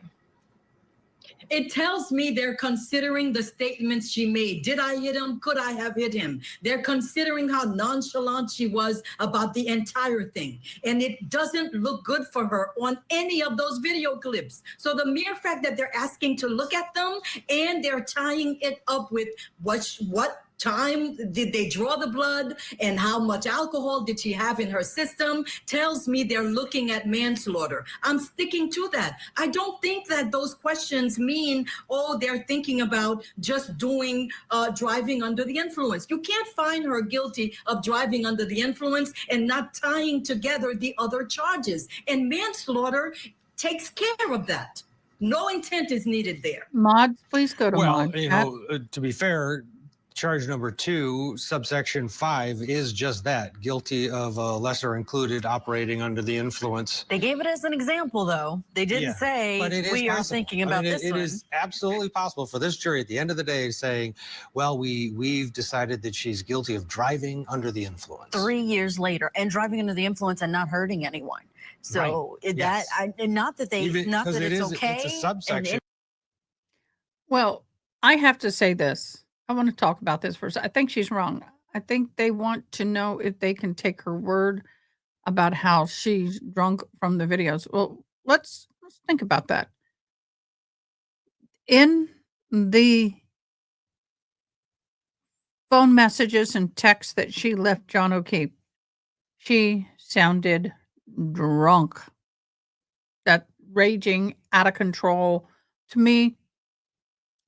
It tells me they're considering the statements she made. Did I hit him? Could I have hit him? They're considering how nonchalant she was about the entire thing. And it doesn't look good for her on any of those video clips. So the mere fact that they're asking to look at them and they're tying it up with what time did they draw the blood and how much alcohol did she have in her system tells me they're looking at manslaughter. I'm sticking to that. I don't think that those questions mean, oh, they're thinking about just doing driving under the influence. You can't find her guilty of driving under the influence and not tying together the other charges. And manslaughter takes care of that. No intent is needed there. Mods, please go to Well, Mod. you know, to be fair, charge number 2, subsection 5, is just that, guilty of a lesser included operating under the influence. They gave it as an example, though. They didn't Yeah, say but it is we are possible. thinking I about mean, this it one. is absolutely possible for this jury at the end of the day saying, well, we've decided that she's guilty of driving under the influence. 3 years later, and driving under the influence and not hurting anyone. So that, not that they, not that it's okay. It's a subsection. Well, I have to say this. I want to talk about this first. I think she's wrong. I think they want to know if they can take her word about how she's drunk from the videos. Well, let's think about that. In the phone messages and texts that she left John O'Keefe, she sounded drunk. That raging, out of control. To me,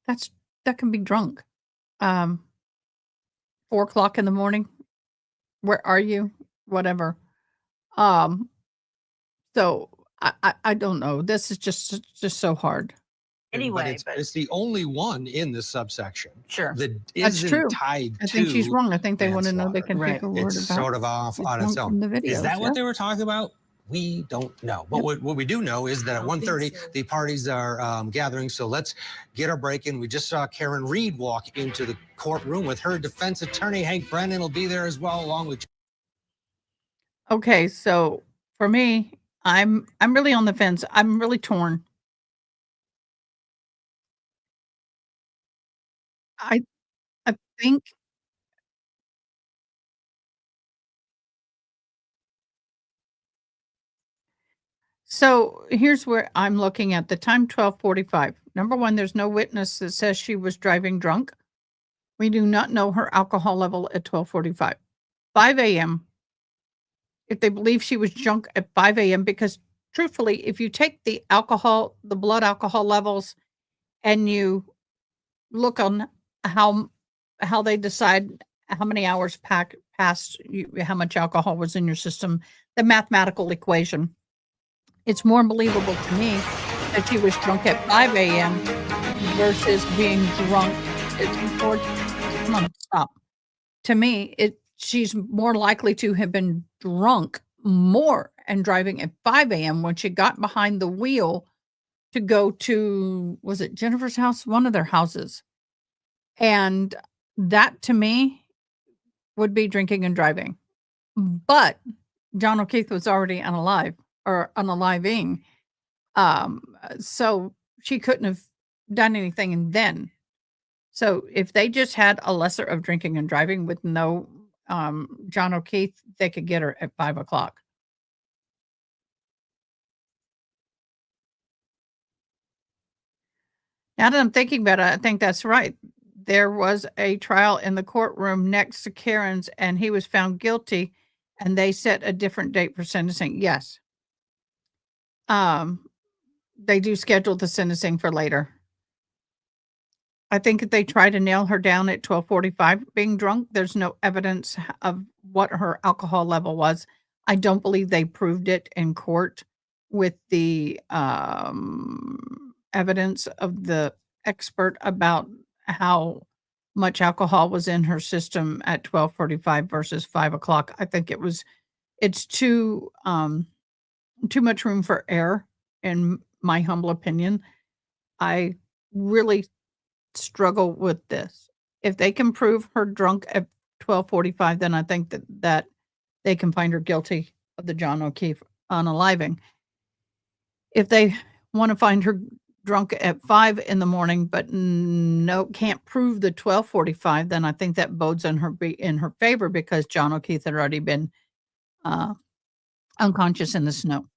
that can be drunk. 4:00 in the morning. Where are you? Whatever. So I don't know. This is just so hard. Anyway, but it's the only one in this subsection. Sure. That That's isn't true. tied I think she's to wrong. I think they want to know they manslaughter. can take her word It's about sort of off the on its drunk own. from the Is that videos, what yeah. they were talking about? We don't know. But what we do know is that at 1:30, the parties are gathering. So let's get our break in. We just saw Karen Reed walk into the courtroom with her defense attorney. Hank Brennan will be there as well, along with. Okay, so for me, I'm really on the fence. I'm really torn. I I think so here's where I'm looking at the time 12:45. Number 1, there's no witness that says she was driving drunk. We do not know her alcohol level at 12:45. 5 a.m. If they believe she was drunk at 5 a.m. because truthfully, if you take the alcohol, the blood alcohol levels and you look on how they decide how many hours past you, how much alcohol was in your system, the mathematical equation, it's more believable to me that she was drunk at 5 a.m. versus being drunk. It's more, come on, stop. To me, she's more likely to have been drunk more and driving at 5 a.m. when she got behind the wheel to go to, was it Jennifer's house? One of their houses. And that to me would be drinking and driving. But John O'Keefe was already unalive or unaliving. So she couldn't have done anything then. So if they just had a lesser of drinking and driving with no John O'Keefe, they could get her at 5:00. Now that I'm thinking about it, I think that's right. There was a trial in the courtroom next to Karen's, and he was found guilty, and they set a different date for sentencing. Yes. They do schedule the sentencing for later. I think if they try to nail her down at 12:45 being drunk, there's no evidence of what her alcohol level was. I don't believe they proved it in court with the, evidence of the expert about how much alcohol was in her system at 12:45 versus 5:00. I think it's too much room for error, in my humble opinion. I really struggle with this. If they can prove her drunk at 12:45, then I think that they can find her guilty of the John O'Keefe unaliving. If they wanna find her drunk at 5 in the morning, but no can't prove the 12:45, then I think that bodes in her favor because John O'Keefe had already been, uh, unconscious in the snow.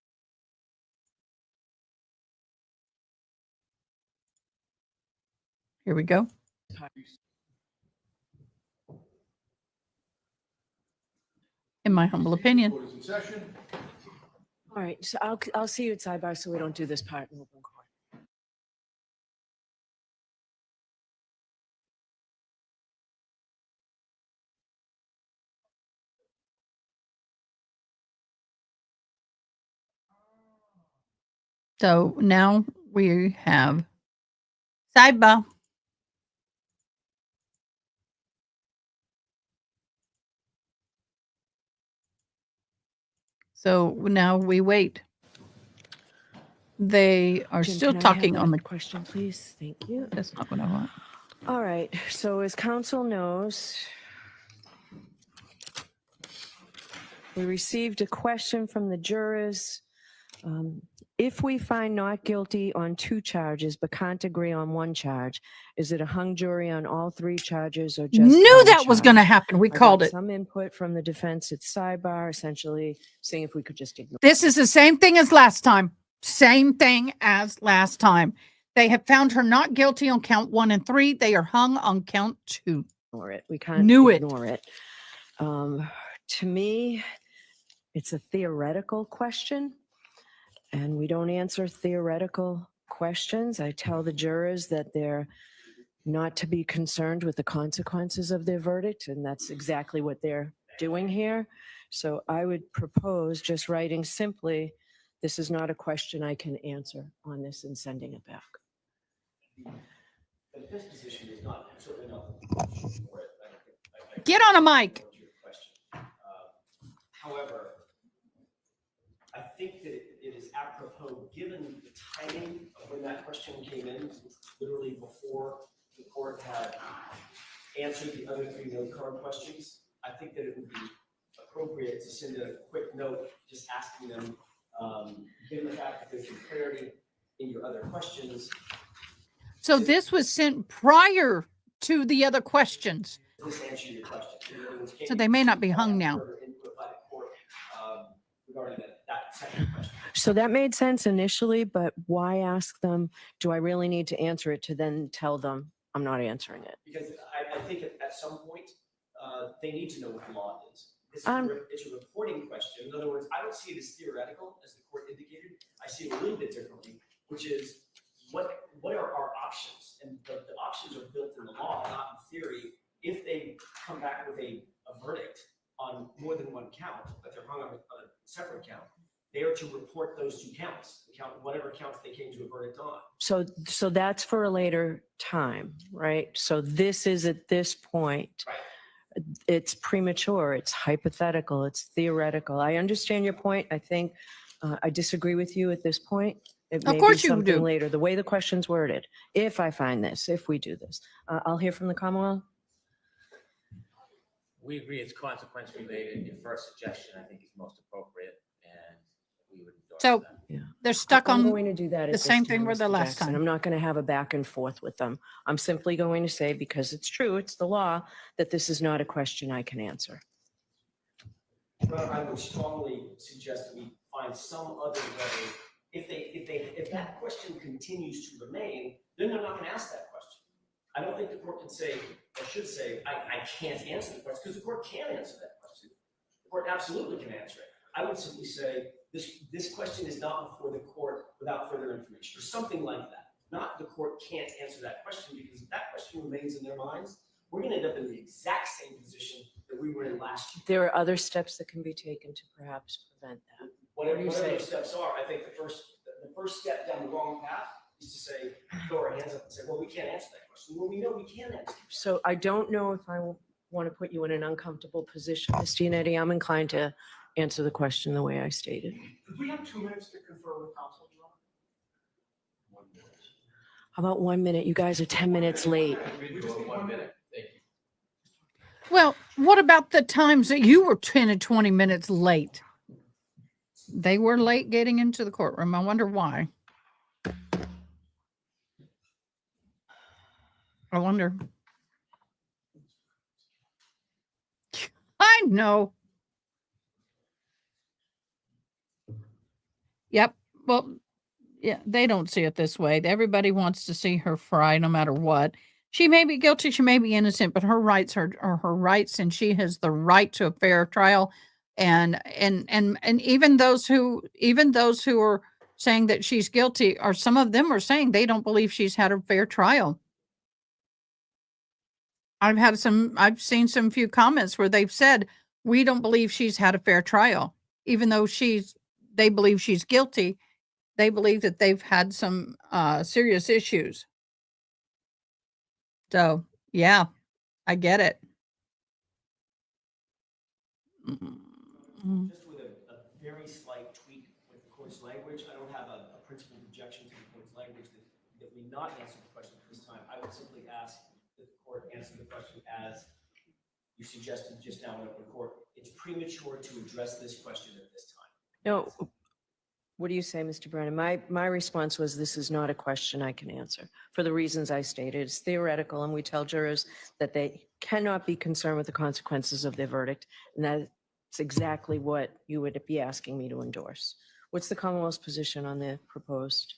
Here we go. In my humble opinion. Court is in session. All right, so I'll see you at sidebar so we don't do this part in open court. So now we have sidebar. So now we wait. They are Jim, still can I have talking on that the question, please? Thank you. That's not what I want. All right. So as council knows, we received a question from the jurors. If we find not guilty on 2 charges but can't agree on 1 charge, is it a hung jury on all 3 charges or just Knew one that was going to charge? happen. We I called got it. some input from the defense at sidebar, essentially saying if we could just ignore This is the same thing as last time. Same thing as last time. They have found her not guilty on count 1 and 3. They are hung on count 2. it. We can't Knew it. ignore it. To me, it's a theoretical question, and we don't answer theoretical questions. I tell the jurors that they're not to be concerned with the consequences of their verdict, and that's exactly what they're doing here. So I would propose just writing simply, this is not a question I can answer on this and sending it back. The defense position is not certainly not. Get on a mic. However, I think that it is apropos, given the timing of when that question came in, literally before the court had answered the other 3 note card questions. I think that it would be appropriate to send a quick note just asking them, given the fact that there's some clarity in your other questions. So this was sent prior to the other questions. Does this answer your question? So they may not be hung now. Input by the court, regarding that second question. So that made sense initially, but why ask them, do I really need to answer it, to then tell them I'm not answering it? Because I think at some point, they need to know what the law is. It's a reporting question. In other words, I don't see it as theoretical, as the court indicated. I see it a little bit differently, which is what are our options? And the options are built in the law, not in theory. If they come back with a verdict on more than 1 count, but they're hung on a separate count, they are to report those 2 counts, whatever counts they came to a verdict on. So that's for a later time, right? So this is at this point. Right. It's premature, it's hypothetical, it's theoretical. I understand your point. I think I disagree with you at this point. It may Of course be you something do. later, the way the question's worded. If I find this, if we do this. I'll hear from the Commonwealth. We agree it's consequence related. Your first suggestion, I think, is most appropriate, and we would endorse So that. they're stuck I'm on going to do that at the this same time, thing where the Mr. last Jackson. time. I'm not going to have a back and forth with them. I'm simply going to say, because it's true, it's the law, that this is not a question I can answer. Well, I would strongly suggest that we find some other way. If that question continues to remain, then they're not going to ask that question. I don't think the court can say, or should say, I can't answer the question, because the court can answer that question. The court absolutely can answer it. I would simply say, this question is not before the court without further information, or something like that. Not the court can't answer that question, because if that question remains in their minds, we're going to end up in the exact same position that we were in last year. There are other steps that can be taken to perhaps prevent that. Whatever you say? those steps are, I think the first step down the wrong path is to say, throw our hands up and say, well, we can't answer that question. Well, we know we can answer it. So I don't know if I want to put you in an uncomfortable position, Ms. Giannetti. I'm inclined to answer the question the way I stated. Could we have 2 minutes to confer with counsel, John? 1 minute. How about 1 minute? You guys are 10 minutes late. We just need 1 minute. Thank you. Well, what about the times that you were 10 and 20 minutes late? They were late getting into the courtroom. I wonder why. I wonder. I know. Yep. Well, yeah, they don't see it this way. Everybody wants to see her fry no matter what. She may be guilty, she may be innocent, but her rights are her rights, and she has the right to a fair trial. And even those who are saying that she's guilty, or some of them are saying they don't believe she's had a fair trial. I've seen some few comments where they've said, we don't believe she's had a fair trial, even though they believe she's guilty. They believe that they've had some serious issues. So, yeah, I get it. Just with a very not answer the question at this time. I would simply ask that the court answer the question as you suggested just now in open court. It's premature to address this question at this time. No. What do you say, Mr. Brennan? My response was, this is not a question I can answer for the reasons I stated. It's theoretical, and we tell jurors that they cannot be concerned with the consequences of their verdict. And that's exactly what you would be asking me to endorse. What's the Commonwealth's position on the proposed?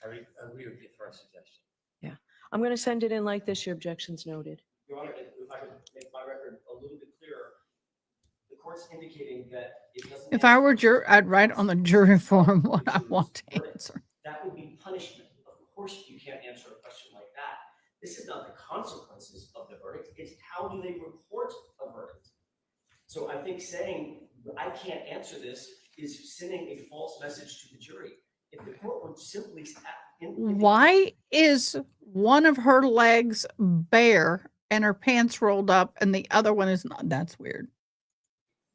I agree with your first suggestion. Yeah. I'm going to send it in like this. Your objection's noted. Your Honor, if I could make my record a little bit clearer, the court's indicating that it doesn't. If I were juror, I'd write on the jury form what I want to answer. That would be punishment. Of course, you can't answer a question like that. This is not the consequences of the verdict. It's how do they report a verdict. So I think saying I can't answer this is sending a false message to the jury. If the court would simply Why is one of her legs bare and her pants rolled up and the other one is not? That's weird.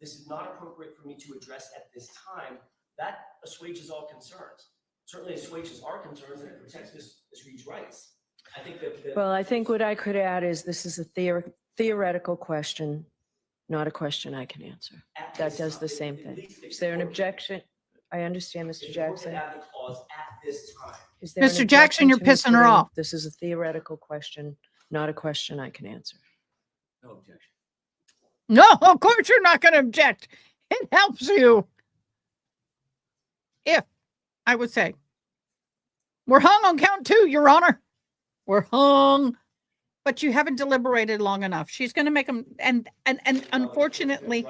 This is not appropriate for me to address at this time. That assuages all concerns. Certainly assuages our concerns and it protects Ms. Reed's rights. I think that. Well, I think what I could add is this is a theoretical question, not a question I can answer. That does the same thing. Is there an objection? I understand, Mr. Jackson. Add the clause at this time. Is there an Mr. Jackson, you're objection to pissing her putting, off. This is a theoretical question, not a question I can answer. No objection. No, of course you're not going to object. It helps you. If I would say, we're hung on count 2, Your Honor. We're hung, but you haven't deliberated long enough. She's going to make them, and unfortunately,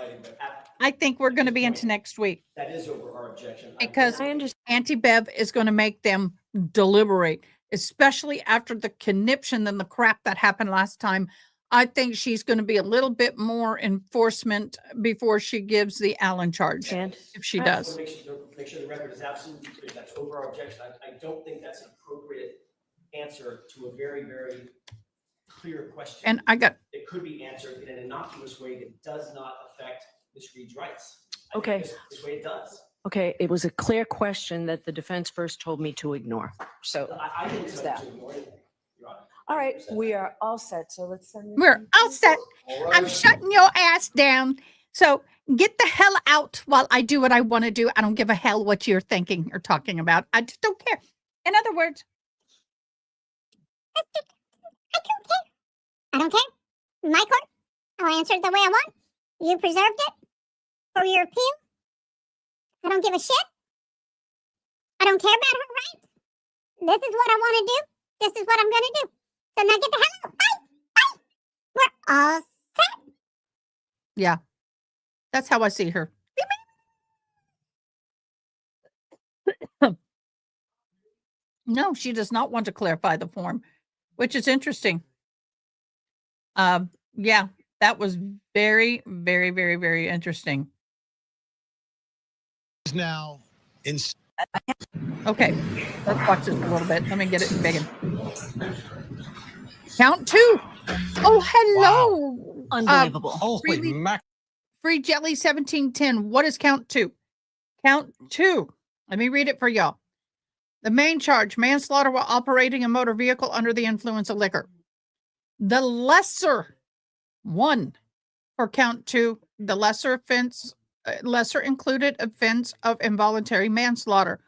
I think we're going to be into next week. That is over our objection. Because Auntie Bev is going to make them deliberate, especially after the conniption and the crap that happened last time. I think she's going to be a little bit more enforcement before she gives the Allen charge, if she does. Make sure the record is absolutely clear. That's over our objection. I don't think that's an appropriate answer to a very, very clear question. And I got. It could be answered in an innocuous way that does not affect Ms. Reed's rights. Okay. This way it does. Okay, it was a clear question that the defense first told me to ignore. So I didn't it's tell that. you to ignore anything, Your Honor. All right, we are all set. So let's send. We're all set. I'm shutting your ass down. So get the hell out while I do what I want to do. I don't give a hell what you're thinking or talking about. I just don't care. In other words, I don't care. My court. I'll answer it the way I want. You preserved it for your appeal. I don't give a shit. I don't care about her rights. This is what I want to do. This is what I'm going to do. So now get the hell out. Bye. Bye. We're all set. yeah, that's how I see her. No, she does not want to clarify the form, which is interesting. Yeah, that was very, very, very, very interesting. Now in. Okay, let's watch this a little bit. Let me get it big. Count 2. Oh, hello. Wow. Unbelievable. Holy mac. Free Jelly 1710. What is count 2? Count 2. Let me read it for y'all. The main charge, manslaughter while operating a motor vehicle under the influence of liquor. The lesser one for count 2, the lesser offense, lesser included offense of involuntary manslaughter.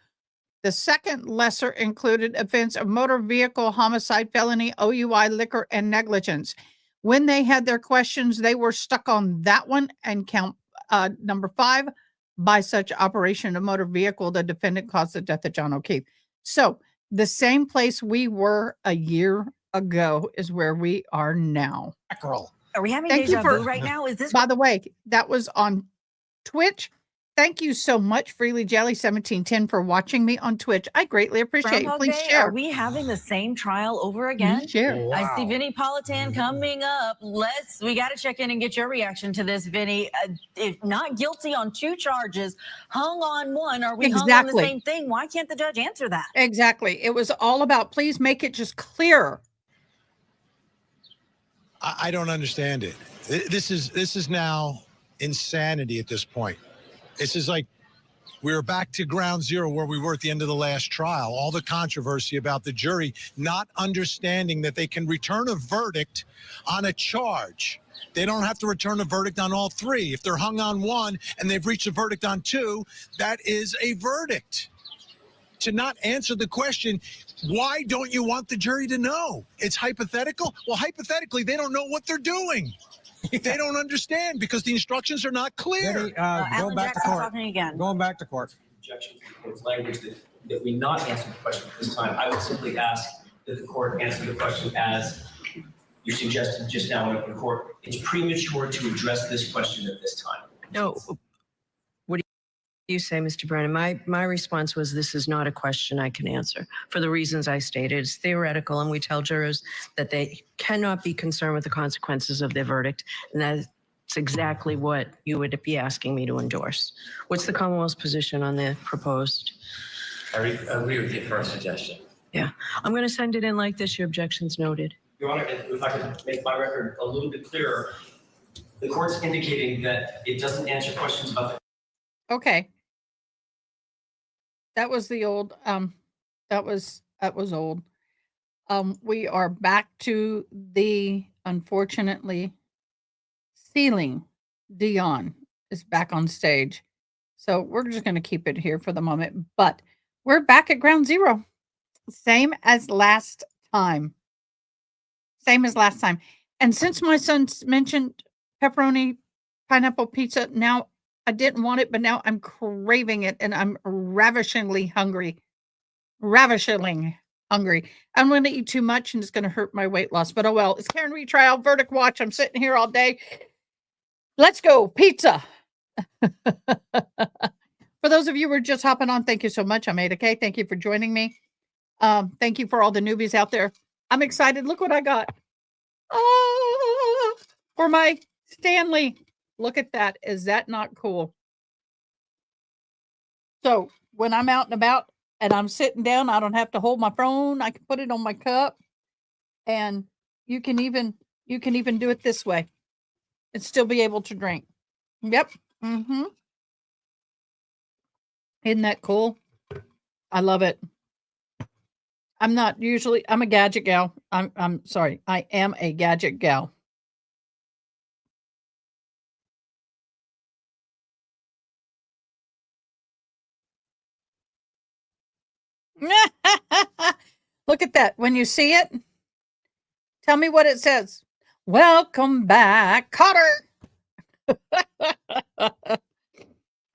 The second lesser included offense of motor vehicle homicide, felony, OUI, liquor, and negligence. When they had their questions, they were stuck on that one. And count number 5, by such operation of motor vehicle, the defendant caused the death of John O'Keefe. So the same place we were a year ago is where we are now. Mackerel. Are we having Thank you deja for- vu right now? Is this By the way, that was on Twitch. Thank you so much, Freely Jelly 1710, for watching me on Twitch. I greatly appreciate it. Groundhog Please Day? share. Are we having the same trial over again? Share. I see Vinny Politan coming up. We got to check in and get your reaction to this, Vinny. If not guilty on 2 charges, hung on 1, are we hung on the Exactly. same thing? Why can't the judge answer that? Exactly. It was all about, please make it just clearer. I don't understand it. This is now insanity at this point. This is like We are back to ground zero where we were at the end of the last trial. All the controversy about the jury not understanding that they can return a verdict on a charge. They don't have to return a verdict on all three. If they're hung on one and they've reached a verdict on two, that is a verdict. To not answer the question, why don't you want the jury to know? It's hypothetical. Well, hypothetically, they don't know what they're doing. They don't understand because the instructions are not clear. Going Alan back to Jackson court. talking again. Going back to court. Objection to the court's language that we not answer the question at this time. I would simply ask that the court answer the question as you suggested just now in open court. It's premature to address this question at this time. No. What do you say, Mr. Brennan? My response was this is not a question I can answer for the reasons I stated. It's theoretical, and we tell jurors that they cannot be concerned with the consequences of their verdict, and that's exactly what you would be asking me to endorse. What's the Commonwealth's position on the proposed? I agree with your first suggestion. Yeah, I'm going to send it in like this. Your objection's noted. Your Honor, if I could make my record a little bit clearer, the court's indicating that it doesn't answer questions about the Okay. That was the old, that was old. We are back to the, unfortunately, ceiling. Dion is back on stage. So we're just going to keep it here for the moment, but we're back at ground zero. Same as last time. Same as last time. And since my son mentioned pepperoni pineapple pizza, now I didn't want it, but now I'm craving it and I'm ravishingly hungry. Ravishingly hungry. I'm going to eat too much and it's going to hurt my weight loss, but oh well. It's Karen retrial, verdict watch. I'm sitting here all day. Let's go. Pizza. For those of you who are just hopping on, thank you so much. I'm AdaKay. Thank you for joining me. Thank you for all the newbies out there. I'm excited. Look what I got. Oh, for my Stanley. Look at that. Is that not cool? So when I'm out and about and I'm sitting down, I don't have to hold my phone. I can put it on my cup, and you can even do it this way and still be able to drink. Yep. Mm-hmm. Isn't that cool? I love it. I'm a gadget gal. I'm sorry. I am a gadget gal. Look at that. When you see it, tell me what it says. Welcome back, Cotter.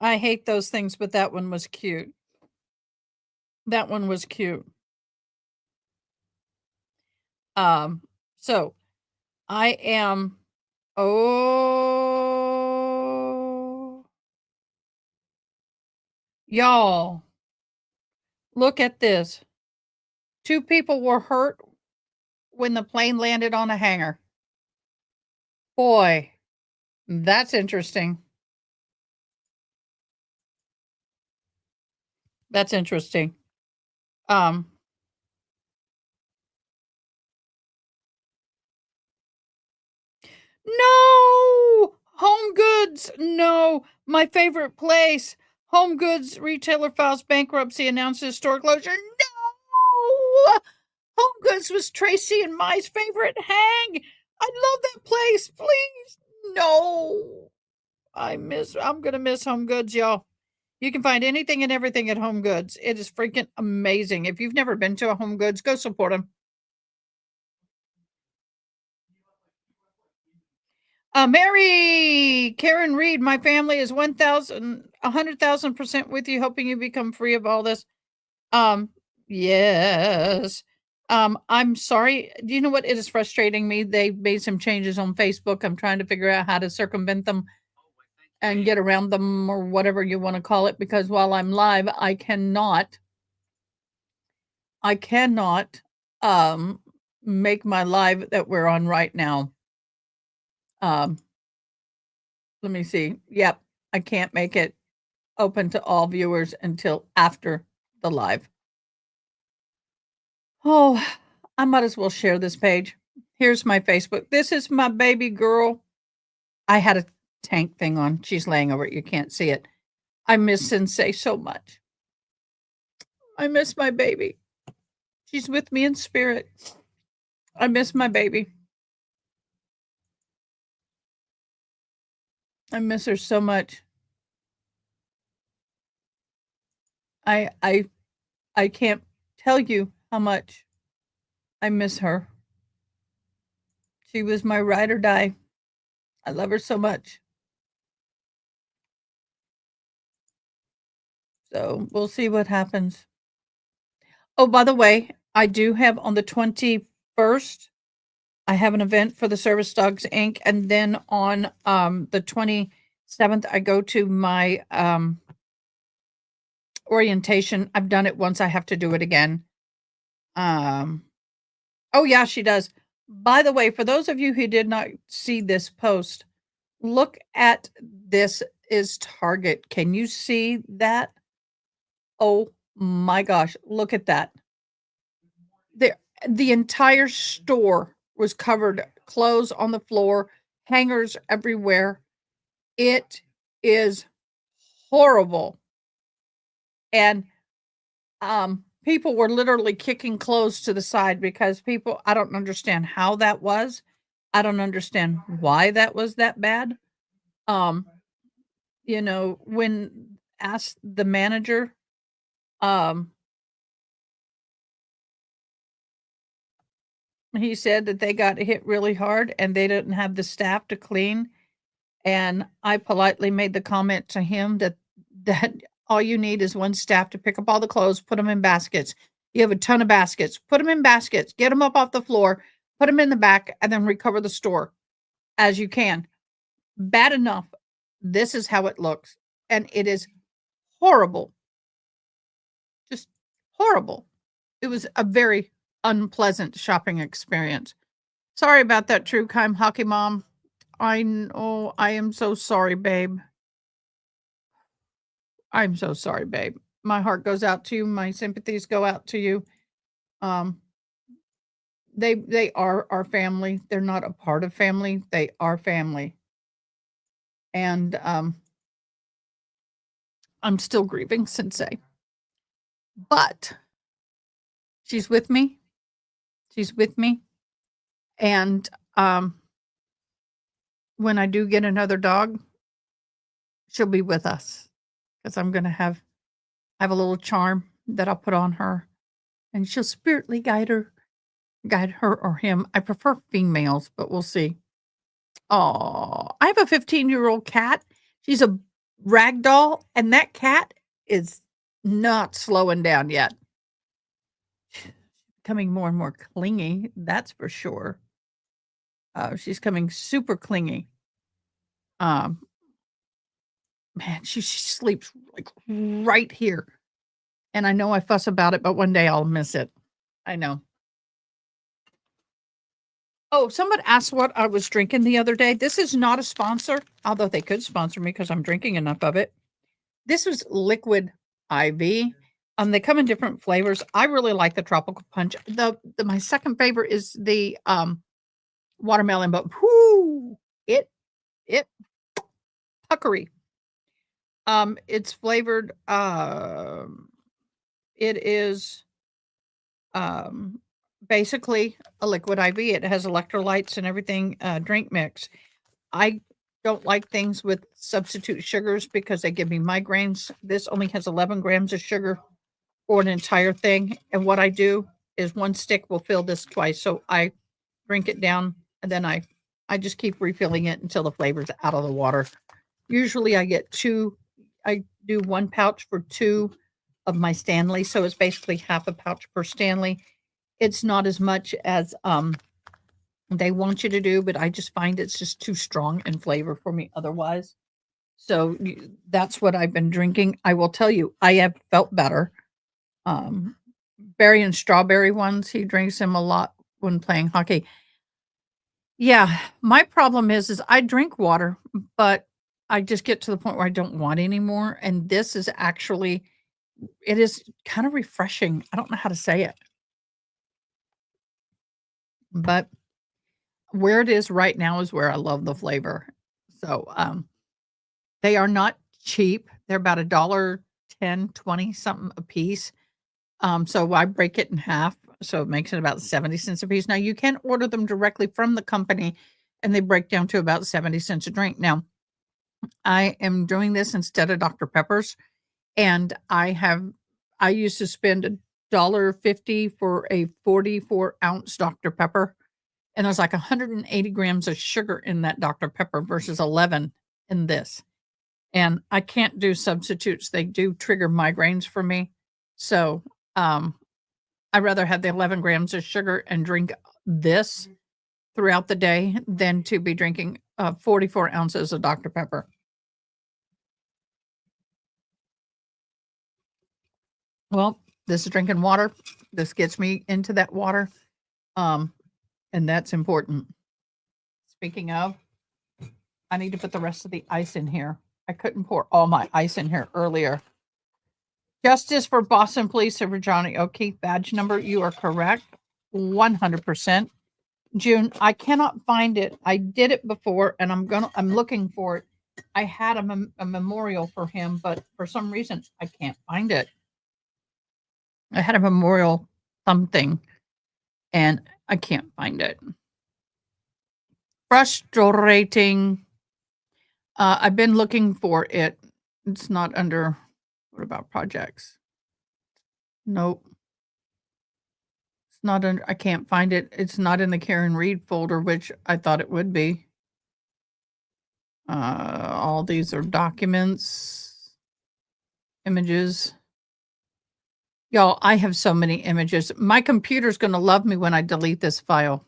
I hate those things, but that one was cute. That one was cute. So I am, y'all, look at this. 2 people were hurt when the plane landed on a hangar. Boy, that's interesting. That's interesting. No! Home Goods, no. My favorite place. Home Goods retailer files bankruptcy, announces store closure. No! Home Goods was Tracy and my favorite hang. I love that place. Please. No. I'm going to miss Home Goods, y'all. You can find anything and everything at Home Goods. It is freaking amazing. If you've never been to a Home Goods, go support them. Mary Karen Reed, my family is 100,000% with you, hoping you become free of all this. Yes. I'm sorry. Do you know what? It is frustrating me. They made some changes on Facebook. I'm trying to figure out how to circumvent them and get around them, or whatever you want to call it, because while I'm live, I cannot make my live that we're on right now. Let me see. Yep. I can't make it open to all viewers until after the live. Oh, I might as well share this page. Here's my Facebook. This is my baby girl. I had a tank thing on. She's laying over it. You can't see it. I miss Sensei so much. I miss my baby. She's with me in spirit. I miss my baby. I miss her so much. I can't tell you how much I miss her. She was my ride or die. I love her so much. So we'll see what happens. Oh, by the way, I do have on the 21st, I have an event for the Service Dogs Inc. And then on the 27th, I go to my orientation. I've done it once. I have to do it again. Oh, yeah, she does. By the way, for those of you who did not see this post, look at this is Target. Can you see that? Oh my gosh, look at that. The entire store was covered, clothes on the floor, hangers everywhere. It is horrible. And people were literally kicking clothes to the side because people, I don't understand how that was. I don't understand why that was that bad. When asked the manager, he said that they got hit really hard and they didn't have the staff to clean. And I politely made the comment to him that all you need is one staff to pick up all the clothes, put them in baskets. You have a ton of baskets. Put them in baskets. Get them up off the floor. Put them in the back, and then recover the store as you can. Bad enough. This is how it looks, and it is horrible. Just horrible. It was a very unpleasant shopping experience. Sorry about that, True Crime Hockey Mom. I know. I am so sorry, babe. I'm so sorry, babe. My heart goes out to you. My sympathies go out to you. Um, they are our family. They're not a part of family. They are family. And I'm still grieving Sensei. But she's with me. She's with me. And when I do get another dog, she'll be with us. Because I'm gonna have a little charm that I'll put on her. And she'll spiritly guide her or him. I prefer females, but we'll see. Oh, I have a 15-year-old cat. She's a rag doll, and that cat is not slowing down yet. Becoming more and more clingy, that's for sure. She's coming super clingy. Man, she sleeps like right here. And I know I fuss about it, but one day I'll miss it. I know. Oh, someone asked what I was drinking the other day. This is not a sponsor, although they could sponsor me because I'm drinking enough of it. This was liquid IV. They come in different flavors. I really like the tropical punch. My second favorite is the watermelon, but whoo, it puckery. It's flavored. It is basically a liquid IV. It has electrolytes and everything, drink mix. I don't like things with substitute sugars because they give me migraines. This only has 11 grams of sugar for an entire thing. And what I do is one stick will fill this twice. So I drink it down and then I just keep refilling it until the flavor's out of the water. Usually I get I do one pouch for 2 of my Stanley. So it's basically half a pouch per Stanley. It's not as much as they want you to do, but I just find it's just too strong in flavor for me otherwise. So that's what I've been drinking. I will tell you, I have felt better. Berry and strawberry ones, he drinks them a lot when playing hockey. Yeah, my problem is I drink water, but I just get to the point where I don't want any more. And this is actually, it is kind of refreshing. I don't know how to say it. But where it is right now is where I love the flavor. So they are not cheap. They're about $1.10, 20 something a piece. So I break it in half, so it makes it about 70 cents a piece. Now you can order them directly from the company, and they break down to about 70 cents a drink. Now, I am doing this instead of Dr. Pepper's, and I used to spend $1.50 for a 44-ounce Dr. Pepper, and there's like 180 grams of sugar in that Dr. Pepper versus 11 in this. And I can't do substitutes. They do trigger migraines for me. So, I'd rather have the 11 grams of sugar and drink this throughout the day than to be drinking 44 ounces of Dr. Pepper. Well, this is drinking water. This gets me into that water. And that's important. Speaking of, I need to put the rest of the ice in here. I couldn't pour all my ice in here earlier. Justice for Boston Police Officer Johnny O'Keefe, badge number. You are correct. 100%. June, I cannot find it. I did it before, and I'm looking for it. I had a memorial for him, but for some reason I can't find it. I had a memorial something, and I can't find it. Frustrating. I've been looking for it. It's not under. What about projects? Nope. It's not under. I can't find it. It's not in the Karen Reed folder, which I thought it would be. All these are documents, images. Y'all, I have so many images. My computer's going to love me when I delete this file.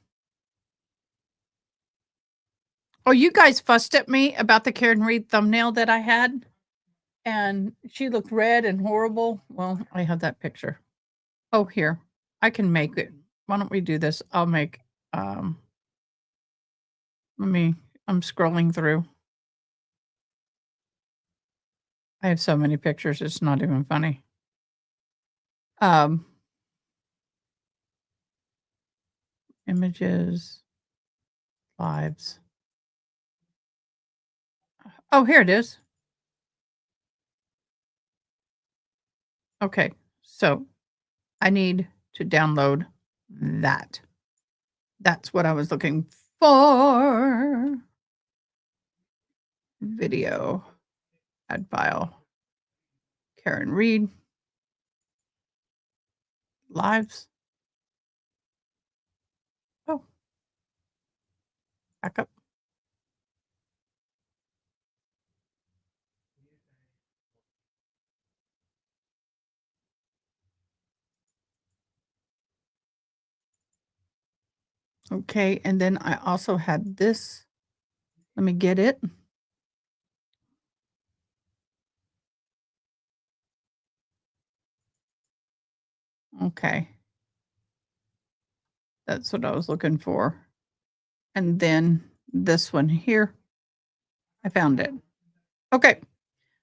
Oh, you guys fussed at me about the Karen Reed thumbnail that I had, and she looked red and horrible. Well, I have that picture. Oh, here. I can make it. Why don't we do this? I'll make, I'm scrolling through. I have so many pictures, it's not even funny. Images, lives. Oh, here it is. Okay, so I need to download that. That's what I was looking for. Video, add file. Karen Reed. Lives. Oh. Back up. Okay, and then I also had this. Let me get it. Okay. That's what I was looking for. And then this one here. I found it. Okay.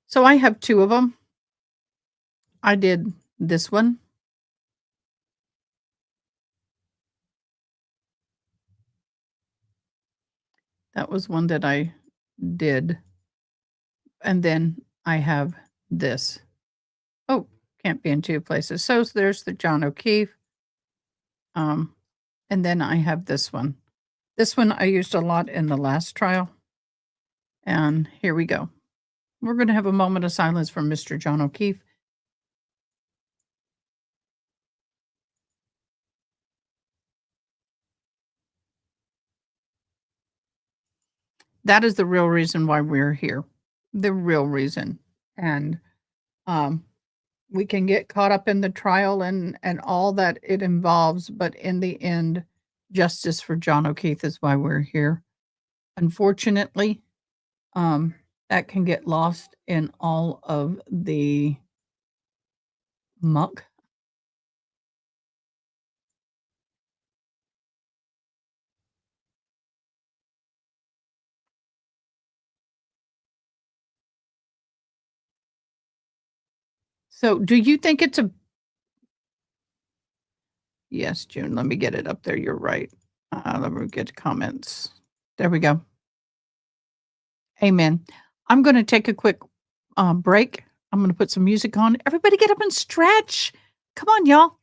So I have two of them. I did this one. That was one that I did. And then I have this. Oh, can't be in two places. So there's the John O'Keefe. And then I have this one. This one I used a lot in the last trial. And here we go. We're going to have a moment of silence for Mr. John O'Keefe. That is the real reason why we're here. The real reason. And we can get caught up in the trial and all that it involves, but in the end, justice for John O'Keefe is why we're here. Unfortunately, that can get lost in all of the muck. So do you think it's a... Yes, June, let me get it up there. You're right. Let me get comments. There we go. Amen. I'm going to take a quick break. I'm going to put some music on. Everybody get up and stretch. Come on, y'all.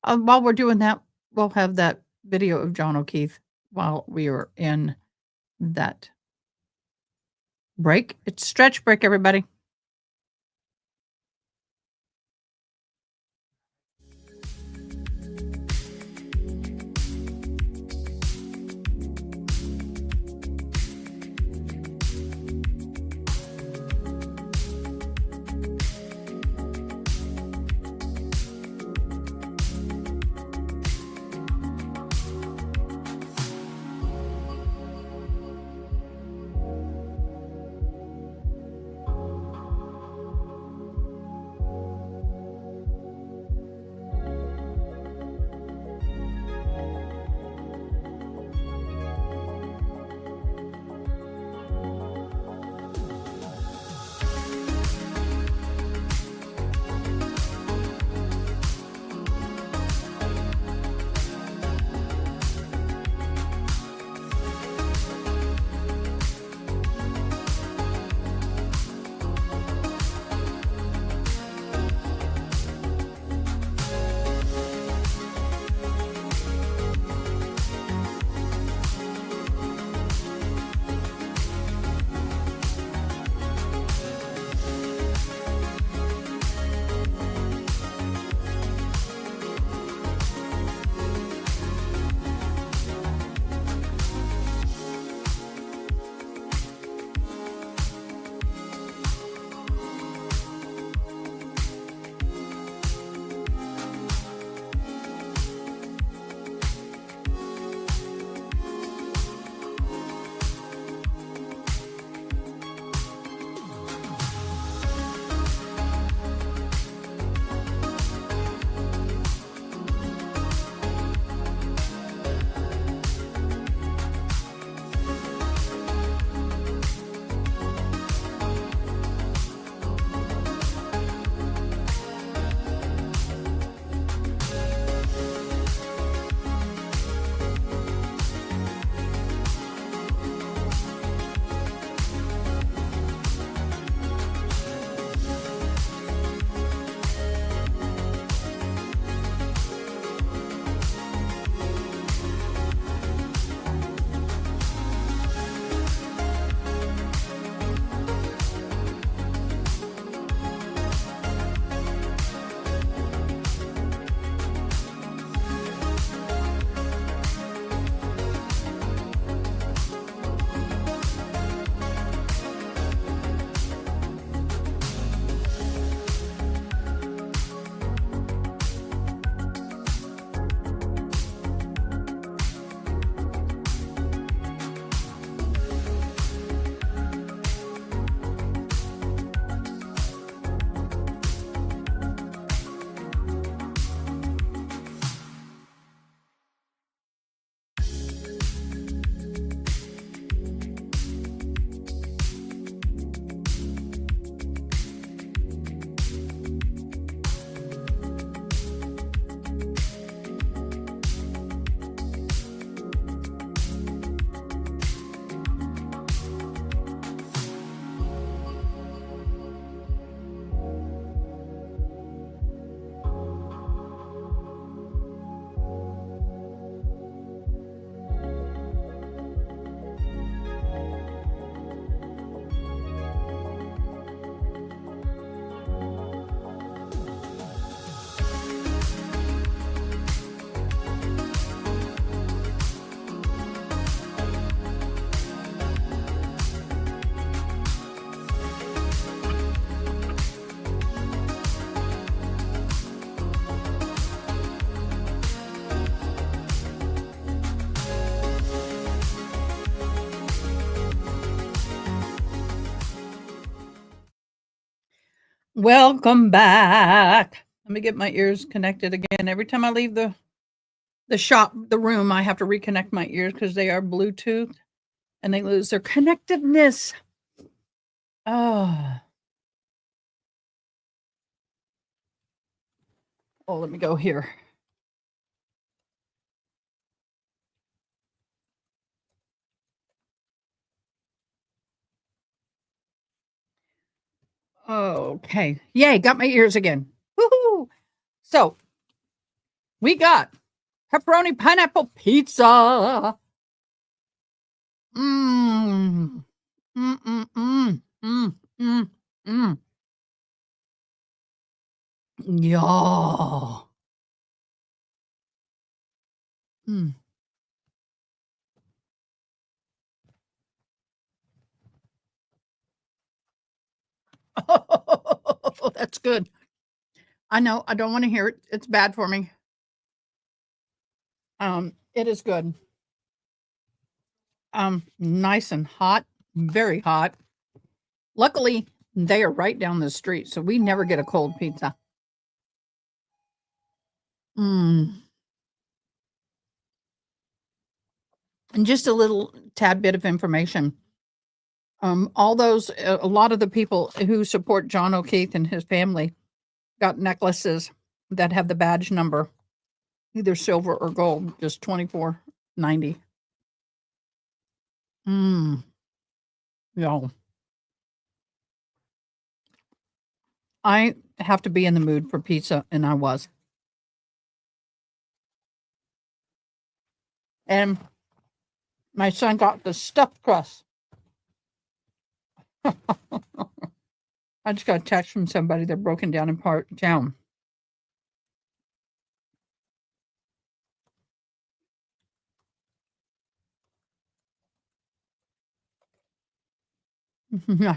While we're doing that, we'll have that video of John O'Keefe while we are in that break. It's stretch break, everybody. Welcome back. Let me get my ears connected again. Every time I leave the room, I have to reconnect my ears because they are Bluetooth and they lose their connectiveness. Oh, let me go here. Okay. Yay, got my ears again. Woohoo! So, we got pepperoni pineapple pizza. Mmm. Mm, mm, mm, mm, mm, mm. Yeah. Mm. Oh, that's good. I know, I don't wanna hear it. It's bad for me. It is good. Nice and hot, very hot. Luckily, they are right down the street, so we never get a cold pizza. Mm. And just a little tad bit of information. All those, a lot of the people who support John O'Keefe and his family got necklaces that have the badge number, either silver or gold, just $24.90. Mm. Yeah. I have to be in the mood for pizza, and I was. And my son got the stuffed crust. I just got a text from somebody. They're broken down in part down.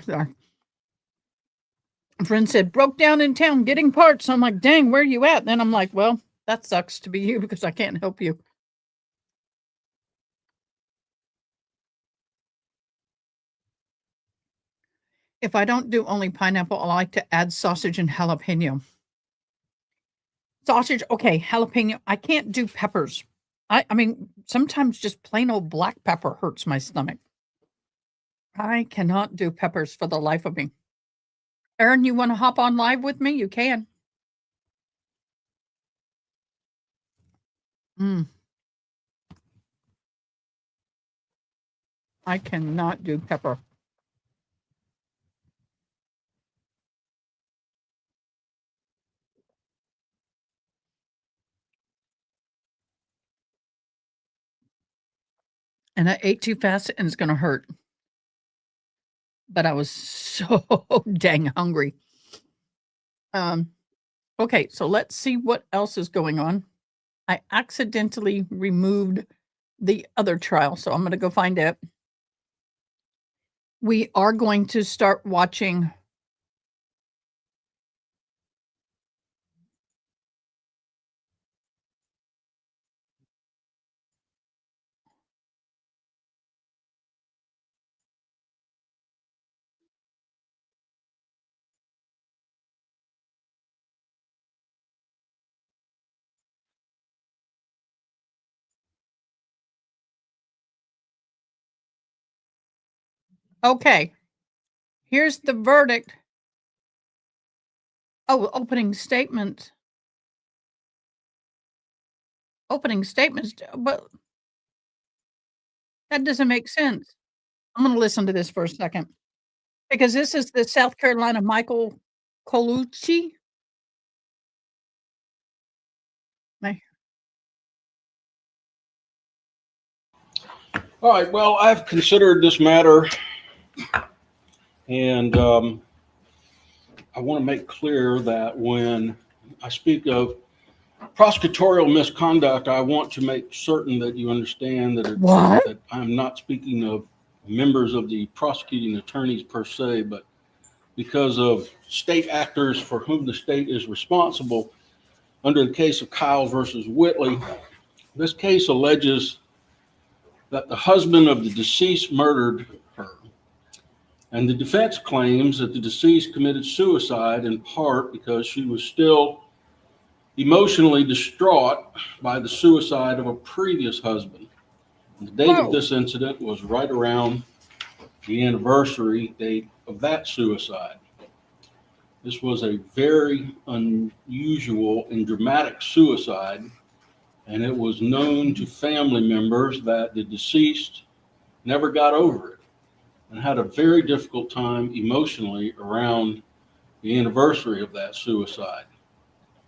Sorry. A friend said, broke down in town getting parts. I'm like, dang, where are you at? Then I'm like, well, that sucks to be you because I can't help you. If I don't do only pineapple, I like to add sausage and jalapeno. Sausage, okay, jalapeno. I can't do peppers. I mean, sometimes just plain old black pepper hurts my stomach. I cannot do peppers for the life of me. Aaron, you want to hop on live with me? You can. I cannot do pepper. And I ate too fast and it's going to hurt. But I was so dang hungry. Okay, so let's see what else is going on. I accidentally removed the other trial, so I'm going to go find it. We are going to start watching. Okay, here's the verdict. Oh, opening statements. Opening statements, but that doesn't make sense. I'm going to listen to this for a second because this is the South Carolina Michael Colucci. All right, well, I've considered this matter, and I want to make clear that when I speak of prosecutorial misconduct, I want to make certain that you understand that I'm not speaking of members of the prosecuting attorneys per se, but because of state actors for whom the state is responsible. Under the case of Kyle versus Whitley, this case alleges that the husband of the deceased murdered her. And the defense claims that the deceased committed suicide in part because she was still emotionally distraught by the suicide of a previous husband. And the date of this incident was right around the anniversary date of that suicide. This was a very unusual and dramatic suicide, and it was known to family members that the deceased never got over it and had a very difficult time emotionally around the anniversary of that suicide.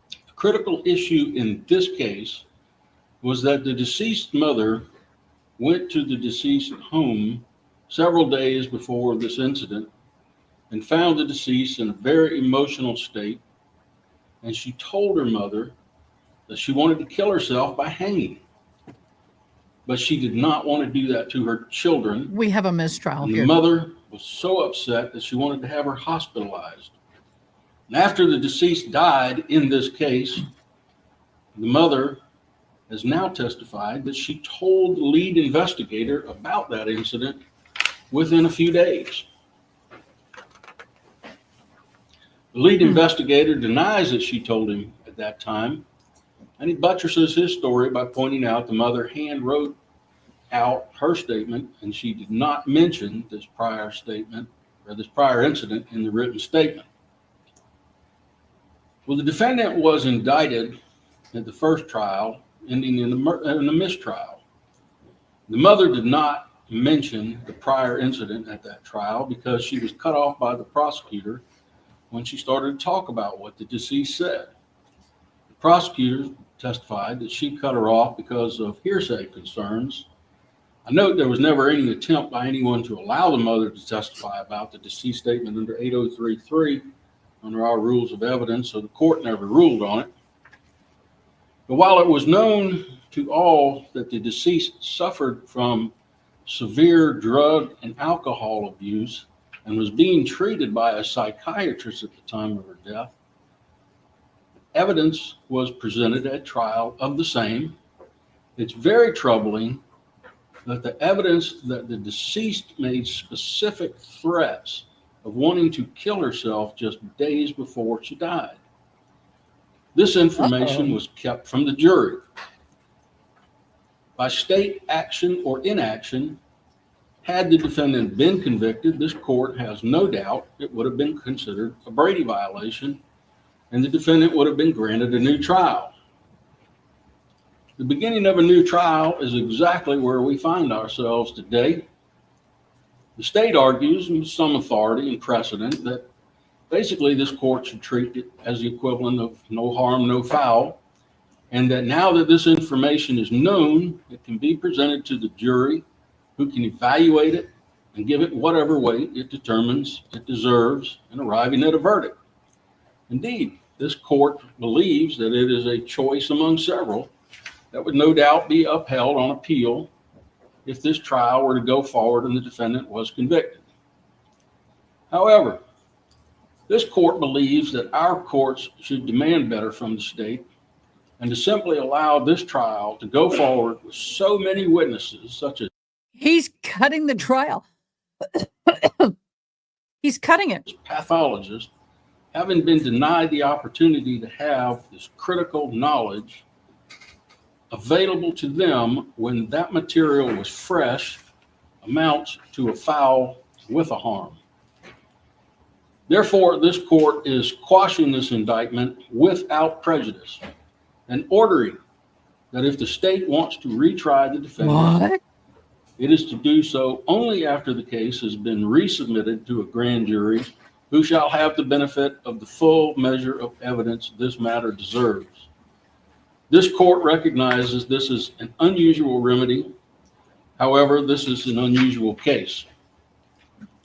The critical issue in this case was that the deceased mother went to the deceased home several days before this incident and found the deceased in a very emotional state, and she told her mother that she wanted to kill herself by hanging. But she did not want to do that to her children. We have a mistrial And here. the mother was so upset that she wanted to have her hospitalized. And after the deceased died in this case, the mother has now testified that she told the lead investigator about that incident within a few days. The lead investigator denies that she told him at that time, and he buttresses his story by pointing out the mother hand wrote out her statement, and she did not mention this prior statement or this prior incident in the written statement. Well, the defendant was indicted at the first trial, ending in a mistrial. The mother did not mention the prior incident at that trial because she was cut off by the prosecutor when she started to talk about what the deceased said. The prosecutor testified that she cut her off because of hearsay concerns. I note there was never any attempt by anyone to allow the mother to testify about the deceased statement under 8033 under our rules of evidence, so the court never ruled on it. But while it was known to all that the deceased suffered from severe drug and alcohol abuse and was being treated by a psychiatrist at the time of her death, evidence was presented at trial of the same. It's very troubling that the evidence that the deceased made specific threats of wanting to kill herself just days before she died. This information was kept from the jury. By state action or inaction, had the defendant been convicted, this court has no doubt it would have been considered a Brady violation, and the defendant would have been granted a new trial. The beginning of a new trial is exactly where we find ourselves today. The state argues with some authority and precedent that basically this court should treat it as the equivalent of no harm, no foul, and that now that this information is known, it can be presented to the jury, who can evaluate it and give it whatever weight it determines it deserves in arriving at a verdict. Indeed, this court believes that it is a choice among several that would no doubt be upheld on appeal if this trial were to go forward and the defendant was convicted. However, this court believes that our courts should demand better from the state, and to simply allow this trial to go forward with so many witnesses, such as He's cutting the trial. He's cutting it. pathologists, having been denied the opportunity to have this critical knowledge available to them when that material was fresh, amounts to a foul with a harm. Therefore, this court is quashing this indictment without prejudice and ordering that if the state wants to retry the defendant, it is to do so only after the case has been resubmitted to a grand jury who shall have the benefit of the full measure of evidence this matter deserves. This court recognizes this is an unusual remedy. However, this is an unusual case.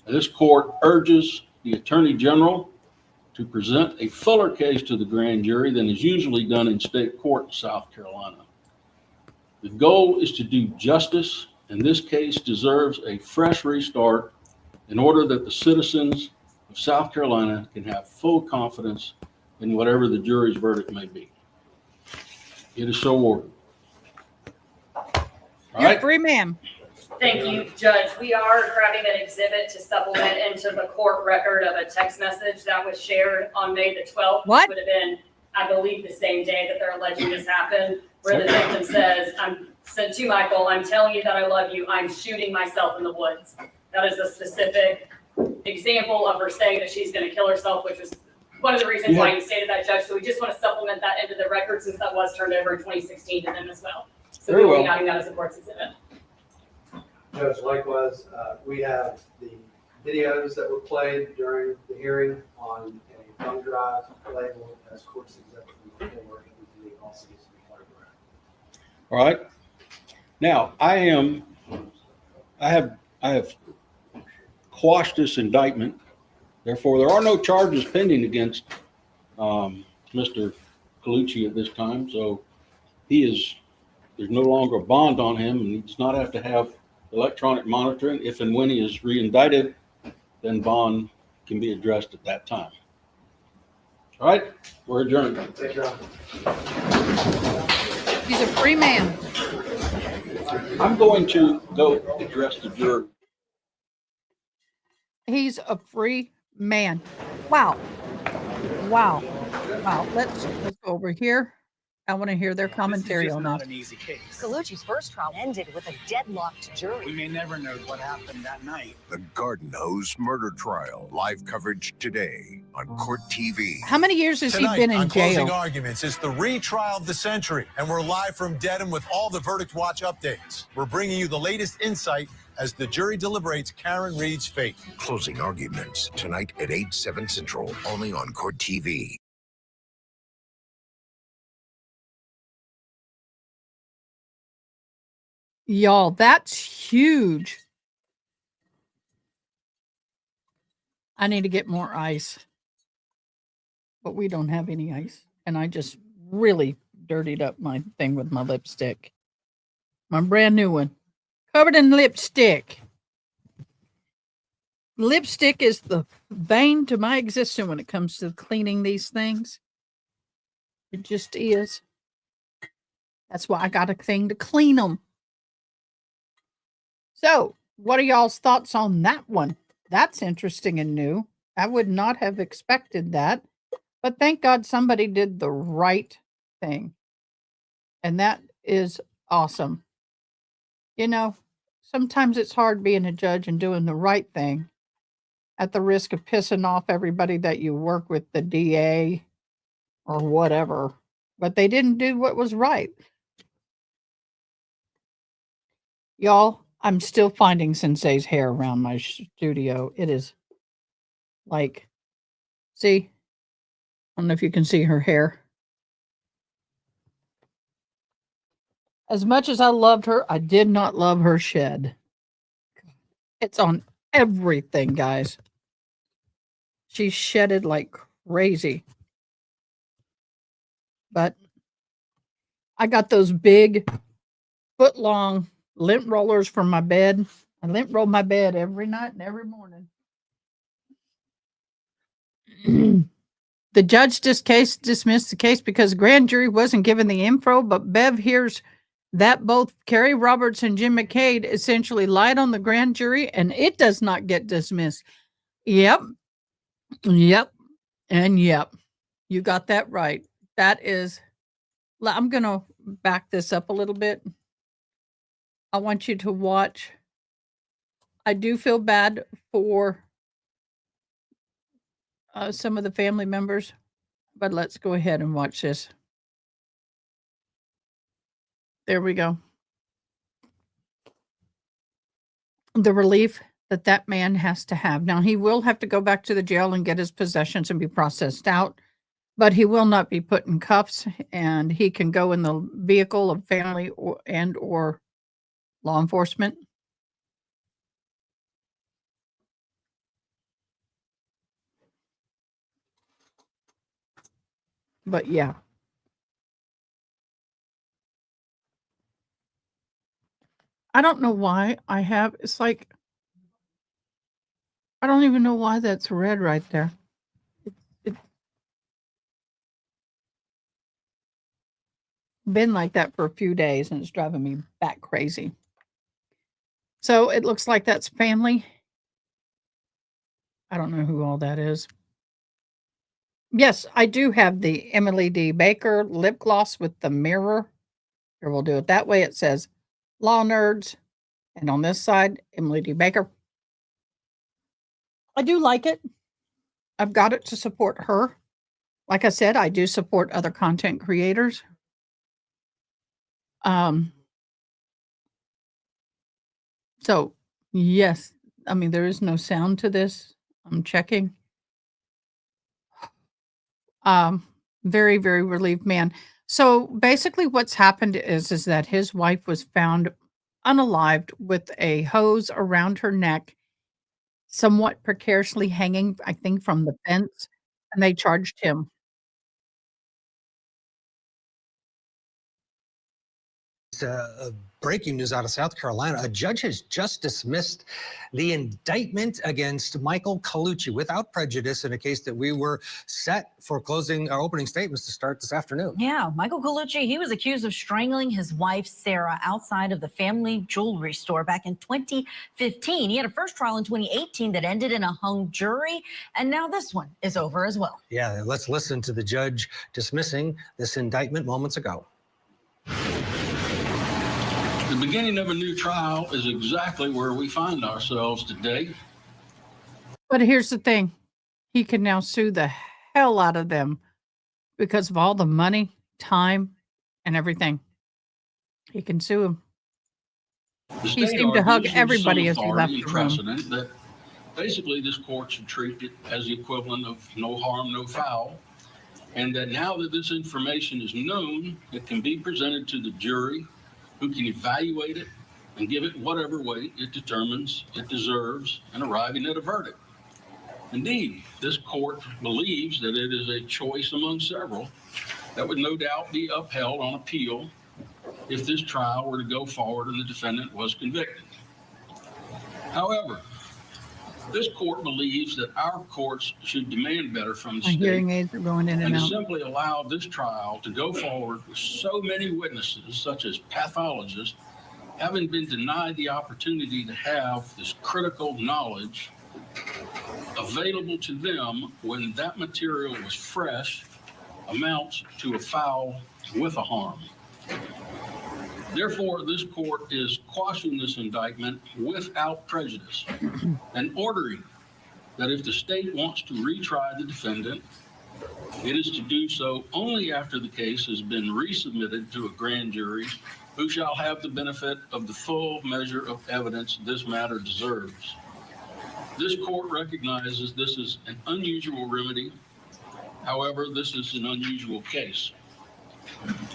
This court urges the Attorney General to present a fuller case to the grand jury than is usually done in state court in South Carolina. The goal is to do justice, and this case deserves a fresh restart in order that the citizens of South Carolina can have full confidence in whatever the jury's verdict may be. It is so ordered. All right. Free ma'am. Thank you, Judge. We are grabbing an exhibit to supplement into the court record of a text message that was shared on May the 12th. What? Which would have been, I believe, the same day that they're alleging this happened, where the victim says, I'm sent to Michael, I'm telling you that I love you, I'm shooting myself in the woods. That is a specific example of her saying that she's going to kill herself, which was one of the reasons why you stated that, Judge. So we just want to supplement that into the record since that was turned over in 2016 to them as well. So we will be having that as a court's exhibit. Judge, likewise, we have the videos that were played during the hearing on a thumb drive labeled as court's exhibit number 4, and the also needs to be photographed. All right. Now, I have quashed this indictment. Therefore, there are no charges pending against Mr. Kucchi at this time. So there's no longer a bond on him, and he does not have to have electronic monitoring. If and when he is re-indicted, then bond can be addressed at that time. All right, we're adjourned. He's a free man. I'm going to go address the jury. He's a free man. Wow. Wow. Wow. Let's go over here. I want to hear their commentary on not this. an easy case. Kucchi's first trial ended with a deadlocked jury. We may never know what happened that night. The Garden Hose murder trial. Live coverage today on Court TV. How many years has Tonight, he been in on Closing jail? Arguments, it's the retrial of the century, and we're live from Dedham with all the Verdict Watch updates. We're bringing you the latest insight as the jury deliberates Karen Reed's fate. Closing Arguments tonight at 8/7 Central, only on Court TV. Y'all, that's huge. I need to get more ice. But we don't have any ice. And I just really dirtied up my thing with my lipstick. My brand new one. Covered in lipstick. Lipstick is the vein to my existence when it comes to cleaning these things. It just is. That's why I got a thing to clean them. So, what are y'all's thoughts on that one? That's interesting and new. I would not have expected that. But thank God somebody did the right thing. And that is awesome. You know, sometimes it's hard being a judge and doing the right thing at the risk of pissing off everybody that you work with, the DA or whatever. But they didn't do what was right. Y'all, I'm still finding Sensei's hair around my studio. It is like, see? I don't know if you can see her hair. As much as I loved her, I did not love her shed. It's on everything, guys. She shedded like crazy. But I got those big foot-long lint rollers from my bed. I lint roll my bed every night and every morning. The judge dismissed the case because the grand jury wasn't given the info, but Bev hears that both Carrie Roberts and Jim McCabe essentially lied on the grand jury, and it does not get dismissed. Yep. Yep. And yep. You got that right. That is, I'm going to back this up a little bit. I want you to watch. I do feel bad for some of the family members, but let's go ahead and watch this. There we go. The relief that that man has to have. Now, he will have to go back to the jail and get his possessions and be processed out, but he will not be put in cuffs, and he can go in the vehicle of family or law enforcement. But yeah. I don't know why I have, it's like, I don't even know why that's red right there. It's been like that for a few days and it's driving me back crazy. So it looks like that's family. I don't know who all that is. Yes, I do have the Emily D. Baker lip gloss with the mirror. Here, we'll do it that way. It says Law Nerds. And on this side, Emily D. Baker. I do like it. I've got it to support her. Like I said, I do support other content creators. So, yes, I mean, there is no sound to this. I'm checking. Very, very relieved man. So basically what's happened is that his wife was found unalived with a hose around her neck, somewhat precariously hanging, I think, from the fence, and they charged him. Breaking news out of South Carolina. A judge has just dismissed the indictment against Michael Kucchi without prejudice in a case that we were set for closing our opening statements to start this afternoon. Yeah, Michael Kucchi, he was accused of strangling his wife, Sarah, outside of the family jewelry store back in 2015. He had a first trial in 2018 that ended in a hung jury, and now this one is over as well. Yeah, let's listen to the judge dismissing this indictment moments ago. The beginning of a new trial is exactly where we find ourselves today. But here's the thing. He can now sue the hell out of them because of all the money, time, and everything. He can sue him. The He state seemed to hug argues there's everybody some as he left authority the and room. precedent that basically this court should treat it as the equivalent of no harm, no foul, and that now that this information is known, it can be presented to the jury, who can evaluate it and give it whatever weight it determines it deserves in arriving at a verdict. Indeed, this court believes that it is a choice among several that would no doubt be upheld on appeal if this trial were to go forward and the defendant was convicted. However, this court believes that our courts should demand better from the My state hearing aids are going in and and to out. simply allow this trial to go forward with so many witnesses, such as pathologists, having been denied the opportunity to have this critical knowledge available to them when that material was fresh, amounts to a foul with a harm. Therefore, this court is quashing this indictment without prejudice and ordering that if the state wants to retry the defendant, it is to do so only after the case has been resubmitted to a grand jury who shall have the benefit of the full measure of evidence this matter deserves. This court recognizes this is an unusual remedy. However, this is an unusual case.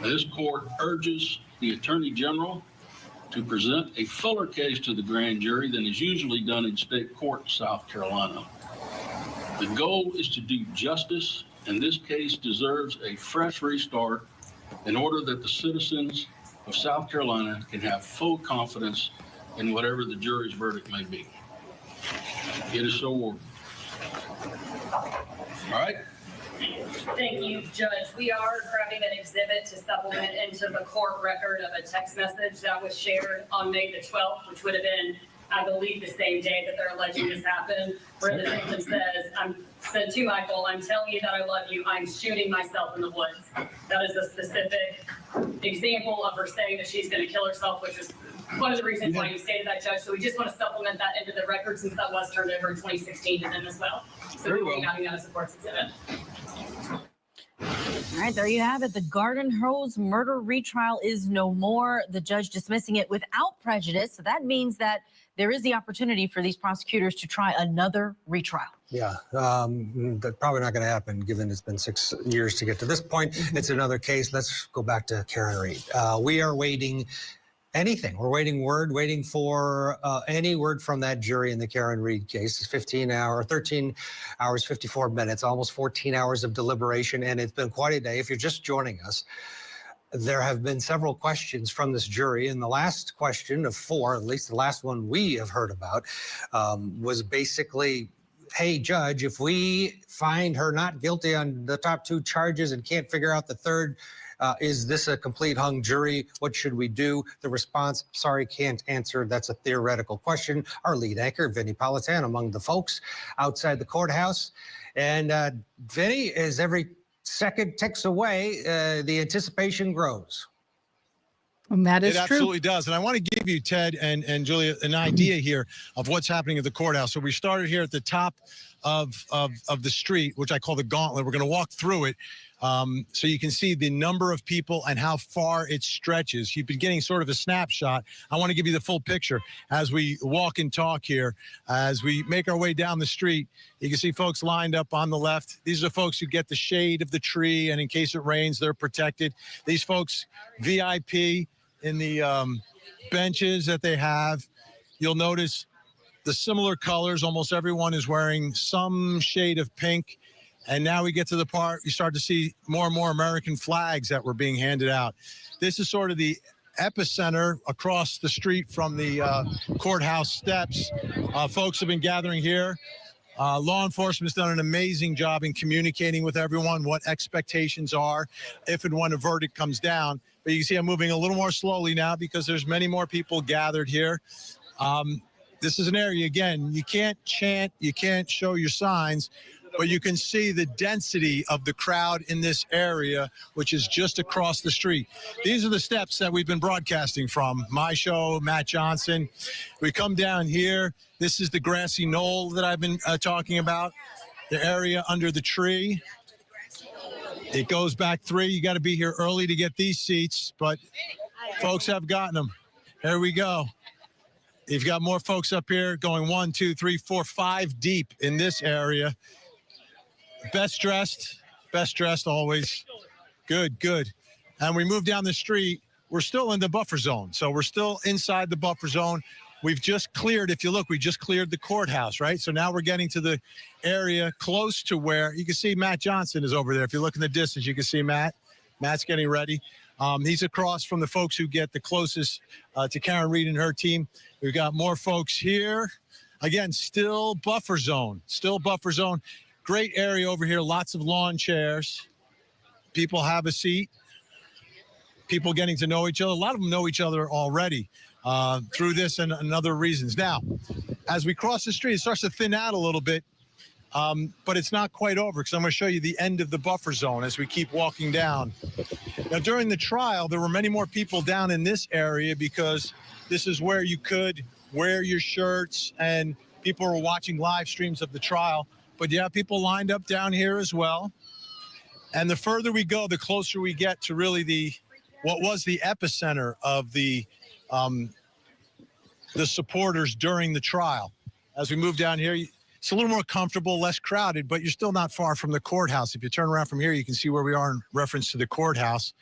This court urges the Attorney General to present a fuller case to the grand jury than is usually done in state court in South Carolina. The goal is to do justice, and this case deserves a fresh restart in order that the citizens of South Carolina can have full confidence in whatever the jury's verdict may be. It is so ordered. All right. Thank you, Judge. We are grabbing an exhibit to supplement into the court record of a text message that was shared on May the 12th, which would have been, I believe, the same day that they're alleging this happened, where the victim said to Michael, I'm telling you that I love you. I'm shooting myself in the woods. That is a specific example of her saying that she's going to kill herself, which is one of the reasons why you stated that, Judge. So we just want to supplement that into the record since that was turned over in 2016 to them as well. So we will be having that as a court's exhibit. All right, there you have it. The Garden Hose murder retrial is no more. The judge dismissing it without prejudice. So that means that there is the opportunity for these prosecutors to try another retrial. Yeah, that's probably not going to happen given it's been 6 years to get to this point. It's another case. Let's go back to Karen Reed. We are waiting anything. We're waiting for any word from that jury in the Karen Reed case. It's 13 hours, 54 minutes, almost 14 hours of deliberation, and it's been quite a day. If you're just joining us, there have been several questions from this jury, and the last question of 4, at least the last one we have heard about, was basically, hey, Judge, if we find her not guilty on the top 2 charges and can't figure out the third, is this a complete hung jury? What should we do? The response, sorry, can't answer. That's a theoretical question. Our lead anchor, Vinny Politan, among the folks outside the courthouse. And Vinny, as every second ticks away, the anticipation grows. And that is true. It absolutely does. And I want to give you, Ted and Julia, an idea here of what's happening at the courthouse. So we started here at the top of the street, which I call the gauntlet. We're going to walk through it so you can see the number of people and how far it stretches. You've been getting sort of a snapshot. I want to give you the full picture as we walk and talk here. As we make our way down the street, you can see folks lined up on the left. These are folks who get the shade of the tree, and in case it rains, they're protected. These folks, VIP in the benches that they have. You'll notice the similar colors. Almost everyone is wearing some shade of pink. And now we get to the part you start to see more and more American flags that were being handed out. This is sort of the epicenter across the street from the courthouse steps. Folks have been gathering here. Law enforcement's done an amazing job in communicating with everyone what expectations are if and when a verdict comes down. But you can see I'm moving a little more slowly now because there's many more people gathered here. This is an area, again, you can't chant, you can't show your signs, but you can see the density of the crowd in this area, which is just across the street. These are the steps that we've been broadcasting from. My show, Matt Johnson. We come down here. This is the grassy knoll that I've been talking about, the area under the tree. It goes back 3. You got to be here early to get these seats, but folks have gotten them. There we go. You've got more folks up here going 1, 2, 3, 4, 5 deep in this area. Best dressed always. Good, good. And we move down the street. We're still in the buffer zone. So we're still inside the buffer zone. We've just cleared, if you look, we just cleared the courthouse, right? So now we're getting to the area close to where you can see Matt Johnson is over there. If you look in the distance, you can see Matt. Matt's getting ready. He's across from the folks who get the closest to Karen Reed and her team. We've got more folks here. Again, still buffer zone, Great area over here, lots of lawn chairs. People have a seat. People getting to know each other. A lot of them know each other already through this and other reasons. Now, as we cross the street, it starts to thin out a little bit, but it's not quite over because I'm going to show you the end of the buffer zone as we keep walking down. Now, during the trial, there were many more people down in this area because this is where you could wear your shirts and people were watching live streams of the trial. But you have people lined up down here as well. And the further we go, the closer we get to really what was the epicenter of the supporters during the trial. As we move down here, it's a little more comfortable, less crowded, but you're still not far from the courthouse. If you turn around from here, you can see where we are in reference to the courthouse.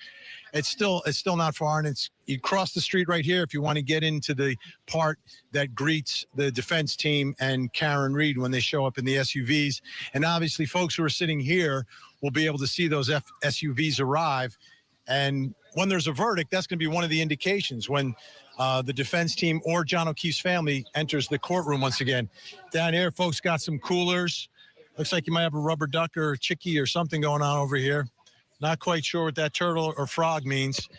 It's still not far, and you cross the street right here if you want to get into the part that greets the defense team and Karen Reed when they show up in the SUVs. And obviously, folks who are sitting here will be able to see those SUVs arrive. And when there's a verdict, that's going to be one of the indications when the defense team or John O'Keefe's family enters the courtroom once again. Down here, folks got some coolers. Looks like you might have a rubber duck or a chickie or something going on over here. Not quite sure what that turtle or frog means.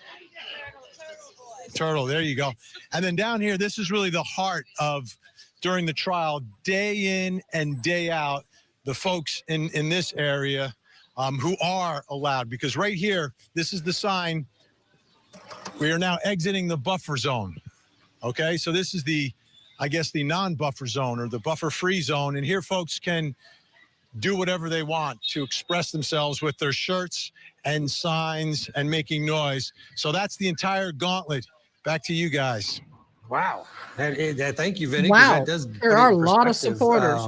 Turtle, there you go. And then down here, this is really the heart of, during the trial, day in and day out, the folks in this area who are allowed. Because right here, this is the sign. We are now exiting the buffer zone. Okay, so this is the non-buffer zone or the buffer-free zone. And here folks can do whatever they want to express themselves with their shirts and signs and making noise. So that's the entire gauntlet. Back to you guys. Wow. Thank you, Vinny. Wow. That does There are a lot of supporters.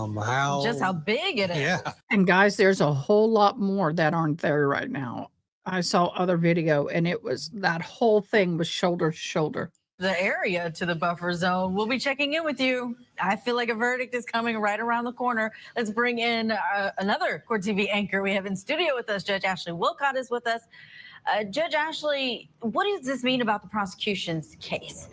Just how big it is. Yeah. And guys, there's a whole lot more that aren't there right now. I saw other video and it was that whole thing was shoulder to shoulder. The area to the buffer zone. We'll be checking in with you. I feel like a verdict is coming right around the corner. Let's bring in another Court TV anchor we have in studio with us. Judge Ashley Wilcott is with us. Judge Ashley, what does this mean about the prosecution's case?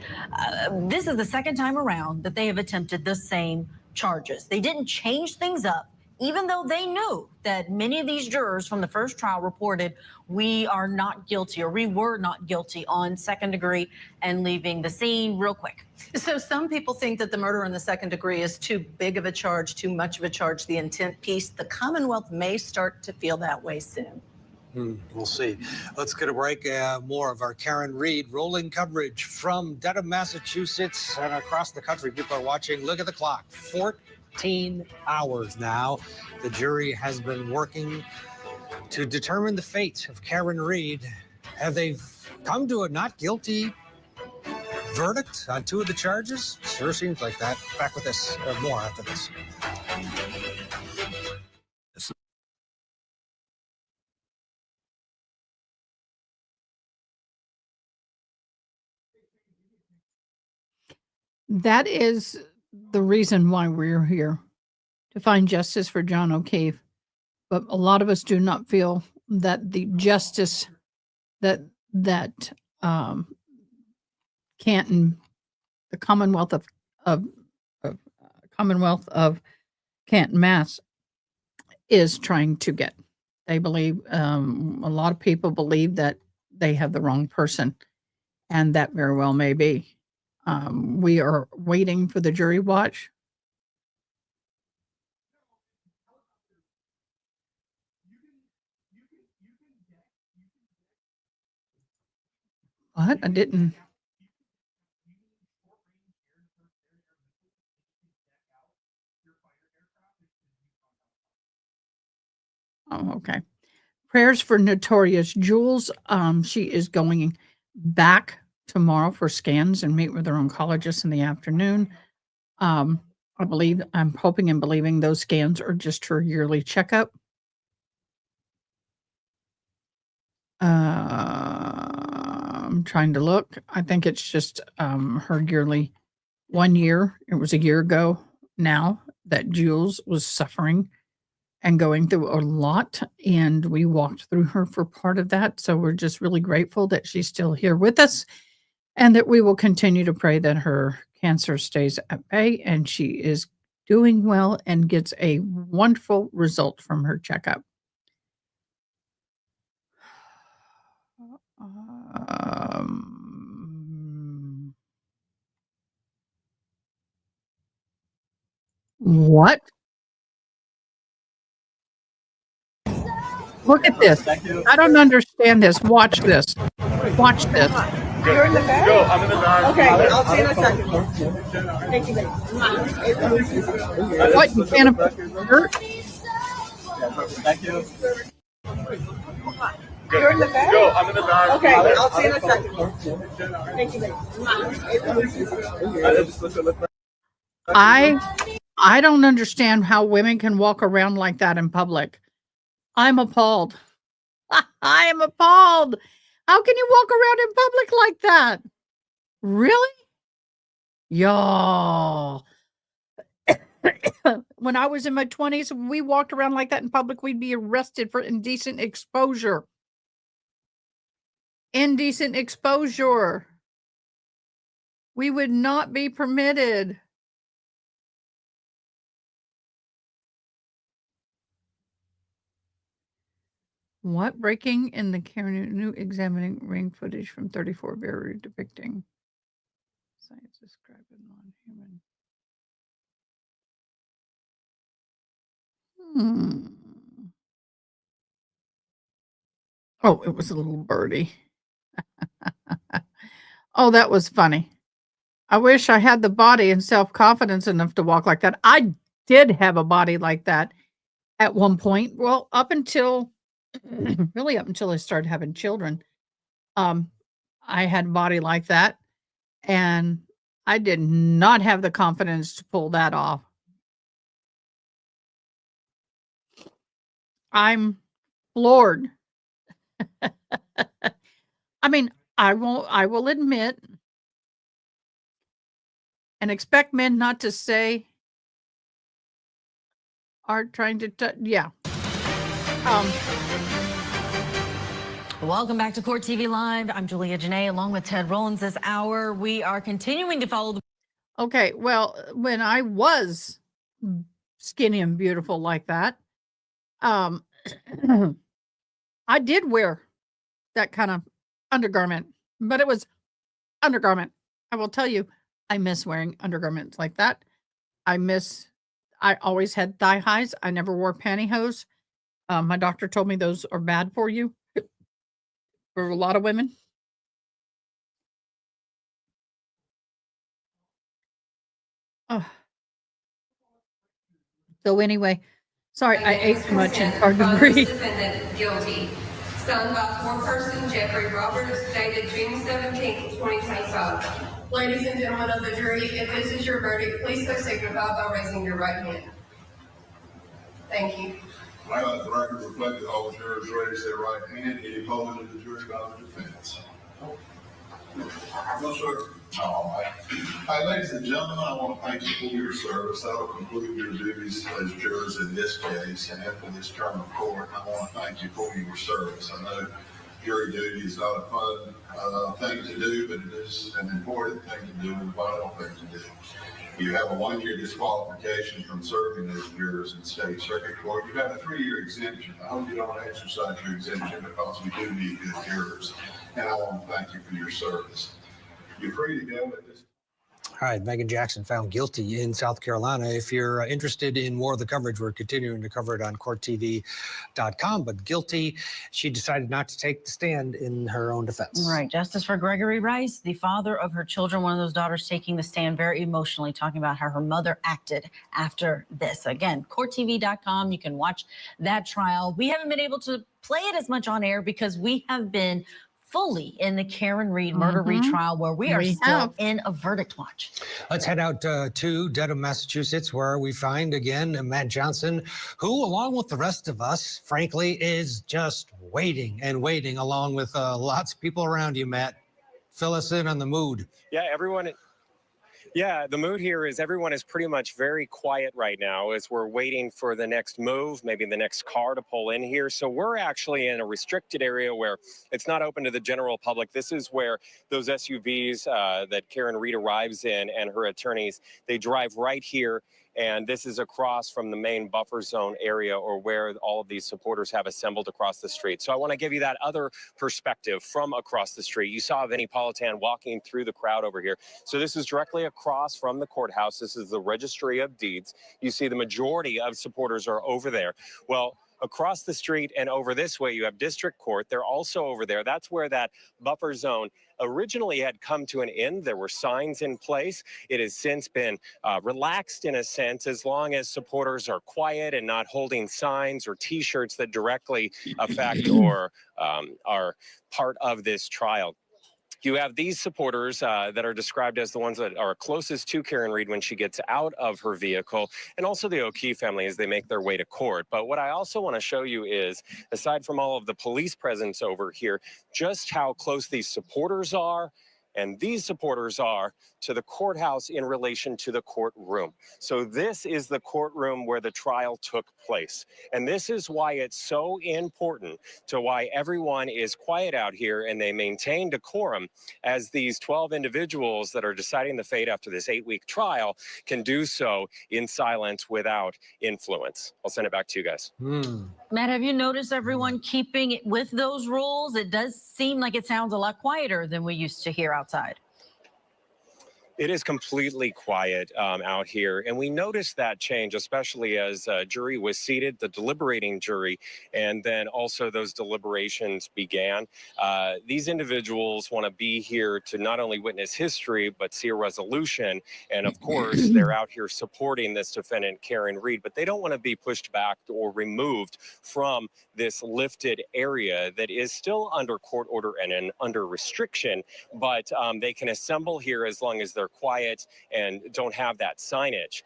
This is the second time around that they have attempted the same charges. They didn't change things up, even though they knew that many of these jurors from the first trial reported we are not guilty or we were not guilty on second degree and leaving the scene real quick. So some people think that the murder in the second degree is too big of a charge, too much of a charge, the intent piece. The Commonwealth may start to feel that way soon. We'll see. Let's get a break. More of our Karen Reed rolling coverage from Dedham, Massachusetts, and across the country. People are watching. Look at the clock. Fort 14 hours now. The jury has been working to determine the fate of Karen Read. Have they come to a not guilty verdict on 2 of the charges? Sure seems like that. Back with this, more after this. That is the reason why we're here, to find justice for John O'Keefe. But a lot of us do not feel that the justice that Canton, the Commonwealth of Commonwealth of Canton, Mass, is trying to get. They believe a lot of people believe that they have the wrong person, and that very well may be. We are waiting for the jury watch. What? I didn't. Oh, okay. Prayers for Notorious Jules. She is going back tomorrow for scans and meet with her oncologist in the afternoon. I'm hoping and believing those scans are just her yearly checkup. I'm trying to look. I think it's just her yearly 1 year. It was a year ago now that Jules was suffering and going through a lot, and we walked through her for part of that. So we're just really grateful that she's still here with us, and that we will continue to pray that her cancer stays at bay and she is doing well and gets a wonderful result from her checkup. What? Look at this. I don't understand this. Watch this. Watch this. You're in the bag? Go, I'm in the bag. Okay, I'll see you in a second. Thank you, babe. What? You can't hurt? Thank you. You're in the bag? Go, I'm in the bag. Okay, I'll see you in a second. Thank you, babe. I don't understand how women can walk around like that in public. I'm appalled. I am appalled. How can you walk around in public like that? Really? Y'all. When I was in my 20s, we walked around like that in public, we'd be arrested for indecent exposure. Indecent exposure. We would not be permitted. What? Breaking in the new examining ring footage from 34 very depicting science described as non-human. Oh, it was a little birdie. Oh, that was funny. I wish I had the body and self-confidence enough to walk like that. I did have a body like that at one point. Well, up until really up until I started having children. I had a body like that, and I did not have the confidence to pull that off. I'm floored. I mean, I will admit and expect men not to say are trying to yeah. Welcome back to Court TV Live. I'm Julia Janae along with Ted Rollins this hour. We are continuing to follow the Okay, well, when I was skinny and beautiful like that, I did wear that kind of undergarment, but it was undergarment. I will tell you, I miss wearing undergarments like that. I always had thigh highs. I never wore pantyhose. My doctor told me those are bad for you, for a lot of women. Oh. So anyway, sorry, I ate too much and it's hard to breathe. Defendant guilty. Signed by foreperson Carrie Roberts, dated June 17, 2025. Ladies and gentlemen of the jury, if this is your verdict, please so signify by raising your right hand. Thank you. I let the record reflect that all jurors raised their right hand. Any opposed to the jury by the defense? No, sir. All right. Ladies and gentlemen, I want to thank you for your service. That will conclude your duties as jurors in this case and after this term of court. I want to thank you for your service. I know jury duty is not a fun thing to do, but it is an important thing to do and a vital thing to do. You have a 1-year disqualification from serving as jurors in state circuit court. You have a 3-year exemption. I hope you don't exercise your exemption because we do need good jurors. And I want to thank you for your service. You're free to go at this. All right, Megan Jackson found guilty in South Carolina. If you're interested in more of the coverage, we're continuing to cover it on CourtTV.com. But guilty, she decided not to take the stand in her own defense. Right. Justice for Gregory Rice, the father of her children, one of those daughters taking the stand very emotionally, talking about how her mother acted after this. Again, CourtTV.com. You can watch that trial. We haven't been able to play it as much on air because we have been fully in the Karen Reed murder retrial, where we are still in a verdict watch. Let's head out to Dedham, Massachusetts, where we find again Matt Johnson, who, along with the rest of us, frankly, is just waiting and waiting, along with lots of people around you, Matt. Fill us in on the mood. Yeah, the mood here is everyone is pretty much very quiet right now as we're waiting for the next move, maybe the next car to pull in here. So we're actually in a restricted area where it's not open to the general public. This is where those SUVs that Karen Reed arrives in and her attorneys, they drive right here. And this is across from the main buffer zone area, or where all of these supporters have assembled across the street. So I want to give you that other perspective from across the street. You saw Vinnie Politan walking through the crowd over here. So this is directly across from the courthouse. This is the Registry of Deeds. You see the majority of supporters are over there. Well, across the street and over this way, you have District Court. They're also over there. That's where that buffer zone originally had come to an end. There were signs in place. It has since been relaxed in a sense, as long as supporters are quiet and not holding signs or T-shirts that directly affect or are part of this trial. You have these supporters that are described as the ones that are closest to Karen Reed when she gets out of her vehicle, and also the O'Keefe family as they make their way to court. But what I also want to show you is, aside from all of the police presence over here, just how close these supporters are and these supporters are to the courthouse in relation to the courtroom. So this is the courtroom where the trial took place. And this is why it's so important to why everyone is quiet out here and they maintain decorum, as these 12 individuals that are deciding the fate after this 8-week trial can do so in silence without influence. I'll send it back to you guys. Matt, have you noticed everyone keeping it with those rules? It does seem like it sounds a lot quieter than we used to hear outside. It is completely quiet out here, and we noticed that change, especially as jury was seated, the deliberating jury, and then also those deliberations began. These individuals want to be here to not only witness history, but see a resolution. And of course, they're out here supporting this defendant, Karen Reed, but they don't want to be pushed back or removed from this lifted area that is still under court order and under restriction, but they can assemble here as long as they're quiet and don't have that signage.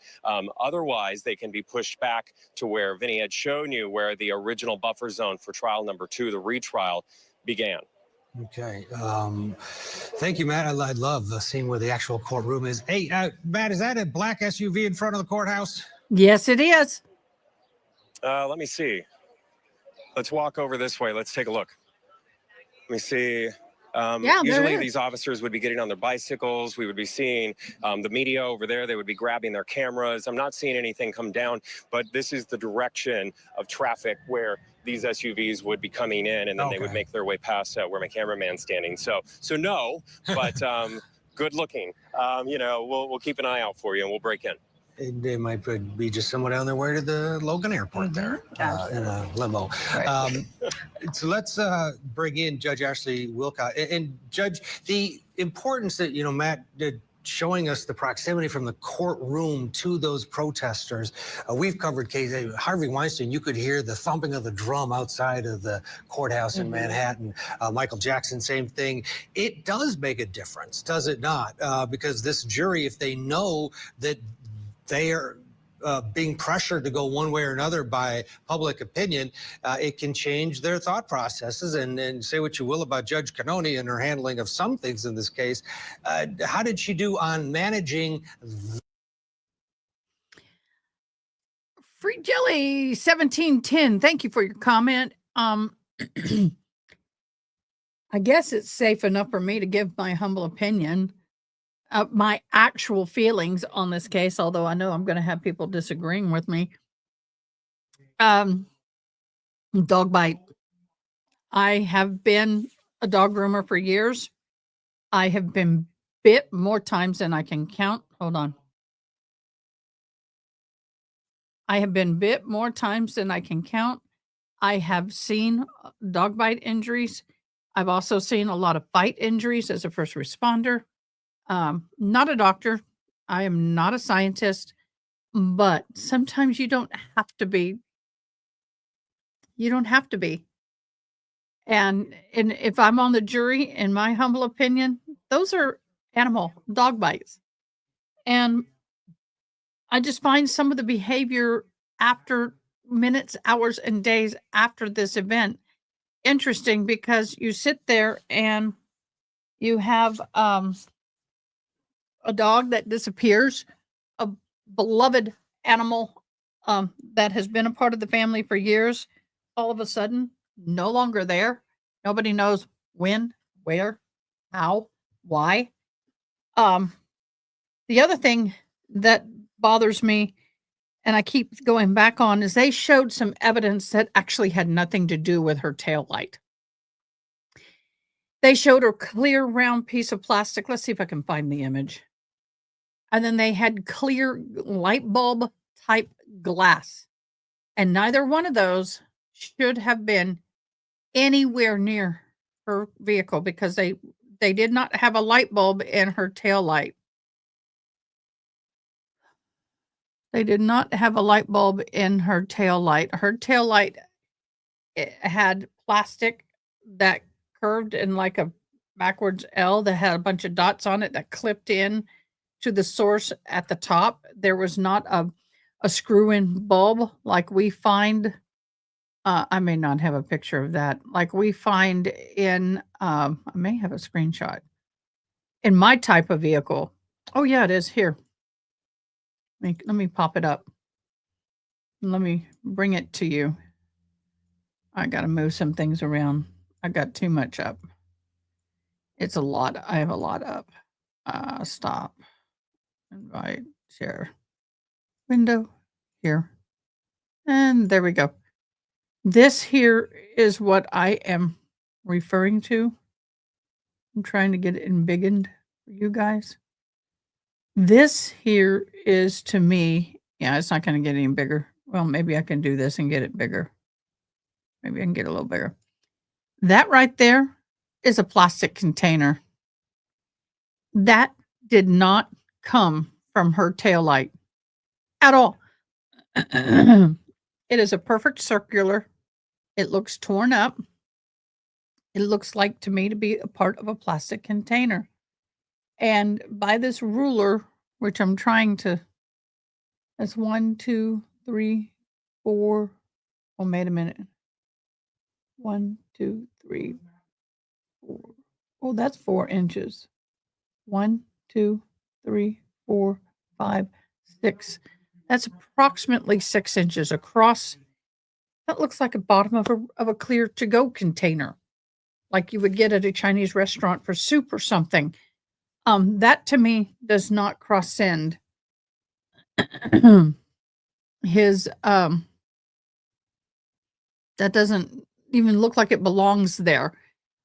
Otherwise, they can be pushed back to where Vinny had shown you, where the original buffer zone for trial number 2, the retrial, began. Okay. Thank you, Matt. I love seeing where the actual courtroom is. Hey, Matt, is that a black SUV in front of the courthouse? Yes, it is. Let me see. Let's walk over this way. Let's take a look. Let me see. Usually these officers would be getting on their bicycles. We would be seeing the media over there. They would be grabbing their cameras. I'm not seeing anything come down, but this is the direction of traffic where these SUVs would be coming in, and then they would make their way past where my cameraman's standing. So no, but good looking. We'll keep an eye out for you, and we'll break in. It might be just someone on their way to the Logan Airport there in a limo. Right. So let's bring in Judge Ashley Wilcott. And Judge, the importance that, Matt showing us the proximity from the courtroom to those protesters. We've covered cases. Harvey Weinstein, you could hear the thumping of the drum outside of the courthouse in Manhattan. Michael Jackson, same thing. It does make a difference, does it not? Because this jury, if they know that they are being pressured to go one way or another by public opinion, it can change their thought processes. And say what you will about Judge Cannoni and her handling of some things in this case. How did she do on managing? Free Jelly 1710, thank you for your comment. I guess it's safe enough for me to give my humble opinion. My actual feelings on this case, although I know I'm going to have people disagreeing with me. Dog bite. I have been a dog groomer for years. I have been bit more times than I can count. Hold on. I have been bit more times than I can count. I have seen dog bite injuries. I've also seen a lot of fight injuries as a first responder. Not a doctor. I am not a scientist, but sometimes you don't have to be. You don't have to be. And if I'm on the jury, in my humble opinion, those are animal dog bites. And I just find some of the behavior after minutes, hours, and days after this event interesting, because you sit there and you have a dog that disappears, a beloved animal that has been a part of the family for years, all of a sudden no longer there. Nobody knows when, where, how, why. The other thing that bothers me, and I keep going back on, is they showed some evidence that actually had nothing to do with her tail light. They showed a clear round piece of plastic. Let's see if I can find the image. And then they had clear light bulb type glass. And neither one of those should have been anywhere near her vehicle, because they did not have a light bulb in her tail light. They did not have a light bulb in her tail light. Her tail light had plastic that curved in like a backwards L that had a bunch of dots on it that clipped in to the source at the top. There was not a screw-in bulb like we find. I may not have a picture of that. Like we find in, I may have a screenshot in my type of vehicle. Oh yeah, it is here. Let me pop it up. Let me bring it to you. I got to move some things around. I got too much up. It's a lot. I have a lot up. Stop. Invite. Share. Window. Here. And there we go. This here is what I am referring to. I'm trying to get it embiggened for you guys. This here is, to me, yeah, it's not going to get any bigger. Well, maybe I can do this and get it bigger. Maybe I can get a little bigger. That right there is a plastic container. That did not come from her taillight at all. It is a perfect circular. It looks torn up. It looks like to me to be a part of a plastic container. And by this ruler, which I'm trying to, that's 1, 2, 3, 4. Oh, wait a minute. 1, 2, 3, 4. Oh, that's 4 inches. 1, 2, 3, 4, 5, 6. That's approximately 6 inches across. That looks like a bottom of a clear to-go container, like you would get at a Chinese restaurant for soup or something. That to me does not cross-send his, that doesn't even look like it belongs there.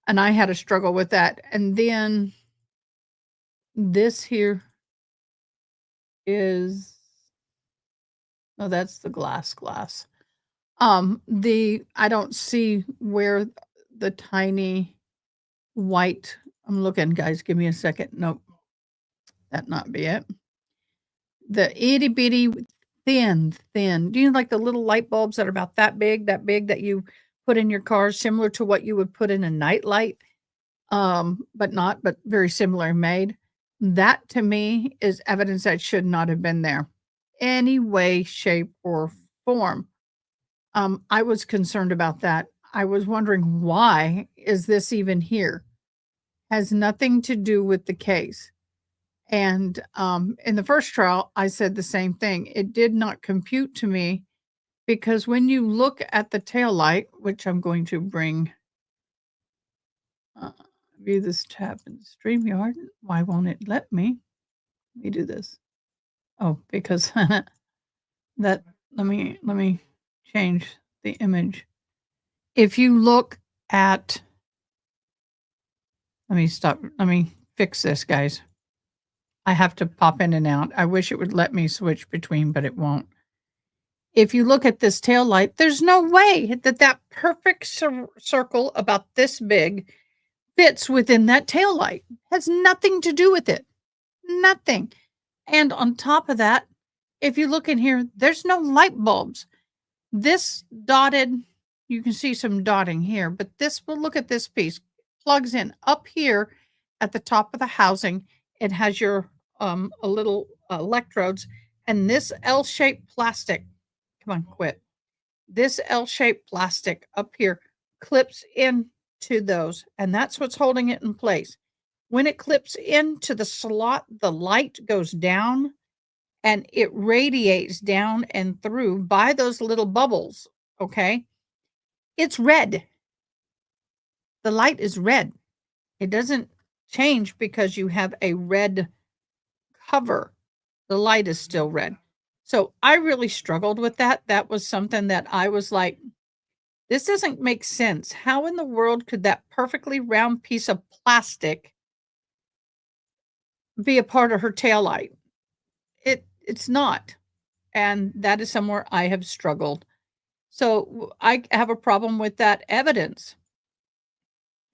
And I had a struggle with that. And then this here is, oh, that's the glass. I don't see where the tiny white, I'm looking, guys, give me a second. Nope. That not be it. The itty bitty thin. Do you know, like the little light bulbs that are about that big that you put in your car, similar to what you would put in a night light, but very similar made. That to me is evidence that should not have been there, any way, shape, or form. I was concerned about that. I was wondering, why is this even here? Has nothing to do with the case. And in the first trial, I said the same thing. It did not compute to me because when you look at the tail light, which I'm going to bring, view this tab in StreamYard. Why won't it let me? Let me do this. Oh, because let me change the image. If you look at, let me fix this, guys. I have to pop in and out. I wish it would let me switch between, but it won't. If you look at this tail light, there's no way that perfect circle about this big fits within that tail light. Has nothing to do with it. Nothing. And on top of that, if you look in here, there's no light bulbs. This dotted, you can see some dotting here, but we'll look at this piece, plugs in up here at the top of the housing. It has your a little electrodes, and this L-shaped plastic, come on, quit. This L-shaped plastic up here clips into those, and that's what's holding it in place. When it clips into the slot, the light goes down and it radiates down and through by those little bubbles, okay? It's red. The light is red. It doesn't change because you have a red cover. The light is still red. So I really struggled with that. That was something that I was like, this doesn't make sense. How in the world could that perfectly round piece of plastic be a part of her taillight? It's not. And that is somewhere I have struggled. So I have a problem with that evidence.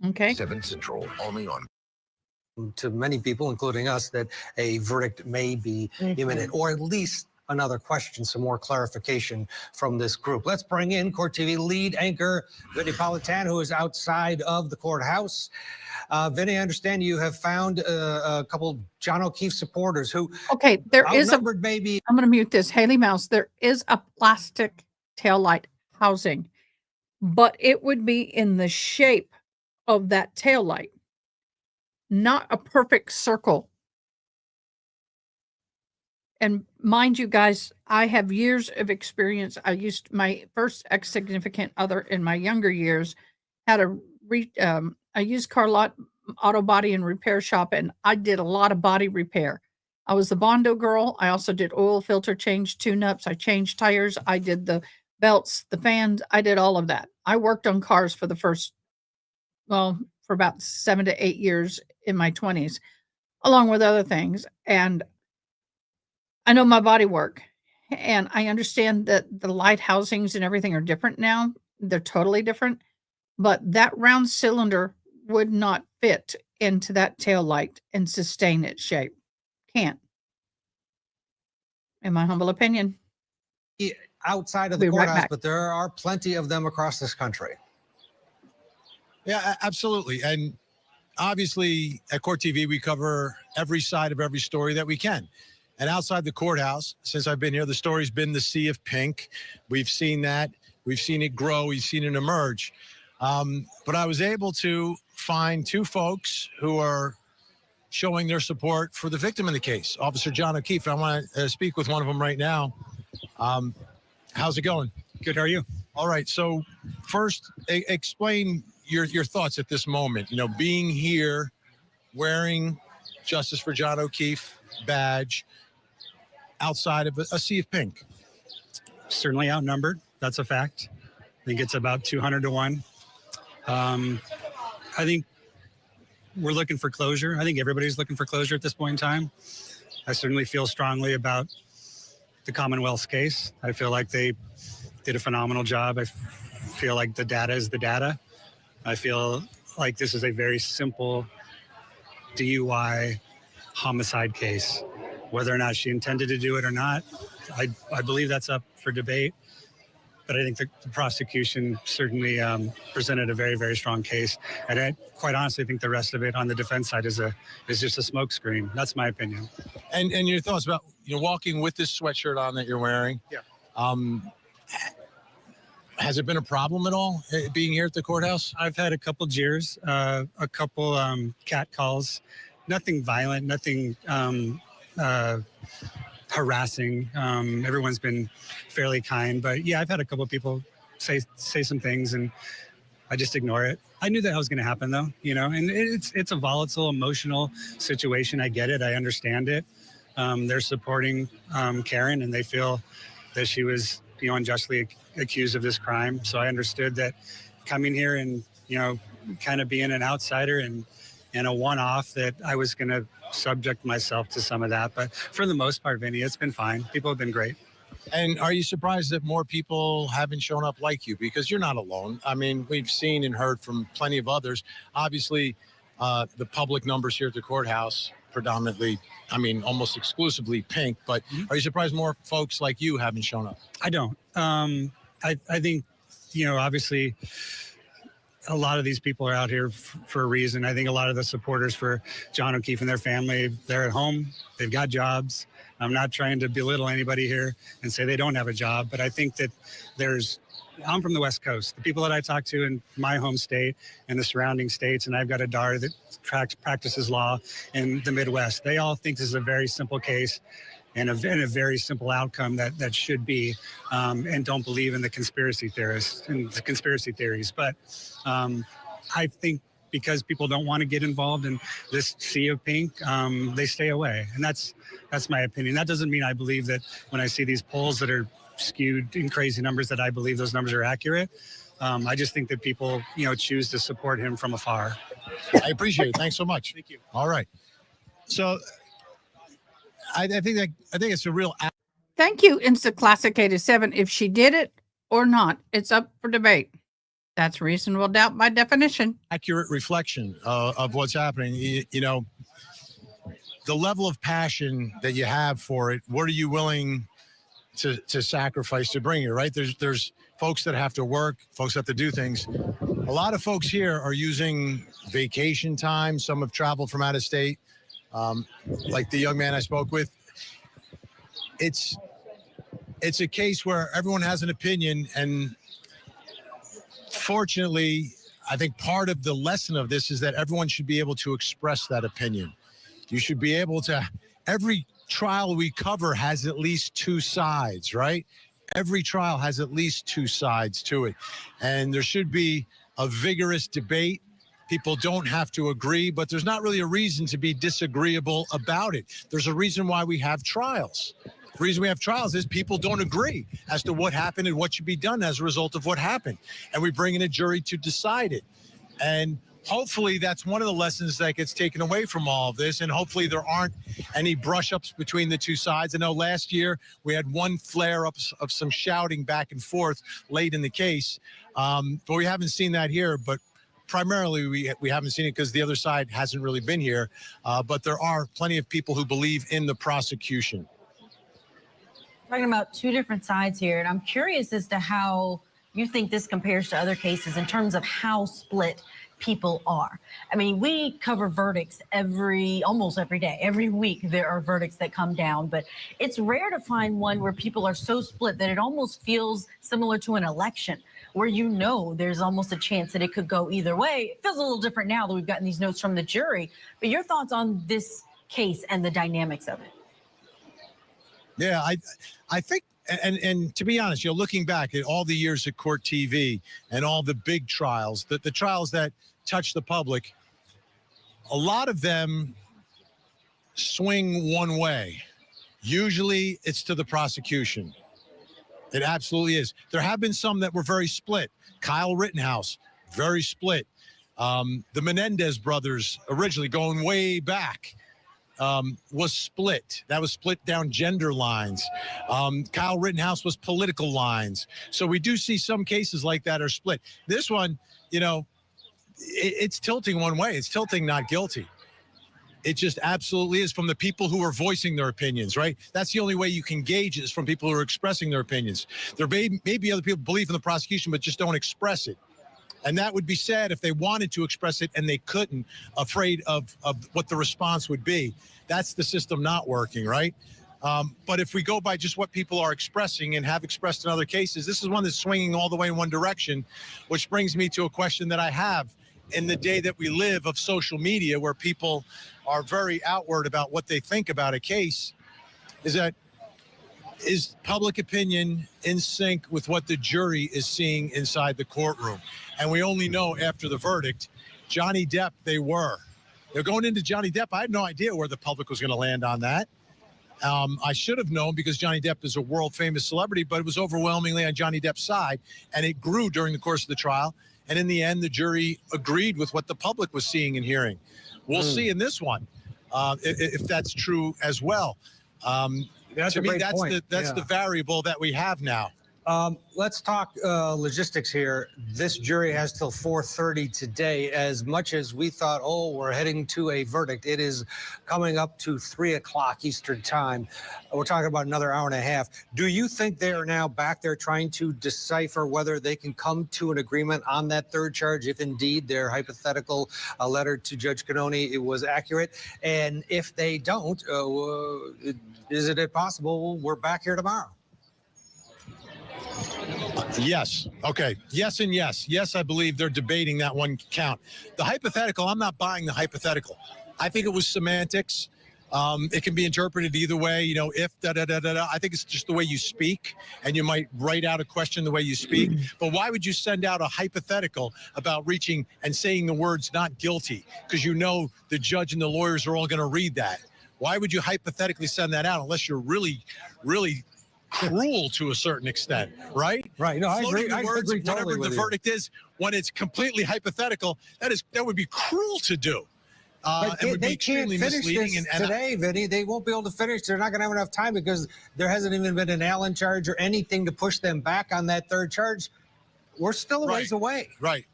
Okay. 7 Central, only on. To many people, including us, that a verdict may be imminent, or at least another question, some more clarification from this group. Let's bring in Court TV lead anchor Vinny Politan, who is outside of the courthouse. Vinny, I understand you have found a couple John O'Keefe supporters who there is outnumbered maybe. I'm going to mute this. Haley Mouse, there is a plastic taillight housing, but it would be in the shape of that taillight, not a perfect circle. And mind you guys, I have years of experience. I used my first ex-significant other in my younger years had a used car lot, auto body and repair shop, and I did a lot of body repair. I was the Bondo girl. I also did oil filter change, tune-ups. I changed tires. I did the belts, the fans. I did all of that. I worked on cars for about 7 to 8 years in my 20s, along with other things. And I know my body work, and I understand that the light housings and everything are different now. They're totally different, but that round cylinder would not fit into that tail light and sustain its shape. Can't. In my humble opinion. Outside of the courthouse, but there are plenty of them across this country. Yeah, absolutely. And obviously at Court TV, we cover every side of every story that we can. And outside the courthouse, since I've been here, the story's been the sea of pink. We've seen that. We've seen it grow. We've seen it emerge. But I was able to find two folks who are showing their support for the victim in the case, Officer John O'Keefe. I want to speak with one of them right now. How's it going? Good. How are you? All right. So first, explain your thoughts at this moment. You know, being here, wearing Justice for John O'Keefe badge outside of a sea of pink. Certainly outnumbered. That's a fact. I think it's about 200 to 1. I think we're looking for closure. I think everybody's looking for closure at this point in time. I certainly feel strongly about the Commonwealth's case. I feel like they did a phenomenal job. I feel like the data is the data. I feel like this is a very simple DUI homicide case. Whether or not she intended to do it or not, I believe that's up for debate. But I think the prosecution certainly presented a very, very strong case. And I quite honestly think the rest of it on the defense side is just a smokescreen. That's my opinion. And your thoughts about walking with this sweatshirt on that you're wearing? Yeah. Has it been a problem at all being here at the courthouse? I've had a couple jeers, a couple cat calls, nothing violent, nothing harassing. Everyone's been fairly kind, but yeah, I've had a couple of people say some things, and I just ignore it. I knew that was going to happen, though, and it's a volatile, emotional situation. I get it. I understand it. They're supporting Karen, and they feel that she was, unjustly accused of this crime. So I understood that coming here and, kind of being an outsider and a one-off, that I was going to subject myself to some of that. But for the most part, Vinny, it's been fine. People have been great. And are you surprised that more people haven't shown up like you? Because you're not alone. I mean, we've seen and heard from plenty of others. Obviously, the public numbers here at the courthouse, predominantly, almost exclusively pink. But are you surprised more folks like you haven't shown up? I don't. I think, obviously, a lot of these people are out here for a reason. I think a lot of the supporters for John O'Keefe and their family, they're at home, they've got jobs. I'm not trying to belittle anybody here and say they don't have a job, but I think that I'm from the West Coast. The people that I talk to in my home state and the surrounding states, and I've got a daughter that practices law in the Midwest, they all think this is a very simple case and a very simple outcome that should be, and don't believe in the conspiracy theorists and the conspiracy theories. But I think because people don't want to get involved in this sea of pink, they stay away. And that's my opinion. That doesn't mean I believe that when I see these polls that are skewed in crazy numbers, that I believe those numbers are accurate. I just think that people, choose to support him from afar. I appreciate it. Thanks so much. Thank you. All right. So I think it's a real. Thank you, Insta Classic 87. If she did it or not, it's up for debate. That's reasonable doubt by definition. Accurate reflection of what's happening. The level of passion that you have for it. What are you willing to sacrifice to bring it? Right? There's folks that have to work. Folks have to do things. A lot of folks here are using vacation time. Some have traveled from out of state. Like the young man I spoke with, it's a case where everyone has an opinion, and fortunately, I think part of the lesson of this is that everyone should be able to express that opinion. You should be able to. Every trial we cover has at least two sides, right? Every trial has at least two sides to it, and there should be a vigorous debate. People don't have to agree, but there's not really a reason to be disagreeable about it. There's a reason why we have trials. The reason we have trials is people don't agree as to what happened and what should be done as a result of what happened. And we bring in a jury to decide it. And hopefully that's one of the lessons that gets taken away from all of this. And hopefully there aren't any brush-ups between the two sides. I know last year we had one flare-up of some shouting back and forth late in the case. But we haven't seen that here. But primarily, we haven't seen it because the other side hasn't really been here. But there are plenty of people who believe in the prosecution. Talking about two different sides here, and I'm curious as to how you think this compares to other cases in terms of how split people are. I mean, we cover verdicts almost every day. Every week there are verdicts that come down, but it's rare to find one where people are so split that it almost feels similar to an election, where there's almost a chance that it could go either way. It feels a little different now that we've gotten these notes from the jury, but your thoughts on this case and the dynamics of it? Yeah, I think, and to be honest, looking back at all the years at Court TV and all the big trials, the trials that touch the public, a lot of them swing one way. Usually it's to the prosecution. It absolutely is. There have been some that were very split. Kyle Rittenhouse, very split. The Menendez brothers, originally going way back, was split. That was split down gender lines. Kyle Rittenhouse was political lines. So we do see some cases like that are split. This one, it's tilting one way. It's tilting not guilty. It just absolutely is, from the people who are voicing their opinions, right? That's the only way you can gauge is from people who are expressing their opinions. There may be other people believe in the prosecution, but just don't express it. And that would be sad if they wanted to express it and they couldn't, afraid of what the response would be. That's the system not working, right? But if we go by just what people are expressing and have expressed in other cases, this is one that's swinging all the way in one direction, which brings me to a question that I have. In the day that we live of social media, where people are very outward about what they think about a case, is public opinion in sync with what the jury is seeing inside the courtroom? And we only know after the verdict. Johnny Depp, they're going into Johnny Depp. I had no idea where the public was going to land on that. I should have known, because Johnny Depp is a world famous celebrity, but it was overwhelmingly on Johnny Depp's side, and it grew during the course of the trial. And in the end, the jury agreed with what the public was seeing and hearing. We'll see in this one if that's true as well. That's to a me, great that's point. the Yeah. variable that we have now. Let's talk logistics here. This jury has till 4:30 today. As much as we thought, oh, we're heading to a verdict, it is coming up to 3 o'clock Eastern time. We're talking about another hour and a half. Do you think they are now back there trying to decipher whether they can come to an agreement on that third charge, if indeed their hypothetical letter to Judge Cannone it was accurate? And if they don't, is it possible we're back here tomorrow? Yes. Okay. Yes and yes. Yes, I believe they're debating that one count. The hypothetical, I'm not buying the hypothetical. I think it was semantics. It can be interpreted either way, if da-da-da-da-da. I think it's just the way you speak, and you might write out a question the way you speak. But why would you send out a hypothetical about reaching and saying the words not guilty? Because the judge and the lawyers are all going to read that. Why would you hypothetically send that out unless you're really, really cruel to a certain extent, right? Right. No, I agree. I Words, agree totally whatever with the you. verdict is, when it's completely hypothetical, that would be cruel to do. But and would be they can't extremely finish misleading. this today, Vinny. They won't be able to finish. They're not going to have enough time because there hasn't even been an Allen charge or anything to push them back on that third charge. We're still a ways away. Right.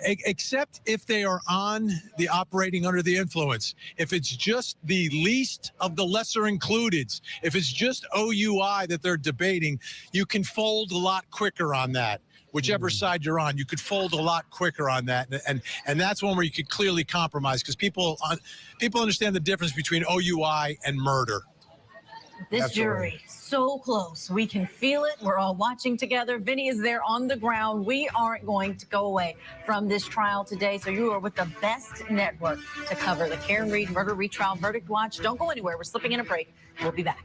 Except if they are on the operating under the influence. If it's just the least of the lesser includeds, if it's just OUI that they're debating, you can fold a lot quicker on that. Whichever side you're on, you could fold a lot quicker on that, and that's one where you could clearly compromise, because people understand the difference between OUI and murder. This Absolutely. jury, so close. We can feel it. We're all watching together. Vinny is there on the ground. We aren't going to go away from this trial today. So you are with the best network to cover the Karen Reed murder retrial verdict watch. Don't go anywhere. We're slipping in a break. We'll be back.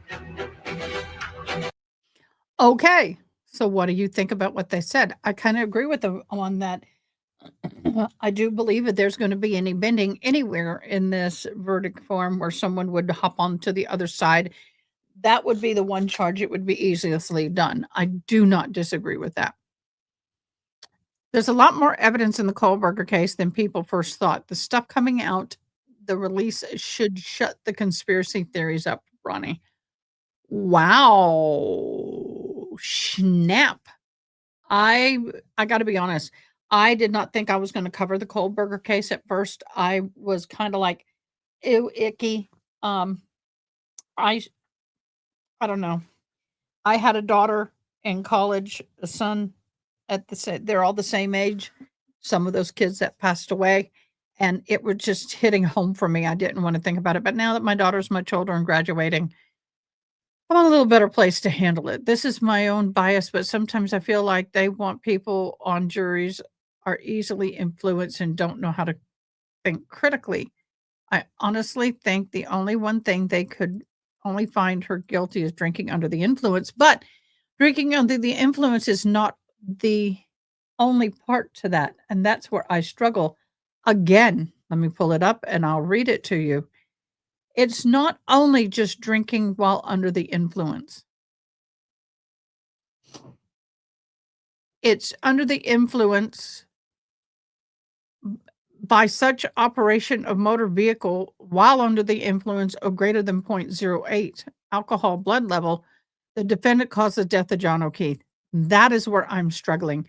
Okay. So what do you think about what they said? I kind of agree with them on that. I do believe that there's going to be any bending anywhere in this verdict form where someone would hop on to the other side. That would be the one charge. It would be easily done. I do not disagree with that. There's a lot more evidence in the Kohlberger case than people first thought. The stuff coming out, the release should shut the conspiracy theories up, Ronnie. Wow. Snap. I got to be honest. I did not think I was going to cover the Kohlberger case at first. I was kind of like, ew, icky. I don't know. I had a daughter in college, a son they're all the same age. Some of those kids that passed away, and it was just hitting home for me. I didn't want to think about it. But now that my daughter's much older and graduating, I'm in a little better place to handle it. This is my own bias, but sometimes I feel like they want people on juries are easily influenced and don't know how to think critically. I honestly think the only one thing they could only find her guilty is drinking under the influence, but drinking under the influence is not the only part to that. And that's where I struggle. Again, let me pull it up and I'll read it to you. It's not only just drinking while under the influence. It's under the influence by such operation of motor vehicle while under the influence of greater than 0.08 alcohol blood level, the defendant caused the death of John O'Keefe. That is where I'm struggling.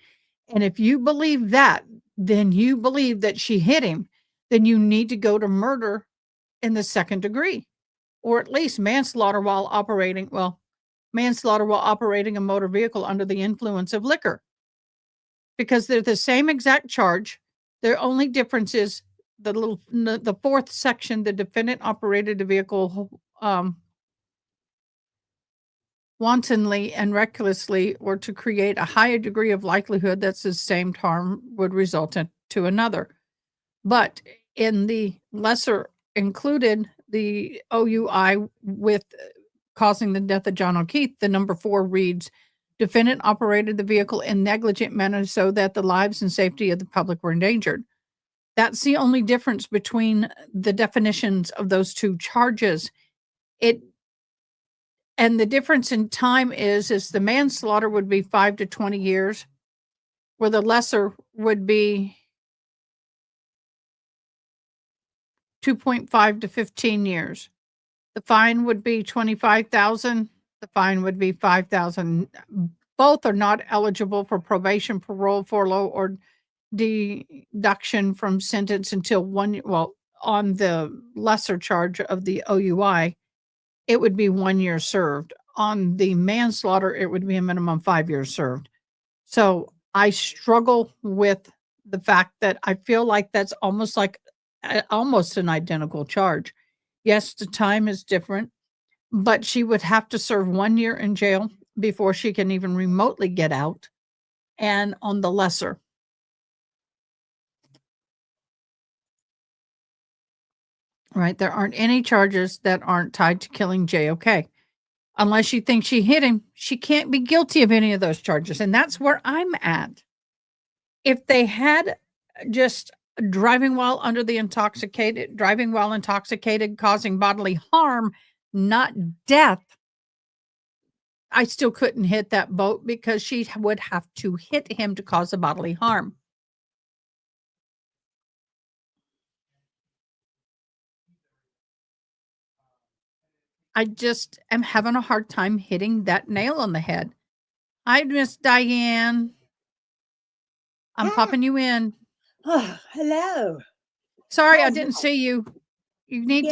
And if you believe that, then you believe that she hit him. then you need to go to murder in the second degree, or at least manslaughter while operating a motor vehicle under the influence of liquor, because they're the same exact charge. Their only difference is the fourth section, the defendant operated the vehicle wantonly and recklessly, or to create a higher degree of likelihood that the same harm would result to another. But in the lesser included, the OUI with causing the death of John O'Keefe, the number 4 reads, defendant operated the vehicle in negligent manner so that the lives and safety of the public were endangered. That's the only difference between the definitions of those two charges. And the difference in time is the manslaughter would be 5 to 20 years, where the lesser would be 2.5 to 15 years. The fine would be $25,000. The fine would be $5,000. Both are not eligible for probation, parole, furlough, or deduction from sentence until on the lesser charge of the OUI, it would be 1 year served. On the manslaughter, it would be a minimum 5 years served. So I struggle with the fact that I feel like that's almost an identical charge. Yes, the time is different, but she would have to serve 1 year in jail before she can even remotely get out. And on the lesser, right, there aren't any charges that aren't tied to killing JOK. Unless you think she hit him, she can't be guilty of any of those charges. And that's where I'm at. If they had just driving while intoxicated, causing bodily harm, not death, I still couldn't hit that boat because she would have to hit him to cause a bodily harm. I just am having a hard time hitting that nail on the head. Hi, Miss Diane. I'm popping you in. Oh, hello. Sorry, I didn't see you. You need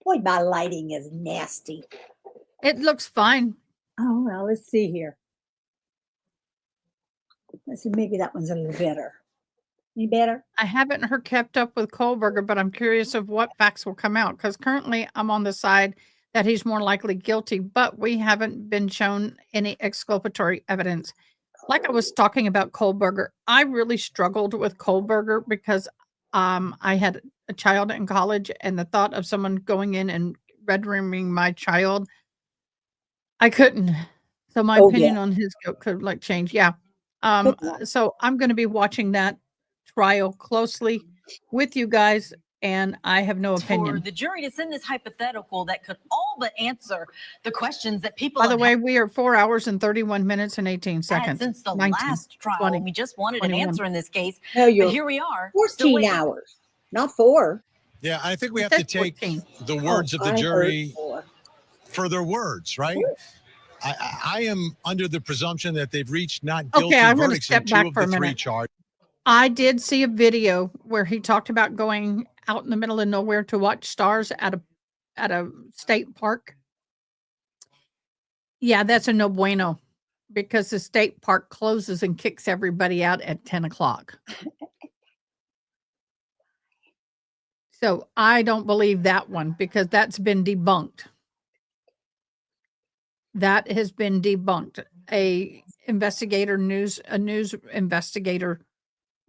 Boy, my lighting is nasty. It looks fine. Oh, well, let's see here. Let's see, maybe that one's a little better. Any better? I haven't kept up with Kohlberger, but I'm curious of what facts will come out, because currently I'm on the side that he's more likely guilty, but we haven't been shown any exculpatory evidence. Like I was talking about Kohlberger, I really struggled with Kohlberger because I had a child in college, and the thought of someone going in and red rooming my child, I couldn't. So my opinion on his guilt could change. Yeah. So I'm going to be watching that trial closely with you guys, and I have no opinion. For the jury to send this hypothetical that could all but answer the questions that people. By the way, we are 4 hours and 31 minutes and 18 seconds. Since the last trial, 20, we just wanted 21. An answer in this case. No, but here we are. 14 hours, not 4. Yeah, I think we have to take 14. The words of the jury for their words, right? I am under the presumption that they've reached not guilty verdicts in 2 of the 3 charges. I did see a video where he talked about going out in the middle of nowhere to watch stars at a state park. Yeah, that's a no bueno, because the state park closes and kicks everybody out at 10 o'clock. So I don't believe that one, because that's been debunked. That has been debunked. A news investigator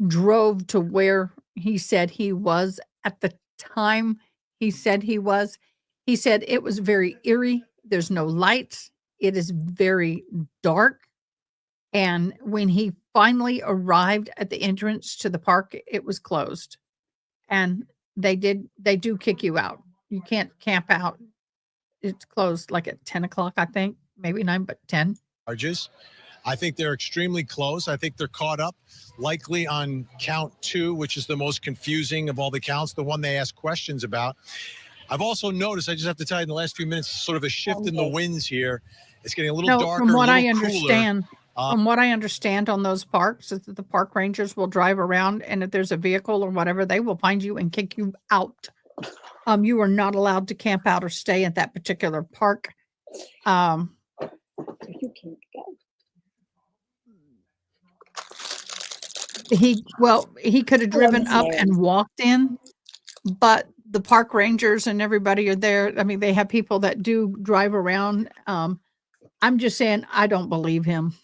drove to where he said he was at the time he said he was. He said it was very eerie. There's no lights. It is very dark. And when he finally arrived at the entrance to the park, it was closed. And they do kick you out. You can't camp out. It's closed like at 10 o'clock, I think. Maybe 9, but 10. Charges. I think they're extremely close. I think they're caught up, likely on count 2, which is the most confusing of all the counts, the one they ask questions about. I've also noticed, I just have to tell you, in the last few minutes, sort of a shift in the winds here. It's getting a little darker, from what a I little understand, From what I understand on those parks is that the park rangers will drive around, and if there's a vehicle or whatever, they will find you and kick you out. You are not allowed to camp out or stay at that particular park. You can't go. He could have driven up and walked in, but the park rangers and everybody are there. I mean, they have people that do drive around. I'm just saying, I don't believe him.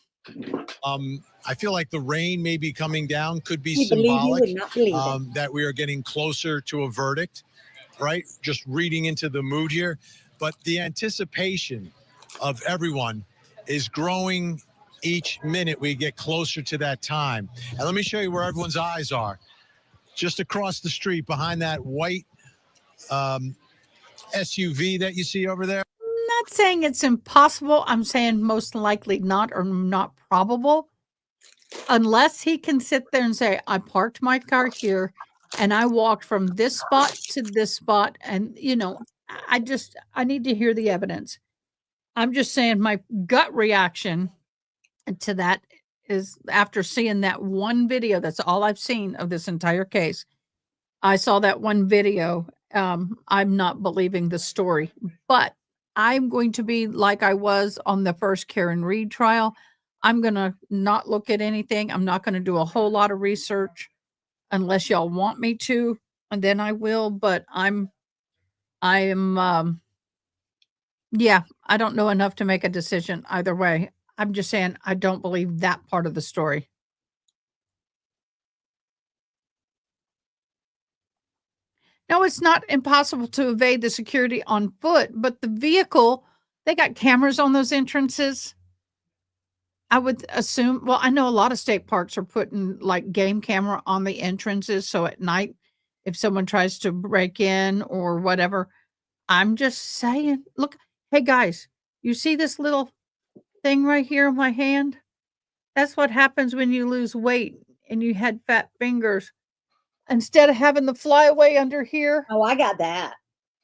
I feel like the rain may be coming down, could be You believe you symbolic would not believe it. that we are getting closer to a verdict, right? Just reading into the mood here. But the anticipation of everyone is growing each minute we get closer to that time. And let me show you where everyone's eyes are. Just across the street behind that white SUV that you see over there. I'm not saying it's impossible. I'm saying most likely not, or not probable. Unless he can sit there and say, I parked my car here and I walked from this spot to this spot. And, I need to hear the evidence. I'm just saying my gut reaction to that is, after seeing that one video, that's all I've seen of this entire case. I saw that one video. I'm not believing the story, but I'm going to be like I was on the first Karen Reed trial. I'm going to not look at anything. I'm not going to do a whole lot of research unless y'all want me to, and then I will. But I don't know enough to make a decision either way. I'm just saying I don't believe that part of the story. No, it's not impossible to evade the security on foot, but the vehicle, they got cameras on those entrances. I would assume, well, I know a lot of state parks are putting like game camera on the entrances. So at night, if someone tries to break in or whatever, I'm just saying, look, hey guys, you see this little thing right here in my hand? That's what happens when you lose weight and you had fat fingers. Instead of having the flyaway under here. Oh, I got that.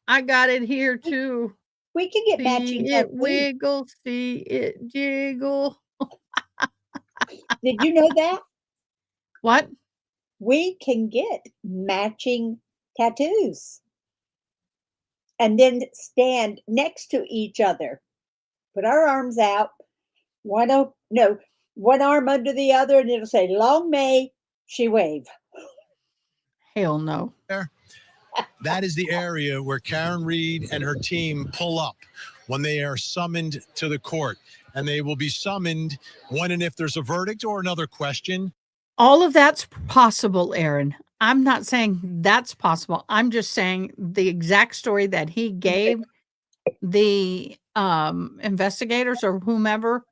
I got it here too. We can get matching See it wiggle, see it jiggle. Did you know that? What? We can get matching tattoos and then stand next to each other. Put our arms out. One arm under the other, and it'll say, "Long may she wave." Hell no. That is the area where Karen Reed and her team pull up when they are summoned to the court. And they will be summoned when and if there's a verdict or another question. All of that's possible, Aaron. I'm not saying that's possible. I'm just saying the exact story that he gave the investigators or whomever,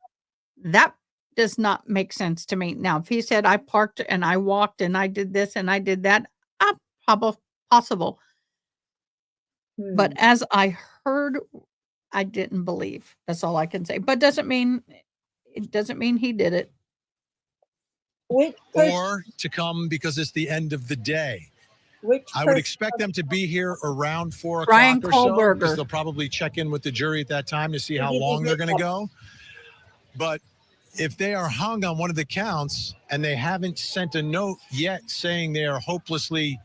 that does not make sense to me. Now, if he said I parked and I walked and I did this and I did that, possible. But as I heard, I didn't believe. That's all I can say. But it doesn't mean he did it. Or to come because it's the end of the day. I would expect them to be here around 4 Brian o'clock or so, Kohlberger. because they'll probably check in with the jury at that time to see how long they're going to go. But if they are hung on one of the counts and they haven't sent a note yet saying they are hopelessly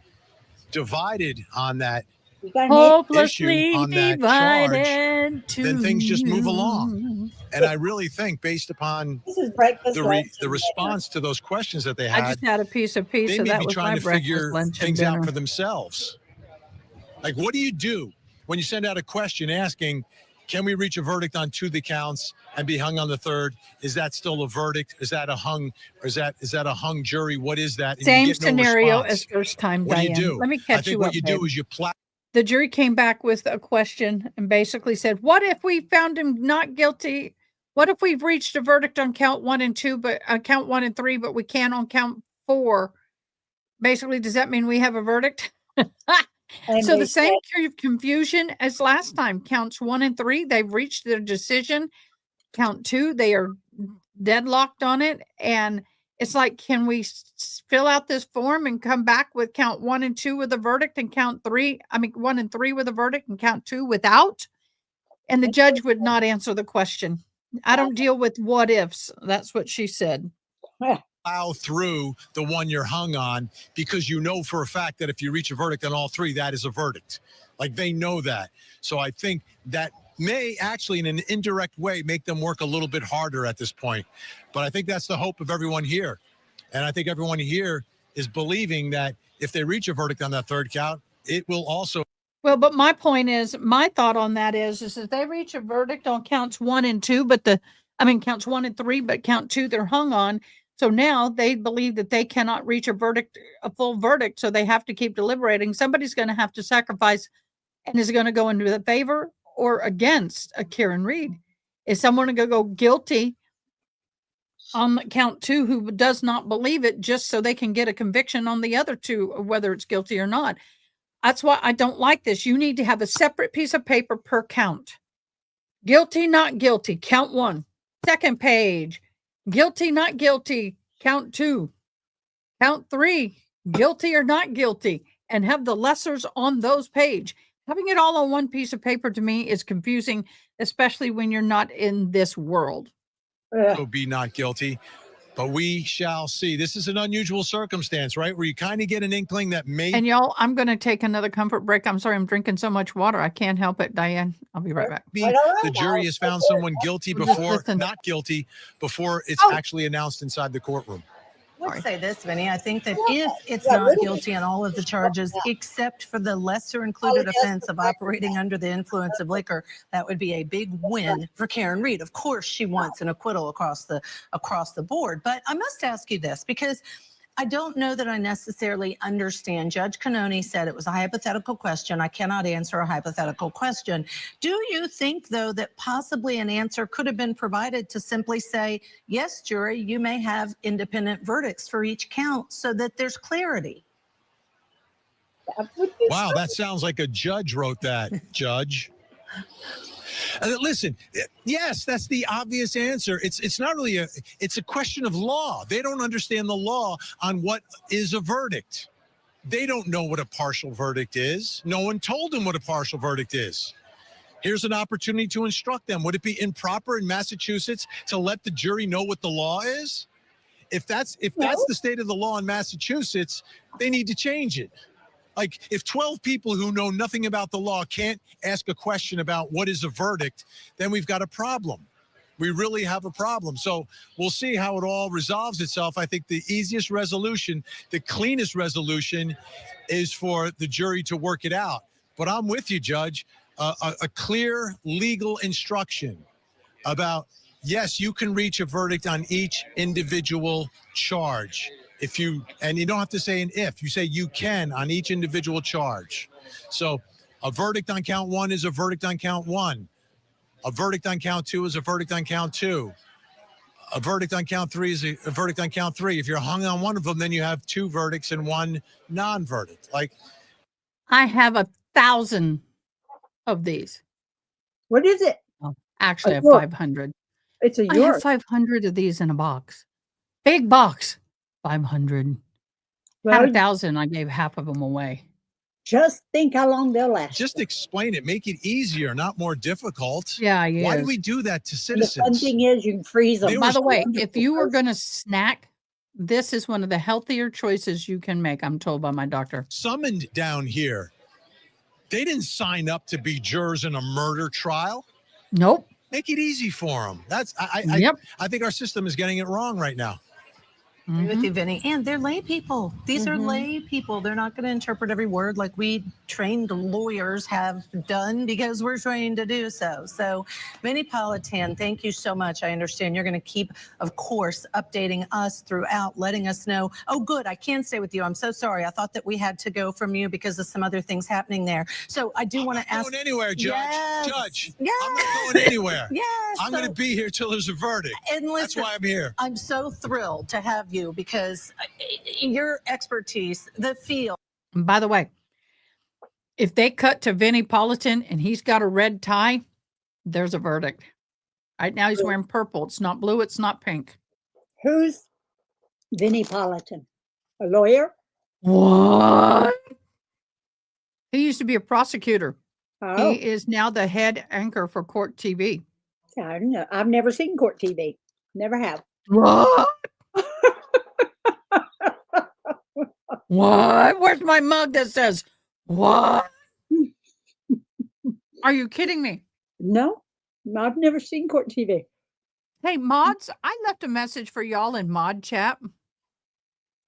divided on that Hopelessly issue, on that charge, divided then things just move along. And I really think, based upon the response to those questions that they I had, just had a piece of pizza. they may That be was trying my to breakfast, figure lunch, and things dinner. out for themselves. Like, what do you do when you send out a question asking, can we reach a verdict on 2 of the counts and be hung on the 3rd? Is that still a verdict? Is that a hung, or is that a hung jury? What is that? And Same you get no scenario response. as first time, What Diane. do you do? Let me I catch think you what up, you babe. do is you The jury came back with a question and basically said, what if we found him not guilty? What if we've reached a verdict on count 1 and 2, but count 1 and 3, but we can't on count 4? Basically, does that mean we have a verdict? So the same confusion as last time. Counts 1 and 3, they've reached their decision. Count 2, they are deadlocked on it. And it's like, can we fill out this form and come back with count 1 and 2 with a verdict, and 1 and 3 with a verdict, and count 2 without? And the judge would not answer the question. I don't deal with what ifs. That's what she said. Plow through the one you're hung on because you know for a fact that if you reach a verdict on all three, that is a verdict. Like they know that. So I think that may actually in an indirect way make them work a little bit harder at this point. But I think that's the hope of everyone here. And I think everyone here is believing that if they reach a verdict on that third count, it will also. Well, but my point is, my thought on that is if they reach a verdict on counts 1 and 2, counts 1 and 3, but count 2 they're hung on. So now they believe that they cannot reach a full verdict. So they have to keep deliberating. Somebody's going to have to sacrifice, and is it going to go into the favor or against a Karen Reed? Is someone going to go guilty on count 2 who does not believe it just so they can get a conviction on the other 2, whether it's guilty or not? That's why I don't like this. You need to have a separate piece of paper per count. Guilty, not guilty, count 1. Second page, guilty, not guilty, count 2. Count 3, guilty or not guilty, and have the lessers on those page. Having it all on one piece of paper to me is confusing, especially when you're not in this world. Be not guilty, but we shall see. This is an unusual circumstance, right? Where you kind of get an inkling that may. And y'all, I'm going to take another comfort break. I'm sorry, I'm drinking so much water. I can't help it, Diane. I'll be right back. The jury has found someone guilty before, not guilty, before it's actually announced inside the courtroom. Let's say this, Vinny. I think that if it's not guilty on all of the charges, except for the lesser included offense of operating under the influence of liquor, that would be a big win for Karen Reed. Of course, she wants an acquittal across the board. But I must ask you this, because I don't know that I necessarily understand. Judge Cannoni said it was a hypothetical question. I cannot answer a hypothetical question. Do you think, though, that possibly an answer could have been provided to simply say, yes, jury, you may have independent verdicts for each count so that there's clarity? Wow, that sounds like a judge wrote that, Judge. Listen, yes, that's the obvious answer. It's not really it's a question of law. They don't understand the law on what is a verdict. They don't know what a partial verdict is. No one told them what a partial verdict is. Here's an opportunity to instruct them. Would it be improper in Massachusetts to let the jury know what the law is? If that's the state of the law in Massachusetts, they need to change it. Like, if 12 people who know nothing about the law can't ask a question about what is a verdict, then we've got a problem. We really have a problem. So we'll see how it all resolves itself. I think the easiest resolution, the cleanest resolution, is for the jury to work it out. But I'm with you, Judge. A clear legal instruction about, yes, you can reach a verdict on each individual charge. And you don't have to say an if, you say you can on each individual charge. So a verdict on count 1 is a verdict on count 1. A verdict on count 2 is a verdict on count 2. A verdict on count 3 is a verdict on count 3. If you're hung on one of them, then you have 2 verdicts and 1 non-verdict. Like, I have 1,000 of these. What is it? Actually, I have 500. It's I have 500 of these in a box. Big box. 500. Well, Had 1,000. I gave half of them away. Just think how long they'll last. just explain it. Make it easier, not more difficult. Yeah, Why do yes. we do that to The citizens? fun thing is you can freeze them. By the way, if you were going to snack, this is one of the healthier choices you can make, I'm told by my doctor. Summoned down here, they didn't sign up to be jurors in a murder trial. Nope. Make it easy for them. Yep. I think our system is getting it wrong right now. I agree with you, Vinny. And they're lay people. These are lay people. They're not going to interpret every word like we trained lawyers have done because we're trained to do so. So, Vinny Politan, thank you so much. I understand you're going to keep, of course, updating us throughout, letting us know. Oh, good. I can stay with you. I'm so sorry. I thought that we had to go from you because of some other things happening there. So I do want to ask. I'm not going anywhere, Judge. Yes. Judge, Yes. I'm not going anywhere. Yes. I'm going to be here till there's a verdict. And listen, that's why I'm here. I'm so thrilled to have you because your expertise, the field. And by the way, if they cut to Vinny Politan and he's got a red tie, there's a verdict. Right now he's wearing purple. It's not blue. It's not pink. Who's Vinny Politan? A lawyer? What? He used to be a prosecutor. Oh. He is now the head anchor for Court TV. I don't know. I've never seen court TV. Never have. What? What? Where's my mug that says, what? Are you kidding me? No, I've never seen court TV. Hey, mods, I left a message for y'all in mod chat,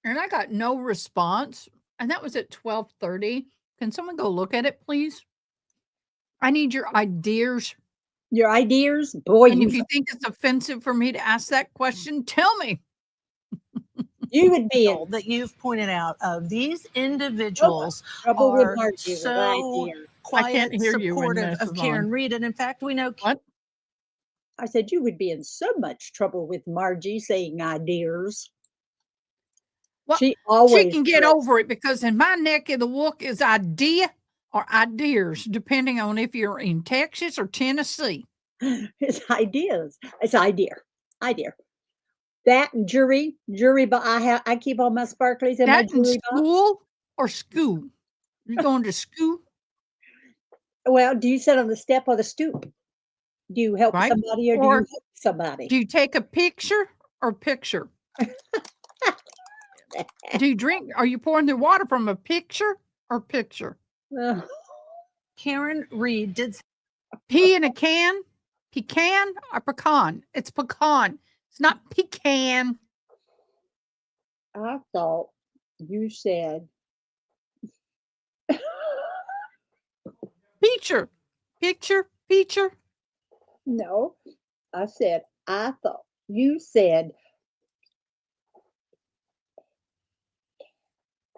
and I got no response, and that was at 12:30. Can someone go look at it, please? I need your ideas. Your ideas? Boy, And if you think it's offensive for me to ask that question, tell me. You would be that you've pointed out of these individuals trouble with are Margie with so ideas. I can't quiet, hear you when supportive this of is Karen on. Reed. And in fact, we know What? I said you would be in so much trouble with Margie saying ideas. Well, She she always can get does. over it because in my neck of the woods is idea or ideas, depending on if you're in Texas or Tennessee. It's ideas. It's idea. That and jury, but I keep all my sparklies in my That in jury box. school or school? You going to school? Well, do you sit on the step or the stoop? Do you help Right? somebody or do you Or help somebody? do you take a picture or picture? Do you drink? Are you pouring the water from a picture or picture? Karen Reed did Pea in a can? Pecan or pecan? It's pecan. It's not pecan. I thought you said Peacher. Peacher. no. I said I thought you said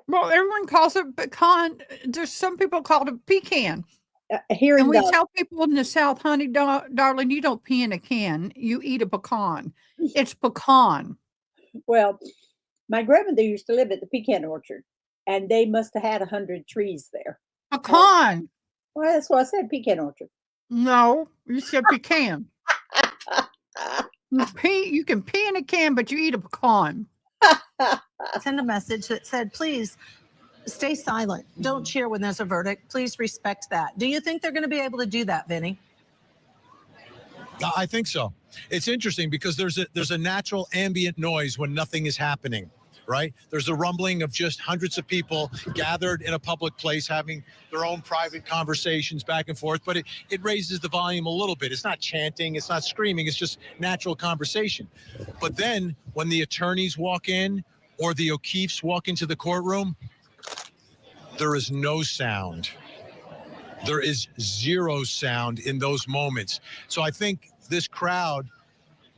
Well, everyone calls it pecan. There's some people call it pecan. here in And we the tell people in the South, honey, darling, you don't pee in a can. You eat a pecan. It's pecan. well, my grandmother used to live at the pecan orchard, and they must have had 100 trees there. Pecan. Well, that's why I said pecan orchard. No, you said pecan. You can pee in a can, but you eat a pecan. send a message that said, please stay silent. Don't cheer when there's a verdict. Please respect that. Do you think they're going to be able to do that, Vinny? I think so. It's interesting because there's a natural ambient noise when nothing is happening, right? There's a rumbling of just hundreds of people gathered in a public place having their own private conversations back and forth, but it raises the volume a little bit. It's not chanting, it's not screaming, it's just natural conversation. But then when the attorneys walk in or the O'Keefes walk into the courtroom, there is no sound. There is zero sound in those moments. So I think this crowd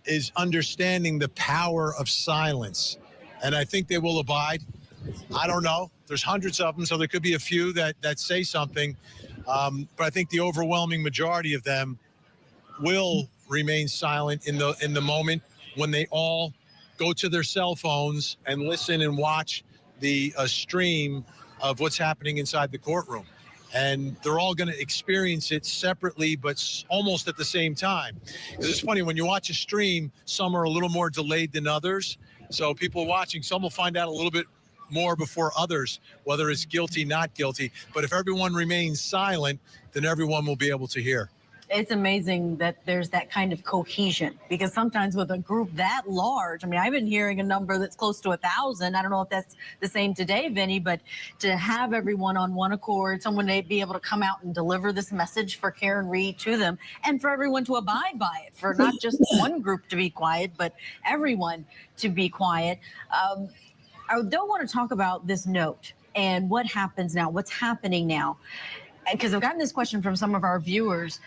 is understanding the power of silence, and I think they will abide. I don't know. There's hundreds of them, so there could be a few that say something, but I think the overwhelming majority of them will remain silent in the moment when they all go to their cell phones and listen and watch the stream of what's happening inside the courtroom. And they're all going to experience it separately, but almost at the same time. Because it's funny, when you watch a stream, some are a little more delayed than others. So people watching, some will find out a little bit more before others, whether it's guilty, not guilty. But if everyone remains silent, then everyone will be able to hear. It's amazing that there's that kind of cohesion, because sometimes with a group that large, I mean, I've been hearing a number that's close to 1,000. I don't know if that's the same today, Vinny, but to have everyone on one accord, someone to be able to come out and deliver this message for Karen Reed to them, and for everyone to abide by it, for not just one group to be quiet, but everyone to be quiet. I do want to talk about this note and what happens now, what's happening now, because I've gotten this question from some of our viewers.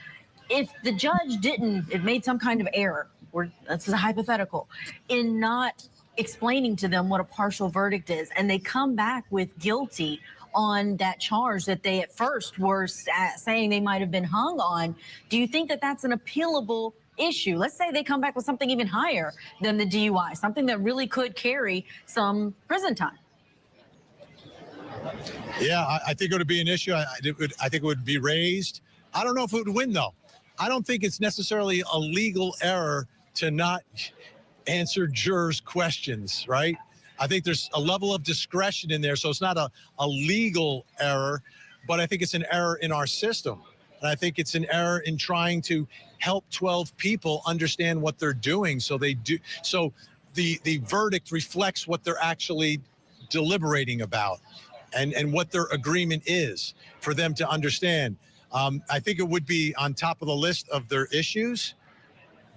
If the judge it made some kind of error, or this is a hypothetical, in not explaining to them what a partial verdict is, and they come back with guilty on that charge that they at first were saying they might have been hung on, do you think that that's an appealable issue? Let's say they come back with something even higher than the DUI, something that really could carry some prison time. Yeah, I think it would be an issue. I think it would be raised. I don't know if it would win, though. I don't think it's necessarily a legal error to not answer jurors' questions, right? I think there's a level of discretion in there, so it's not a legal error, but I think it's an error in our system. And I think it's an error in trying to help 12 people understand what they're doing. So the verdict reflects what they're actually deliberating about and what their agreement is for them to understand. I think it would be on top of the list of their issues,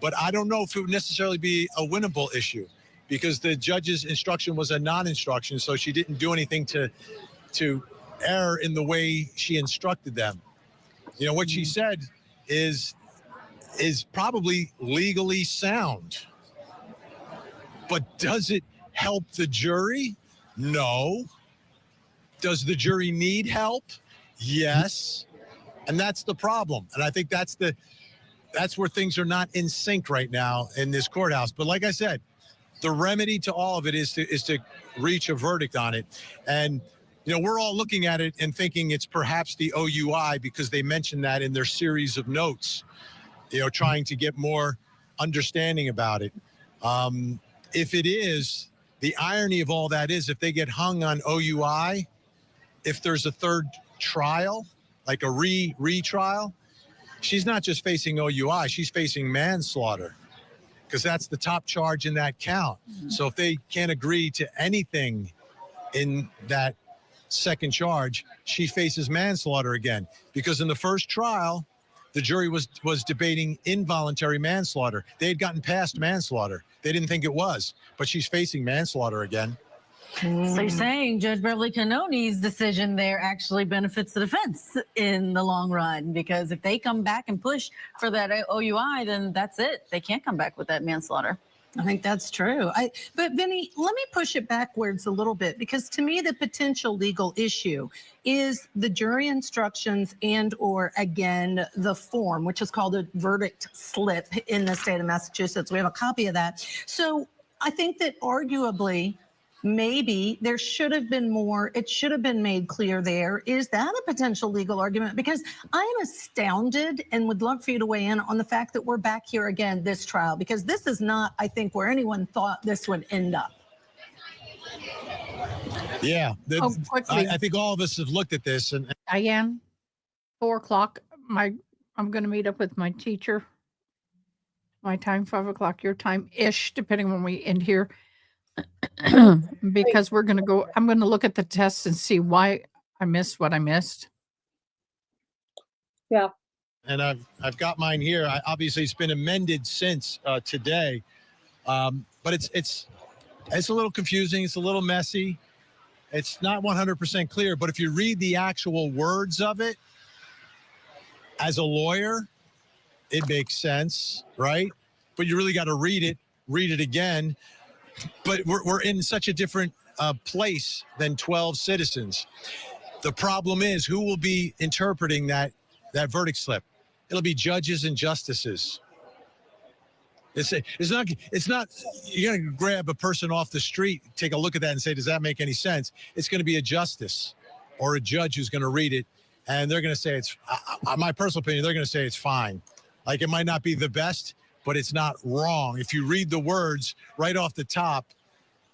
but I don't know if it would necessarily be a winnable issue because the judge's instruction was a non-instruction, so she didn't do anything to err in the way she instructed them. You know, what she said is probably legally sound. But does it help the jury? No. Does the jury need help? Yes. And that's the problem. And I think that's where things are not in sync right now in this courthouse. But like I said, the remedy to all of it is to reach a verdict on it. And you know, we're all looking at it and thinking it's perhaps the OUI because they mentioned that in their series of notes, you know, trying to get more understanding about it. If it is, the irony of all that is if they get hung on OUI, if there's a third trial, like a retrial, she's not just facing OUI, she's facing manslaughter because that's the top charge in that count. So if they can't agree to anything in that second charge, she faces manslaughter again because in the first trial, the jury was debating involuntary manslaughter. They had gotten past manslaughter. They didn't think it was, but she's facing manslaughter again. So you're saying Judge Beverly Cannoni's decision there actually benefits the defense in the long run, because if they come back and push for that OUI, then that's it. They can't come back with that manslaughter. I think that's true. But Vinny, let me push it backwards a little bit, because to me, the potential legal issue is the jury instructions and or, again, the form, which is called a verdict slip in the state of Massachusetts. We have a copy of that. So I think that arguably, maybe there should have been more. It should have been made clear there. Is that a potential legal argument? Because I am astounded and would love for you to weigh in on the fact that we're back here again this trial, because this is not, I think, where anyone thought this would end up. Yeah. Quickly. I think all of us have looked at this. And Diane, 4 o'clock, I'm going to meet up with my teacher. My time, 5 o'clock, your time-ish, depending when we end here. Because I'm going to look at the tests and see why I missed what I missed. Yeah. And I've got mine here. Obviously, it's been amended since today, but it's a little confusing. It's a little messy. It's not 100% clear. But if you read the actual words of it, as a lawyer, it makes sense, right? But you really got to read it again. But we're in such a different place than 12 citizens. The problem is, who will be interpreting that verdict slip? It'll be judges and justices. It's not you're going to grab a person off the street, take a look at that and say, does that make any sense? It's going to be a justice or a judge who's going to read it, and they're going to say it's, my personal opinion, they're going to say it's fine. Like, it might not be the best, but it's not wrong. If you read the words right off the top,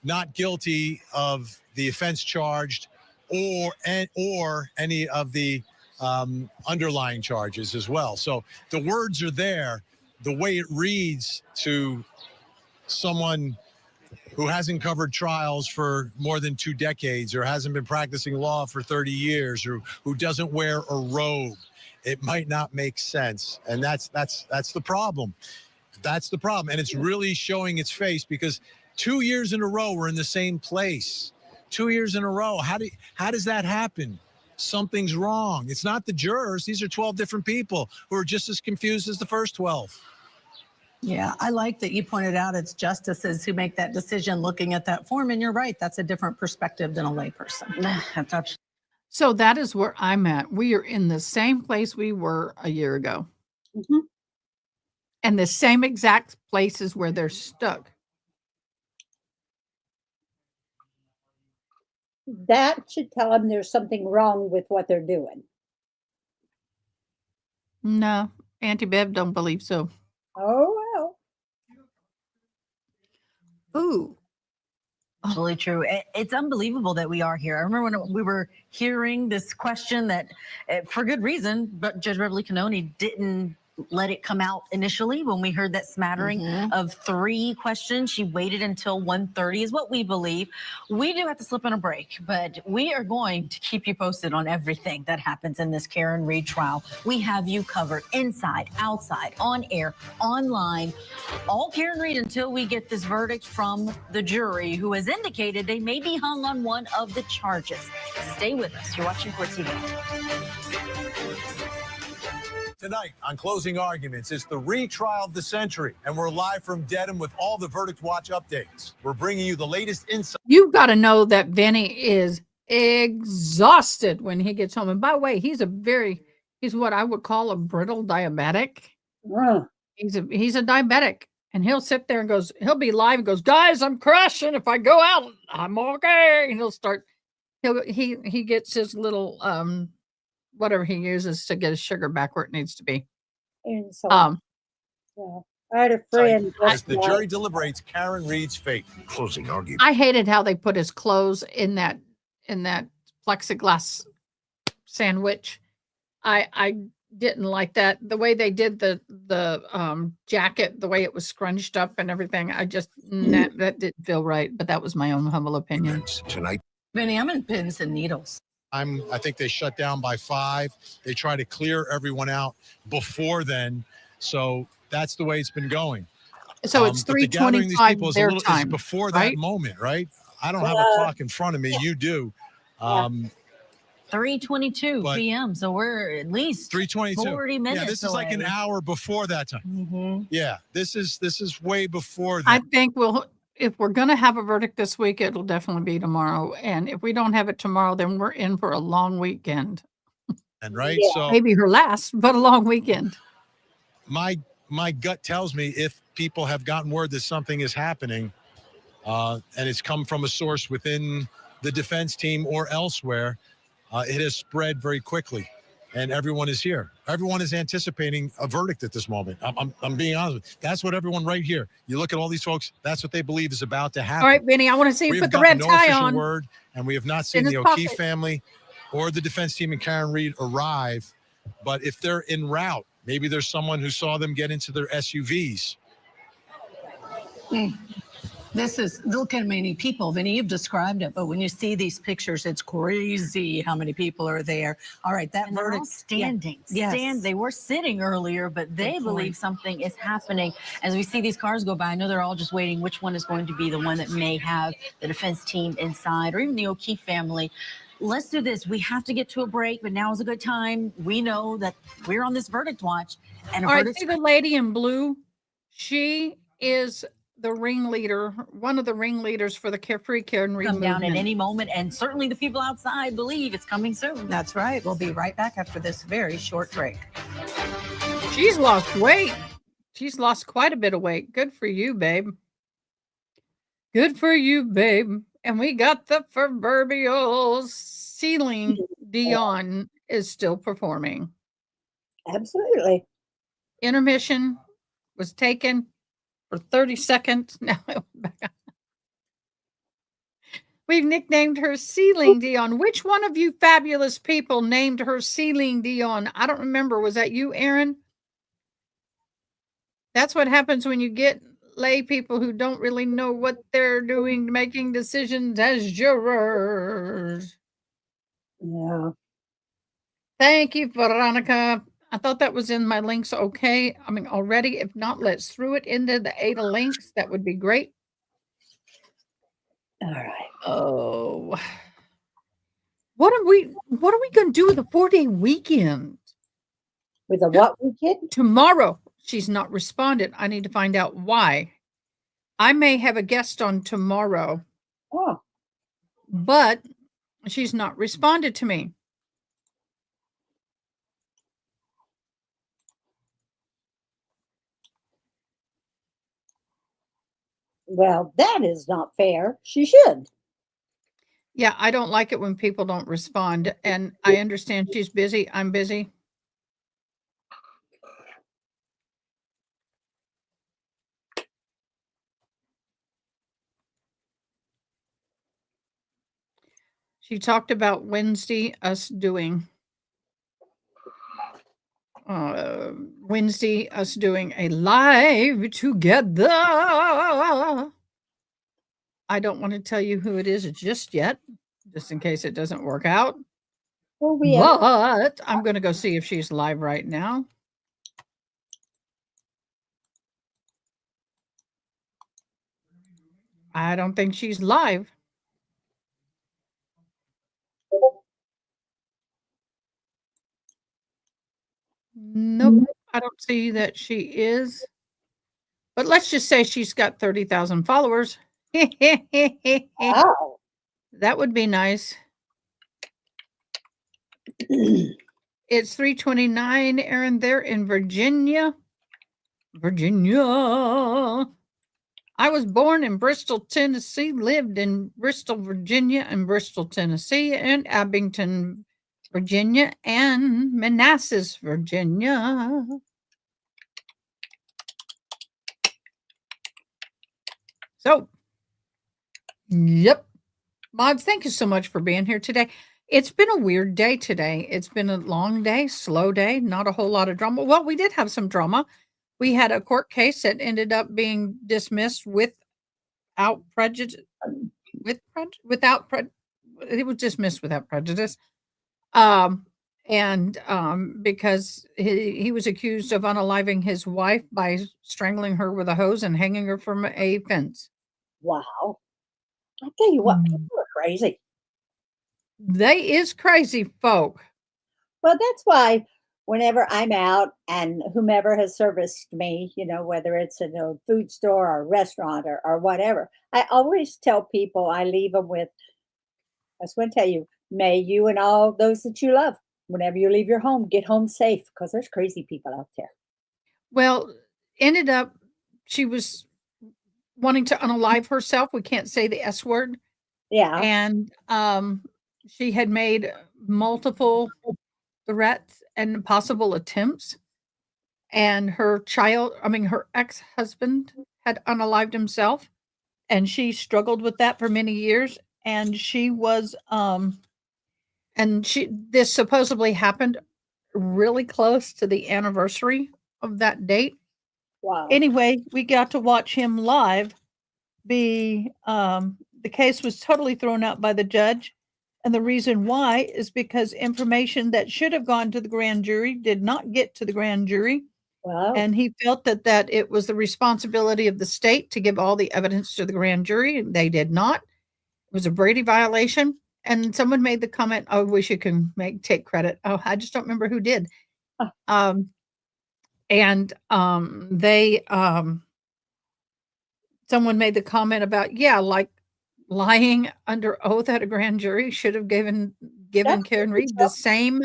not guilty of the offense charged or any of the underlying charges as well. So the words are there. The way it reads to someone who hasn't covered trials for more than 2 decades or hasn't been practicing law for 30 years or who doesn't wear a robe, it might not make sense. And that's the problem. That's the problem. And it's really showing its face because 2 years in a row, we're in the same place. 2 years in a row. How does that happen? Something's wrong. It's not the jurors. These are 12 different people who are just as confused as the first 12. Yeah, I like that you pointed out it's justices who make that decision looking at that form. And you're right. That's a different perspective than a layperson. That's absolutely. So that is where I'm at. We are in the same place we were a year ago. Mm-hmm. And the same exact places where they're stuck. That should tell them there's something wrong with what they're doing. No, Auntie Bev don't believe so. Oh, well. Ooh. Absolutely true. It's unbelievable that we are here. I remember when we were hearing this question that, for good reason, but Judge Beverly Cannoni didn't let it come out initially when we heard that smattering of 3 questions. She waited until 1:30 is what we believe. We do have to slip on a break, but we are going to keep you posted on everything that happens in this Karen Read trial. We have you covered inside, outside, on air, online, all Karen Read until we get this verdict from the jury, who has indicated they may be hung on one of the charges. Stay with us. You're watching Court TV. Tonight on Closing Arguments, it's the retrial of the century, and we're live from Dedham with all the Verdict Watch updates. We're bringing you the latest insight. You've got to know that Vinny is exhausted when he gets home. And by the way, he's what I would call a brittle diabetic. He's a diabetic, and he'll sit there and he'll be live and goes, guys, I'm crashing. If I go out, I'm okay. And he gets his little, whatever he uses to get his sugar back where it needs to be. And so, yeah. I had a friend. As the jury deliberates Karen Read's fate. Closing argument. I hated how they put his clothes in that plexiglass sandwich. I didn't like that. The way they did the jacket, the way it was scrunched up and everything. I just that didn't feel right. But that was my own humble opinion. Tonight, Benny, I'm in pins and needles. I think they shut down by 5. They try to clear everyone out before then. So that's the way it's been going. So it's 3:25 their time. Before right? that moment, right? I don't have a clock in front of me. You do. 3:22 p.m. So we're at least 3:22. 40 minutes. Yeah, this is like an hour before that time. Yeah, this is way before that. I think if we're going to have a verdict this week, it'll definitely be tomorrow. And if we don't have it tomorrow, then we're in for a long weekend. And right, so maybe her last, but a long weekend. My gut tells me if people have gotten word that something is happening, and it's come from a source within the defense team or elsewhere, it has spread very quickly. And everyone is here. Everyone is anticipating a verdict at this moment. I'm being honest with you. That's what everyone right here. You look at all these folks, that's what they believe is about to happen. All right, Vinny, I want to see you put the red tie on. We have gotten no official word, and we have not seen the O'Keefe family or the defense team and Karen Read arrive. But if they're en route, maybe there's someone who saw them get into their SUVs. Look at how many people, Vinny, you've described it, but when you see these pictures, it's crazy how many people are there. All right, that And verdict. they're all standing. Yes. They were sitting earlier, but they believe something is happening. As we see these cars go by, I know they're all just waiting which one is going to be the one that may have the defense team inside, or even the O'Keefe family. Let's do this. We have to get to a break, but now is a good time. We know that we're on this verdict watch. And All right, see the lady in blue? She is the ringleader, one of the ringleaders for the Free Karen Read come movement. down at any moment, and certainly the people outside believe it's coming soon. That's right. We'll be right back after this very short break. She's lost weight. She's lost quite a bit of weight. Good for you, babe. Good for you, babe. And we got the proverbial Celine Dion is still performing. Absolutely. Intermission was taken for 30 seconds. Now we've nicknamed her Celine Dion. Which one of you fabulous people named her Celine Dion? I don't remember. Was that you, Aaron? That's what happens when you get lay people who don't really know what they're doing, making decisions as jurors. Yeah. Thank you, Veronica. I thought that was in my links. Okay. I mean, already. If not, let's throw it into the Ada links. That would be great. All right. Oh, what are we going to do with the 4-day weekend? With a what weekend? Tomorrow. She's not responded. I need to find out why. I may have a guest on tomorrow. Oh. But she's not responded to me. Well, that is not fair. She should. Yeah, I don't like it when people don't respond. And I understand she's busy. I'm busy. She talked about Wednesday us doing a live together. I don't want to tell you who it is just yet, just in case it doesn't work out. Well, But I'm going to go see if she's live right now. I don't think she's live. Nope, I don't see that she is. But let's just say she's got 30,000 followers. Wow. That would be nice. It's 3:29, Aaron. They're in Virginia. Virginia. I was born in Bristol, Tennessee, lived in Bristol, Virginia, and Bristol, Tennessee, and Abington, Virginia, and Manassas, Virginia. So, yep. Mods, thank you so much for being here today. It's been a weird day today. It's been a long day, slow day, not a whole lot of drama. Well, we did have some drama. We had a court case that ended up being dismissed without prejudice. It was dismissed without prejudice. Because he was accused of unaliving his wife by strangling her with a hose and hanging her from a fence. Wow. I tell you what, people are crazy. They is crazy folk. Well, that's why whenever I'm out and whomever has serviced me, whether it's in a food store or restaurant or whatever, I always tell people I leave them with, I just want to tell you, may you and all those that you love, whenever you leave your home, get home safe, because there's crazy people out there. Well, ended up, she was wanting to unalive herself. We can't say the S word. Yeah. And she had made multiple threats and possible attempts. And her ex-husband had unalived himself. And she struggled with that for many years. And she was, this supposedly happened really close to the anniversary of that date. Wow. Anyway, we got to watch him live. The case was totally thrown out by the judge. And the reason why is because information that should have gone to the grand jury did not get to the grand jury. Wow. And he felt that it was the responsibility of the state to give all the evidence to the grand jury. And they did not. It was a Brady violation. And someone made the comment, "Oh, I wish you can take credit." Oh, I just don't remember who did. Someone made the comment about, like lying under oath at a grand jury should have given Karen Reed the same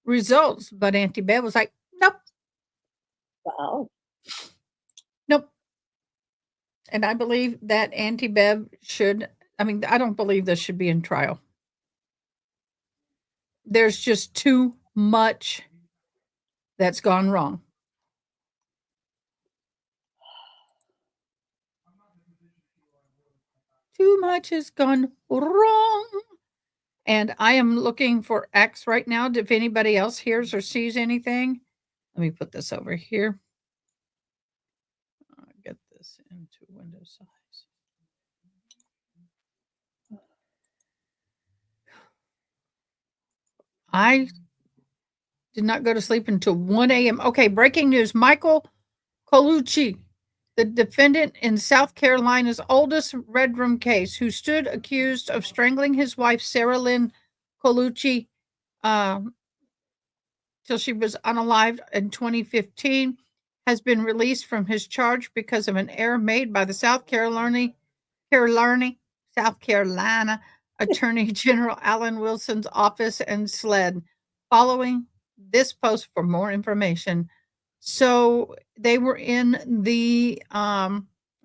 results. But Auntie Bev was like, nope. Wow. Nope. And I believe that Auntie Bev I don't believe this should be in trial. There's just too much that's gone wrong. Too much has gone wrong. And I am looking for X right now. If anybody else hears or sees anything, let me put this over here. I'll get this into window size. I did not go to sleep until 1 a.m. Okay, breaking news. Michael Courthouse, the defendant in South Carolina's oldest Red Room case, who stood accused of strangling his wife, Sarah Lynn Courthouse, till she was unalived in 2015, has been released from his charge because of an error made by the South Carolina Attorney General Alan Wilson's office and SLED. Following this post for more information. So they were in the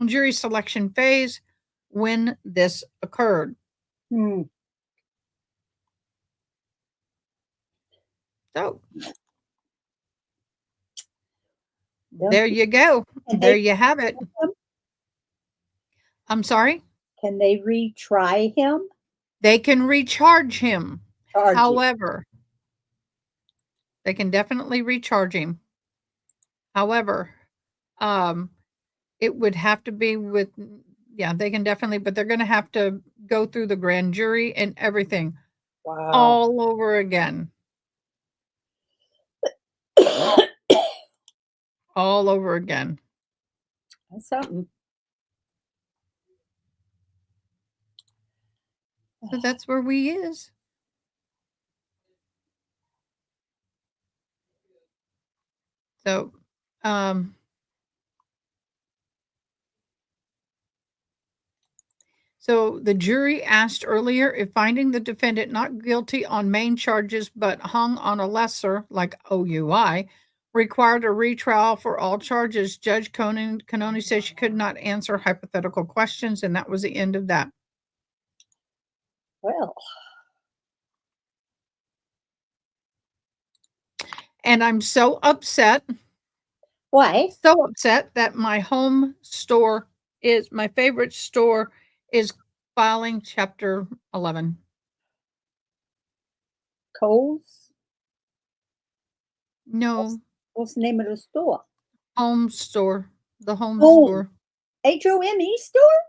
jury selection phase when this occurred. So there you go. There you have it. I'm sorry? Can they retry him? They can recharge him. Charge him. However, they can definitely recharge him. However, it would have to be with, yeah, they can definitely, but they're going to have to go through the grand jury and everything Wow. all over again. All over again. That's something. So that's where we is. So, so the jury asked earlier if finding the defendant not guilty on main charges but hung on a lesser, like OUI, required a retrial for all charges. Judge Canoni said she could not answer hypothetical questions, and that was the end of that. Well. And I'm so upset. Why? So upset that my home store is, my favorite store is filing Chapter 11. Coles? No. What's the name of the store? Home store. The home Home. store. HOME store?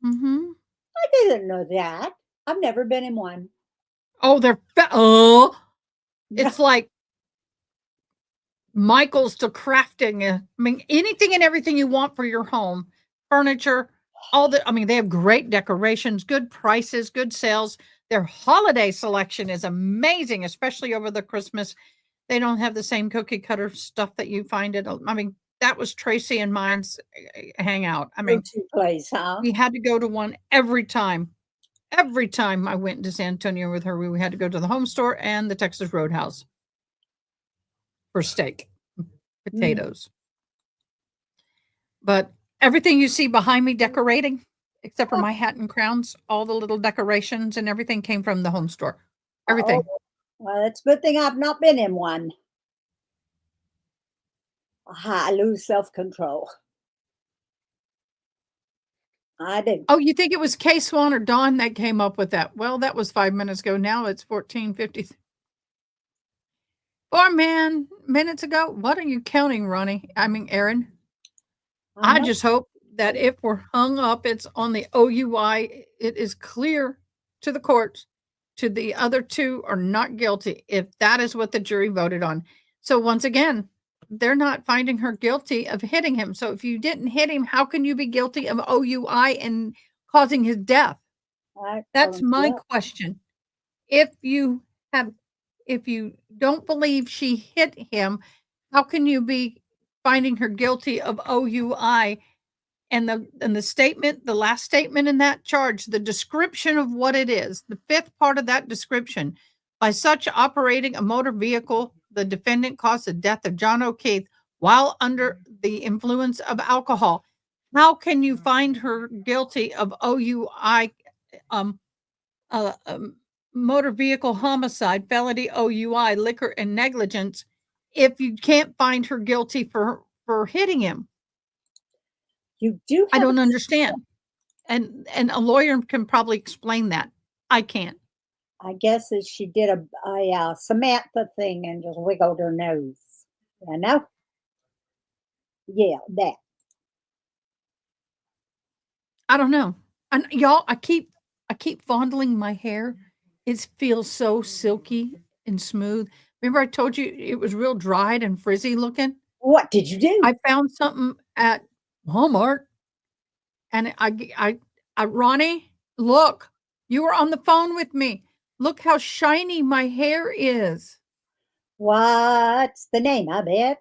Mm-hmm. I didn't know that. I've never been in one. Oh, it's like Michael's to crafting. I mean, anything and everything you want for your home. Furniture, they have great decorations, good prices, good sales. Their holiday selection is amazing, especially over the Christmas. They don't have the same cookie cutter stuff that you find that was Tracy and mine's hangout. Go-to place, huh? We had to go to one every time. Every time I went to San Antonio with her, we had to go to the home store and the Texas Roadhouse for steak, potatoes. But everything you see behind me decorating, except for my hat and crowns, all the little decorations and everything came from the home store. Everything. Oh, well, it's a good thing I've not been in one. I lose self-control. I do. Oh, you think it was Kay Swan or Dawn that came up with that? Well, that was 5 minutes ago. Now it's 14:50. 4 minutes ago. What are you counting, Aaron? I just hope that if we're hung up, it's on the OUI. It is clear to the courts, to the other two are not guilty, if that is what the jury voted on. So once again, they're not finding her guilty of hitting him. So if you didn't hit him, how can you be guilty of OUI and causing his death? That's my question. If you don't believe she hit him, how can you be finding her guilty of OUI? And the statement, the last statement in that charge, the description of what it is, the fifth part of that description, by such operating a motor vehicle, the defendant caused the death of John O'Keefe while under the influence of alcohol. How can you find her guilty of OUI, motor vehicle homicide, felony OUI, liquor and negligence, if you can't find her guilty for hitting him? You do. I don't understand. And a lawyer can probably explain that. I can't. I guess that she did a Samantha thing and just wiggled her nose. You know? Yeah, that. I don't know. And y'all, I keep fondling my hair. It feels so silky and smooth. Remember I told you it was real dried and frizzy looking? What did you do? I found something at Walmart. And I Ronnie, look, you were on the phone with me. Look how shiny my hair is. What's the name of it?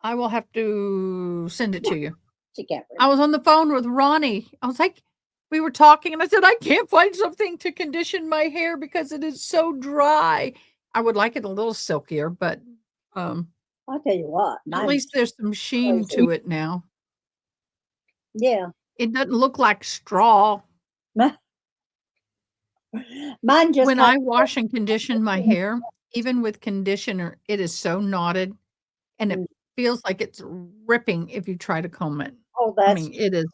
I will have to send it to you. She can't read. I was on the phone with Ronnie. I was like, we were talking and I said, I can't find something to condition my hair because it is so dry. I would like it a little silkier, but I'll tell you what. At least there's some sheen to it now. Yeah. It doesn't look like straw. Mine just when I wash and condition my hair, even with conditioner, it is so knotted and it feels like it's ripping if you try to comb it. Oh, that's it is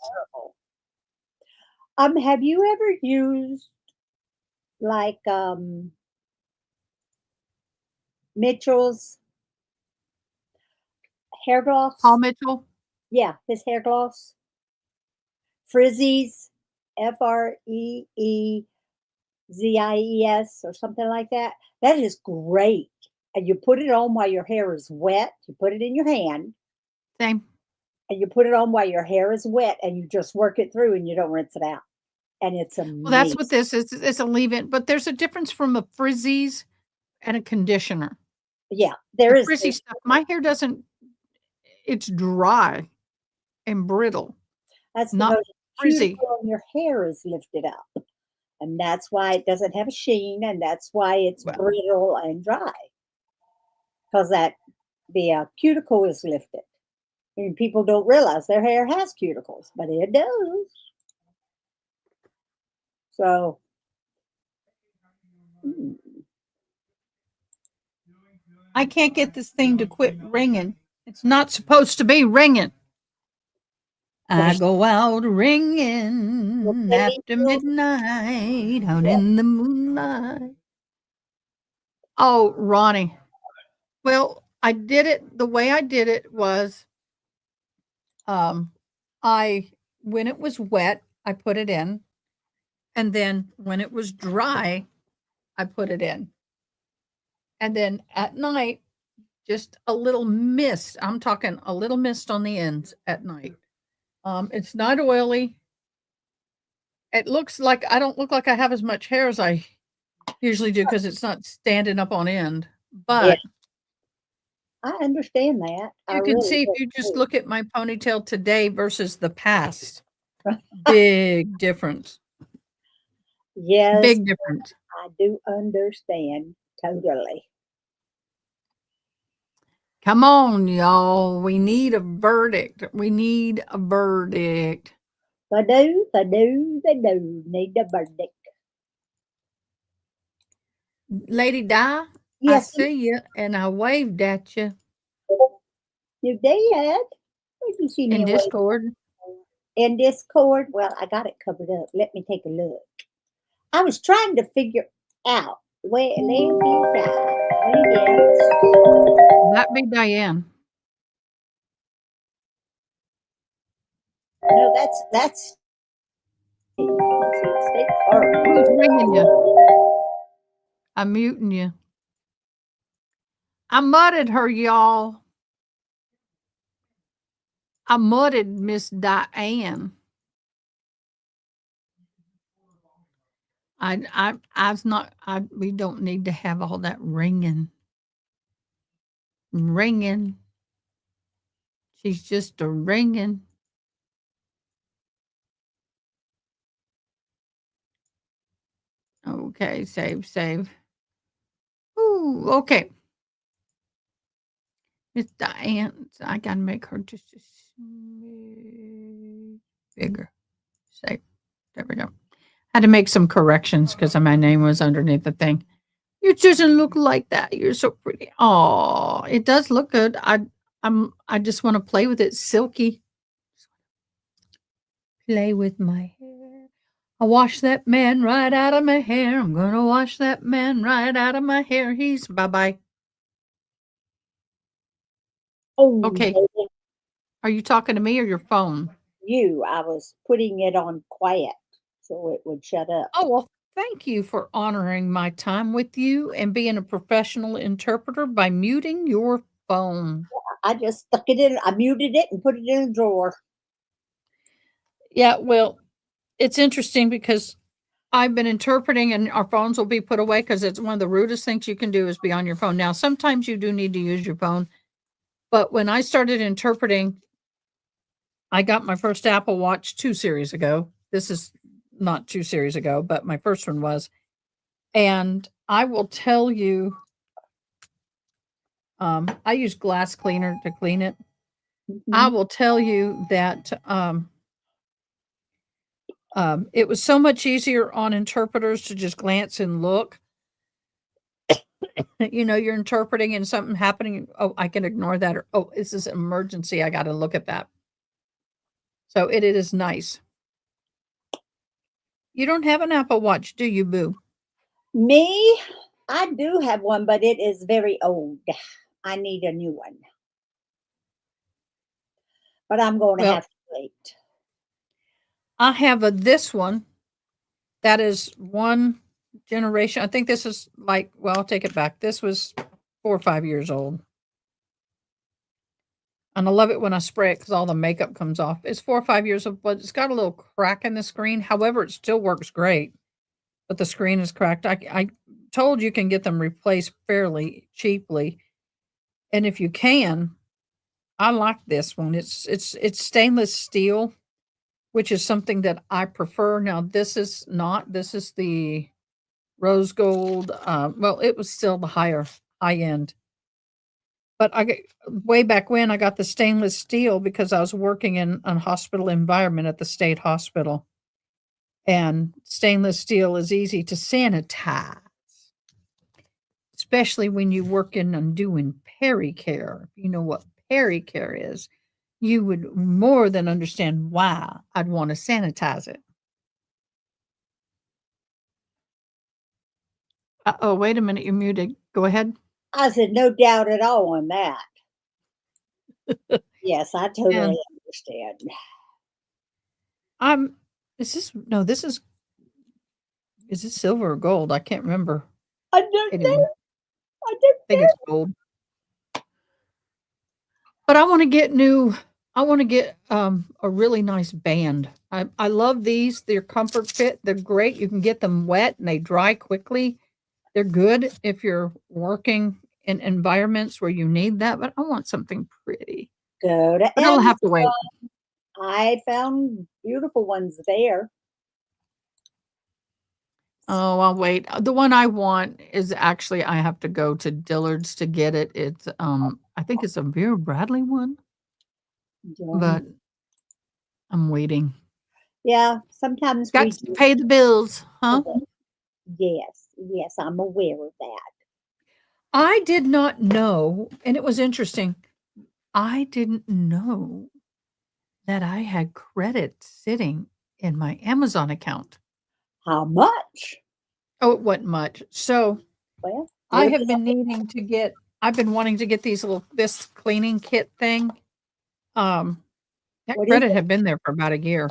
terrible. Have you ever used like Mitchell's hair gloss. Paul Mitchell? Yeah, his hair gloss. Frizzies, FREEZIES or something like that. That is great. And you put it on while your hair is wet. You put it in your hand. Same. And you put it on while your hair is wet and you just work it through and you don't rinse it out. And it's amazing. Well, that's what this is. It's a leave-in, but there's a difference from a frizzies and a conditioner. Yeah, there is. Frizzy stuff. My hair doesn't, it's dry and brittle. That's not because frizzy. cuticle on your hair is lifted up. And that's why it doesn't have a sheen, and that's why it's brittle and dry. Because the cuticle is lifted. And people don't realize their hair has cuticles, but it does. So, I can't get this thing to quit ringing. It's not supposed to be ringing. I go out ringing after midnight, out in the moonlight. Oh, Ronnie. Well, I did it. The way I did it was, when it was wet, I put it in. And then when it was dry, I put it in. And then at night, just a little mist. I'm talking a little mist on the ends at night. It's not oily. It looks like I don't look like I have as much hair as I usually do because it's not standing up on end. But I understand that. you can see if you just look at my ponytail today versus the past. Big difference. Yes. Big difference. I do understand totally. Come on, y'all. We need a verdict. We need a verdict. They do need a verdict. Lady Di, yes, I see you and I waved at you. You did? Where'd you see me? In Discord. In Discord? Well, I got it covered up. Let me take a look. I was trying to figure out where Lady Di. That be Diane. No, that's. Who's ringing you? I'm muting you. I mudded her, y'all. I mudded Miss Diane. We don't need to have all that ringing. Ringing. She's just a ringing. Okay, save. Ooh, okay. Miss Diane, I gotta make her just bigger. Save. There we go. Had to make some corrections because my name was underneath the thing. You doesn't look like that. You're so pretty. Oh, it does look good. I just want to play with it. Silky. Play with my hair. I wash that man right out of my hair. I'm gonna wash that man right out of my hair. He's bye-bye. Oh, okay. Baby. Are you talking to me or your phone? You. I was putting it on quiet so it would shut up. Oh, well, thank you for honoring my time with you and being a professional interpreter by muting your phone. I just stuck it in. I muted it and put it in a drawer. Yeah, well, it's interesting because I've been interpreting and our phones will be put away because it's one of the rudest things you can do is be on your phone. Now, sometimes you do need to use your phone. But when I started interpreting, I got my first Apple Watch 2 series ago. This is not 2 series ago, but my first one was. And I will tell you, I use glass cleaner to clean it. Mm-hmm. I will tell you that it was so much easier on interpreters to just glance and look. You know, you're interpreting and something happening. Oh, I can ignore that. Or, oh, this is an emergency. I got to look at that. So it is nice. You don't have an Apple Watch, do you, Boo? Me, I do have one, but it is very old. I need a new one. But I'm going to Well, have to wait. I have this one that is one generation. I think this is like, well, I'll take it back. This was 4 or 5 years old. And I love it when I spray it because all the makeup comes off. It's 4 or 5 years old, but it's got a little crack in the screen. However, it still works great, but the screen is cracked. I told you can get them replaced fairly cheaply. And if you can, I like this one. It's stainless steel, which is something that I prefer. Now, this is not. This is the rose gold. Well, it was still the high end. But I get way back when I got the stainless steel because I was working in a hospital environment at the state hospital. And stainless steel is easy to sanitize, especially when you work in and doing pericare. If you know what pericare is, you would more than understand why I'd want to sanitize it. Oh, wait a minute, you're muted. Go ahead. I said, no doubt at all on that. Yes, I totally And understand. is this no, this is this silver or gold? I can't remember. I don't Anyway, know. I don't I think it's gold. But I want to get a really nice band. I love these. They're comfort fit. They're great. You can get them wet and they dry quickly. They're good if you're working in environments where you need that, but I want something pretty. Go to But I'll have to wait. Amazon. I found beautiful ones there. Oh, I'll wait. The one I want is actually I have to go to Dillard's to get it. It's I think it's a Vera Bradley one, but I'm waiting. Yeah, sometimes Got we to pay the bills, huh? Yes, yes, I'm aware of that. I did not know, and it was interesting. I didn't know that I had credit sitting in my Amazon account. How much? Oh, it wasn't much. So Well, I look have it been up. needing to get I've been wanting to get this cleaning kit thing. That What is credit it? had been there for about a year.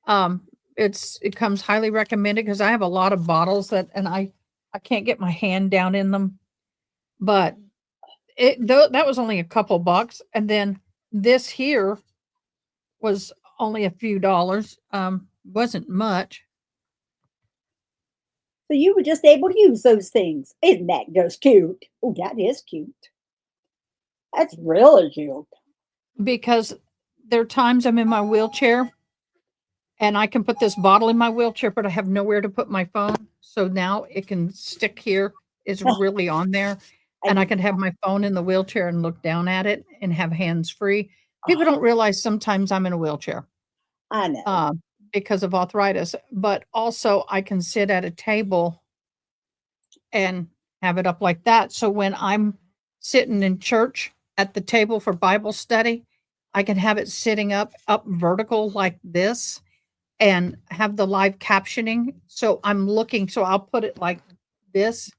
Um, it comes highly recommended because I have a lot of bottles and I can't get my hand down in them. But that was only a couple bucks, and then this here was only a few dollars. Wasn't much. So you were just able to use those things. Isn't that just cute? Oh, that is cute. That's really cute. Because there are times I'm in my wheelchair and I can put this bottle in my wheelchair, but I have nowhere to put my phone. So now it can stick here. It's really on there. And I can have my phone in the wheelchair and look down at it and have hands free. People don't realize sometimes I'm in a wheelchair. I know. Because of arthritis, but also I can sit at a table and have it up like that. So when I'm sitting in church at the table for Bible study, I can have it sitting up vertical like this and have the live captioning. So I'm looking, so I'll put it like this.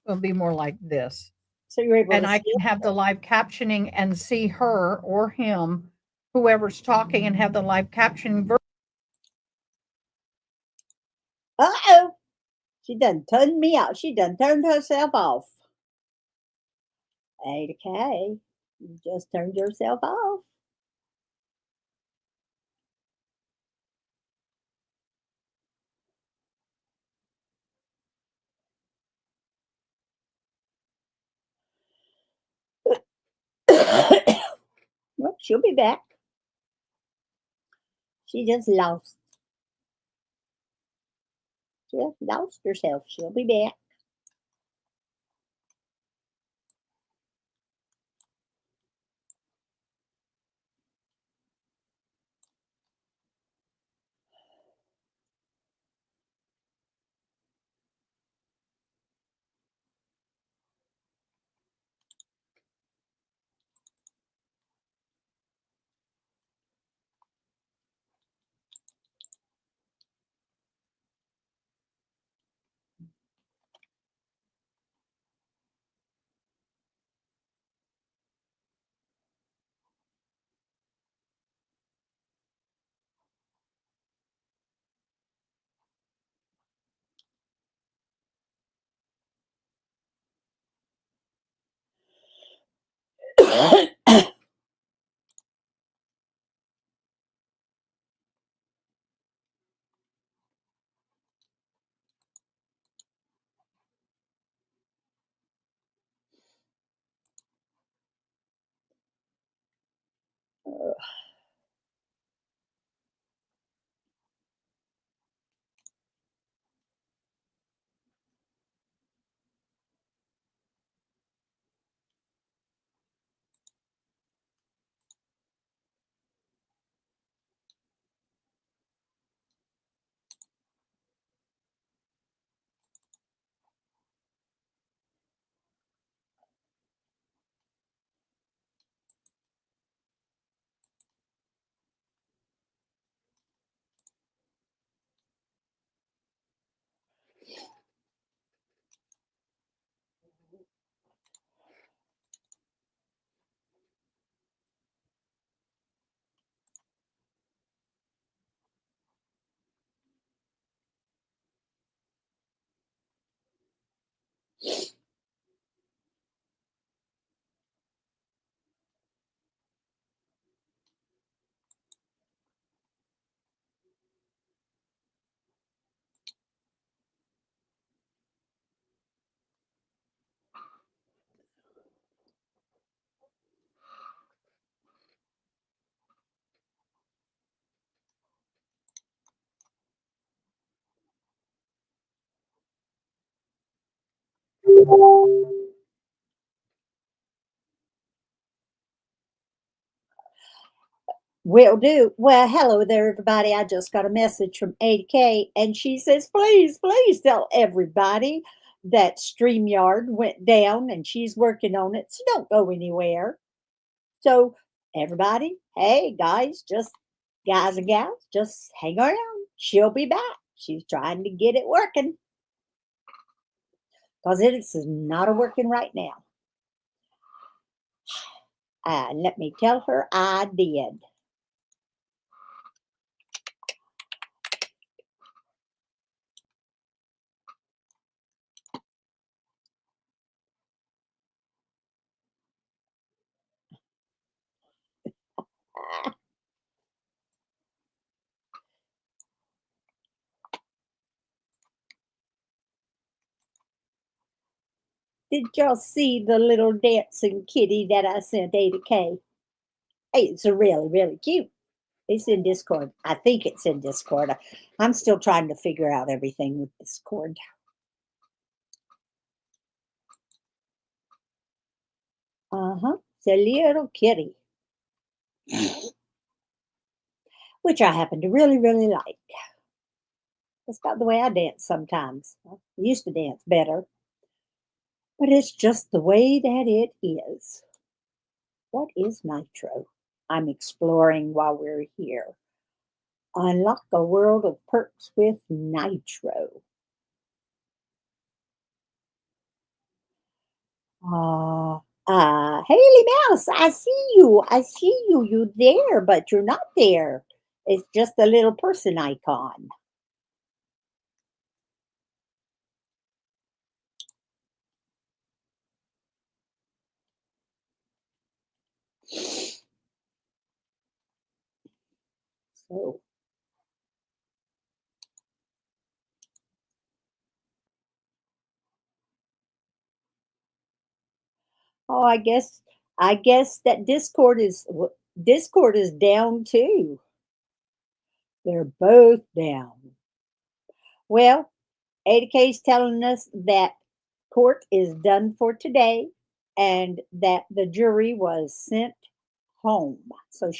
It'll be more like this. So you're able And to I see can have the live captioning and see her or him, whoever's talking, and have the live captioning. Uh-oh. She done turned me out. She done turned herself off. AdaKay, you just turned yourself off. Well, she'll be back. She just lost. She just lost herself. She'll be back. Will do. Well, hello there, everybody. I just got a message from AdaKay, and she says, please, please tell everybody that StreamYard went down and she's working on it. So don't go anywhere. So, everybody, hey, guys and gals, just hang around. She'll be back. She's trying to get it working because it's not a working right now. Let me tell her I did. Did y'all see the little dancing kitty that I sent AdaKay? Hey, it's really, really cute. It's in Discord. I think it's in Discord. I'm still trying to figure out everything with Discord. It's a little kitty, which I happen to really, really like. It's about the way I dance sometimes. I used to dance better, but it's just the way that it is. What is Nitro? I'm exploring while we're here. Unlock a world of perks with Nitro. Haley Mouse, I see you. I see you. You're there, but you're not there. It's just a little person icon. So, oh, I guess that Discord is down too. They're both down. Well, AdaKay's telling us that court is done for today and that the jury was sent home. So